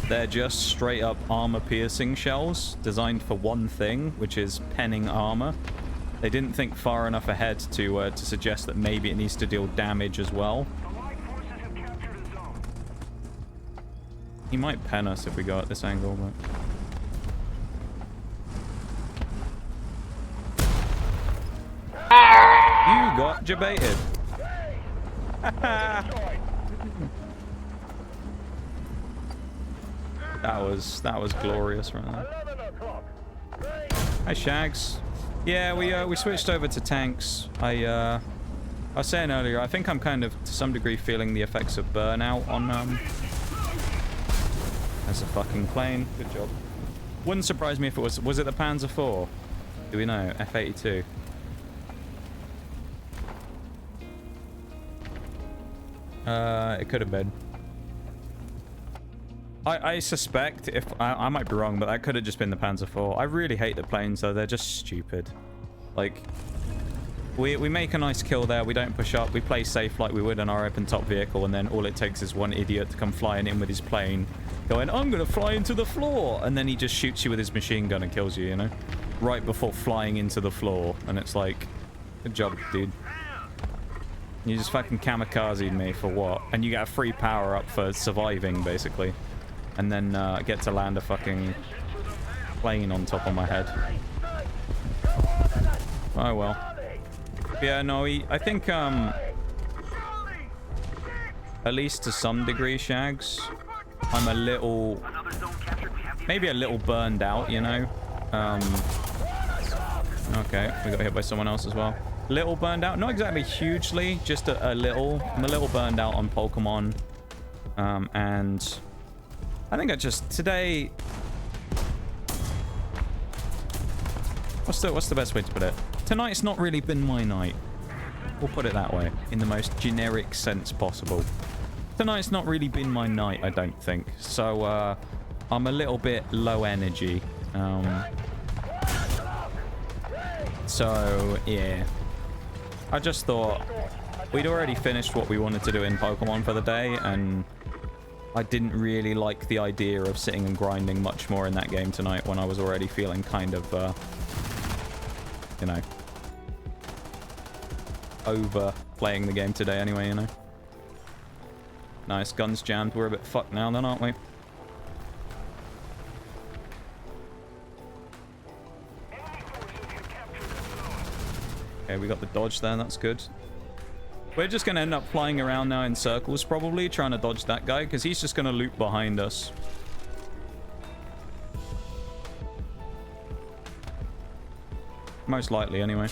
They're just straight up armor piercing shells designed for one thing, which is penning armor. They didn't think far enough ahead to suggest that maybe it needs to deal damage as well. He might pen us if we go at this angle, but... You got jebaited. that was glorious right there. Hi, Shags. Yeah, we switched over to tanks. I was saying earlier, I think I'm kind of to some degree feeling the effects of burnout on That's a fucking plane. Good job. Wouldn't surprise me if it was it the Panzer IV? Do we know? F-82. It could have been. I suspect, if I might be wrong, but that could have just been the Panzer IV. I really hate the planes, though. They're just stupid. Like, we make a nice kill there. We don't push up. We play safe like we would in our open top vehicle, and then all it takes is one idiot to come flying in with his plane, going, I'm gonna fly into the floor, and then he just shoots you with his machine gun and kills you, you know, right before flying into the floor. And it's like, good job, dude. You just fucking kamikazed me for what? And you get a free power up for surviving, basically. and then get to land a fucking plane on top of my head. Oh well. Yeah, no, I think at least to some degree, Shags, I'm a little, maybe a little burned out, you know. Okay, we got hit by someone else as well. Little burned out, not exactly hugely, just a little. I'm a little burned out on Pokemon, and I think I just today. What's the best way to put it? Tonight's not really been my night. We'll put it that way, in the most generic sense possible. Tonight's not really been my night, I don't think. So, I'm a little bit low energy. So, yeah. I just thought we'd already finished what we wanted to do in Pokemon for the day, and I didn't really like the idea of sitting and grinding much more in that game tonight when I was already feeling kind of, you know, over playing the game today anyway, you know. Nice, guns jammed. We're a bit fucked now then, aren't we? Okay, we got the dodge there, that's good. We're just going to end up flying around now in circles, probably, trying to dodge that guy, because he's just going to loop behind us. Most likely, anyway.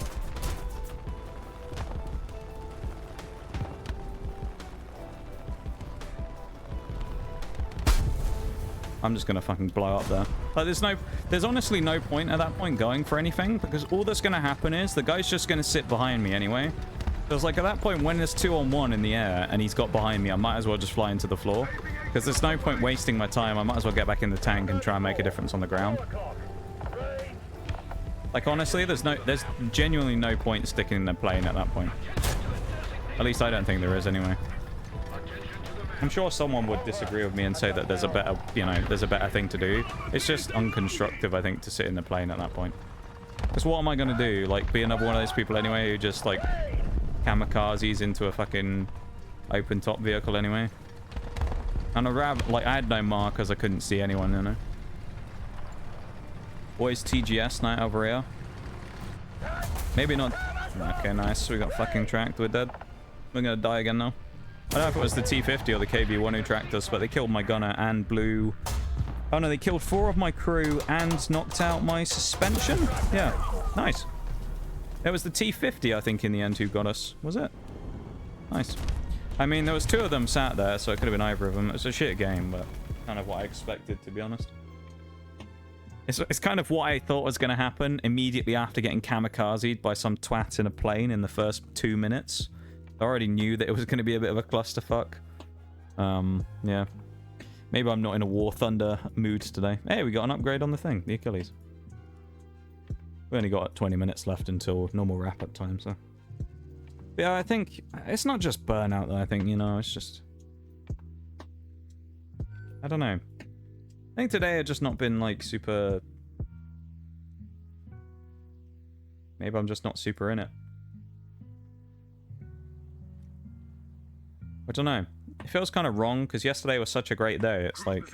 I'm just gonna fucking blow up there. Like, there's honestly no point at that point going for anything, because all that's gonna happen is the guy's just gonna sit behind me anyway. So it's like, at that point, when there's 2-on-1 in the air and he's got behind me, I might as well just fly into the floor, because there's no point wasting my time. I might as well get back in the tank and try and make a difference on the ground. Like, honestly, there's genuinely no point sticking in the plane at that point. At least I don't think there is anyway. I'm sure someone would disagree with me and say that there's a better, you know, there's a better thing to do. It's just unconstructive, I think, to sit in the plane at that point. Because what am I going to do? Like, be another one of those people anyway who just, like, kamikazes into a fucking open-top vehicle anyway? And I had no markers, I couldn't see anyone, you know? Boys, TGS night over here. Maybe not. Okay, nice. We got fucking tracked. We're dead. We're going to die again now. I don't know if it was the T50 or the KB1 who tracked us, but they killed my gunner and blew... Oh no, they killed 4 of my crew and knocked out my suspension? Yeah, nice. It was the T50, I think, in the end who got us. Was it? Nice. I mean, there was 2 of them sat there, so it could have been either of them. It's a shit game, but kind of what I expected, to be honest. It's kind of what I thought was going to happen immediately after getting kamikazed by some twat in a plane in the first 2 minutes. I already knew that it was going to be a bit of a clusterfuck. Yeah. Maybe I'm not in a War Thunder mood today. Hey, we got an upgrade on the thing, the Achilles. We only got 20 minutes left until normal wrap-up time, so... But yeah, I think it's not just burnout, though. I think, you know, it's just... I don't know. I think today I've just not been, like, super... Maybe I'm just not super in it. I don't know. It feels kind of wrong, because yesterday was such a great day. It's like...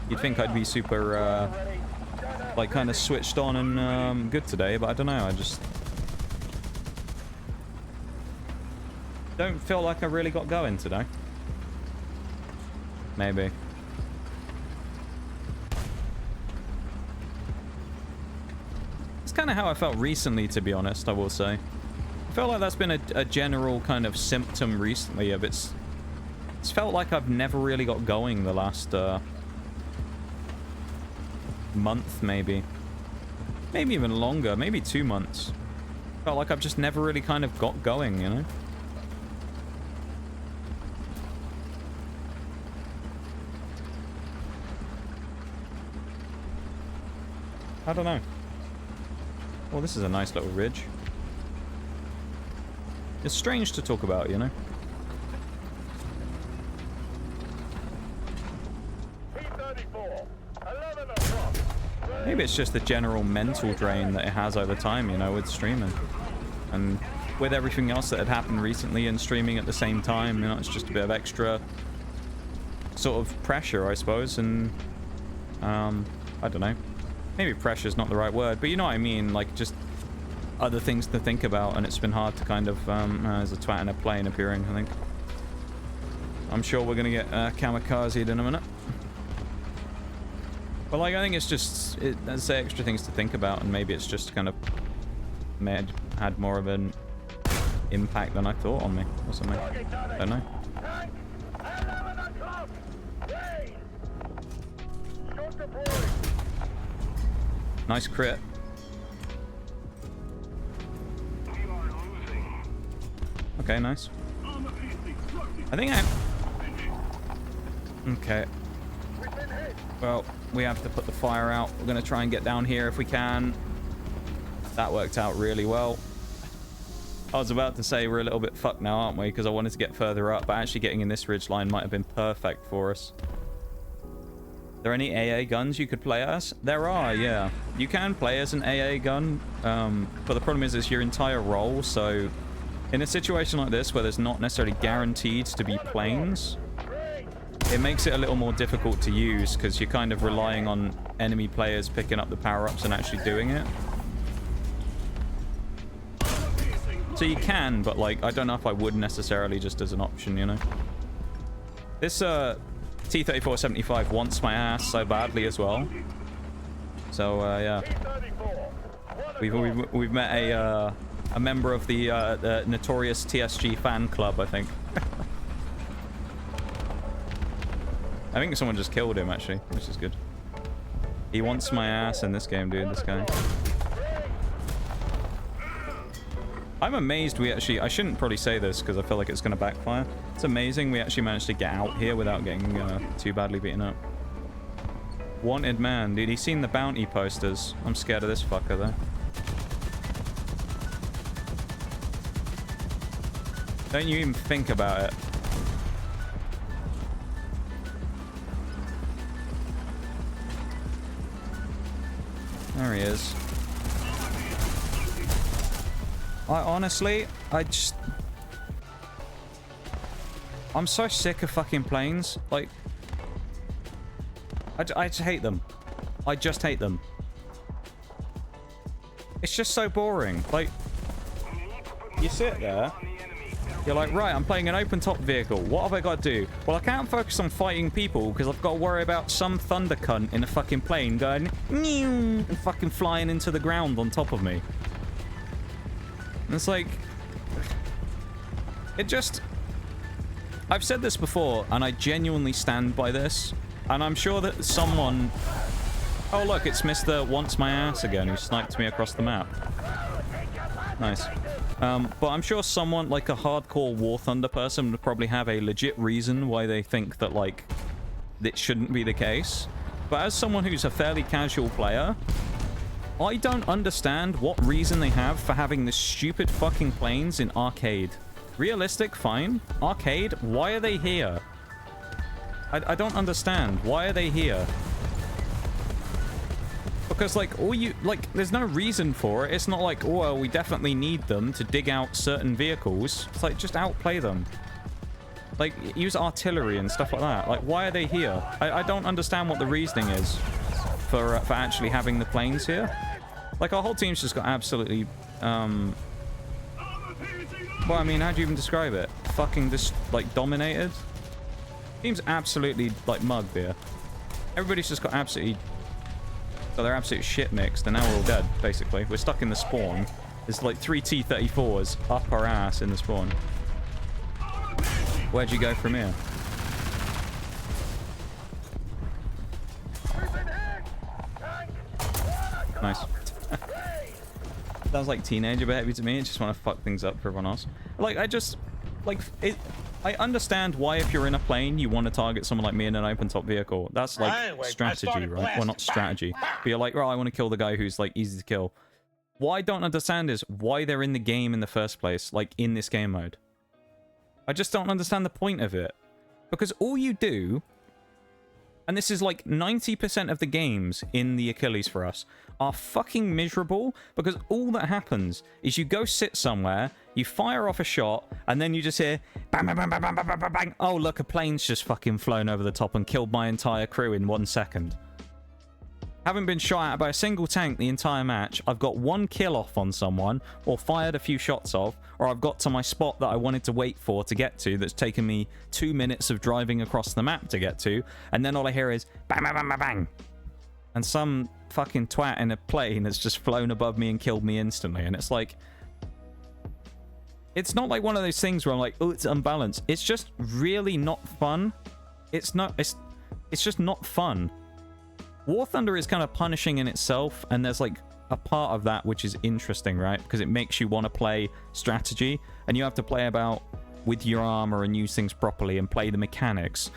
You'd think I'd be super, like, kind of switched on and good today, but I don't know. I just... don't feel like I really got going today. Maybe. It's kind of how I felt recently, to be honest, I will say. I feel like that's been a general kind of symptom recently of it's felt like I've never really got going the last month, maybe even longer, maybe 2 months. Felt like I've just never really kind of got going, you know. I don't know. Well, this is a nice little ridge. It's strange to talk about, you know? Maybe it's just the general mental drain that it has over time, you know, with streaming. And with everything else that had happened recently and streaming at the same time, you know, it's just a bit of extra sort of pressure, I suppose, and I don't know. Maybe pressure's not the right word, but you know what I mean, like just other things to think about, and it's been hard to kind of there's a twat in a plane appearing, I think. I'm sure we're gonna get kamikazed in a minute. But like, I think it's just there's extra things to think about, and maybe it's just kind of had more of an impact than I thought on me or something. I don't know. Nice crit. Okay, nice. I think okay. Well, we have to put the fire out. We're going to try and get down here if we can. That worked out really well. I was about to say we're a little bit fucked now, aren't we? Because I wanted to get further up, but actually getting in this ridge line might have been perfect for us. Are there any AA guns you could play as? There are, yeah. You can play as an AA gun, but the problem is it's your entire role, so in a situation like this where there's not necessarily guaranteed to be planes, it makes it a little more difficult to use because you're kind of relying on enemy players picking up the power-ups and actually doing it. So you can, but like, I don't know if I would necessarily just as an option, you know? This T-34-75 wants my ass so badly as well. So yeah. We've met a member of the notorious TSG fan club, I think. I think someone just killed him, actually, which is good. He wants my ass in this game, dude, this guy. I'm amazed we actually... I shouldn't probably say this because I feel like it's going to backfire. It's amazing we actually managed to get out here without getting too badly beaten up. Wanted man. Dude, he's seen the bounty posters. I'm scared of this fucker, though. Don't you even think about it. There he is. Honestly, I'm so sick of fucking planes. Like, I just hate them. I just hate them. It's just so boring. Like, you sit there, you're like, right, I'm playing an open top vehicle. What have I got to do? Well, I can't focus on fighting people because I've got to worry about some thunder cunt in a fucking plane going and fucking flying into the ground on top of me. And it's like, it just... I've said this before, and I genuinely stand by this. And I'm sure that someone... Oh, look, it's Mr. Wants My Ass again, who sniped me across the map. Nice. But I'm sure someone, like a hardcore War Thunder person, would probably have a legit reason why they think that, like, it shouldn't be the case. But as someone who's a fairly casual player, I don't understand what reason they have for having the stupid fucking planes in arcade. Realistic, fine. Arcade, why are they here? I don't understand. Why are they here? Because, like, there's no reason for it. It's not like, oh, well, we definitely need them to dig out certain vehicles. It's like, just outplay them. Like, use artillery and stuff like that. Like, why are they here? I don't understand what the reasoning is for actually having the planes here. Like, our whole team's just got absolutely, well, I mean, how do you even describe it? Fucking just, like, dominated? Team's absolutely, like, mugged here. Everybody's just got absolutely... So they're absolute shit mixed, and now we're all dead, basically. We're stuck in the spawn. There's, like, 3 T-34s up our ass in the spawn. Where'd you go from here? Nice. Sounds like teenager behavior to me. I just want to fuck things up for everyone else. Like, I understand why if you're in a plane, you want to target someone like me in an open-top vehicle. That's, like, strategy, right? Well, not strategy. But you're like, right, I want to kill the guy who's, like, easy to kill. What I don't understand is why they're in the game in the first place, like, in this game mode. I just don't understand the point of it. Because all you do... And this is like 90% of the games in the Achilles for us are fucking miserable because all that happens is you go sit somewhere, You fire off a shot, and then you just hear bang, bang, bang, bang, bang, bang, bang, bang. Oh, look, a plane's just fucking flown over the top and killed my entire crew in 1 second. Haven't been shot at by a single tank the entire match. I've got 1 kill off on someone, or fired a few shots off, or I've got to my spot that I wanted to wait for to get to that's taken me 2 minutes of driving across the map to get to, and then all I hear is bang, bang, bang, bang, bang. And some fucking twat in a plane has just flown above me and killed me instantly. And it's like... It's not like one of those things where I'm like, oh, it's unbalanced. It's just really not fun. It's just not fun. War Thunder is kind of punishing in itself, and there's like a part of that which is interesting, right? Because it makes you want to play strategy, and you have to play about with your armor and use things properly and play the mechanics.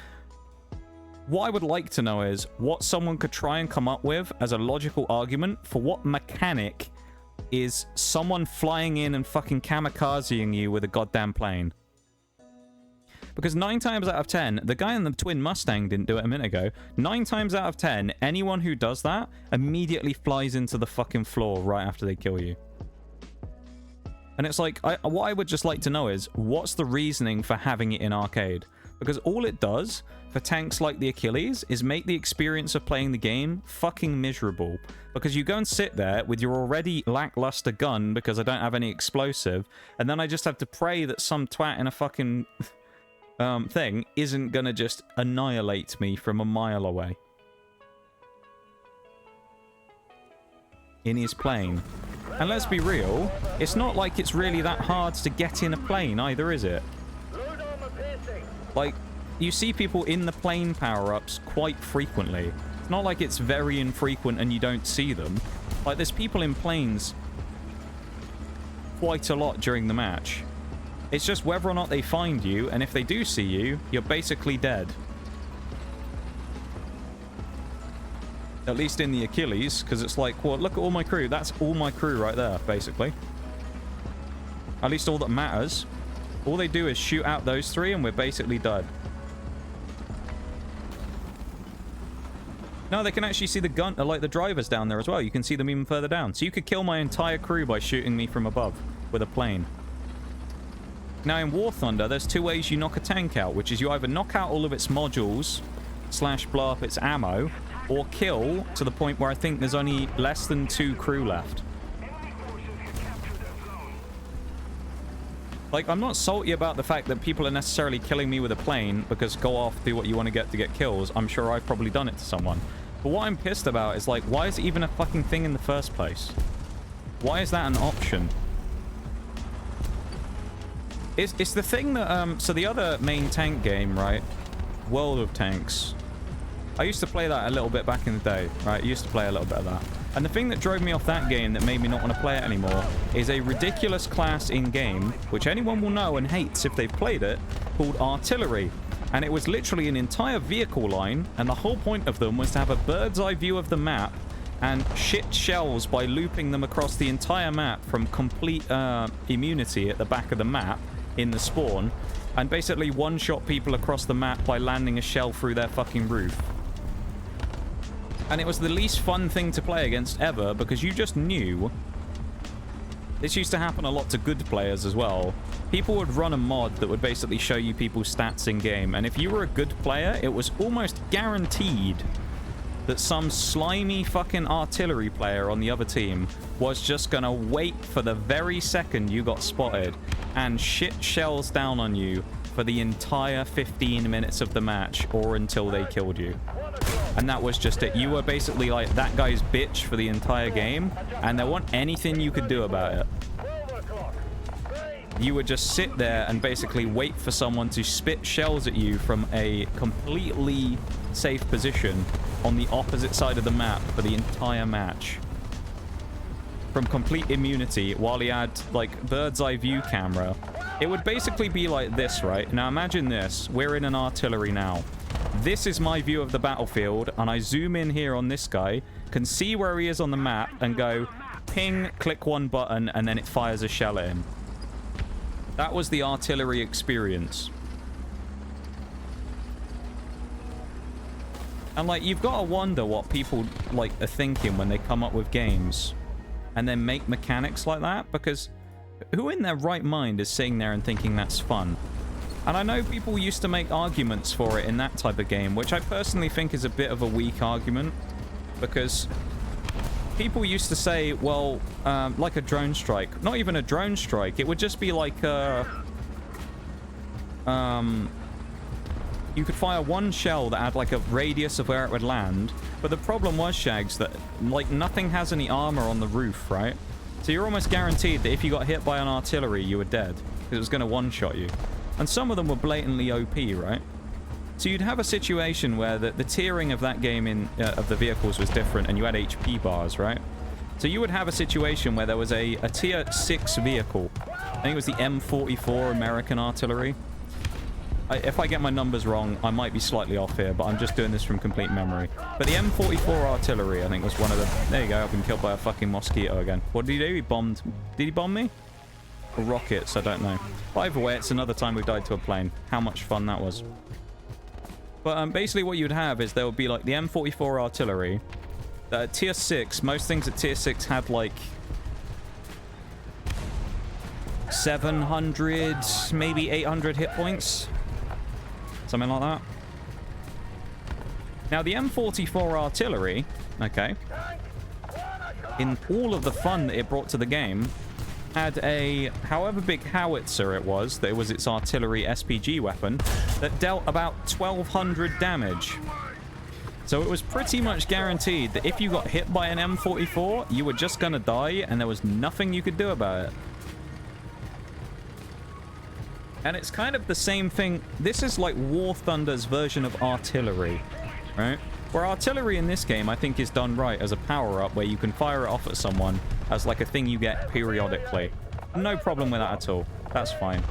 What I would like to know is what someone could try and come up with as a logical argument for what mechanic is someone flying in and fucking kamikazing you with a goddamn plane. Because 9 times out of 10, the guy in the twin Mustang didn't do it a minute ago. 9 times out of 10, anyone who does that immediately flies into the fucking floor right after they kill you. And it's like, what I would just like to know is, what's the reasoning for having it in arcade? Because all it does for tanks like the Achilles is make the experience of playing the game fucking miserable. Because you go and sit there with your already lackluster gun because I don't have any explosive, and then I just have to pray that some twat in a fucking... thing isn't gonna just annihilate me from a mile away. In his plane. And let's be real, it's not like it's really that hard to get in a plane either, is it? Like, you see people in the plane power-ups quite frequently. It's not like it's very infrequent and you don't see them. Like, there's people in planes quite a lot during the match. It's just whether or not they find you, and if they do see you, you're basically dead. At least in the Achilles, because it's like, well, look at all my crew. That's all my crew right there, basically. At least all that matters. All they do is shoot out those 3, and we're basically dead. No, they can actually see the gun, like the drivers down there as well. You can see them even further down. So you could kill my entire crew by shooting me from above with a plane. Now, in War Thunder, there's 2 ways you knock a tank out, which is you either knock out all of its modules, / blow up its ammo, or kill to the point where I think there's only less than 2 crew left. Like, I'm not salty about the fact that people are necessarily killing me with a plane, because go off, do what you want to get kills. I'm sure I've probably done it to someone. But what I'm pissed about is, like, why is it even a fucking thing in the first place? Why is that an option? It's the thing that, so the other main tank game, right? World of Tanks. I used to play that a little bit back in the day, right? I used to play a little bit of that. And the thing that drove me off that game that made me not want to play it anymore is a ridiculous class in-game, which anyone will know and hates if they've played it, called Artillery. And it was literally an entire vehicle line, and the whole point of them was to have a bird's eye view of the map and shit shells by looping them across the entire map from complete immunity at the back of the map in the spawn, and basically one-shot people across the map by landing a shell through their fucking roof. And it was the least fun thing to play against ever, because you just knew... This used to happen a lot to good players as well. People would run a mod that would basically show you people's stats in-game, and if you were a good player, it was almost guaranteed that some slimy fucking artillery player on the other team was just gonna wait for the very second you got spotted and shit shells down on you for the entire 15 minutes of the match, or until they killed you. And that was just it. You were basically like that guy's bitch for the entire game, and there wasn't anything you could do about it. You would just sit there and basically wait for someone to spit shells at you from a completely safe position on the opposite side of the map for the entire match. From complete immunity, while he had, like, bird's eye view camera. It would basically be like this, right? Now imagine this. We're in an artillery now. This is my view of the battlefield, and I zoom in here on this guy, can see where he is on the map, and go, ping, click one button, and then it fires a shell at him. That was the artillery experience. And, like, you've got to wonder what people, like, are thinking when they come up with games and then make mechanics like that, because who in their right mind is sitting there and thinking that's fun? And I know people used to make arguments for it in that type of game, which I personally think is a bit of a weak argument, because people used to say, well, like a drone strike. Not even a drone strike. It would just be like a... you could fire one shell that had like a radius of where it would land, but the problem was, Shags, that like nothing has any armor on the roof, right? So you're almost guaranteed that if you got hit by an artillery, you were dead, because it was going to one-shot you. And some of them were blatantly OP, right? So you'd have a situation where the tiering of that game of the vehicles was different, and you had HP bars, right? So you would have a situation where there was a tier 6 vehicle. I think it was the M44 American artillery. If I get my numbers wrong, I might be slightly off here, but I'm just doing this from complete memory. But the M44 artillery, I think, was one of the... There you go, I've been killed by a fucking mosquito again. What did he do? He bombed... Did he bomb me? Or rockets? I don't know. But either way, it's another time we've died to a plane. How much fun that was. But basically what you'd have is there would be like the M44 artillery. Tier 6, most things at tier 6 had like 700, maybe 800 hit points. Something like that. Now the M44 artillery, okay, in all of the fun that it brought to the game, had a, however big howitzer it was, that was its artillery SPG weapon, that dealt about 1200 damage. So it was pretty much guaranteed that if you got hit by an M44, you were just gonna die, and there was nothing you could do about it. And it's kind of the same thing. This is like War Thunder's version of artillery, right? Where artillery in this game, I think, is done right as a power-up where you can fire it off at someone as like a thing you get periodically. No problem with that at all. That's fine.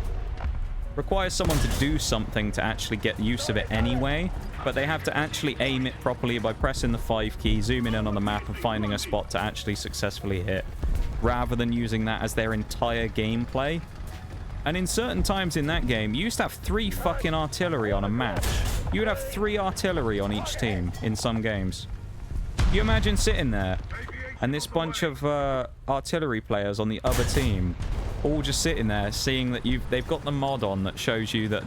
Requires someone to do something to actually get use of it anyway, but they have to actually aim it properly by pressing the 5 key, zooming in on the map, and finding a spot to actually successfully hit, rather than using that as their entire gameplay. And in certain times in that game, you used to have 3 fucking artillery on a match. You would have 3 artillery on each team in some games. You imagine sitting there and this bunch of artillery players on the other team all just sitting there seeing that they've got the mod on that shows you that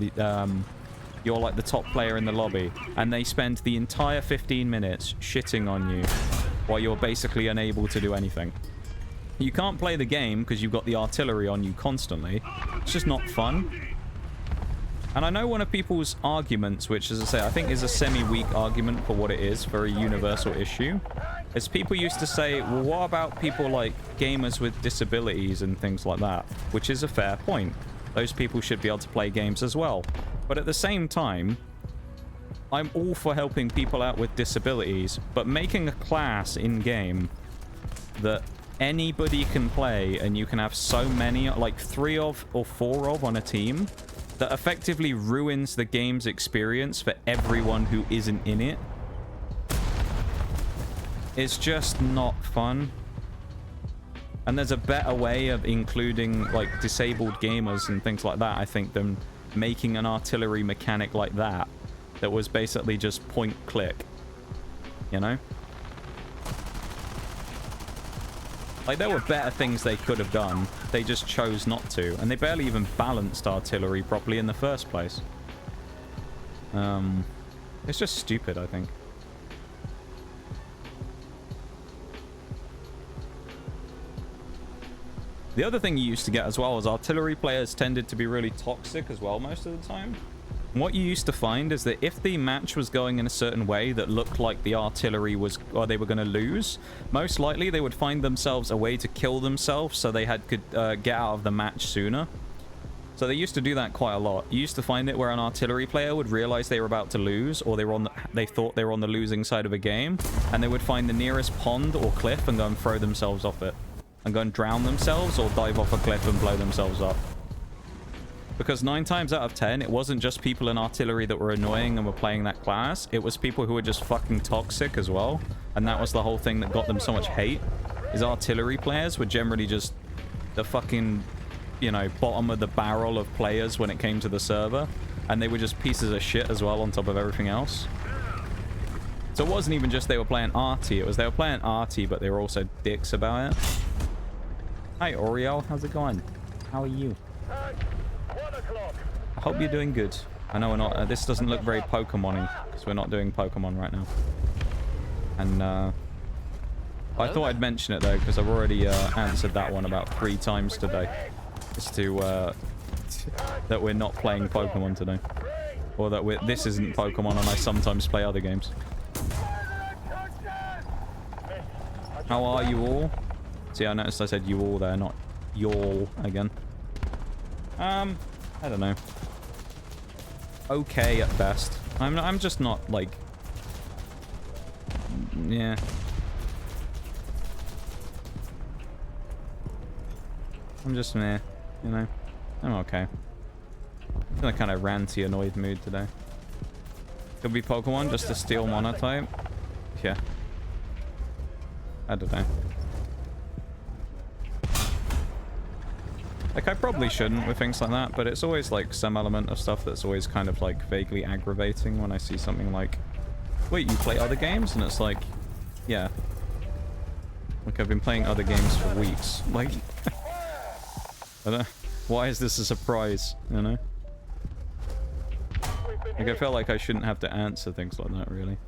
you're like the top player in the lobby, and they spend the entire 15 minutes shitting on you while you're basically unable to do anything. You can't play the game because you've got the artillery on you constantly. It's just not fun. And I know one of people's arguments, which, as I say, I think is a semi-weak argument for what it is, for a universal issue, is people used to say, well, what about people like gamers with disabilities and things like that? Which is a fair point. Those people should be able to play games as well. But at the same time, I'm all for helping people out with disabilities, but making a class in-game that anybody can play, and you can have so many, like 3 of or 4 of on a team, that effectively ruins the game's experience for everyone who isn't in it. It's just not fun. And there's a better way of including like disabled gamers and things like that, I think, than making an artillery mechanic like that was basically just point click, you know? Like, there were better things they could have done. They just chose not to. And they barely even balanced artillery properly in the first place. It's just stupid, I think. The other thing you used to get as well was artillery players tended to be really toxic as well most of the time. And what you used to find is that if the match was going in a certain way that looked like the artillery was, or they were going to lose, most likely they would find themselves a way to kill themselves so they could get out of the match sooner. So they used to do that quite a lot. You used to find it where an artillery player would realize they were about to lose, or they thought they were on the losing side of a game, and they would find the nearest pond or cliff and go and throw themselves off it, and go and drown themselves or dive off a cliff and blow themselves up. Because 9 times out of 10, it wasn't just people in artillery that were annoying and were playing that class. It was people who were just fucking toxic as well. And that was the whole thing that got them so much hate. Is artillery players were generally just the fucking, you know, bottom of the barrel of players when it came to the server. And they were just pieces of shit as well on top of everything else. So it wasn't even just they were playing arty. It was they were playing arty, but they were also dicks about it. Hi, Oriel. How's it going? How are you? Tank, 1 o'clock. I hope you're doing good. I know we're not... this doesn't look very Pokemon-y, because we're not doing Pokemon right now. And, I thought I'd mention it, though, because I've already answered that one about 3 times today. As to, that we're not playing Pokemon today. Or that this isn't Pokemon and I sometimes play other games. How are you all? See, I noticed I said you all there, not y'all again. I don't know. Okay at best. I'm just not, like... Yeah. I'm just meh, you know? I'm okay. In a kind of ranty, annoyed mood today. Could be Pokemon, just a steel monotype. Yeah. I don't know. Like, I probably shouldn't with things like that, but it's always, like, some element of stuff that's always kind of, like, vaguely aggravating when I see something like, wait, you play other games? And it's like, yeah. Like, I've been playing other games for weeks. Like, I don't know. Why is this a surprise, you know? Like, I feel like I shouldn't have to answer things like that, really.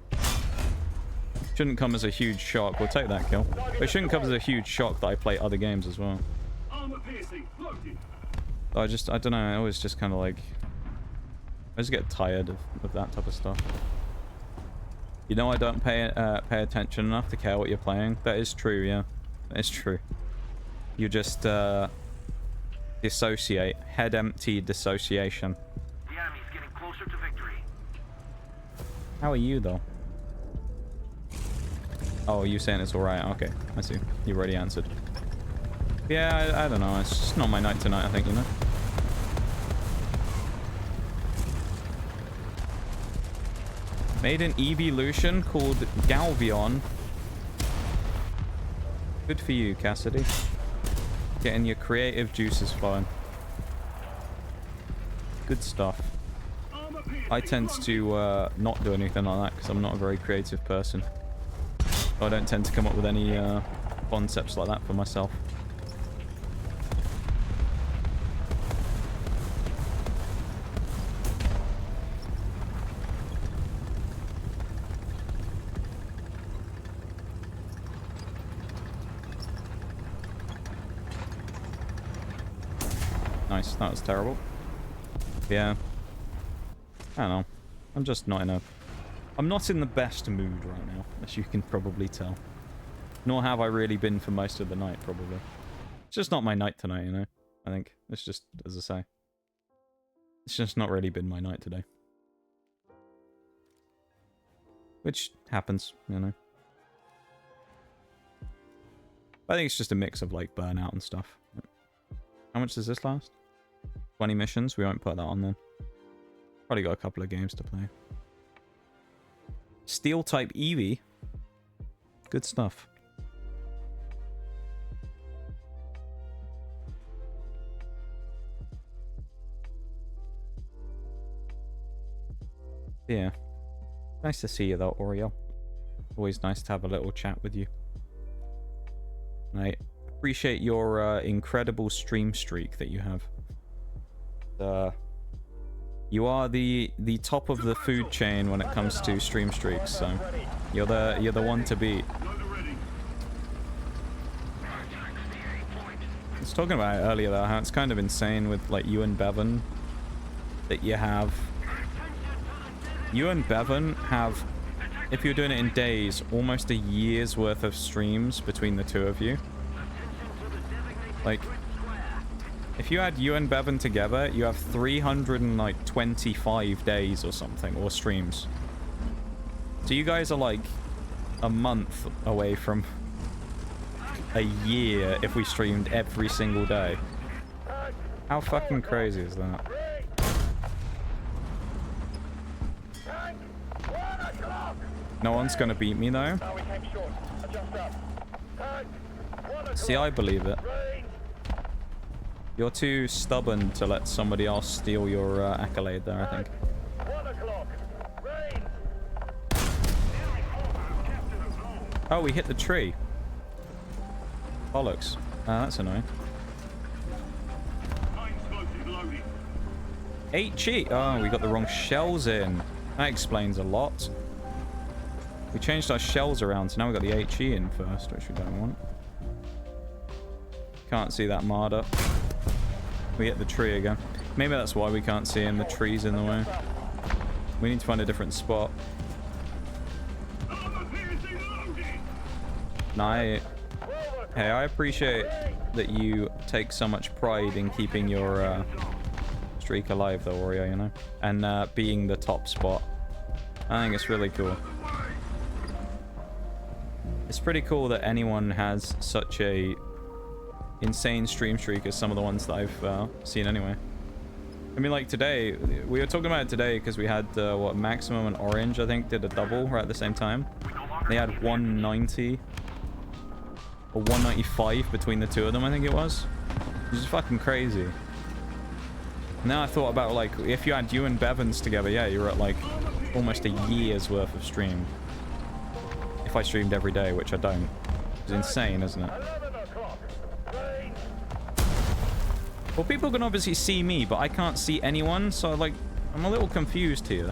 Shouldn't come as a huge shock. We'll take that kill. But it shouldn't come as a huge shock that I play other games as well. I don't know, I always just kind of like... I just get tired of that type of stuff. You know I don't pay attention enough to care what you're playing. That is true, yeah. That is true. You just, dissociate. Head empty dissociation. The enemy's getting closer to victory. How are you, though? Oh, you saying it's alright? Okay, I see. You already answered. Yeah, I don't know. It's just not my night tonight, I think, you know? Made an evolution called Galvion. Good for you, Cassidy. Getting your creative juices flowing. Good stuff. I tend to not do anything like that because I'm not a very creative person. I don't tend to come up with any concepts like that for myself. Nice, that was terrible. Yeah. I don't know. I'm just not in a... I'm not in the best mood right now, as you can probably tell. Nor have I really been for most of the night, probably. It's just not my night tonight, you know? I think. It's just, as I say. It's just not really been my night today. Which happens, you know? I think it's just a mix of, like, burnout and stuff. How much does this last? 20 missions? We won't put that on then. Probably got a couple of games to play. Steel type Eevee. Good stuff. Yeah. Nice to see you though, Oriel. Always nice to have a little chat with you. I appreciate your incredible stream streak that you have. You are the top of the food chain when it comes to stream streaks, so you're the one to beat. I was talking about it earlier though, how it's kind of insane with like you and Bevan that you have. You and Bevan have, if you're doing it in days, almost a year's worth of streams between the two of you. Like, if you add you and Bevan together, you have 325 days or something, or streams. So you guys are like a month away from a year if we streamed every single day. How fucking crazy is that? No one's gonna beat me though. See, I believe it. You're too stubborn to let somebody else steal your accolade there, I think. Oh, we hit the tree. Bollocks. That's annoying. HE. Oh, we got the wrong shells in. That explains a lot. We changed our shells around, so now we got the HE in first, which we don't want. Can't see that Marder. We hit the tree again. Maybe that's why we can't see him. The tree's in the way. We need to find a different spot. Hey, I appreciate that you take so much pride in keeping your streak alive, though, Oreo, you know? And being the top spot. I think it's really cool. It's pretty cool that anyone has such a insane stream streak as some of the ones that I've seen anyway. I mean, like today, we were talking about it today because we had, what, Maximum and Orange, I think, did a double right at the same time. They had 190 or 195 between the two of them, I think it was. Which is fucking crazy. Now I thought about, like, if you had you and Bevins together, yeah, you're at, like, almost a year's worth of stream. If I streamed every day, which I don't. It's insane, isn't it? Well, people can obviously see me, but I can't see anyone, so, like, I'm a little confused here.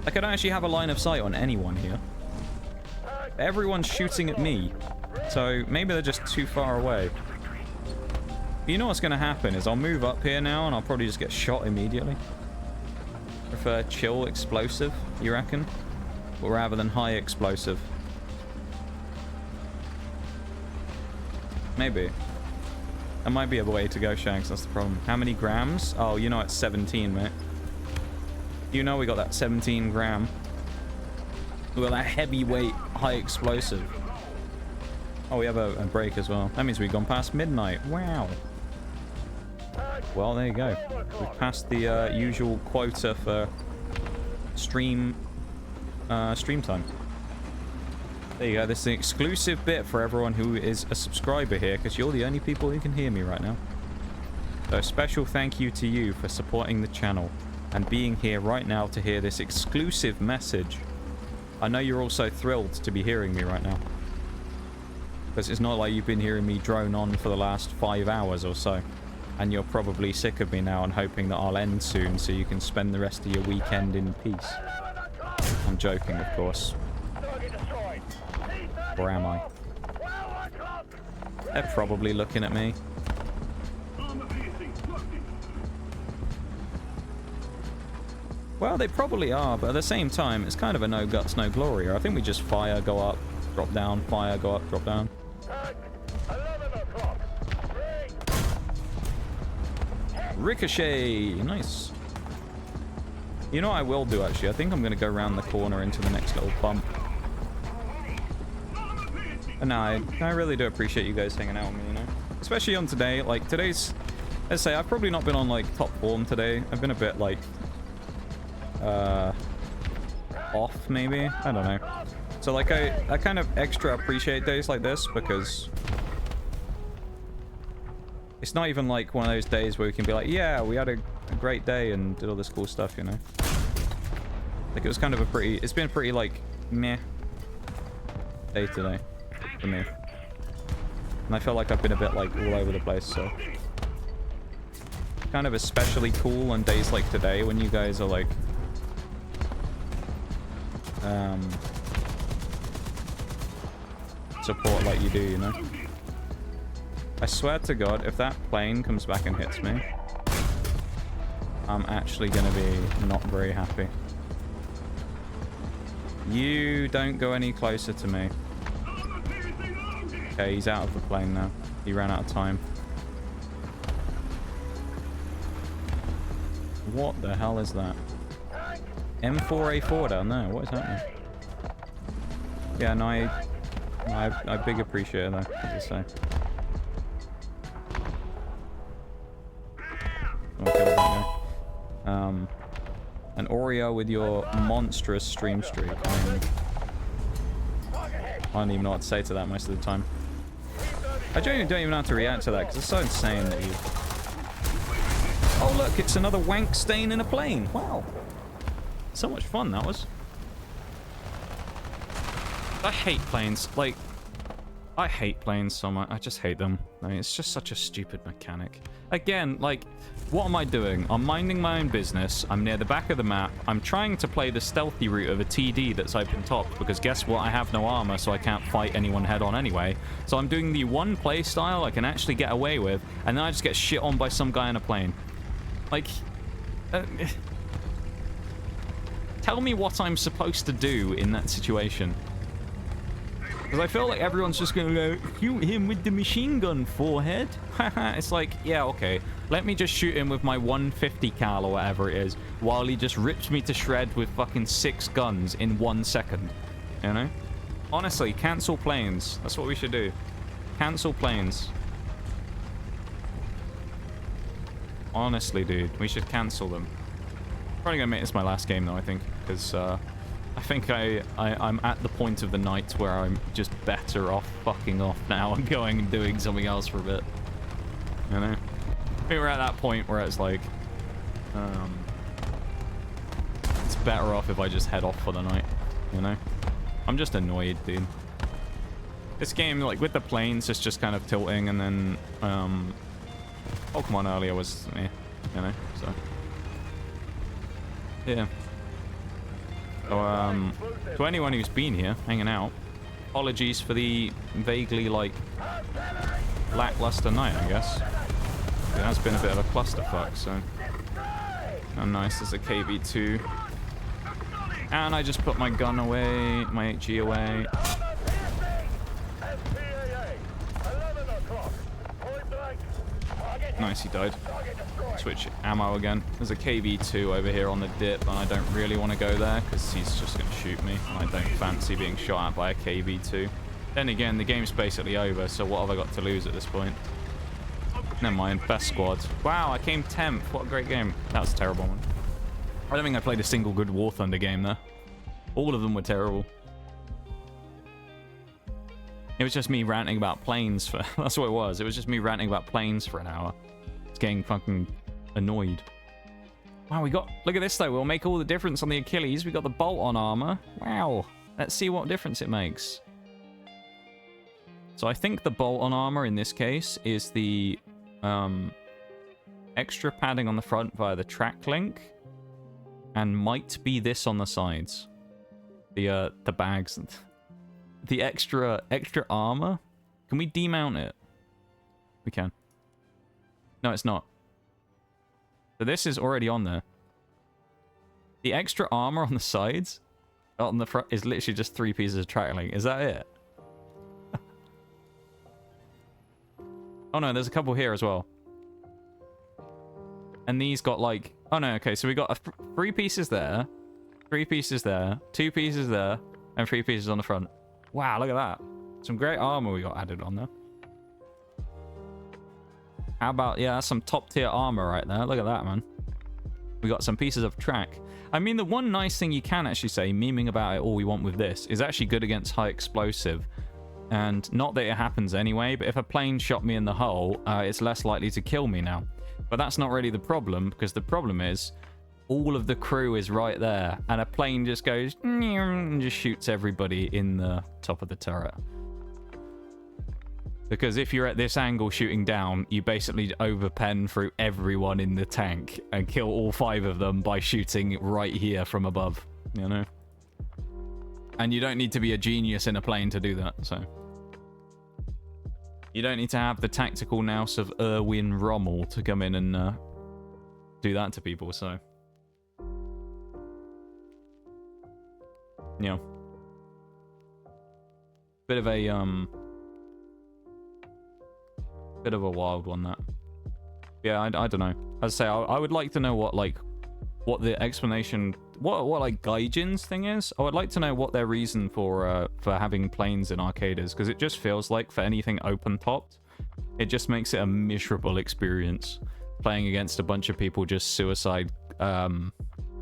Like, I don't actually have a line of sight on anyone here. Everyone's shooting at me, so maybe they're just too far away. But you know what's going to happen is I'll move up here now, and I'll probably just get shot immediately. Prefer chill explosive, you reckon? Or rather than high explosive? Maybe. That might be a way to go, Shanks. That's the problem. How many grams? Oh, you know it's 17, mate. You know we got that 17 gram. We got that heavyweight high explosive. Oh, we have a break as well. That means we've gone past midnight. Wow. Well, there you go. We've passed the usual quota for stream time. There you go. This is an exclusive bit for everyone who is a subscriber here, because you're the only people who can hear me right now. So a special thank you to you for supporting the channel and being here right now to hear this exclusive message. I know you're also thrilled to be hearing me right now, because it's not like you've been hearing me drone on for the last 5 hours or so, and you're probably sick of me now and hoping that I'll end soon so you can spend the rest of your weekend in peace. I'm joking, of course. Or am I? They're probably looking at me. Well, they probably are, but at the same time, it's kind of a no guts, no glory. I think we just fire, go up, drop down, fire, go up, drop down. Ricochet! Nice. You know what I will do, actually? I think I'm going to go around the corner into the next little bump. And no, I really do appreciate you guys hanging out with me, you know? Especially on today. Like, today's... Let's say, I've probably not been on, like, top form today. I've been a bit, like... off, maybe? I don't know. So, like, I kind of extra appreciate days like this, because... It's not even, like, one of those days where we can be like, yeah, we had a great day and did all this cool stuff, you know? Like, it was kind of a pretty... It's been a pretty, like, meh day today. For me. And I feel like I've been a bit like all over the place, so kind of especially cool on days like today when you guys are like support like you do, you know. I swear to God, if that plane comes back and hits me, I'm actually gonna be not very happy. You don't go any closer to me. Okay, he's out of the plane now. He ran out of time. What the hell is that? M4A4 down there. What is happening? Yeah, no, I big appreciate that, as I say. Okay, that guy. An Oreo with your monstrous stream streak. I don't even know what to say to that most of the time. I don't even know how to react to that, because it's so insane that you... Oh, look, it's another wank stain in a plane. Wow. So much fun that was. I hate planes. Like, I hate planes so much. I just hate them. I mean, it's just such a stupid mechanic. Again, like, what am I doing? I'm minding my own business. I'm near the back of the map. I'm trying to play the stealthy route of a TD that's open topped because guess what? I have no armor, so I can't fight anyone head on anyway. So I'm doing the one play style I can actually get away with, and then I just get shit on by some guy in a plane. Like, tell me what I'm supposed to do in that situation. Because I feel like everyone's just going to go, shoot him with the machine gun, forehead. It's like, yeah, okay. Let me just shoot him with my 150 cal or whatever it is, while he just rips me to shred with fucking 6 guns in 1 second. You know? Honestly, cancel planes. That's what we should do. Cancel planes. Honestly, dude. We should cancel them. Probably going to make this my last game, though, I think. Because, I think I'm at the point of the night where I'm just better off fucking off now and going and doing something else for a bit. You know? I think we're at that point where it's like, it's better off if I just head off for the night, you know? I'm just annoyed, dude. This game, like, with the planes, it's just kind of tilting, and then, Pokemon earlier was, you know, so. Yeah. So, to anyone who's been here, hanging out, apologies for the vaguely, like, lackluster night, I guess. It has been a bit of a clusterfuck, so... Oh, nice, there's a KV-2. And I just put my gun away, my HE away. Nice, he died. Switch ammo again. There's a KV-2 over here on the dip, and I don't really want to go there because he's just going to shoot me. And I don't fancy being shot at by a KV-2. Then again, the game's basically over, so what have I got to lose at this point? Never mind, best squad. Wow, I came 10th. What a great game. That was a terrible one. I don't think I played a single good War Thunder game there. All of them were terrible. It was just me ranting about planes for... That's what it was. It was just me ranting about planes for an hour. It's getting fucking annoyed. Wow, we got... Look at this, though. We'll make all the difference on the Achilles. We got the bolt-on armor. Wow. Let's see what difference it makes. So I think the bolt-on armor in this case is the extra padding on the front via the track link, and might be this on the sides. The bags. The extra armor. Can we demount it? We can. No, it's not. So this is already on there. The extra armor on the sides, on the front, is literally just 3 pieces of track link. Is that it? Oh no, there's a couple here as well. And these got like... Oh no, okay, so we got 3 pieces there, 3 pieces there, 2 pieces there, and 3 pieces on the front. Wow, look at that. Some great armor we got added on there. How about... Yeah, that's some top tier armor right there. Look at that, man. We got some pieces of track. I mean, the one nice thing you can actually say, memeing about it all we want with this, is actually good against high explosive. And not that it happens anyway, but if a plane shot me in the hull, it's less likely to kill me now. But that's not really the problem, because the problem is all of the crew is right there, and a plane just goes and just shoots everybody in the top of the turret. Because if you're at this angle shooting down, you basically overpen through everyone in the tank and kill all 5 of them by shooting right here from above, you know? And you don't need to be a genius in a plane to do that, so... You don't need to have the tactical nous of Erwin Rommel to come in and do that to people, so... Yeah. Bit of a, bit of a wild one, that. Yeah, I don't know. As I say, I would like to know what, like, what the explanation... What like Gaijin's thing is? I would like to know what their reason for having planes in arcade is, because it just feels like for anything open-topped, it just makes it a miserable experience playing against a bunch of people just suicide,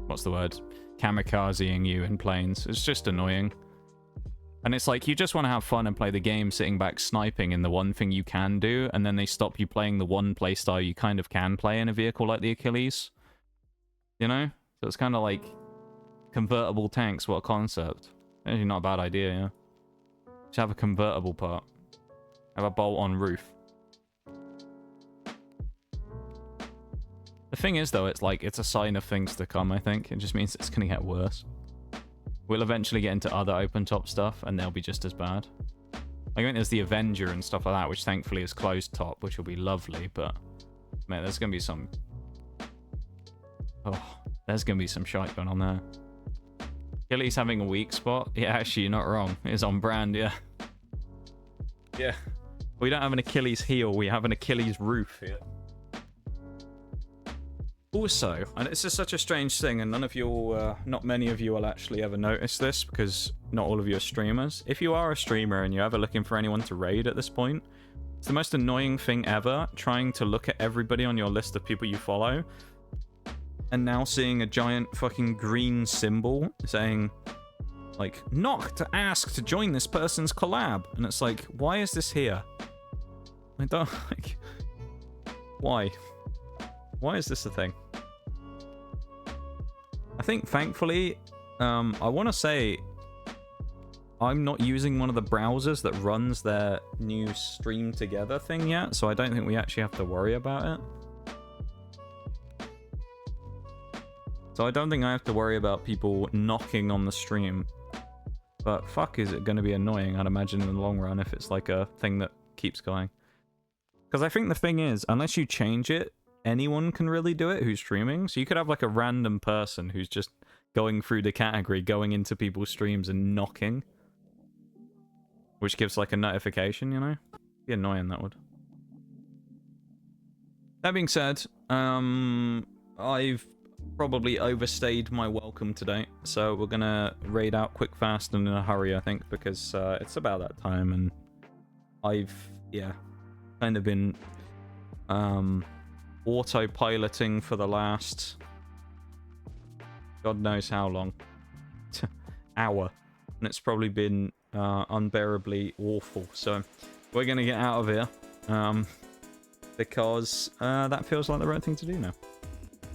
what's the word? Kamikazeing you in planes. It's just annoying. And it's like, you just want to have fun and play the game sitting back sniping in the one thing you can do, and then they stop you playing the one playstyle you kind of can play in a vehicle like the Achilles. You know? So it's kind of like... Convertible tanks, what a concept. Actually not a bad idea, yeah. Just have a convertible part. Have a bolt on roof. The thing is, though, it's like, it's a sign of things to come, I think. It just means it's going to get worse. We'll eventually get into other open-top stuff, and they'll be just as bad. I think there's the Avenger and stuff like that, which thankfully is closed-top, which will be lovely, but... Man, there's going to be some... Oh, there's going to be some shite going on there. Achilles having a weak spot? Yeah, actually, you're not wrong. It's on brand, yeah. Yeah. We don't have an Achilles heel, we have an Achilles roof here. Also, and it's just such a strange thing, and none of you, not many of you will actually ever notice this, because not all of you are streamers. If you are a streamer and you're ever looking for anyone to raid at this point, it's the most annoying thing ever, trying to look at everybody on your list of people you follow, and now seeing a giant fucking green symbol saying, like, knock to ask to join this person's collab. And it's like, why is this here? I don't, like, why? Why is this a thing? I think, thankfully, I want to say I'm not using one of the browsers that runs their new stream together thing yet, so I don't think we actually have to worry about it. So I don't think I have to worry about people knocking on the stream. But fuck, is it going to be annoying, I'd imagine, in the long run, if it's like a thing that keeps going. Because I think the thing is, unless you change it, anyone can really do it who's streaming. So you could have like a random person who's just going through the category, going into people's streams and knocking. Which gives like a notification, you know? Be annoying, that would. That being said, I've probably overstayed my welcome today, so we're gonna raid out quick, fast, and in a hurry, I think, because it's about that time, and I've, yeah, kind of been autopiloting for the last God knows how long. Hour. And it's probably been unbearably awful, so we're gonna get out of here because that feels like the right thing to do now.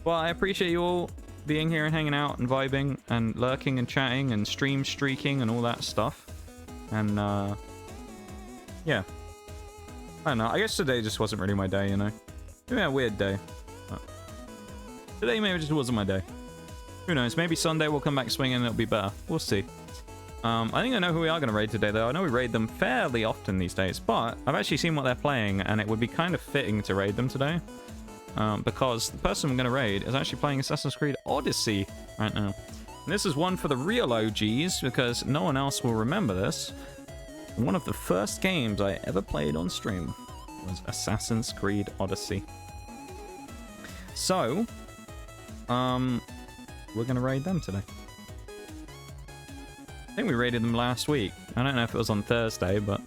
Well, I appreciate you all being here and hanging out and vibing and lurking and chatting and stream streaking and all that stuff. And, yeah. I don't know. I guess today just wasn't really my day, you know? Maybe a weird day. But today maybe just wasn't my day. Who knows? Maybe Sunday we'll come back swinging and it'll be better. We'll see. I think I know who we are going to raid today, though. I know we raid them fairly often these days, but I've actually seen what they're playing, and it would be kind of fitting to raid them today. Because the person I'm going to raid is actually playing Assassin's Creed Odyssey right now. And this is one for the real OGs, because no one else will remember this. One of the first games I ever played on stream was Assassin's Creed Odyssey. So, we're going to raid them today. I think we raided them last week. I don't know if it was on Thursday, but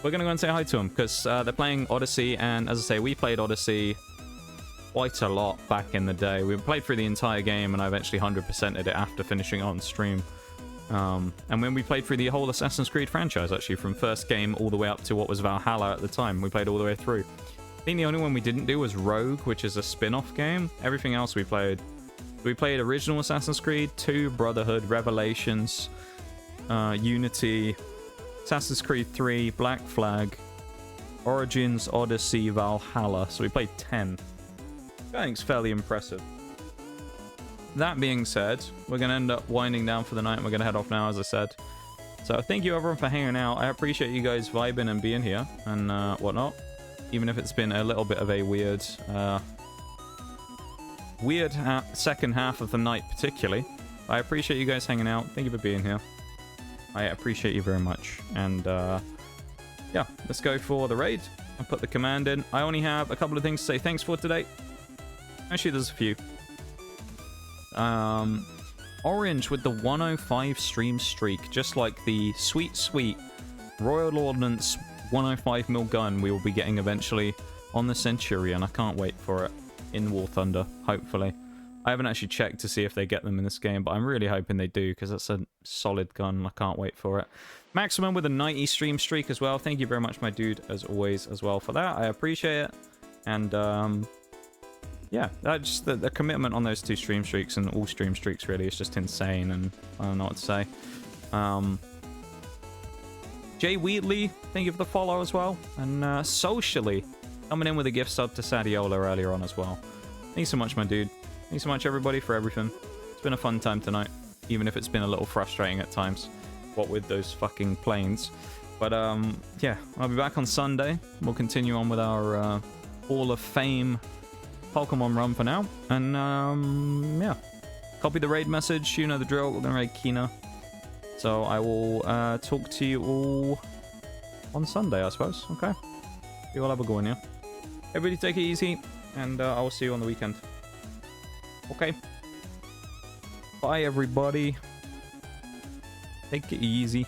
we're going to go and say hi to them, because they're playing Odyssey, and as I say, we played Odyssey quite a lot back in the day. We played through the entire game, and I eventually 100%ed it after finishing it on stream. And when we played through the whole Assassin's Creed franchise, actually, from first game all the way up to what was Valhalla at the time, we played all the way through. I think the only one we didn't do was Rogue, which is a spin-off game. Everything else we played original Assassin's Creed, 2, Brotherhood, Revelations, Unity, Assassin's Creed 3, Black Flag, Origins, Odyssey, Valhalla. So we played 10. I think it's fairly impressive. That being said, we're going to end up winding down for the night, and we're going to head off now, as I said. So thank you everyone for hanging out. I appreciate you guys vibing and being here and whatnot. Even if it's been a little bit of a weird second half of the night, particularly. I appreciate you guys hanging out. Thank you for being here. I appreciate you very much. And yeah, let's go for the raid. I'll put the command in. I only have a couple of things to say thanks for today. Actually, there's a few. Orange with the 105 stream streak, just like the sweet Royal Ordnance 105mm gun we will be getting eventually on the Centurion. I can't wait for it in War Thunder, hopefully. I haven't actually checked to see if they get them in this game, but I'm really hoping they do, because that's a solid gun. I can't wait for it. Maximum with a 90 stream streak as well. Thank you very much, my dude, as always, as well, for that. I appreciate it. And yeah, just the commitment on those 2 stream streaks, and all stream streaks really, is just insane, and I don't know what to say. Jay Wheatley, thank you for the follow as well. And Socially, coming in with a gift sub to Sadiola earlier on as well. Thanks so much, my dude. Thanks so much, everybody, for everything. It's been a fun time tonight, even if it's been a little frustrating at times. What with those fucking planes. But, yeah, I'll be back on Sunday. We'll continue on with our Hall of Fame Pokemon run for now. And, yeah. Copy the raid message. You know the drill. We're going to raid Kina. So I will talk to you all on Sunday, I suppose. Okay. You all have a good one, yeah? Everybody take it easy. And I will see you on the weekend. Okay. Bye, everybody. Take it easy.